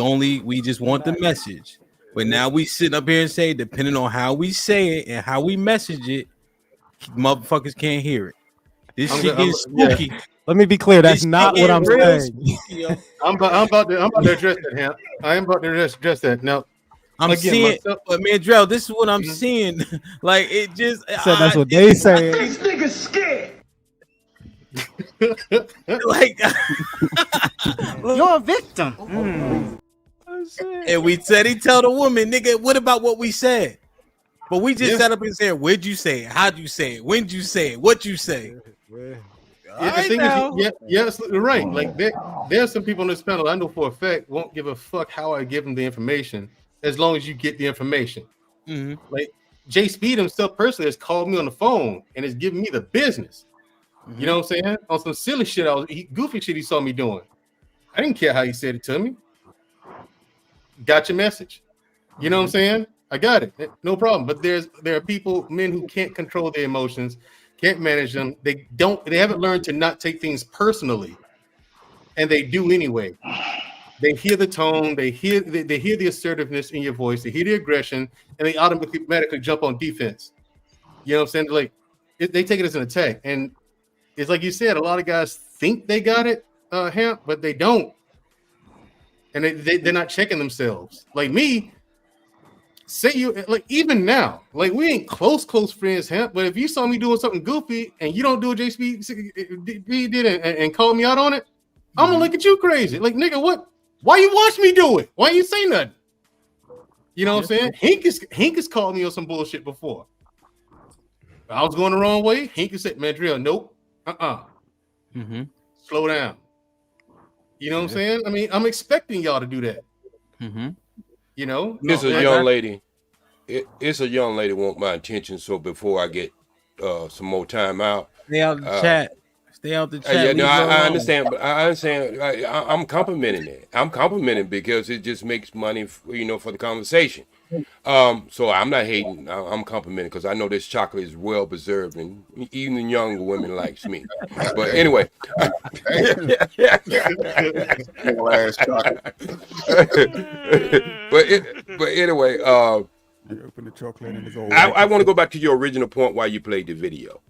just want the message. But now we sitting up here and say, depending on how we say it and how we message it, motherfuckers can't hear it. This shit gets spooky. Yeah. Let me be clear. That's not what I'm saying. I'm about to address that, Ham. I am about to address that. Now, I'm Again, seeing, myself- but Mandrell, this is what I'm seeing. Like it just. So that's what they say. These niggas scared. Like You're a victim. And we said he tell the woman, nigga, what about what we said? But we just sat up and said, where'd you say it? How'd you say it? When'd you say it? What you say? Yeah, the thing is, you're absolutely right. Like there are some people on this panel I know for a fact won't give a fuck how I give them the information as long as you get the information. Like Jay Speed himself personally has called me on the phone and is giving me the business. You know what I'm saying? On some silly shit, goofy shit he saw me doing. I didn't care how he said it to me. Got your message. You know what I'm saying? I got it. No problem. But there are people, men who can't control their emotions, can't manage them. They haven't learned to not take things personally, and they do anyway. They hear the tone, they hear the assertiveness in your voice, they hear the aggression, and they automatically jump on defense. You know what I'm saying? Like they take it as an attack, and it's like you said, a lot of guys think they got it, Hamp, but they don't, and they're not checking themselves. Like me. Say you like even now, like we ain't close friends, Hamp. But if you saw me doing something goofy and you don't do what JSP did and call me out on it, I'm gonna look at you crazy. Like nigga, what? Why you watch me do it? Why you say nothing? You know what I'm saying? Hink has called me on some bullshit before. I was going the wrong way. Hink has said, Mandrill, nope, slow down. You know what I'm saying? I mean, I'm expecting y'all to do that. You know, it's a young lady. It's a young lady want my attention. So before I get some more time out, stay out the chat. Stay out the chat. Yeah, no, I understand, but I understand. I'm complimenting it. I'm complimenting because it just makes money, for the conversation. So I'm not hating. I'm complimenting because I know this chocolate is well preserved, and even younger women likes me. But anyway, but anyway, open the chocolate and it's all I want to go back to your original point why you played the video,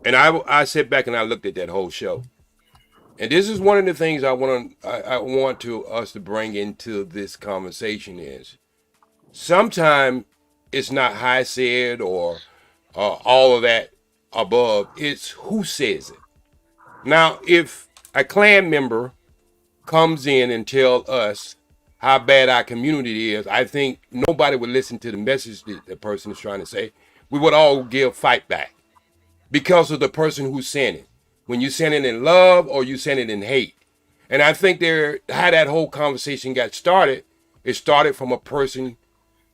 and I sat back and I looked at that whole show, and this is one of the things I want us to bring into this conversation is. Sometimes it's not high said or all of that above. It's who says it. Now, if a Klan member comes in and tell us how bad our community is, I think nobody would listen to the message that the person is trying to say. We would all give fight back because of the person who's saying it. When you send it in love or you send it in hate. And I think how that whole conversation got started, it started from a person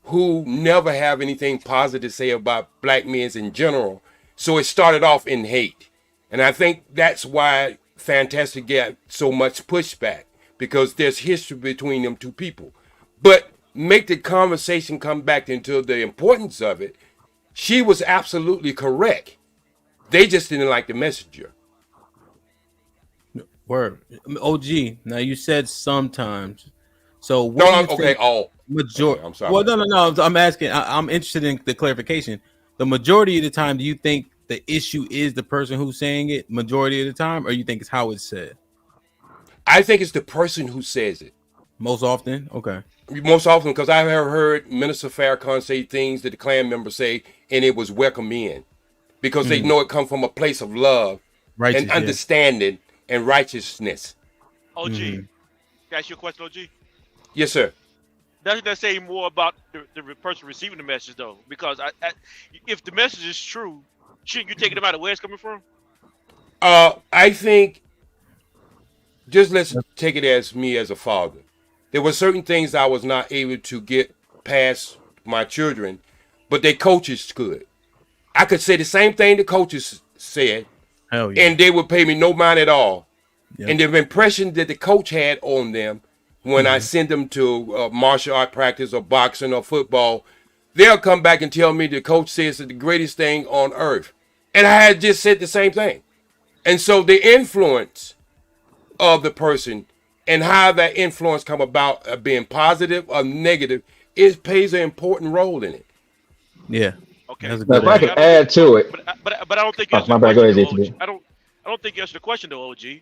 who never have anything positive to say about black men in general. So it started off in hate. And I think that's why Fantastic got so much pushback, because there's history between them two people. But make the conversation come back into the importance of it. She was absolutely correct. They just didn't like the messenger. Word. OG, now you said sometimes. So majority. I'm sorry. Well, no. I'm asking. I'm interested in the clarification. The majority of the time, do you think the issue is the person who's saying it? Majority of the time, or you think it's how it's said? I think it's the person who says it. Most often, okay. Most often, because I have heard Minister Farrakhan say things that the Klan members say, and it was welcome in, because they know it comes from a place of love and understanding and righteousness. OG, can I ask you a question, OG? Yes, sir. Doesn't that say more about the person receiving the message, though? Because if the message is true, shouldn't you take it about where it's coming from? I think, just let's take it as me as a father. There were certain things I was not able to get past my children, but their coaches could. I could say the same thing the coaches said, and they would pay me no mind at all. Yep. And the impression that the coach had on them when I send them to martial art practice or boxing or football, they'll come back and tell me the coach says it's the greatest thing on earth. And I had just said the same thing. And so the influence of the person and how that influence come about being positive or negative, it plays an important role in it. Yeah. Okay. If I can add to it. But I don't think you answered my bad. Go ahead, the question, though, OG. I don't think you answered the question, though, OG.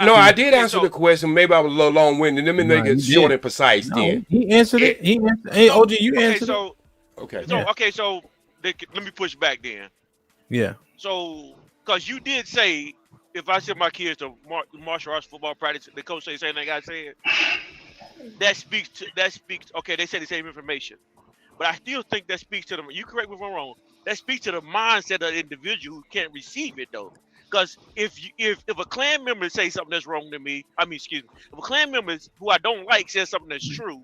No, I did answer the question. Maybe I was a little long-winded. Let me make it short and precise. Then he answered it. He answered. Hey, OG, you answered it. Okay. So let me push back then. Yeah. So, because you did say, if I send my kids to martial arts football practice, the coach say the same thing I said. That speaks. Okay, they say the same information, but I still think that speaks to them. You correct me if I'm wrong. That speaks to the mindset of the individual who can't receive it though. Because if a Klan member says something that's wrong to me, if a Klan member who I don't like says something that's true,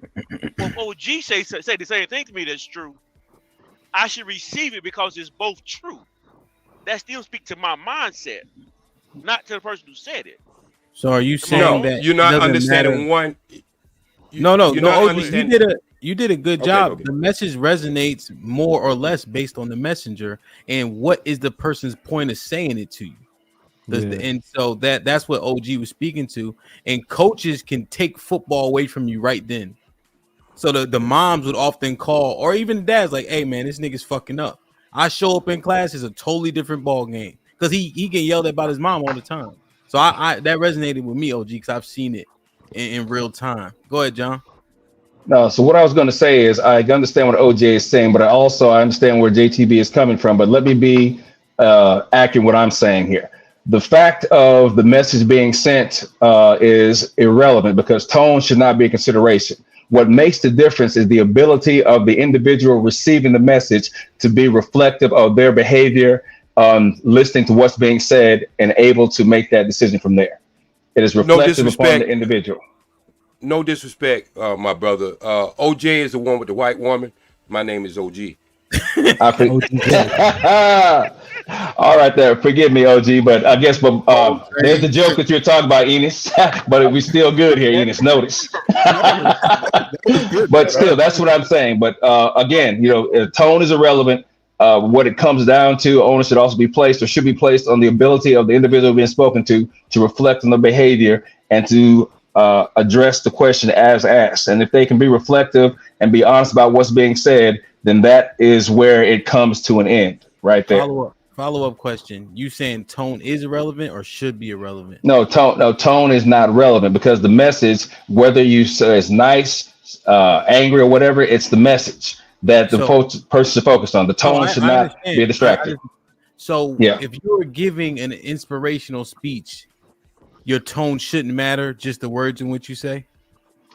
or OG say the same thing to me that's true, I should receive it because it's both true. That still speaks to my mindset, not to the person who said it. So are you saying that you're not understanding one? No, OG, understanding. you did a good job. Okay. The message resonates more or less based on the messenger and what is the person's point of saying it to you. And so that's what OG was speaking to. And coaches can take football away from you right then. So the moms would often call, or even the dads, like, "Hey man, this nigga's fucking up." I show up in class, it's a totally different ball game because he get yelled at about his mom all the time. So I that resonated with me, OG, because I've seen it in real time. Go ahead, John. No, so what I was going to say is I understand what OJ is saying, but I understand where JTB is coming from. But let me be accurate what I'm saying here. The fact of the message being sent is irrelevant because tone should not be a consideration. What makes the difference is the ability of the individual receiving the message to be reflective of their behavior, listening to what's being said, and able to make that decision from there. It is reflective upon the individual. No disrespect, my brother. OJ is the one with the white woman. My name is OG. All right, there. Forgive me, OG, but I guess there's the joke that you're talking about, Enos. But we still good here, Enos. Notice. But still, that's what I'm saying. But again, tone is irrelevant. What it comes down to, onus should also be placed or should be placed on the ability of the individual being spoken to reflect on the behavior and to address the question as asked. And if they can be reflective and be honest about what's being said, then that is where it comes to an end right there. Follow-up question. You saying tone is irrelevant or should be irrelevant? No, tone is not relevant because the message, whether you say it's nice, angry or whatever, it's the message that the person should focus on. The tone should not be distracted. So if you're giving an inspirational speech, your tone shouldn't matter, just the words in which you say?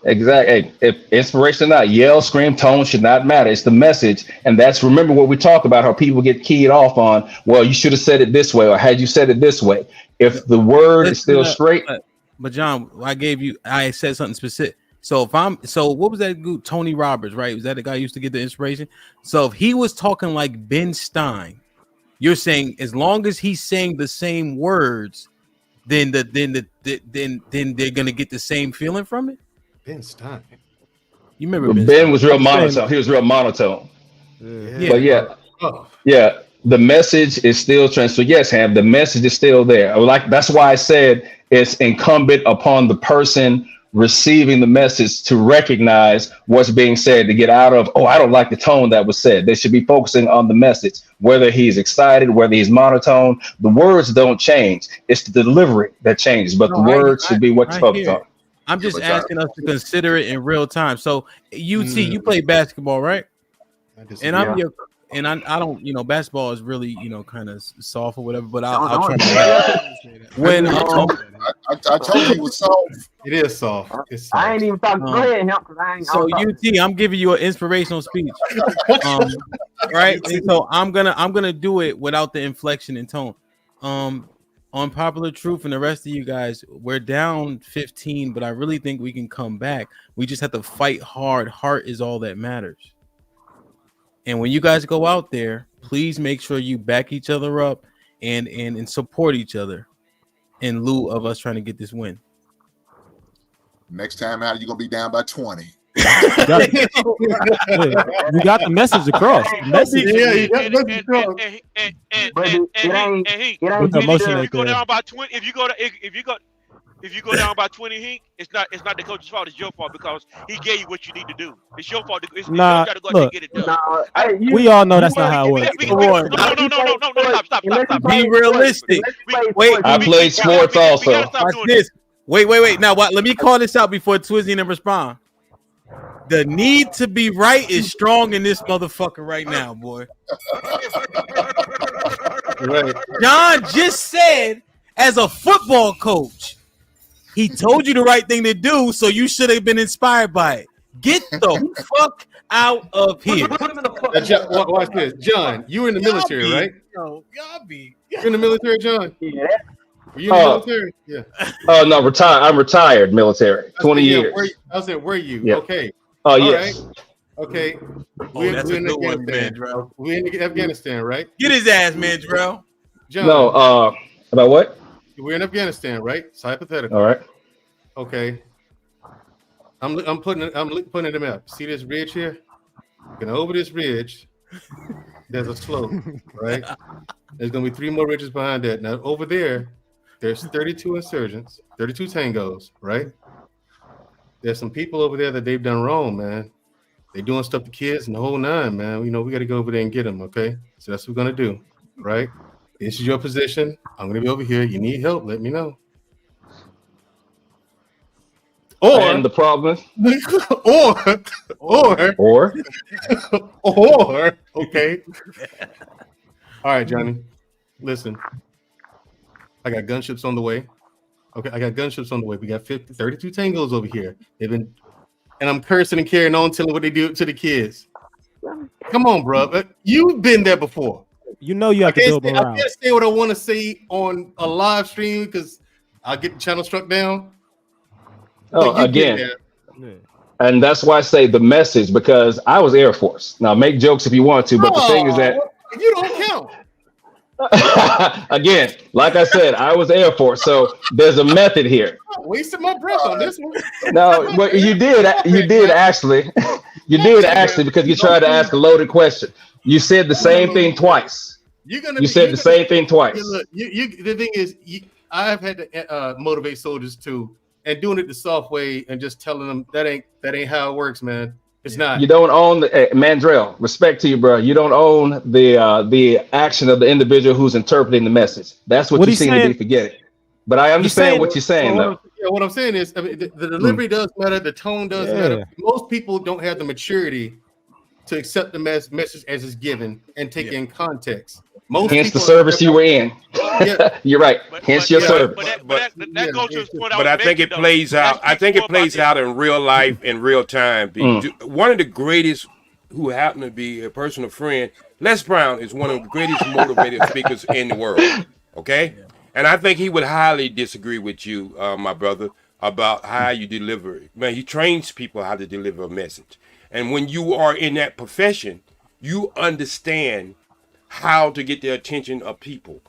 Exactly. If inspiration or not, yell, scream, tone should not matter. It's the message. And that's, remember what we talk about, how people get keyed off on, well, you should have said it this way, or had you said it this way. If the word is still straight. But John, I said something specific. So what was that dude, Tony Roberts, right? Was that the guy who used to get the inspiration? So if he was talking like Ben Stein, you're saying as long as he's saying the same words, then they're gonna get the same feeling from it. Ben Stein. You remember Ben was real monotone. He was real monotone. Yeah. But the message is still transferred. So yes, Ham, the message is still there. That's why I said it's incumbent upon the person receiving the message to recognize what's being said, to get out of, I don't like the tone that was said. They should be focusing on the message, whether he's excited, whether he's monotone. The words don't change. It's the delivery that changes, but the words should be what you're focused on. I'm just asking us to consider it in real time. So you play basketball, right? And I don't, basketball is really, kind of soft or whatever, but I'll try to. When I told you it was soft. It is soft. It's soft. I ain't even talking. Go ahead, help, because I ain't. So UT, I'm giving you an inspirational speech, right? And so I'm gonna do it without the inflection and tone. On Popular Truth and the rest of you guys, we're down 15, but I really think we can come back. We just have to fight hard. Heart is all that matters. And when you guys go out there, please make sure you back each other up and support each other in lieu of us trying to get this win. Next time out, you're gonna be down by 20. You got the message across. You got the message across. If you go down by 20, if you go If you go down by 20 Hink, it's not the coach's fault. It's your fault because he gave you what you need to do. It's your fault. It's your Nah, job to go out there and look, get it done. we all know that's not how it works. Come on, No, stop. be realistic. Wait, I played sports also. Watch this. Wait. Now, what? Let me call this out before Twizzy and respond. The need to be right is strong in this motherfucker right now, boy. Right. John just said, as a football coach, he told you the right thing to do, so you should have been inspired by it. Get the fuck out of here. Watch this, John. You were in the military, right? Yo, y'all be. You're in the military, John. Yeah. Were you in the military? Yeah. Oh no, I'm retired military. 20 years. I said, were you? Yeah. Okay. Oh yes. Right. Okay. That's a good one, Mandrell. We're in Afghanistan, right? Get his ass, Mandrell. John. No. About what? We're in Afghanistan, right? It's hypothetical. All right. Okay. I'm putting it in the map. See this ridge here? And over this ridge, there's a slope, right? There's gonna be 3 more ridges behind that. Now over there's 32 insurgents, 32 tangos, right? There's some people over there that they've done wrong, man. They doing stuff to kids and the whole nine, man. You know, we got to go over there and get them, okay? So that's what we're gonna do, right? This is your position. I'm gonna be over here. You need help? Let me know. And the problem, or okay. All right, Johnny. Listen, I got gunships on the way. Okay, I got gunships on the way. We got 32 tangos over here. And I'm cursing and carrying on, telling what they do to the kids. Come on, bro. You've been there before. You know you have to build morale. I can't say what I want to say on a live stream because I'll get the channel struck down. Oh, again. And that's why I say the message, because I was Air Force. Now make jokes if you want to, but the thing is that you don't count. Again, like I said, I was Air Force, so there's a method here. Wasting my breath on this one. No, but you did actually. You did actually, because you tried to ask a loaded question. You said the same thing twice. You said the same thing twice. Look, the thing is, I've had to motivate soldiers too, and doing it the soft way and just telling them that ain't how it works, man. It's not. You don't own the Mandrell. Respect to you, bro. You don't own the action of the individual who's interpreting the message. That's what you seem to be forgetting. But I understand what you're saying, though. Yeah, what I'm saying is, I mean, the delivery does matter. The tone does matter. Most people don't have the maturity to accept the message as it's given and take it in context. Hence the service you were in. You're right. Hence your service. But I think it plays out. I think it plays out in real life, in real time. One of the greatest who happened to be a personal friend, Les Brown, is one of the greatest motivated speakers in the world. Okay? And I think he would highly disagree with you, my brother, about how you deliver it. Man, he trains people how to deliver a message. And when you are in that profession, you understand how to get the attention of people.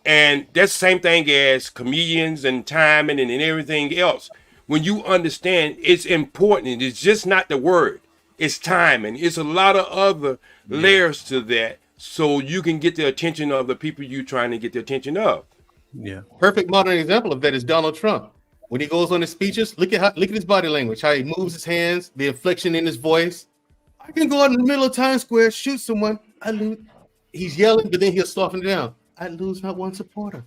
And that's the same thing as comedians and timing and everything else. When you understand it's important, it's just not the word, it's timing. It's a lot of other layers to that, so you can get the attention of the people you're trying to get the attention of. Yeah. Perfect modern example of that is Donald Trump. When he goes on his speeches, look at his body language, how he moves his hands, the inflection in his voice. I can go out in the middle of Times Square, shoot someone. I lose. He's yelling, but then he'll soften down. I lose not one supporter.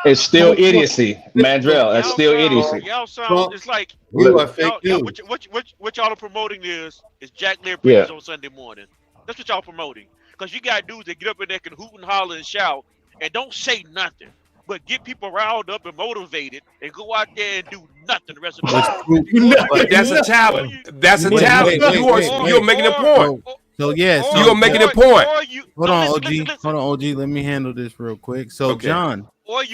It's still idiocy, Mandrell. That's still idiocy. Y'all sound, it's like what y'all are promoting is Jack Lear preaches on Sunday morning. That's what y'all promoting. Because you got dudes that get up in there can hoot and holler and shout and don't say nothing, but get people riled up and motivated and go out there and do nothing the rest of the But that's a talent. That's a talent. You're making a point. So yes, you're making a point. Hold on, OG. Let me handle this real quick. So John,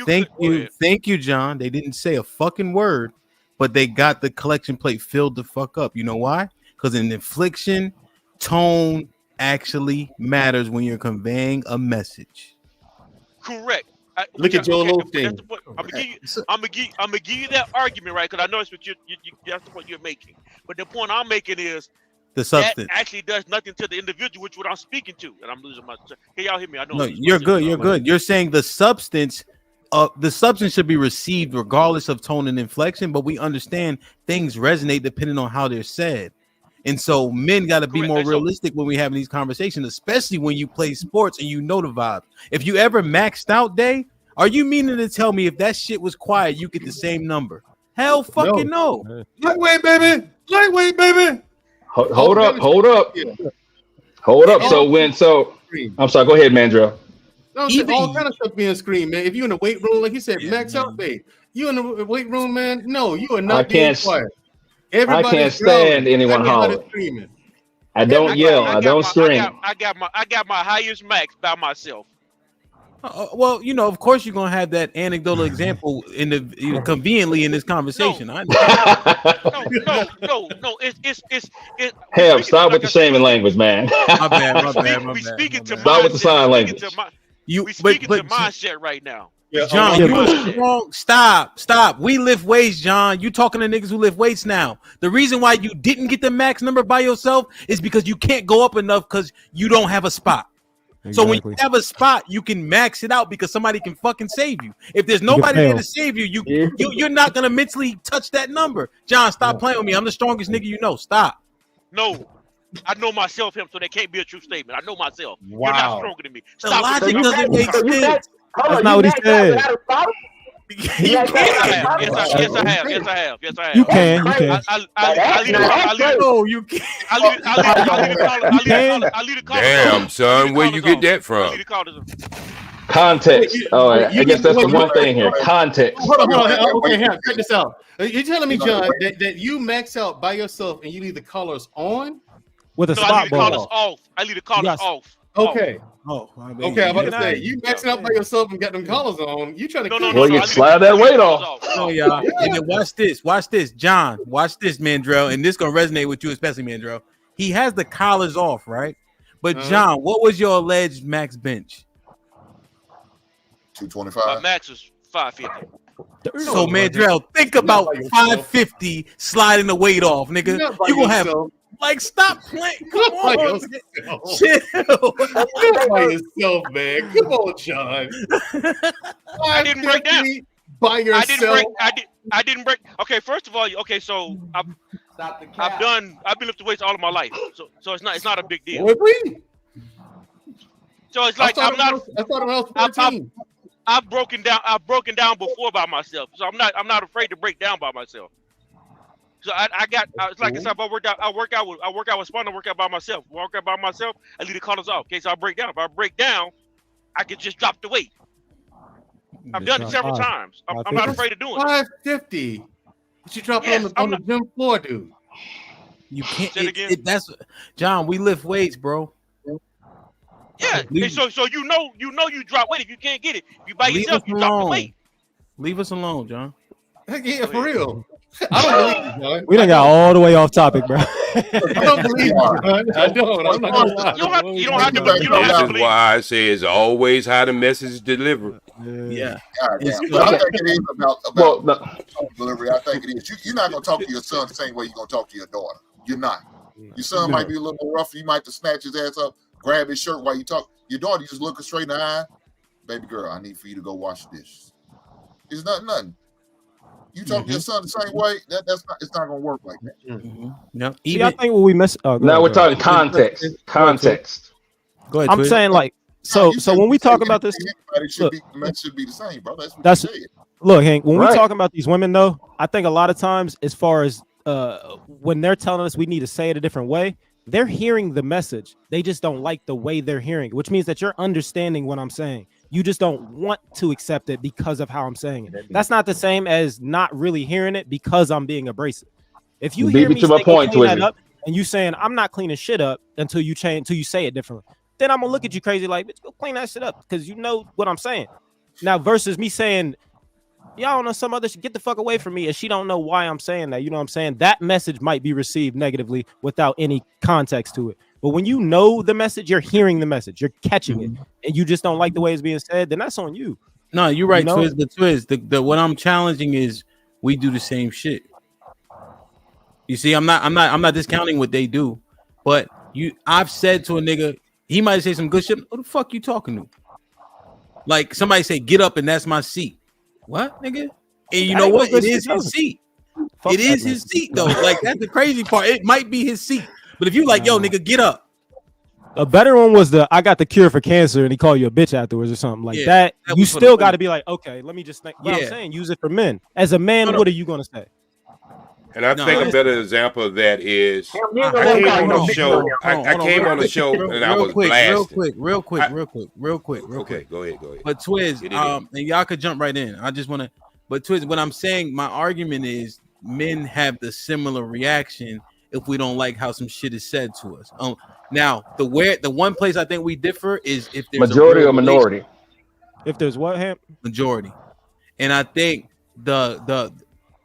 thank you, John. They didn't say a fucking word, but they got the collection plate filled the fuck up. You know why? Because an infliction, tone actually matters when you're conveying a message. Correct. Look at Joel Osteen. I'm gonna give you that argument, right? Because I know it's what that's the point you're making. But the point I'm making is the substance that actually does nothing to the individual, which what I'm speaking to, and I'm losing my. Can y'all hear me? I know. No, you're good. You're good. You're saying the substance the substance should be received regardless of tone and inflection, but we understand things resonate depending on how they're said. And so men got to be more realistic when we having these conversations, especially when you play sports and you know the vibe. If you ever maxed out, Day, are you meaning to tell me if that shit was quiet, you get the same number? Hell fucking no. Lightweight, baby. Lightweight, baby. Hold up. So I'm sorry. Go ahead, Mandrell. No, all kind of stuff being screamed, man. If you in the weight room, like he said, max out, babe. You in the weight room, man? No, you are not being quiet. I can't stand anyone hollering. I don't yell. I don't scream. I got my highest max by myself. Well, you know, of course, you're gonna have that anecdotal example in the conveniently in this conversation. No. It's Hell, stop with the shaming language, man. My bad. Stop with the sign language. We speaking to mindset right now. John, you wrong. Stop. We lift weights, John. You talking to niggas who lift weights now. The reason why you didn't get the max number by yourself is because you can't go up enough because you don't have a spot. Exactly. So when you have a spot, you can max it out because somebody can fucking save you. If there's nobody there to save you, you're not gonna mentally touch that number. John, stop playing with me. I'm the strongest nigga you know. Stop. No. I know myself, so that can't be a true statement. I know myself. Wow. You're not stronger than me. The logic doesn't make sense. That's not what he said. Yes, I have. You can. I lead a call. Damn, son, where you get that from? Context. Oh, I guess that's the one thing here. Context. Hold on. Okay, check this out. You're telling me, John, that you max out by yourself and you leave the colors on? With a spot ball. I leave the colors off. Okay. Okay, I'm about to say, you maxing out by yourself and got them collars on. You trying to well, you slide that weight off. Oh, y'all. And then watch this, John. Watch this, Mandrell, and this gonna resonate with you, especially Mandrell. He has the collars off, right? But John, what was your alleged max bench? 225. My max was 550. So Mandrell, think about 550 sliding the weight off, nigga. You gonna have. Like, stop playing. Come on. Chill. By yourself, man. Come on, John. I didn't break down. By yourself. I didn't break. Okay, first of all, so I've been lifting weights all of my life. So it's not a big deal. So it's like I've broken down before by myself. So I'm not afraid to break down by myself. So it's like I said, I work out with Spawn, I work out by myself. I leave the colors off. Okay, so I break down. If I break down, I can just drop the weight. I've done it several times. I'm not afraid of doing it. 550. But you drop it on the gym floor, dude. You can't. That's John. We lift weights, bro. Yeah. So you know you drop weight if you can't get it. If you by yourself, you drop the weight. Leave us alone, John. Yeah, for real. I don't believe you, John. We done got all the way off topic, bro. I don't believe you, John. I don't. I'm not gonna lie. You don't have to believe. This is why I say it's always how the message is delivered. Yeah. I think it is about delivery. I think it is. You're not gonna talk to your son the same way you're gonna talk to your daughter. You're not. Your son might be a little more rough. You might have to snatch his ass up, grab his shirt while you talk. Your daughter, you just look her straight in the eye. Baby girl, I need for you to go wash dishes. It's nothing. You talk to your son the same way, it's not gonna work like that. No. See, I think what we miss. Now we're talking context. Go ahead. I'm saying like so when we talk about this, the message should be the same, bro. That's what you said. Look, Hank, when we talk about these women though, I think a lot of times as far as when they're telling us we need to say it a different way, they're hearing the message. They just don't like the way they're hearing it, which means that you're understanding what I'm saying. You just don't want to accept it because of how I'm saying it. That's not the same as not really hearing it because I'm being abrasive. If you hear me say, clean that up, and you saying I'm not cleaning shit up until you say it differently, then I'm gonna look at you crazy like, bitch, go clean that shit up because you know what I'm saying. Now versus me saying, y'all know some other shit, get the fuck away from me, and she don't know why I'm saying that. You know what I'm saying? That message might be received negatively without any context to it. But when you know the message, you're hearing the message, you're catching it, and you just don't like the way it's being said, then that's on you. No, you're right, Twiz. The Twiz, what I'm challenging is we do the same shit. You see, I'm not discounting what they do, but I've said to a nigga, he might say some good shit. What the fuck you talking to? Like somebody say, "Get up," and that's my seat. What, nigga? And you That know ain't no what? good It is shit, his though. seat. Fuck It that, is man. his seat though. Like that's the crazy part. It might be his seat, but if you like, yo, nigga, get up. A better one was I got the cure for cancer, and he called you a bitch afterwards or something like that. that You was for the still got to women. be like, okay, let me just think. But I'm Yeah. saying, use it for men. As a man, what are you gonna say? And I think a better example of that is I Hold came on, on the show. I came real on the quick, show and I real was quick, blasting. real quick. Okay, go ahead. But Twiz, Get it in. and y'all could jump right in. I just want to, but Twiz, what I'm saying, my argument is men have the similar reaction if we don't like how some shit is said to us. Now the one place I think we differ is if there's Majority a real or minority. If there's what, Ham? Majority, and I think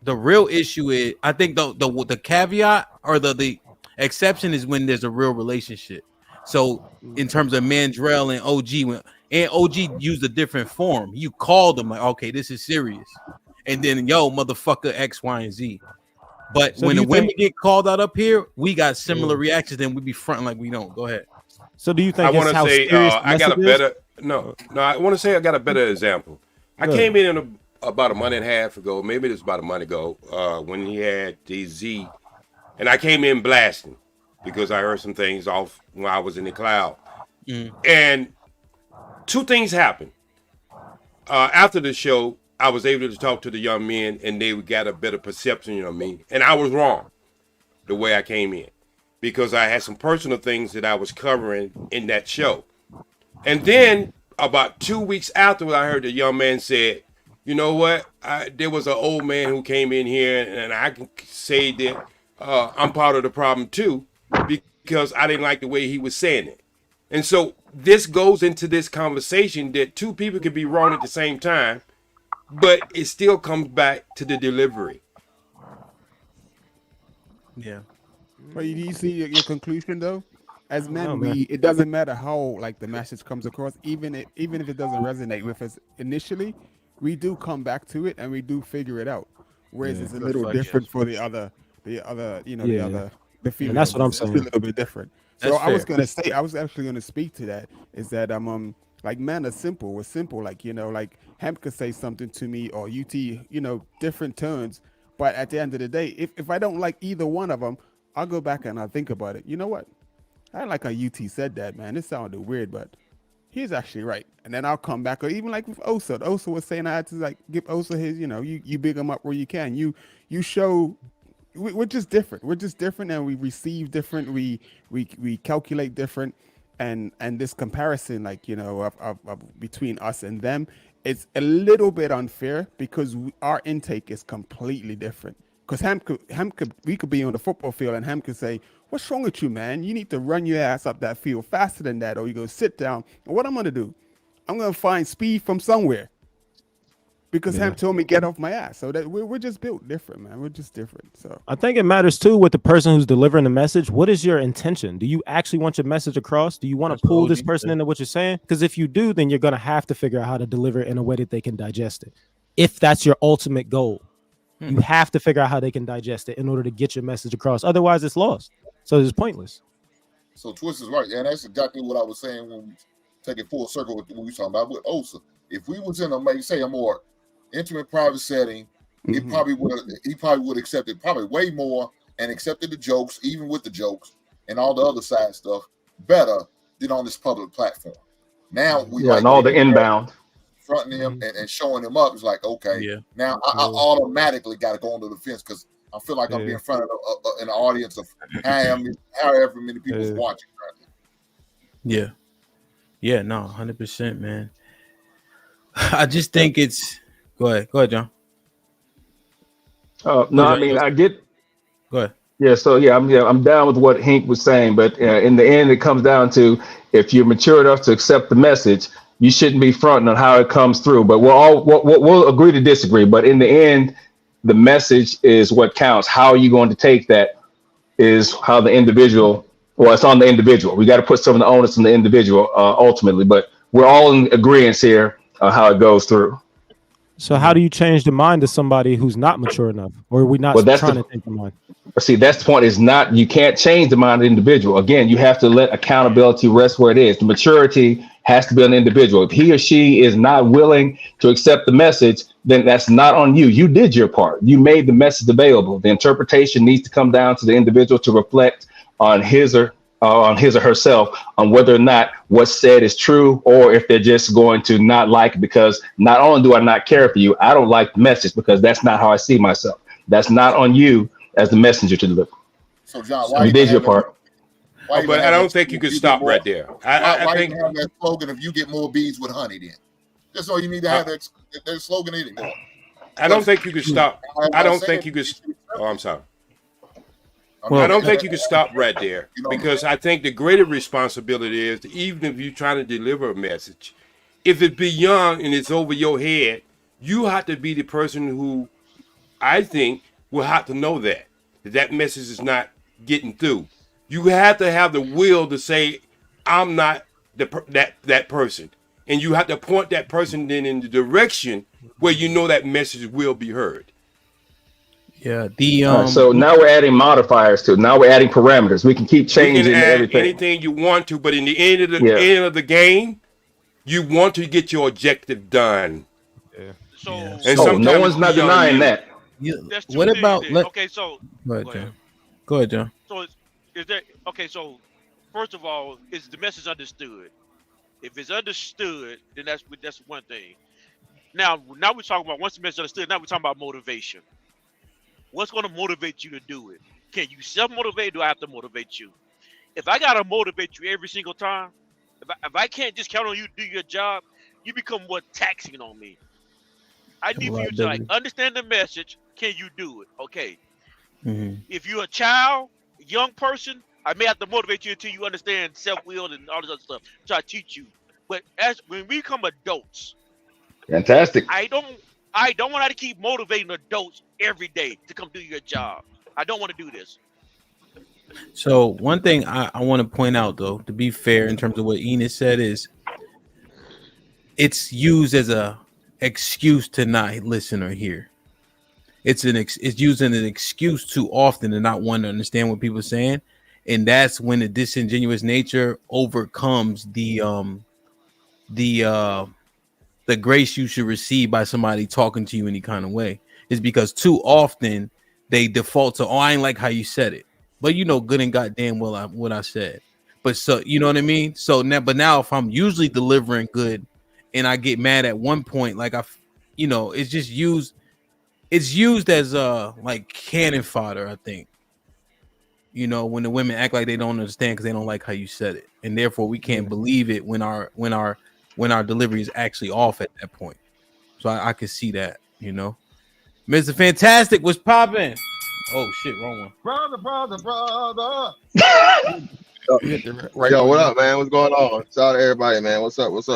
the real issue is I think the caveat or the exception is when there's a real relationship. So in terms of Mandrell and OG, and OG used a different form. You called them like, okay, this is serious, and then yo, motherfucker, X, Y, and Z. But So when do the you women think- get called out up here, we got similar reactions. Then we be fronting like we don't. Go ahead. So do you think I want it's to how say serious I got a message is? better I want to say I got a better example. I Good. came in about a month and a half ago, maybe it was about a month ago, when he had DZ, and I came in blasting because I heard some things off when I was in the cloud, and two things happened. After the show, I was able to talk to the young men, and they got a better perception of me, and I was wrong the way I came in, because I had some personal things that I was covering in that show. And then about 2 weeks after, I heard the young man said, you know what, there was an old man who came in here, and I can say that I'm part of the problem too, because I didn't like the way he was saying it. And so this goes into this conversation that two people could be wrong at the same time, but it still comes back to the delivery. Yeah. But do you see your conclusion though? As men, Oh, man. it doesn't matter how like the message comes across, even if it doesn't resonate with us initially, we do come back to it and we do figure it out. Whereas Yeah. it's a little different for the other, the female. And that's what I'm It's saying. a little bit different. So That's I was fair. gonna say, I was actually gonna speak to that. Is that like men are simple. We're simple. Like like Hemp could say something to me or UT, different turns. But at the end of the day, if I don't like either one of them, I'll go back and I'll think about it. You know what? I like how UT said that, man. It sounded weird, but he's actually right. And then I'll come back, or even like with Osa. Osa was saying I had to like give Osa his, you big him up where you can. You show we're just different. We're just different, and we receive different. We calculate different, and this comparison, like of between us and them, it's a little bit unfair because our intake is completely different. Because we could be on the football field and Ham could say, "What's wrong with you, man? You need to run your ass up that field faster than that, or you go sit down." And what I'm gonna do? I'm gonna find speed from somewhere. Because Ham told me get off my ass. So that we're just built different, man. We're just different. So I think it matters too with the person who's delivering the message. What is your intention? Do you actually want your message across? Do you want to pull this person into what you're saying? Because if you do, then you're gonna have to figure out how to deliver it in a way that they can digest it. If that's your ultimate goal, you have to figure out how they can digest it in order to get your message across. Otherwise, it's lost. So it's pointless. So Twist is right, and that's exactly what I was saying when we take it full circle with what we were talking about with Osa. If we was in a more intimate private setting, he probably would accept it probably way more and accepted the jokes, even with the jokes and all the other side stuff, better than on this public platform. Now we and all the inbound. Fronting him and showing him up is like, okay, now I automatically got to go on the defense because I feel like I'm being in front of an audience of however many people's watching currently. Yeah, no, 100%, man. I just think it's go ahead, John. No, I mean, I get. Go ahead. Yeah, so I'm down with what Hank was saying, but in the end, it comes down to if you're mature enough to accept the message, you shouldn't be fronting on how it comes through. But we'll agree to disagree. But in the end, the message is what counts. How are you going to take that is how the individual. Well, it's on the individual. We got to put some of the onus on the individual ultimately. But we're all in agreement here on how it goes through. So how do you change the mind of somebody who's not mature enough, or are we not trying to think the mind? See, that's the point. Is not you can't change the mind of the individual. Again, you have to let accountability rest where it is. The maturity has to be on the individual. If he or she is not willing to accept the message, then that's not on you. You did your part. You made the message available. The interpretation needs to come down to the individual to reflect on his or herself on whether or not what's said is true, or if they're just going to not like it because not only do I not care for you, I don't like the message because that's not how I see myself. That's not on you as the messenger to deliver. So John, So you did your part. But I don't think you could stop right there. I think have that slogan, if you get more bees with honey, then that's all you need to have that slogan anymore. I don't think you could stop. I don't think you could. Oh, I'm sorry. I don't think you can stop right there, because I think the greater responsibility is, even if you're trying to deliver a message, if it's beyond and it's over your head, you have to be the person who, I think, will have to know that message is not getting through. You have to have the will to say, I'm not that person. And you have to point that person then in the direction where you know that message will be heard. Yeah. So now we're adding modifiers to it. Now we're adding parameters. We can keep changing you can add everything. anything you want to, but in the end of the game, you want to get your objective done. Yeah. So, and no one's not denying that. What about okay? So go ahead, John. Go ahead, John. So is there okay? So first of all, is the message understood? If it's understood, then that's one thing. Now we're talking about once the message is understood. Now we're talking about motivation. What's going to motivate you to do it? Can you self-motivate, or do I have to motivate you? If I got to motivate you every single time, if I can't just count on you to do your job, you become more taxing on me. I need for you to understand the message. Can you do it? Okay. Mm-hmm. If you're a child, a young person, I may have to motivate you until you understand self-will and all this other stuff. Try to teach you. But when we become adults, fantastic. I don't want to keep motivating adults every day to come do your job. I don't want to do this. So one thing I want to point out, though, to be fair, in terms of what Enos said, is it's used as a excuse to not listen or hear. It's used as an excuse too often to not want to understand what people are saying, and that's when the disingenuous nature overcomes the grace you should receive by somebody talking to you any kind of way. Is because too often they default to, I ain't like how you said it, but you know good and goddamn well what I said. But so you know what I mean. So now if I'm usually delivering good, and I get mad at one point, like it's just used. It's used as like cannon fodder, I think. When the women act like they don't understand because they don't like how you said it, and therefore we can't believe it when our delivery is actually off at that point. So I can see that, Mr. Fantastic was popping. Oh shit, wrong one. Brother. Yo, what up, man? What's going on? Shout out to everybody, man. What's up? What's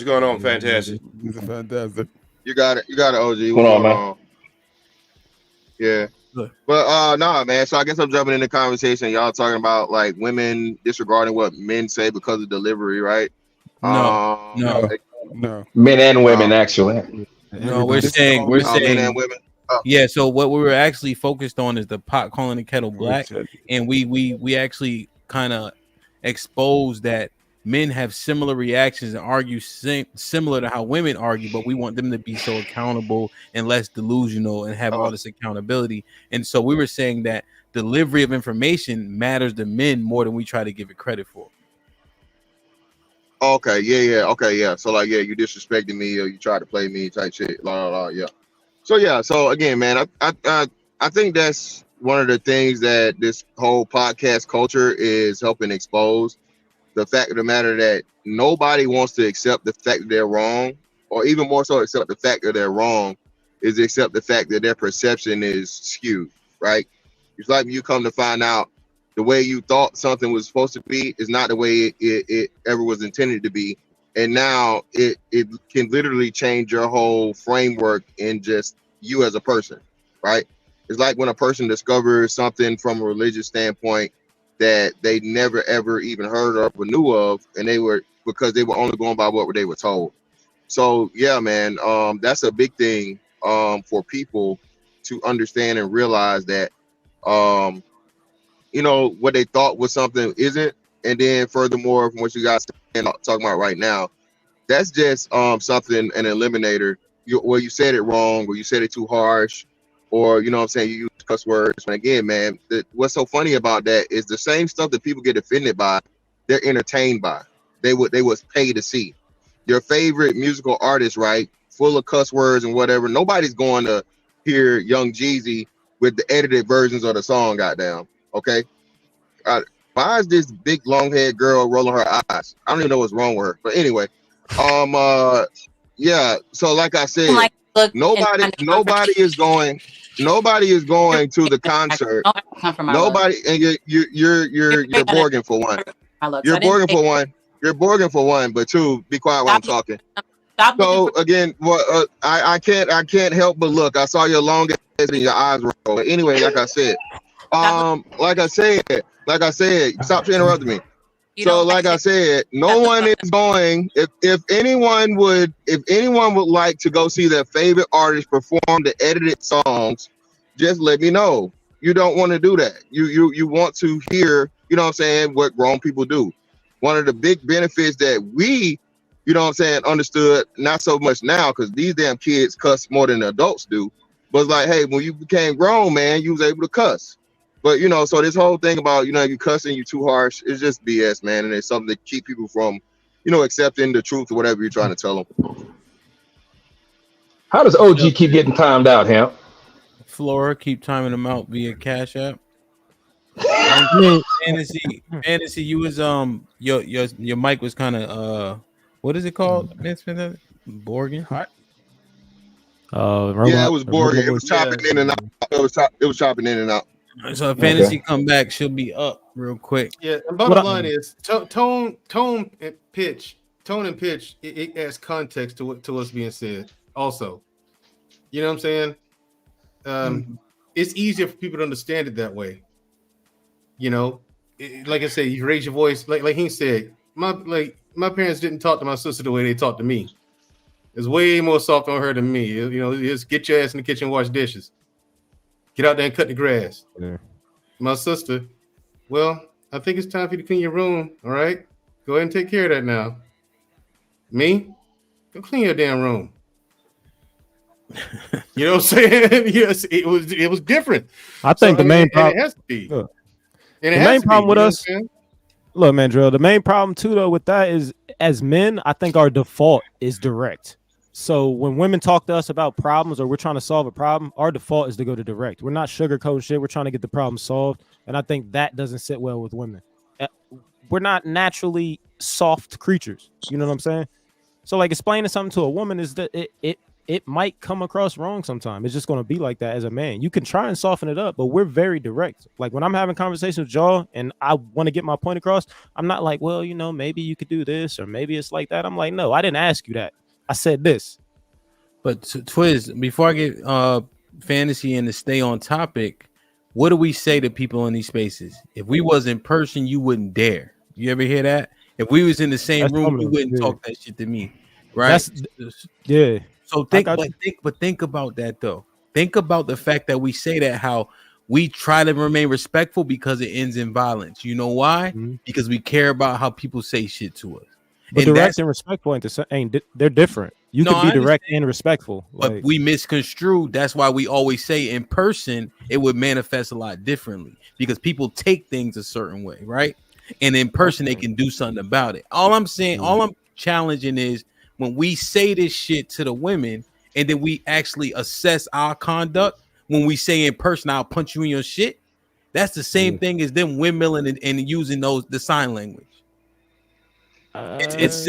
going on, Fantastic? Fantastic. You got it, OG. What's going on, man? Yeah. But nah, man. So I guess I'm jumping in the conversation. Y'all talking about like women disregarding what men say because of delivery, right? No. Men and women, actually. No, we're saying men and women. Yeah. So what we were actually focused on is the pot calling the kettle black, and we actually kind of exposed that men have similar reactions and argue similar to how women argue, but we want them to be so accountable and less delusional and have all this accountability. And so we were saying that delivery of information matters to men more than we try to give it credit for. Okay, yeah. Okay, yeah. So like, yeah, you disrespected me or you tried to play me type shit. Yeah. So again, man, I think that's one of the things that this whole podcast culture is helping expose. The fact of the matter that nobody wants to accept the fact that they're wrong, or even more so accept the fact that they're wrong, is accept the fact that their perception is skewed, right? It's like you come to find out the way you thought something was supposed to be is not the way it ever was intended to be. And now it can literally change your whole framework in just you as a person, right? It's like when a person discovers something from a religious standpoint that they never ever even heard of or knew of, and because they were only going by what they were told. So yeah, man, that's a big thing for people to understand and realize that what they thought was something isn't, And then furthermore, from what you guys talking about right now, that's just something, an eliminator. You said it wrong, or you said it too harsh, or you know what I'm saying, you use cuss words. And again, man, what's so funny about that is the same stuff that people get offended by, they're entertained by. They was paid to see. Your favorite musical artist, right? Full of cuss words and whatever. Nobody's going to hear Young Jeezy with the edited versions of the song, goddamn. Okay. Why is this big long haired girl rolling her eyes? I don't even know what's wrong with her. But anyway, yeah. So like I said, nobody is going to the concert. Nobody, and you're Borgin for one. You're Borgin for one. You're Borgin for one, but two, be quiet while I'm talking. So again, I can't help but look. I saw your long ass and your eyes roll. But anyway, like I said, stop interrupting me. So like I said, no one is going. If anyone would like to go see their favorite artist perform the edited songs, just let me know. You don't want to do that. You want to hear, you know what I'm saying, what grown people do. One of the big benefits that we, you know what I'm saying, understood, not so much now because these damn kids cuss more than the adults do, was like, hey, when you became grown, man, you was able to cuss. But, you know, so this whole thing about, you know, you cussing, you too harsh, it's just BS, man. And it's something to keep people from, you know, accepting the truth or whatever you're trying to tell them. How does OG keep getting timed out, Hemp? Flora keep timing them out via Cash App. Fantasy, you was your mic was kind of what is it called? Borgin. Yeah, it was Borgin. It was chopping in and out. It was chopping in and out. So if Fantasy come back, she'll be up real quick. Yeah, and bottom line is tone and pitch. Tone and pitch. It adds context to what's being said. Also, you know what I'm saying? It's easier for people to understand it that way. You know, like I said, you raise your voice. Like he said, my parents didn't talk to my sister the way they talked to me. It's way more soft on her than me. You know, just get your ass in the kitchen, wash dishes, get out there and cut the grass. Yeah. My sister, well, I think it's time for you to clean your room. All right, go ahead and take care of that now. Me, go clean your damn room. You know what I'm saying? Yes, it was different. I think the main problem. It has to be. Look, the main problem with us. Look, man, Drill. The main problem too, though, with that is, as men, I think our default is direct. So when women talk to us about problems or we're trying to solve a problem, our default is to go to direct. We're not sugarcoating shit. We're trying to get the problem solved, and I think that doesn't sit well with women. We're not naturally soft creatures. You know what I'm saying? So like explaining something to a woman is that it might come across wrong sometimes. It's just going to be like that as a man. You can try and soften it up, but we're very direct. Like when I'm having conversations with y'all and I want to get my point across, I'm not like, well, you know, maybe you could do this or maybe it's like that. I'm like, no, I didn't ask you that. I said this. But Twiz, before I get Fantasy and to stay on topic, what do we say to people in these spaces? If we was in person, you wouldn't dare. You ever hear that? If we was in the same room, you wouldn't talk that shit to me. Right? Yeah. So think about that though. Think about the fact that we say that, how we try to remain respectful because it ends in violence. You know why? Mm-hmm. Because we care about how people say shit to us. But direct and respectful they're different. You can be direct and respectful. But we misconstrue. That's why we always say in person it would manifest a lot differently because people take things a certain way, right? And in person they can do something about it. All I'm saying, all I'm challenging is when we say this shit to the women and then we actually assess our conduct when we say in person, I'll punch you in your shit. That's the same thing as them windmilling and using the sign language. It's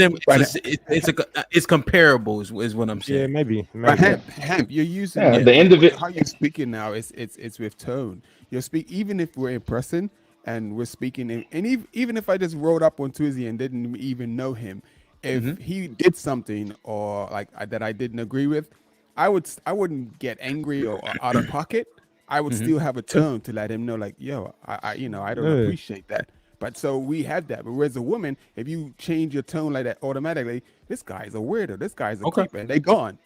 comparable is what I'm saying. Yeah, maybe. Hemp, you're using the individual. How you're speaking now it's with tone. You're even if we're in person and we're speaking and even if I just rolled up on Twizzy and didn't even know him, if he did something or like that I didn't agree with, I wouldn't get angry or out of pocket. I would still have a tone to let him know, like, yo, I don't appreciate that. But so we have that. But whereas a woman, if you change your tone like that automatically, this guy's a weirdo. This guy's a creep, and they gone.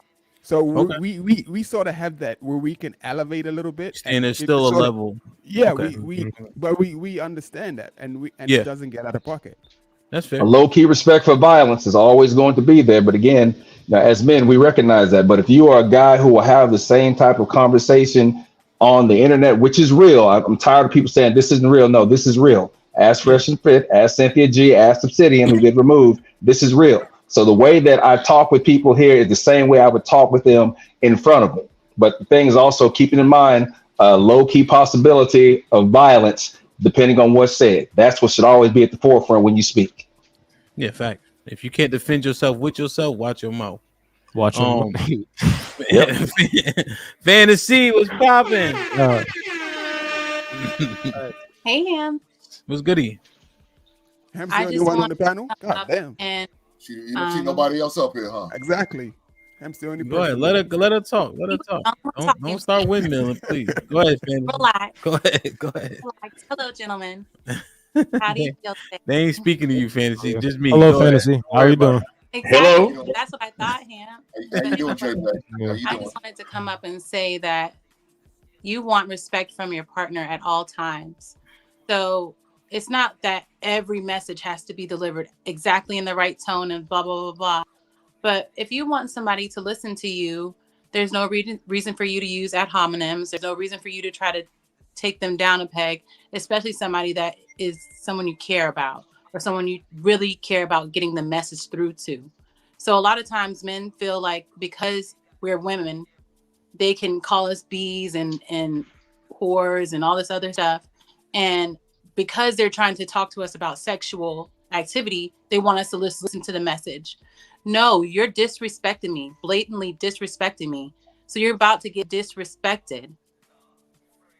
So Okay. we sort of have that where we can elevate a little bit, And there's it still a sort of- level. Yeah, Okay. we understand that, and Yeah. it doesn't get out of pocket. That's fair. A low key respect for violence is always going to be there. But again, now, as men, we recognize that. But if you are a guy who will have the same type of conversation on the internet, which is real, I'm tired of people saying this isn't real. No, this is real. Ask Fresh and Fit, ask Cynthia G, ask Obsidian, who get removed. This is real. So the way that I talk with people here is the same way I would talk with them in front of them. But the thing is also keeping in mind a low key possibility of violence depending on what's said. That's what should always be at the forefront when you speak. Yeah, fact. If you can't defend yourself with yourself, watch your mouth. Watch your mouth. Fantasy was popping. Hey, Ham. What's goody? Ham's I the only just one on want the panel. to come God up damn. and You don't see nobody else up here, huh? Exactly. Ham's the only Go ahead. person. Let her talk. Let her talk. Don't start windmilling, please. Go ahead, Fantasy. relax. Go ahead. Go ahead. Relax. Hello, gentlemen. How do you feel today? They ain't speaking to you, Fantasy. Just me. Hello, Go ahead. Fantasy. How you doing? Exactly. That's what I thought, Ham. How you doing, JJ? How you I doing? just wanted to come up and say that you want respect from your partner at all times. So it's not that every message has to be delivered exactly in the right tone and blah, blah, blah, blah. But if you want somebody to listen to you, there's no reason for you to use ad hominems. There's no reason for you to try to take them down a peg, especially somebody that is someone you care about or someone you really care about getting the message through to. So a lot of times men feel like because we're women, they can call us bees and whores and all this other stuff. And because they're trying to talk to us about sexual activity, they want us to listen to the message. No, you're disrespecting me, blatantly disrespecting me. So you're about to get disrespected.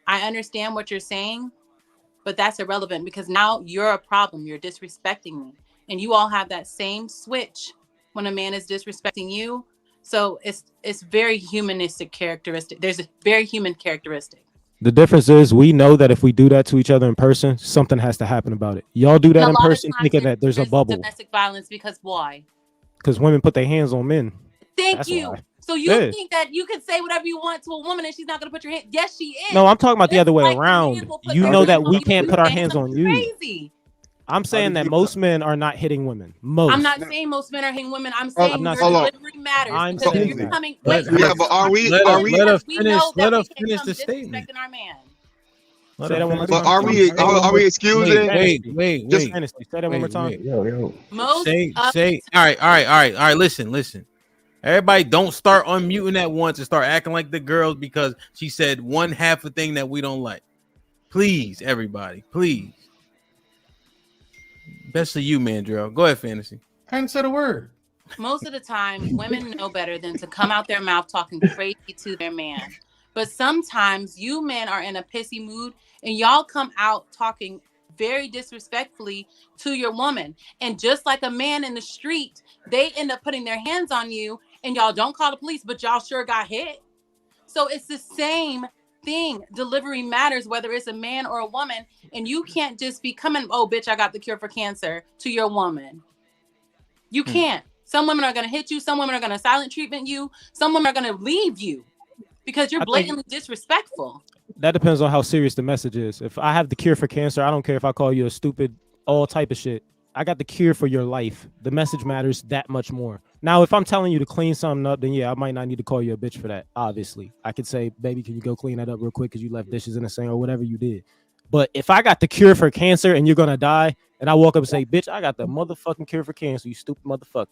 I understand what you're saying, but that's irrelevant because now you're a problem. You're disrespecting me. And you all have that same switch when a man is disrespecting you. So it's very humanistic characteristic. There's a very human characteristic. The difference is we know that if we do that to each other in person, something has to happen about it. Y'all do that And a in lot of person times thinking that there's a bubble domestic violence because why? because women put their hands on men. Thank That's you. why. So you Yeah. think that you can say whatever you want to a woman and she's not going to put your hand? Yes, she is. No, I'm talking about the other way Just like a around. man will put You their know hands that on we you can't and put our say hands on something you. Crazy. I'm saying that most men are not hitting women. Most. I'm not saying most men are hitting women. I'm saying I'm not your saying that. delivery matters. I'm Because if saying you're that. coming, Let wait, her- let but are we? let her we finish. know Let that her we can't finish come the statement. disrespecting our man. Let Say her that one more finish. time. Are we excusing? Wait. Just Fantasy. Say that one more time. Yo. Most Say. of All right. Listen. Everybody, don't start unmuting at once and start acting like the girls because she said one half a thing that we don't like. Please, everybody, please. Especially you, Mandrell. Go ahead, Fantasy. I hadn't said a word. most of the time, women know better than to come out their mouth talking crazy to their man. But sometimes you men are in a pissy mood and y'all come out talking very disrespectfully to your woman. And just like a man in the street, they end up putting their hands on you and y'all don't call the police, but y'all sure got hit. So it's the same thing. Delivery matters, whether it's a man or a woman. And you can't just be coming, oh, bitch, I got the cure for cancer to your woman. You can't. Some women are going to hit you. Some women are going to silent treatment you. Some women are going to leave you because you're I think- blatantly disrespectful. That depends on how serious the message is. If I have the cure for cancer, I don't care if I call you a stupid, all type of shit. I got the cure for your life. The message matters that much more. Now, if I'm telling you to clean something up, then yeah, I might not need to call you a bitch for that. Obviously, I could say, baby, can you go clean that up real quick because you left dishes in the sink or whatever you did. But if I got the cure for cancer and you're gonna die, and I walk up and say, bitch, I got the motherfucking cure for cancer, you stupid motherfucker,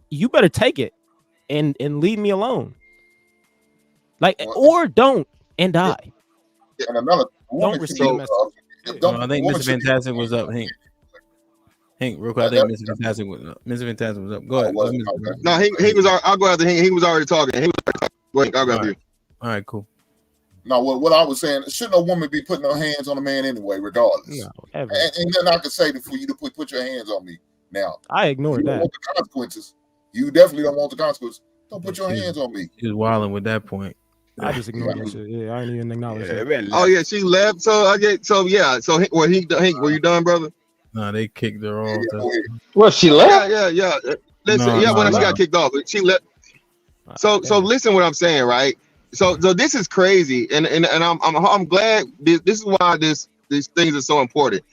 you better take it and leave me alone. Like, or don't and die. And another Don't receive the message. I think Mr. Fantastic was up, Hank, real quick. I think Mr. Fantastic was up. Mr. Fantastic was up. Go ahead. No, he was. I'll go after him. He was already talking. Go ahead, I'll go after you. All right, cool. No, what I was saying, shouldn't a woman be putting her hands on a man anyway, regardless? No, and then I could say for you to put your hands on me. Now, I ignored you don't that. want the consequences. You definitely don't want the consequences. Don't put your hands on me. He was wilding with that point. I just ignored that shit. Yeah, I didn't even acknowledge it. Oh yeah, she left. So I get. So yeah. So Hank, were you done, brother? No, they kicked her off. Well, she left. Yeah. Listen, when she got kicked off, she left. So listen what I'm saying, right? So this is crazy, and I'm glad this is why these things are so important.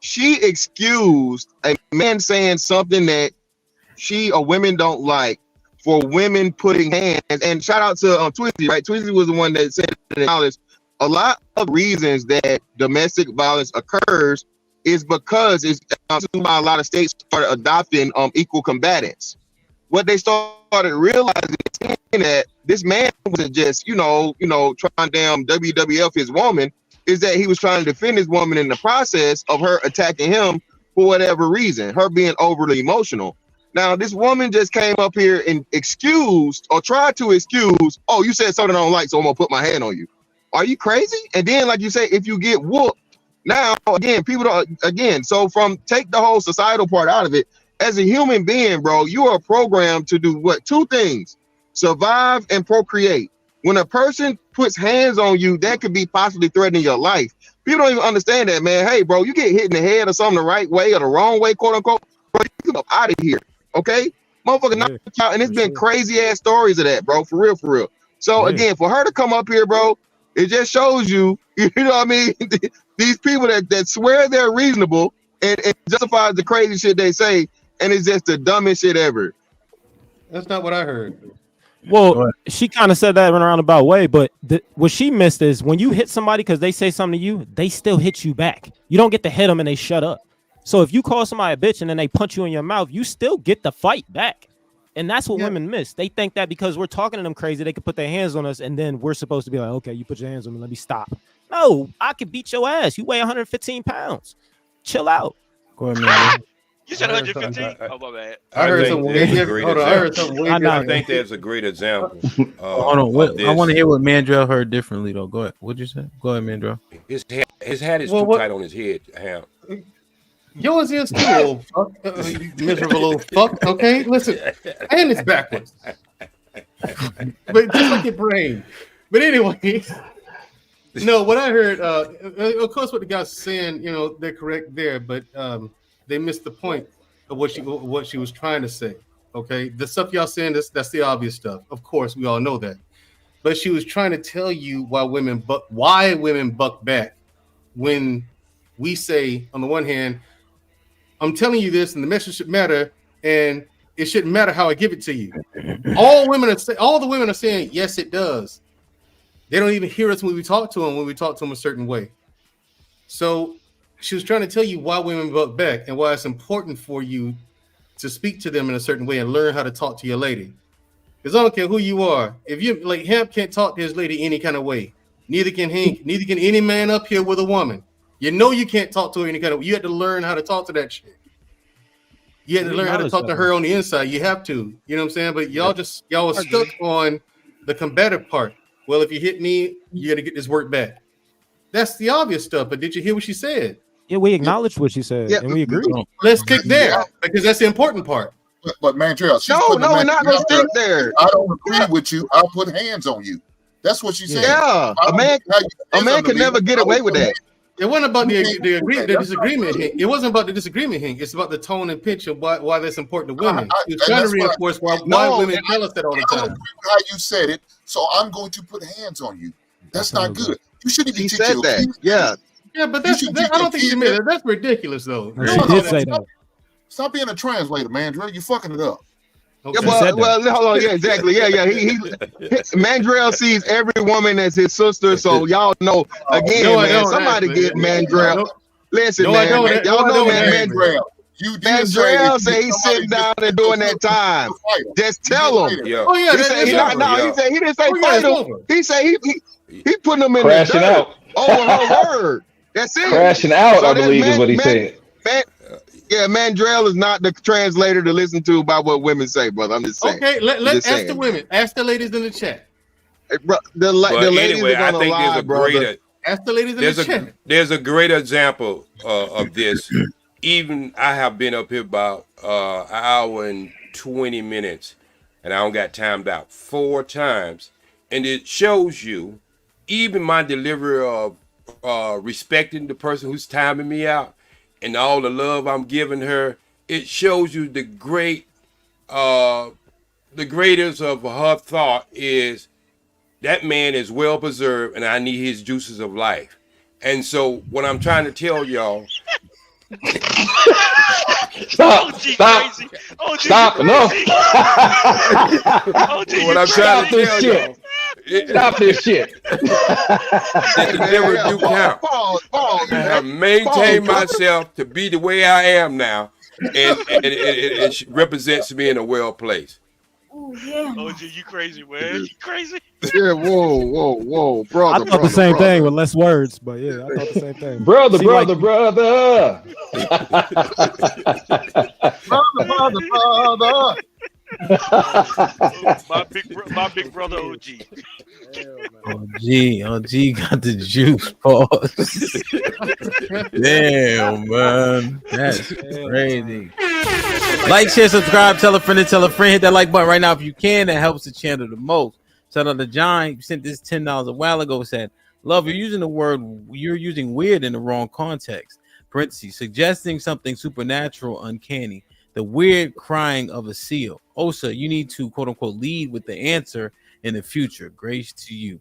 She excused a man saying something that she or women don't like for women putting hands. And shout out to Tweezy, right? Tweezy was the one that said a lot of reasons that domestic violence occurs is because it's why a lot of states started adopting equal combatants. What they started realizing is that this man wasn't just, trying down WWF his woman, is that he was trying to defend his woman in the process of her attacking him for whatever reason, her being overly emotional. Now, this woman just came up here and excused or tried to excuse, oh, you said something I don't like, so I'm going to put my hand on you. Are you crazy? And then, like you say, if you get whooped, now, again, so take the whole societal part out of it. As a human being, bro, you are programmed to do what? Two things: survive and procreate. When a person puts hands on you, that could be possibly threatening your life. People don't even understand that, man. Hey, bro, you get hit in the head or something the right way or the wrong way, quote unquote, bro, you get up out of here. Okay? Motherfucker knocked out, and it's been crazy ass stories of that, bro. For real. So again, for her to come up here, bro, it just shows you, you know what I mean? These people that swear they're reasonable and justifies the crazy shit they say, and it's just the dumbest shit ever. That's not what I heard. Well, she kind of said that in a roundabout way, but what she missed is when you hit somebody because they say something to you, they still hit you back. You don't get to hit them and they shut up. So if you call somebody a bitch and then they punch you in your mouth, you still get the fight back. And that's what women miss. They think that because we're talking to them crazy, they can put their hands on us, and then we're supposed to be like, okay, you put your hands on me, let me stop. No, I could beat your ass. You weigh 115 pounds. Chill out. Go ahead, man. You said 115? Oh, my bad. I think that's a great example. Hold on. I want to hear what Mandrell heard differently, though. Go ahead. What'd you say? Go ahead, Mandrell. His hat is too tight on his head, Ham. Yours is too, old fuck. You miserable old fuck. Okay, listen, and it's backwards, but just like your brain. But anyway, no, what I heard, of course, what the guy's saying, they're correct there, but they missed the point of what she was trying to say. Okay, the stuff y'all saying, that's the obvious stuff. Of course, we all know that, but she was trying to tell you why women buck back when we say, on the one hand, I'm telling you this, and the message should matter, and it shouldn't matter how I give it to you. All the women are saying, yes, it does. They don't even hear us when we talk to them a certain way. So she was trying to tell you why women buck back and why it's important for you to speak to them in a certain way and learn how to talk to your lady. Because I don't care who you are. If you like, Hamp can't talk to his lady any kind of way. Neither can Hank. Neither can any man up here with a woman. You know you can't talk to her any kind of way. You have to learn how to talk to that shit. You have to learn how to talk to her on the inside. You have to. You know what I'm saying? But y'all are stuck on the combative part. Well, if you hit me, you got to get this work back. That's the obvious stuff. But did you hear what she said? Yeah, we acknowledged what she said, and we agree. Let's stick there because that's the important part. But Mandrell, we're not gonna stick there. I don't agree with you. I'll put hands on you. That's what she said. Yeah, a man can never get away with that. It wasn't about the disagreement. It wasn't about the disagreement. It's about the tone and pitch of why that's important to women. He was trying to reinforce why women tell us that all the time. I don't agree with how you said it, so I'm going to put hands on you. That's not good. You shouldn't even teach your kids. Yeah, but I don't think you made it. That's ridiculous, though. She did say that. Stop being a translator, Mandrell. You're fucking it up. Okay. Yeah, well, hold on. Yeah, exactly. Yeah. Mandrell sees every woman as his sister, so y'all know. Again, somebody get Mandrell. Listen, man. Y'all know, man. Mandrell say he's sitting down and doing that time. Just tell him. Oh yeah, he didn't say fight him. He say he putting them in crashing the dirt. out. Over her word. That's it. Crashing out, I believe, is what he said. Yeah, Mandrell is not the translator to listen to about what women say, brother. I'm just saying. Okay, let's ask the women. Ask the ladies in the chat. Hey, bro, the ladies anyway, I think there's a greater. Ask the ladies in the chat. There's a great example of this. Even I have been up here about an hour and 20 minutes, and I don't got timed out 4 times, and it shows you even my delivery of respecting the person who's timing me out. And all the love I'm giving her, it shows you the great the greatest of her thought is that man is well preserved, and I need his juices of life. And so, what I'm trying to tell y'all. Stop! No. What I'm trying to tell y'all. Stop this shit. That the never do count. I maintain myself to be the way I am now, and it represents me in a well place. Oh yeah. OG, you crazy, man. You crazy. Yeah, whoa, brother. I thought the same thing with less words, but yeah, I thought the same thing. Brother. brother. my big brother OG. OG got the juice, pause. Damn, man, that's crazy. Like, share, subscribe, tell a friend, hit that like button right now if you can. That helps the channel the most. Shout out to John. He sent this $10 a while ago. Said, "Love, you're using weird in the wrong context." Parentheses, suggesting something supernatural, uncanny. The weird crying of a seal. Osa, you need to quote unquote lead with the answer in the future. Grace to you.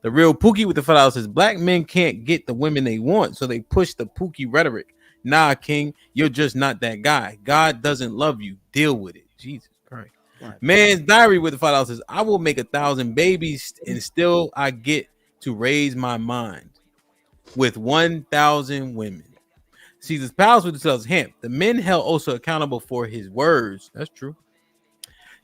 The real Pookie with the $5 says, black men can't get the women they want, so they push the Pookie rhetoric. Nah, King, you're just not that guy. God doesn't love you. Deal with it. Jesus Christ. Right. Man's Diary with the $5 says, I will make 1,000 babies and still I get to raise my mind with 1,000 women. Caesar's Palace with the $2 hemp. The men held also accountable for his words. That's true.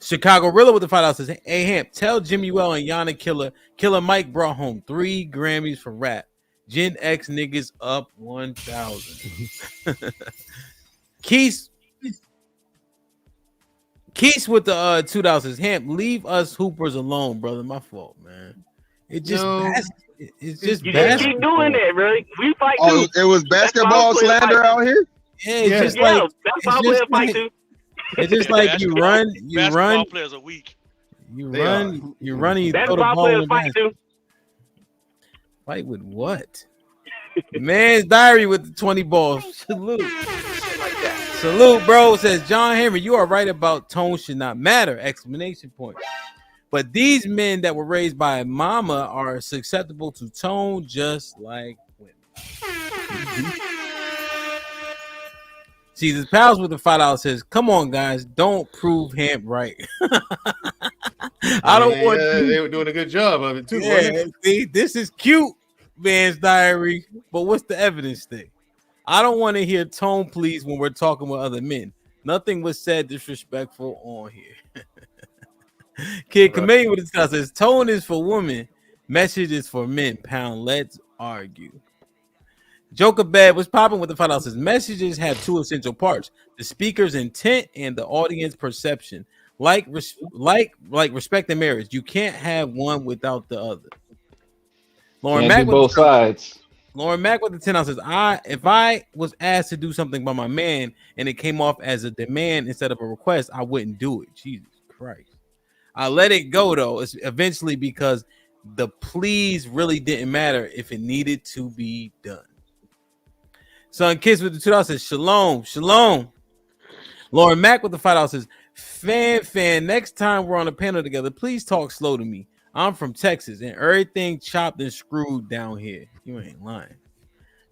Chicago Rilla with the $5 says, hey, Hemp, tell Jimmy Well and Yana Killer Mike brought home 3 Grammys for rap. Gen X niggas up 1,000. Keith with the $2 says, Hemp, leave us hoopers alone, brother. My fault, man. It's just it's just you just keep doing that, bro. We fight too. It was basketball slander out here. Yeah, it's just like basketball players fight too. It's just like you run. Basketball players are weak. You run. You throw the ball in the basket. Fight with what? Man's Diary with the 20 balls. Salute, bro. Says John Henry, you are right about tone should not matter. Exclamation point. But these men that were raised by a mama are susceptible to tone just like women. Caesar's Pals with the $5 says, come on, guys, don't prove Hemp right. I don't want you. They were doing a good job of it too. Yeah, see, this is cute, Man's Diary, but what's the evidence thing? I don't want to hear tone please when we're talking with other men. Nothing was said disrespectful on here. Kid Comedian with the $2 says, tone is for women, message is for men. Pound, let's argue. Joker Bad was popping with the $5 says, messages have 2 essential parts: the speaker's intent and the audience perception. Like respect and marriage, you can't have one without the other. Lauren Mack both sides. Lauren Mack with the $10 says, if I was asked to do something by my man and it came off as a demand instead of a request, I wouldn't do it. Jesus Christ. I let it go though, eventually, because the please really didn't matter if it needed to be done. Son Kids with the $2 says, shalom. Lauren Mack with the $5 says, fan, next time we're on a panel together, please talk slow to me. I'm from Texas and everything chopped and screwed down here. You ain't lying.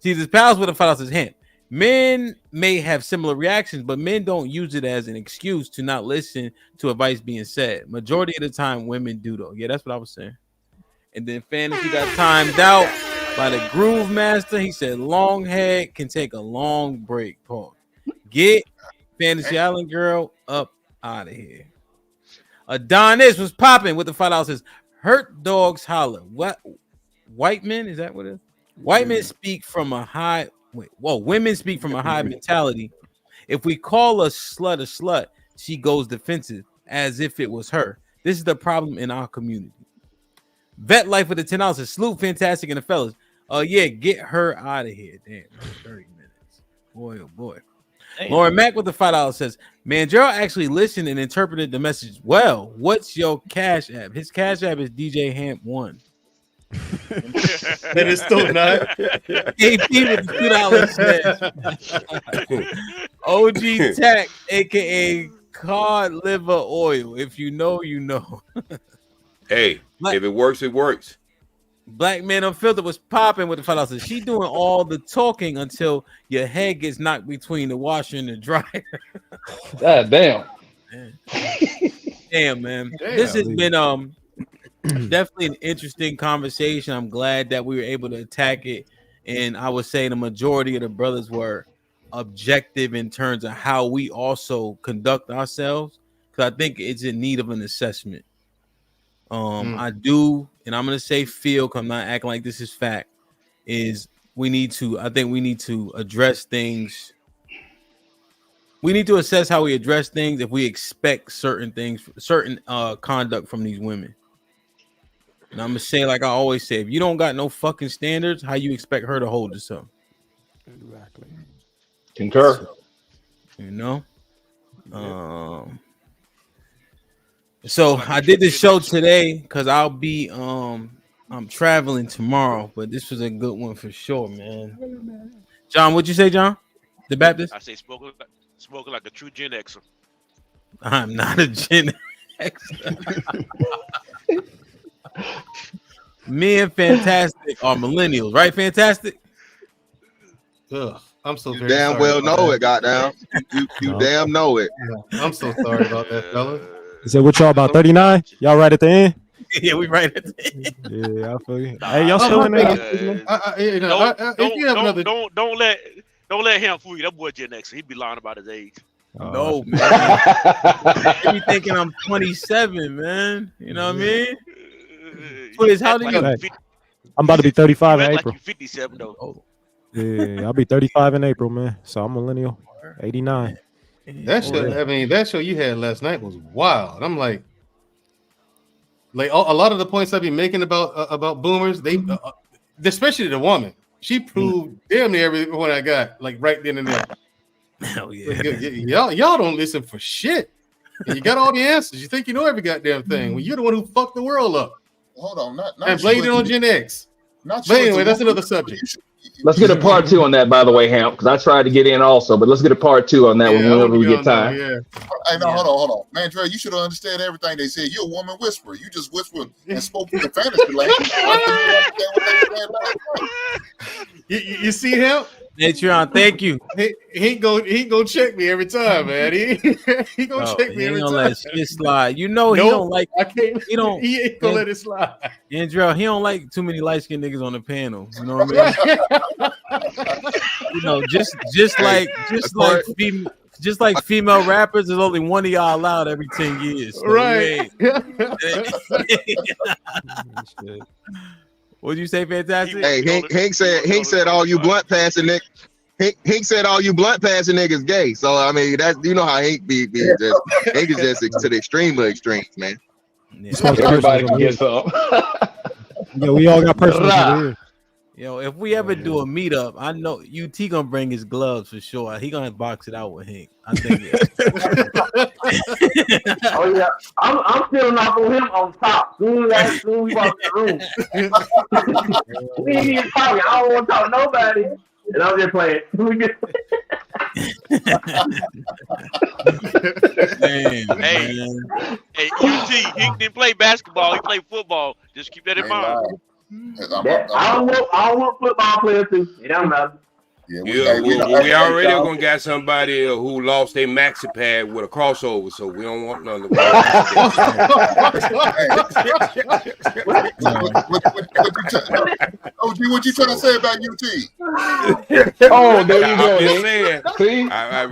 Jesus Pals with the $5 says, Hemp, men may have similar reactions, but men don't use it as an excuse to not listen to advice being said. Majority of the time, women do though. Yeah, that's what I was saying. And then Fantasy got timed out by the Groove Master. He said, long head can take a long break. Pause. Get Fantasy Island Girl up out of here. Adonis was popping with the $5 says, hurt dogs holler. What? White men? Is that what it is? White men speak from a high... women speak from a high mentality. If we call a slut, she goes defensive as if it was her. This is the problem in our community. Vet Life with the $10 says, salute, fantastic, and the fellas. Yeah, get her out of here. Damn, 30 minutes. Boy, oh boy. Damn. Lauren Mack with the $5 says, man, Gerald actually listened and interpreted the message well. What's your Cash App? His Cash App is DJ Hamp 1. That is still not. AP with the $2 says, OG Tech, aka cod liver oil. If you know, you know. Hey, if it works, it works. Black Man Unfiltered was popping with the $5. She doing all the talking until your head gets knocked between the washer and the dryer. God damn. Damn, man. Damn. This has been definitely an interesting conversation. I'm glad that we were able to attack it. And I would say the majority of the brothers were objective in terms of how we also conduct ourselves. Because I think it's in need of an assessment. I do, and I'm gonna say feel, because I'm not acting like this is fact, is I think we need to address things. We need to assess how we address things if we expect certain things, certain conduct from these women. And I'm gonna say, like I always say, if you don't got no fucking standards, how you expect her to hold herself? Exactly. Concur. So, you know. So I did this show today because I'll be I'm traveling tomorrow, but this was a good one for sure, man. John, what'd you say, John? The Baptist? I say smoking like a true Gen Xer. I'm not a Gen Xer. Me and Fantastic are millennials, right? Fantastic. Ugh, I'm so very damn sorry well about know that. it, goddamn. You damn know it. I'm so sorry about that, fella. He said, what y'all about 39? Y'all right at the end? Yeah, we right at the end. Yeah, I feel you. Hey, y'all still in there? Don't let him fool you. That boy Gen X. He'd be lying about his age. No, man. They be thinking I'm 27, man. You know what I mean? Please, how do you? I'm about to be 35 in April. Like you 57 though. Yeah, I'll be 35 in April, man. So I'm millennial, 89. That show, I mean, that show you had last night was wild. I'm like a lot of the points I be making about boomers, they especially the woman, she proved damn near everyone I got, like right then and there. Hell yeah. Y'all don't listen for shit. And you got all the answers. You think you know every goddamn thing when you're the one who fucked the world up. Hold on, not and blamed it on Gen X. But anyway, that's another subject. Let's get a part 2 on that, by the way, Hamp, because I tried to get in also, but let's get a part 2 on that whenever we get time. Hey, no, hold on. Man, Dre, you should understand everything they said. You're a woman whisperer. You just whispered and spoke in the fantasy language. I think you understand what they were saying last night. You see him? Patreon, thank you. He gonna check me every time, man. He gonna check me every time. Let shit slide. You know he don't like. I can't. He ain't gonna let it slide. Andrew, he don't like too many light skinned niggas on the panel. You know what I mean? You know, just like female rappers, there's only one of y'all allowed every 10 years. So right. What'd you say, Fantastic? Hey, Hank said all you blunt passing niggas. Hank said all you blunt passing niggas gay. So I mean, that's, you know how Hank be just Hank is just to the extreme of extremes, man. Yeah. Everybody can get some. Yeah, we all got personal. Yo, if we ever do a meetup, I know UT gonna bring his gloves for sure. He gonna box it out with Hank. I think. Oh yeah, I'm feeling off on him on top. Soon we walk in the room. We ain't even talking. I don't want to talk to nobody. And I'm just playing. Hey, UT, he didn't play basketball. He played football. Just keep that in mind. I don't want football players too. It don't matter. We already are gonna get somebody who lost their maxi pad with a crossover, so we don't want none of OG, what you trying to say about UT? Oh, there you go. I'm just saying.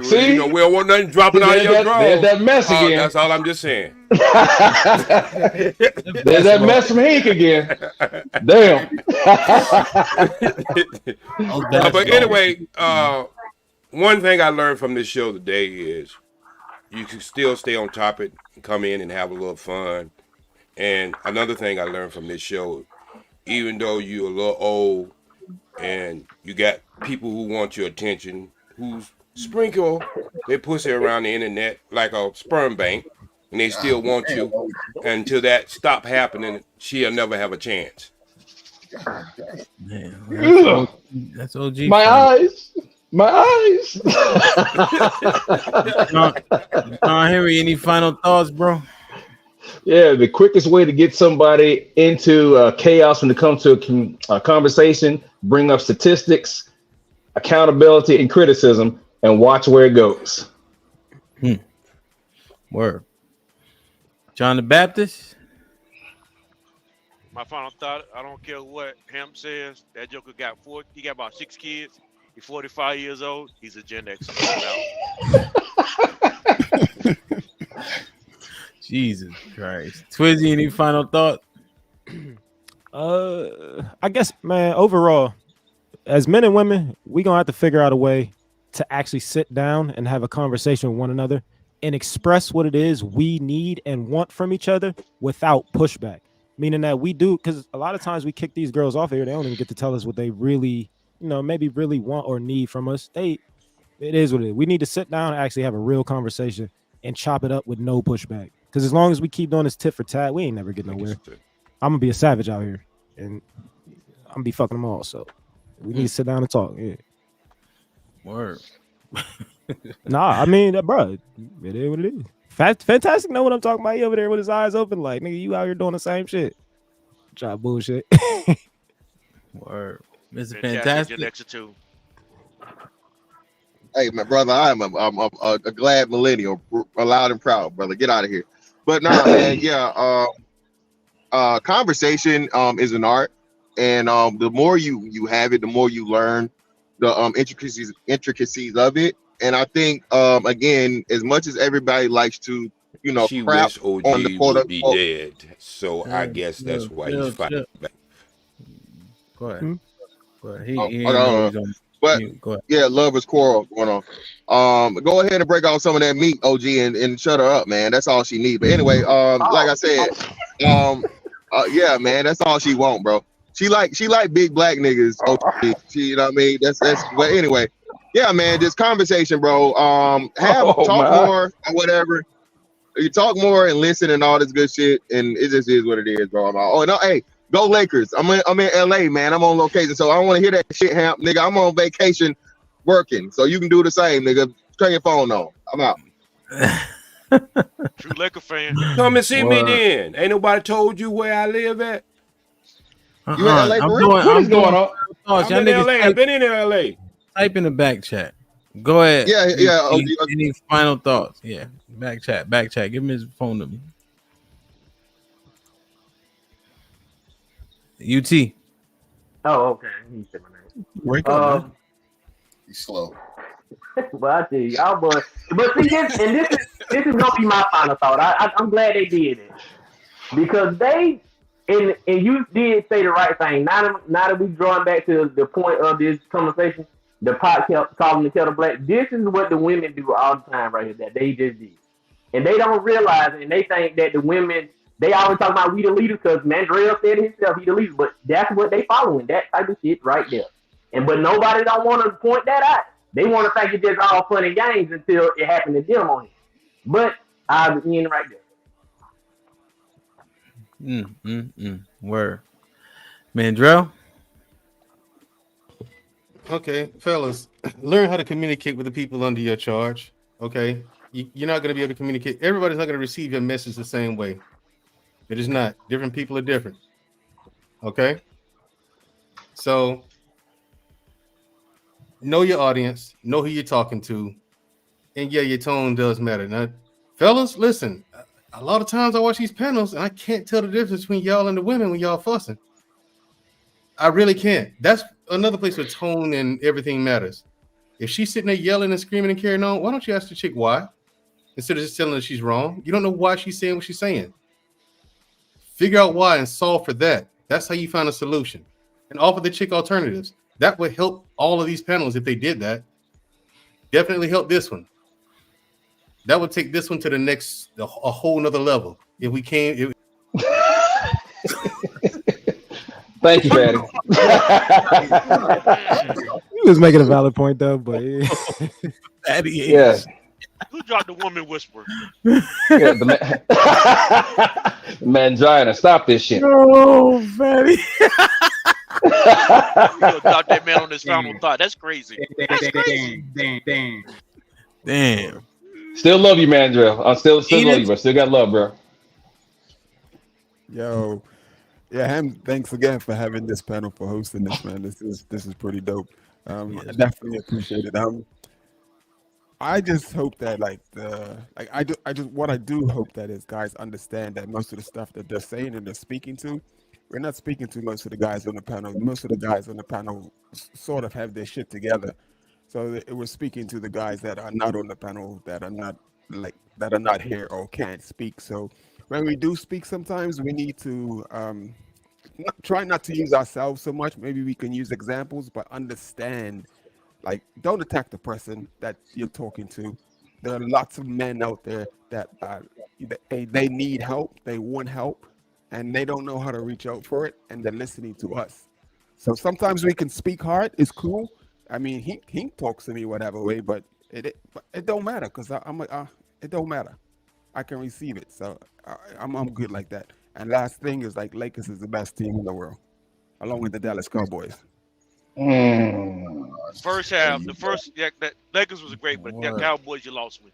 See? You know, we don't want nothing dropping out of your drawers. There's that mess again. That's all I'm just saying. There's that mess from Hank again. Damn. But anyway, one thing I learned from this show today is you can still stay on topic, come in and have a little fun. And another thing I learned from this show, even though you're a little old and you got people who want your attention, who sprinkle their pussy around the internet like a sperm bank, and they still want you, until that stop happening, she'll never have a chance. Man, that's OG. My eyes. My eyes. Henry, any final thoughts, bro? Yeah, the quickest way to get somebody into chaos when it comes to a conversation, bring up statistics, accountability, and criticism, and watch where it goes. Word. John the Baptist. My final thought: I don't care what Hemp says. That Joker got he got about 6 kids. He's 45 years old. He's a Gen X. Jesus Christ. Twizzy, any final thought? I guess, man, overall, as men and women, we're gonna have to figure out a way to actually sit down and have a conversation with one another and express what it is we need and want from each other without pushback. Meaning that we do, because a lot of times we kick these girls off here, they don't even get to tell us what they really, maybe really want or need from us. It is what it is. We need to sit down and actually have a real conversation and chop it up with no pushback. Because as long as we keep doing this tit for tat, we ain't never getting nowhere. I'm gonna be a savage out here, and I'm gonna be fucking them all. So we need to sit down and talk. Yeah. Word. Nah, I mean, bro, it is what it is. Fantastic know what I'm talking about. He over there with his eyes open, like, nigga, you out here doing the same shit. Try bullshit. Word. Mr. Fantastic. Hey, my brother, I'm a glad millennial, loud and proud, brother. Get out of here. But nah, man, yeah. Conversation is an art, and the more you have it, the more you learn the intricacies of it. And I think again, as much as everybody likes to, she crap wish OG on the would be dead, so I guess that's why he's fighting back. Go ahead. Go ahead. But yeah, lovers quarrel going on. Go ahead and break out some of that meat, OG, and shut her up, man. That's all she needs. But anyway, like I said, yeah, man, that's all she want, bro. She like big black niggas. OG. She, you know what I mean? That's. But anyway, yeah, man, this conversation, bro. Talk more or whatever. You talk more and listen and all this good shit, and it just is what it is, bro. Oh no, hey. Go Lakers. I'm in LA, man. I'm on location. So I don't want to hear that shit, Hamp. Nigga, I'm on vacation working. So you can do the same, nigga. Turn your phone on. I'm out. True Laker fan. Come and see me then. Ain't nobody told you where I live at. You in LA, bro? What is going on? I'm in LA. I've been in LA. Type in the back chat. Go ahead. Yeah. Any final thoughts? Yeah. Back chat. Give me his phone number. UT. Oh, okay. He said my name. Wake up, man. He's slow. Well, I tell you, but see, this is gonna be my final thought. I'm glad they did it because they and you did say the right thing. Now that we drawing back to the point of this conversation, the pot kept calling the kettle black. This is what the women do all the time right here that they just did, and they don't realize it, and they think that the women. They always talk about we the leaders because Mandrell said it himself, he the leader. But that's what they following, that type of shit right there. But nobody don't want to point that out. They want to think it's just all fun and games until it happened to them on it. But I was in right there. Word. Mandrell? Okay, fellas, learn how to communicate with the people under your charge. Okay, you're not going to be able to communicate. Everybody's not going to receive your message the same way. It is not. Different people are different. Okay? So, know your audience. Know who you're talking to. And yeah, your tone does matter. Now, fellas, listen. A lot of times I watch these panels and I can't tell the difference between y'all and the women when y'all fussing. I really can't. That's another place where tone and everything matters. If she's sitting there yelling and screaming and carrying on, why don't you ask the chick why? Instead of just telling her she's wrong. You don't know why she's saying what she's saying. Figure out why and solve for that. That's how you find a solution. And offer the chick alternatives. That would help all of these panels if they did that. Definitely help this one. That would take this one to the next, a whole nother level. If we came. Thank you, Fatty. He was making a valid point, though, but Fatty, yeah. Who dropped the woman whisper? Yeah, the mangina. Stop this shit. Oh, Fatty. gonna drop that man on his final thought. That's crazy. That's crazy. Damn. Still love you, man, Drill. I still love Edith? you, but still got love, bro. Yo, yeah, Ham. Thanks again for having this panel, for hosting this, man. This is pretty dope. I definitely appreciate it. I just hope that I do hope that is guys understand that most of the stuff that they're saying and they're speaking to, we're not speaking to most of the guys on the panel. Most of the guys on the panel sort of have their shit together. So it was speaking to the guys that are not on the panel, that are not here or can't speak. So when we do speak, sometimes we need to try not to use ourselves so much. Maybe we can use examples, but understand. Like, don't attack the person that you're talking to. There are lots of men out there that they need help, they want help, and they don't know how to reach out for it, and they're listening to us. So sometimes we can speak hard. It's cool. I mean, he talks to me whatever way, but it don't matter because it don't matter. I can receive it, so I'm good like that. And last thing is, like, Lakers is the best team in the world, along with the Dallas Cowboys. First half, that Lakers was great, but that Cowboys, you lost me.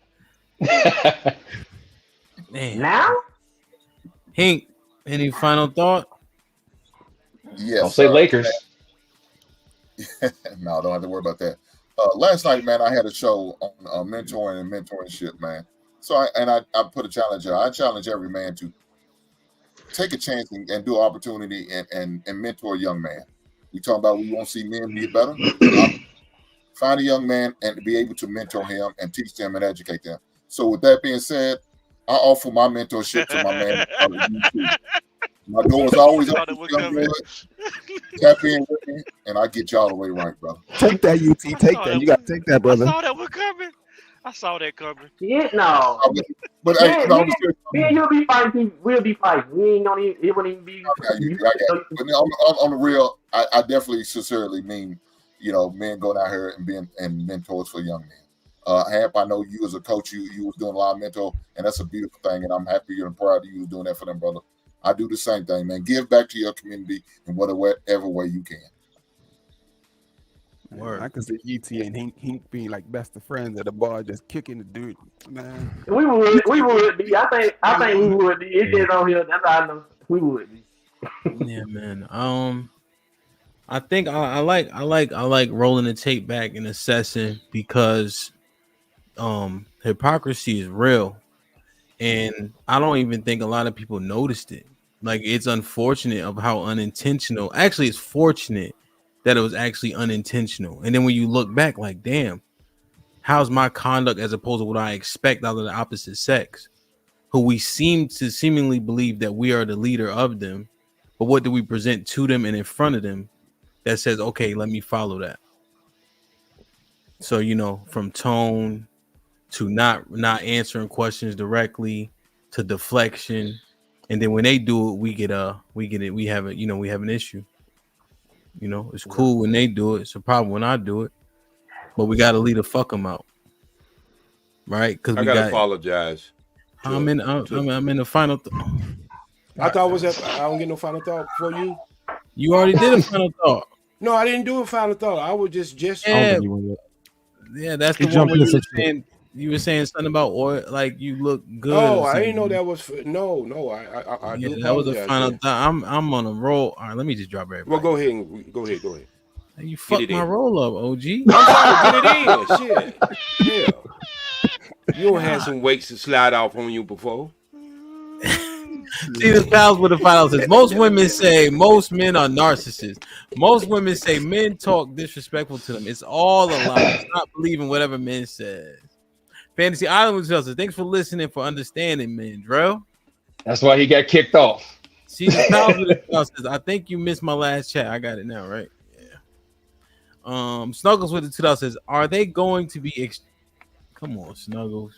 Now, Hank, any final thought? Yes. Don't say Lakers. No, don't have to worry about that. Last night, man, I had a show on mentoring and mentorship, man. So I put a challenge out. I challenge every man to take a chance and do opportunity and mentor a young man. We talking about we want to see men get better. Find a young man and be able to mentor him and teach them and educate them. So with that being said, I offer my mentorship to my man. My door is always open. Tap in with me, and I get y'all the way right, brother. Take that, UT. Take that. You got to take that, brother. I saw that one coming. I saw that coming. Yeah, no. But yeah, hey, no, me and you'll be fighting. We'll be fighting. We ain't gonna even. It won't even be. But on the real, I definitely sincerely mean, men going out here and being mentors for young men. Hamp, I know you as a coach, you was doing a lot of mentor, and that's a beautiful thing, and I'm happy and proud of you doing that for them, brother. I do the same thing, man. Give back to your community in whatever way you can. Word. I can see ET and Hink being like best of friends at the bar, just kicking the dude, man. We would be. I think we would be. It is on here. That's how I know we would be. Yeah, man. I think I like rolling the tape back and assessing because hypocrisy is real, and I don't even think a lot of people noticed it. Like, it's unfortunate of how unintentional. Actually, it's fortunate that it was actually unintentional. And then when you look back, like, damn, how's my conduct as opposed to what I expect out of the opposite sex, who we seem to seemingly believe that we are the leader of them, but what do we present to them and in front of them that says, okay, let me follow that? So, from tone to not answering questions directly to deflection, and then when they do it, we have an issue. It's cool when they do it. It's a problem when I do it, but we got to leave the fuck them out, right? Because I gotta apologize. I'm in the final. I thought was that I don't get no final thought for you. You already did a final thought. No, I didn't do a final thought. I was just yeah. That's the one where you were saying something about oil, like you look good. Oh, I didn't know that was no. I yeah, do that was a final thought. I'm on a roll. All right, let me just drop everybody. Well, go ahead. You fucked my roll up, OG. I'm sorry, get it in. Shit. Yeah. You don't have some weights to slide off on you before. See, this pals with the final says most women say most men are narcissists. Most women say men talk disrespectful to them. It's all a lie. Stop believing whatever men says. Fantasy Island says, thanks for listening, for understanding, man, Drill. That's why he got kicked off. See, the pals with the pals says, I think you missed my last chat. I got it now, right? Yeah. Snuggles with the 2000 says, are they going to be come on, Snuggles.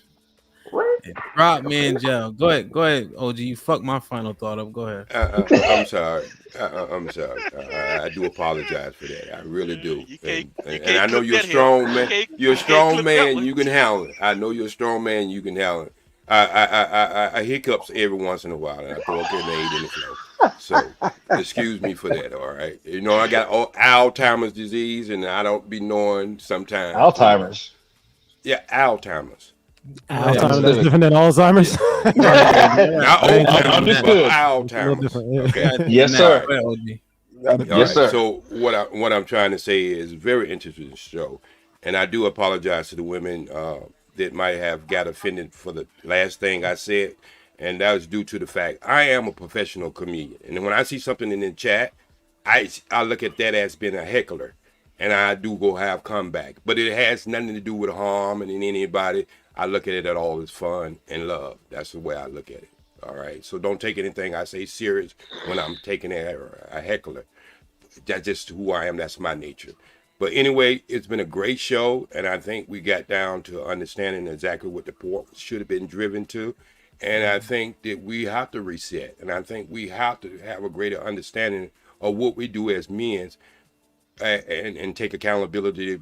What? Drop man gel. Go ahead, OG. You fucked my final thought up. Go ahead. I'm sorry. I'm sorry. I do apologize for that. I really do. And I know you're a strong man. You're a strong man. You can handle it. I know you're a strong man. You can handle it. I hiccups every once in a while, and I throw a grenade in the flow. So excuse me for that. All right. You know, I got Alzheimer's disease, and I don't be knowing sometimes. Alzheimer's. Yeah, Alzheimer's. Alzheimer's, that's different than Alzheimer's. Not Alzheimer's, but Alzheimer's. Okay. Yes, sir. All Yes, right. sir. So what I'm trying to say is very interesting show, and I do apologize to the women that might have got offended for the last thing I said, and that was due to the fact I am a professional comedian, and when I see something in the chat, I look at that as being a heckler, and I do go have comeback, but it has nothing to do with harm and anybody. I look at it at all as fun and love. That's the way I look at it. All right. So don't take anything I say serious when I'm taking a heckler. That's just who I am. That's my nature. But anyway, it's been a great show, and I think we got down to understanding exactly what the port should have been driven to. And I think that we have to reset, and I think we have to have a greater understanding of what we do as men, and take accountability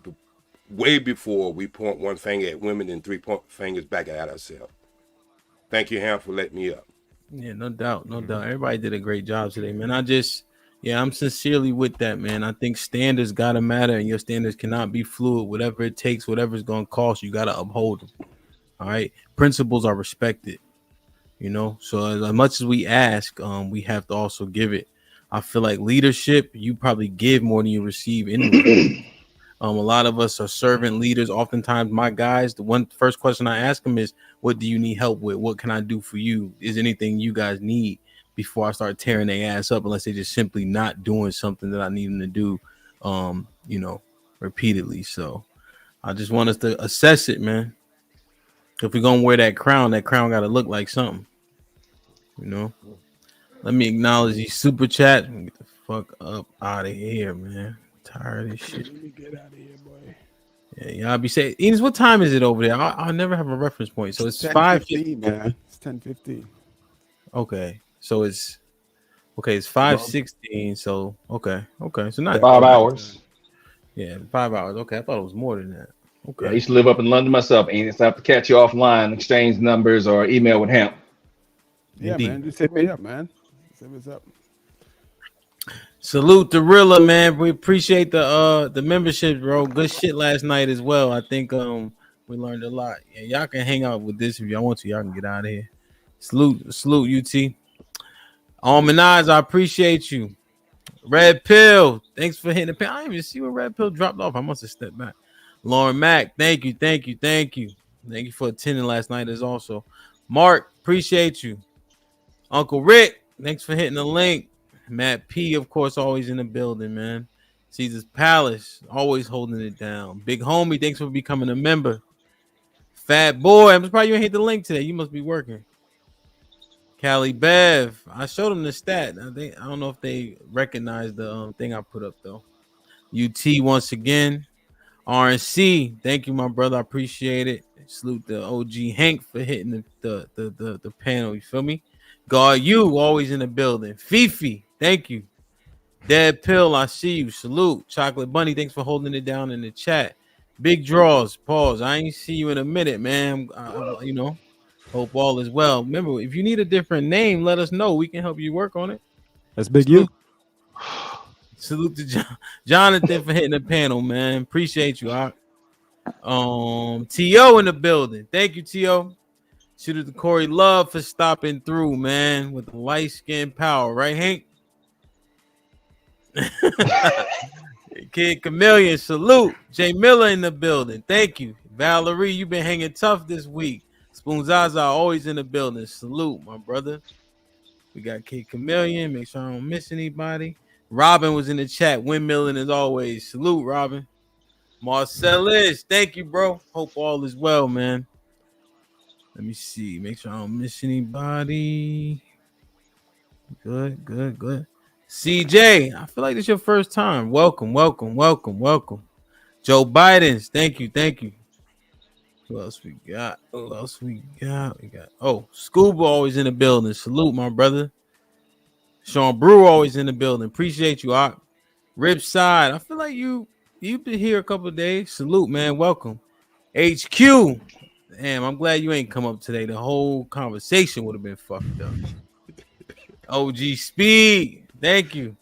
way before we point one finger at women and 3 fingers back at ourselves. Thank you, Ham, for letting me up. Yeah, no doubt, no doubt. Everybody did a great job today, man. I'm sincerely with that, man. I think standards gotta matter, and your standards cannot be fluid. Whatever it takes, whatever it's gonna cost, you gotta uphold them. All right, principles are respected. You know, so as much as we ask, we have to also give it. I feel like leadership, you probably give more than you receive anyway. A lot of us are servant leaders. Oftentimes, my guys, the first question I ask them is, what do you need help with? What can I do for you? Is anything you guys need? Before I start tearing their ass up, unless they're just simply not doing something that I need them to do, repeatedly. So I just want us to assess it, man. If we're gonna wear that crown got to look like something, you know. Let me acknowledge these super chat and get the fuck up out of here, man. I'm tired of this shit. Let me get out of here, boy. Yeah, y'all be saying, Enos, what time is it over there? I'll never have a reference point. So it's 5:15, man. It's 10:15. Okay. So it's 5:16. So okay. So not 5 hours. Yeah, 5 hours. Okay, I thought it was more than that. Okay. Yeah, I used to live up in London myself, and it's have to catch you offline, exchange numbers or email with him. Yeah, Indeed. man. Just hit me up, man. Say what's up. Salute the Rilla, man. We appreciate the membership, bro. Good shit last night as well. I think we learned a lot. Yeah, y'all can hang out with this if y'all want to. Y'all can get out of here. Salute UT. Minaj, I appreciate you. Red Pill, thanks for hitting the pin. I didn't even see where Red Pill dropped off. I must have stepped back. Lauren Mack, thank you. Thank you for attending last night as also. Mark, appreciate you. Uncle Rick, thanks for hitting the link. Matt P, of course, always in the building, man. Caesar's Palace, always holding it down. Big homie, thanks for becoming a member. Fat boy, I'm surprised you ain't hit the link today. You must be working. Cali Bev, I showed them the stat. I don't know if they recognize the thing I put up though. UT once again. RNC, thank you, my brother. I appreciate it. Salute the OG Hank for hitting the panel. You feel me? God, you always in the building. Fifi, thank you. Dead Pill, I see you. Salute. Chocolate Bunny, thanks for holding it down in the chat. Big Draws, pause. I ain't see you in a minute, man. Hope all is well. Remember, if you need a different name, let us know. We can help you work on it. That's Big U. Salute to Jonathan for hitting the panel, man. Appreciate you. T.O. in the building. Thank you, T.O. Shoot to Corey Love for stopping through, man, with the light skin power, right, Hank? Kid Chameleon, salute. Jay Miller in the building. Thank you. Valerie, you've been hanging tough this week. Spoon Zaza always in the building. Salute, my brother. We got Kid Chameleon. Make sure I don't miss anybody. Robin was in the chat. Windmilling as always. Salute, Robin. Marcellus, thank you, bro. Hope all is well, man. Let me see. Make sure I don't miss anybody. Good. CJ, I feel like this is your first time. Welcome. Joe Biden's, thank you. Who else we got? We got Scuba always in the building. Salute, my brother. Sean Brewer always in the building. Appreciate you, Ock. Ripside, I feel like you've been here a couple of days. Salute, man. Welcome. HQ. Damn, I'm glad you ain't come up today. The whole conversation would have been fucked up. OG Speed, thank you.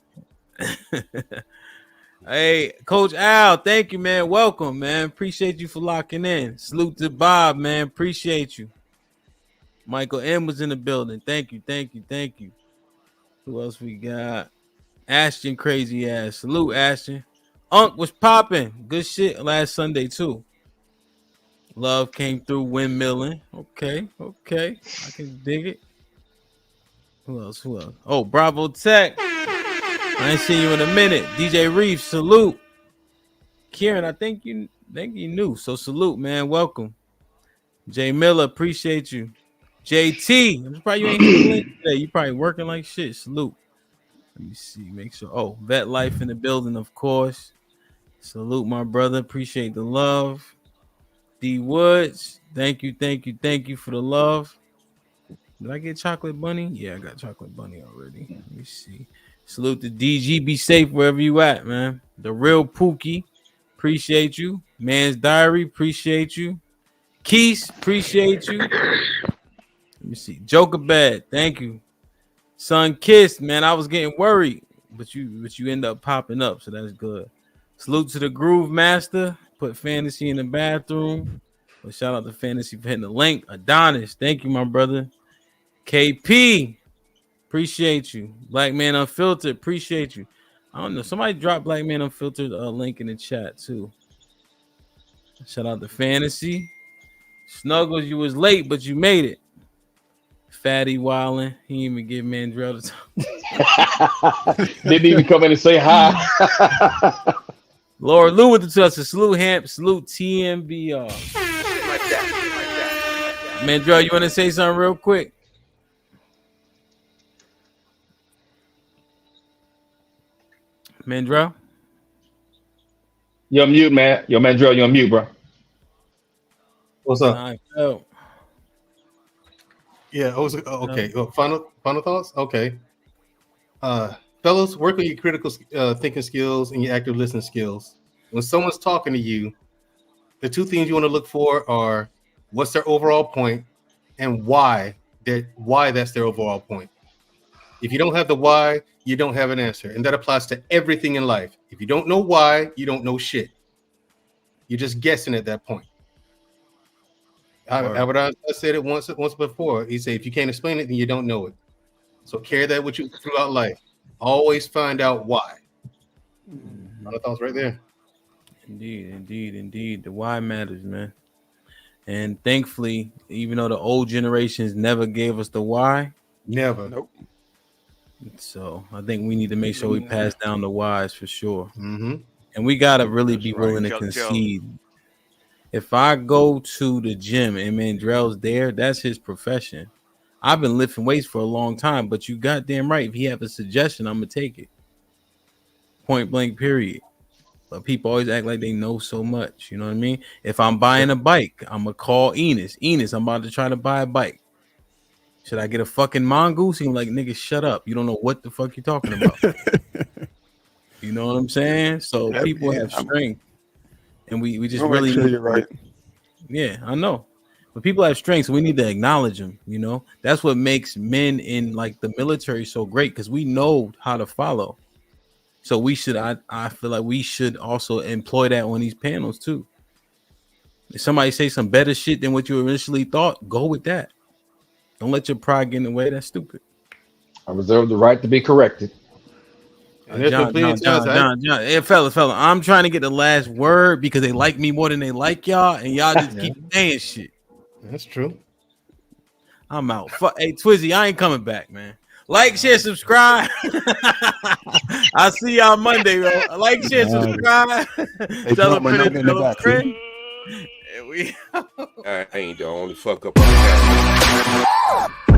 Hey, Coach Al, thank you, man. Welcome, man. Appreciate you for locking in. Salute to Bob, man. Appreciate you. Michael M was in the building. Thank you, thank you, thank you. Who else we got? Ashton, crazy ass. Salute, Ashton. Unc was popping. Good shit last Sunday, too. Love came through windmilling. Okay. I can dig it. Who else? Oh, Bravo Tech. I ain't seen you in a minute. DJ Reef, salute. Kieran, I think you knew. So salute, man. Welcome. Jay Miller, appreciate you. JT, I'm surprised you ain't hit the link today. You probably working like shit. Salute. Let me see. Make sure. Oh, Vet Life in the building, of course. Salute, my brother. Appreciate the love. D Woods, thank you for the love. Did I get Chocolate Bunny? Yeah, I got Chocolate Bunny already. Let me see. Salute to DG. Be safe wherever you at, man. The Real Pookie, appreciate you. Man's Diary, appreciate you. Keys, appreciate you. Let me see. Joker Bad, thank you. Sun Kiss, man, I was getting worried, but you end up popping up, so that's good. Salute to the Groove Master. Put Fantasy in the bathroom. Well, shout out to Fantasy for hitting the link. Adonis, thank you, my brother. KP, appreciate you. Black Man Unfiltered, appreciate you. I don't know. Somebody dropped Black Man Unfiltered link in the chat too. Shout out to Fantasy. Snuggles, you was late, but you made it. Fatty Wildin', he didn't even give Mandrell the time. Didn't even come in and say hi. Laura Lou with the trust. Salute Hamp. Salute TMBR. Mandrell, you want to say something real quick? Mandrell? You're mute, man. Yo, Mandrell, you're on mute, bro. What's up? Yeah, okay. Well, final thoughts? Okay. Fellas, work on your critical thinking skills and your active listening skills. When someone's talking to you, the two things you want to look for are what's their overall point and why that's their overall point. If you don't have the why, you don't have an answer. And that applies to everything in life. If you don't know why, you don't know shit. You're just guessing at that point. Albert Einstein said it once before. He said, if you can't explain it, then you don't know it. So carry that with you throughout life. Always find out why. My thoughts right there. Indeed. The why matters, man. And thankfully, even though the old generations never gave us the why. Never. Nope. So I think we need to make sure we pass down the whys for sure. Mm-hmm. And we got to really be willing to concede. If I go to the gym and Mandrell's there, that's his profession. I've been lifting weights for a long time, but you goddamn right. If he have a suggestion, I'm going to take it. Point blank, period. But people always act like they know so much. You know what I mean? If I'm buying a bike, I'm going to call Enos. Enos, I'm about to try to buy a bike. Should I get a fucking mongoose? He's like, nigga, shut up. You don't know what the fuck you're talking about. You know what I'm saying? So people have strength. And we just really... Sure you're right. Yeah, I know. But people have strengths, so we need to acknowledge them, you know? That's what makes men in, like, the military so great, because we know how to follow. So we should, I feel like we should also employ that on these panels, too. If somebody say some better shit than what you initially thought, go with that. Don't let your pride get in the way. That's stupid. I reserve the right to be corrected. John. Hey, fella, I'm trying to get the last word because they like me more than they like y'all, and y'all just keep saying shit. That's true. I'm out. Hey, Twizzy, I ain't coming back, man. Like, share, subscribe. I'll see y'all Monday, bro. Like, share, subscribe. Tell a friend, tell a friend. I ain't the only fuck up on the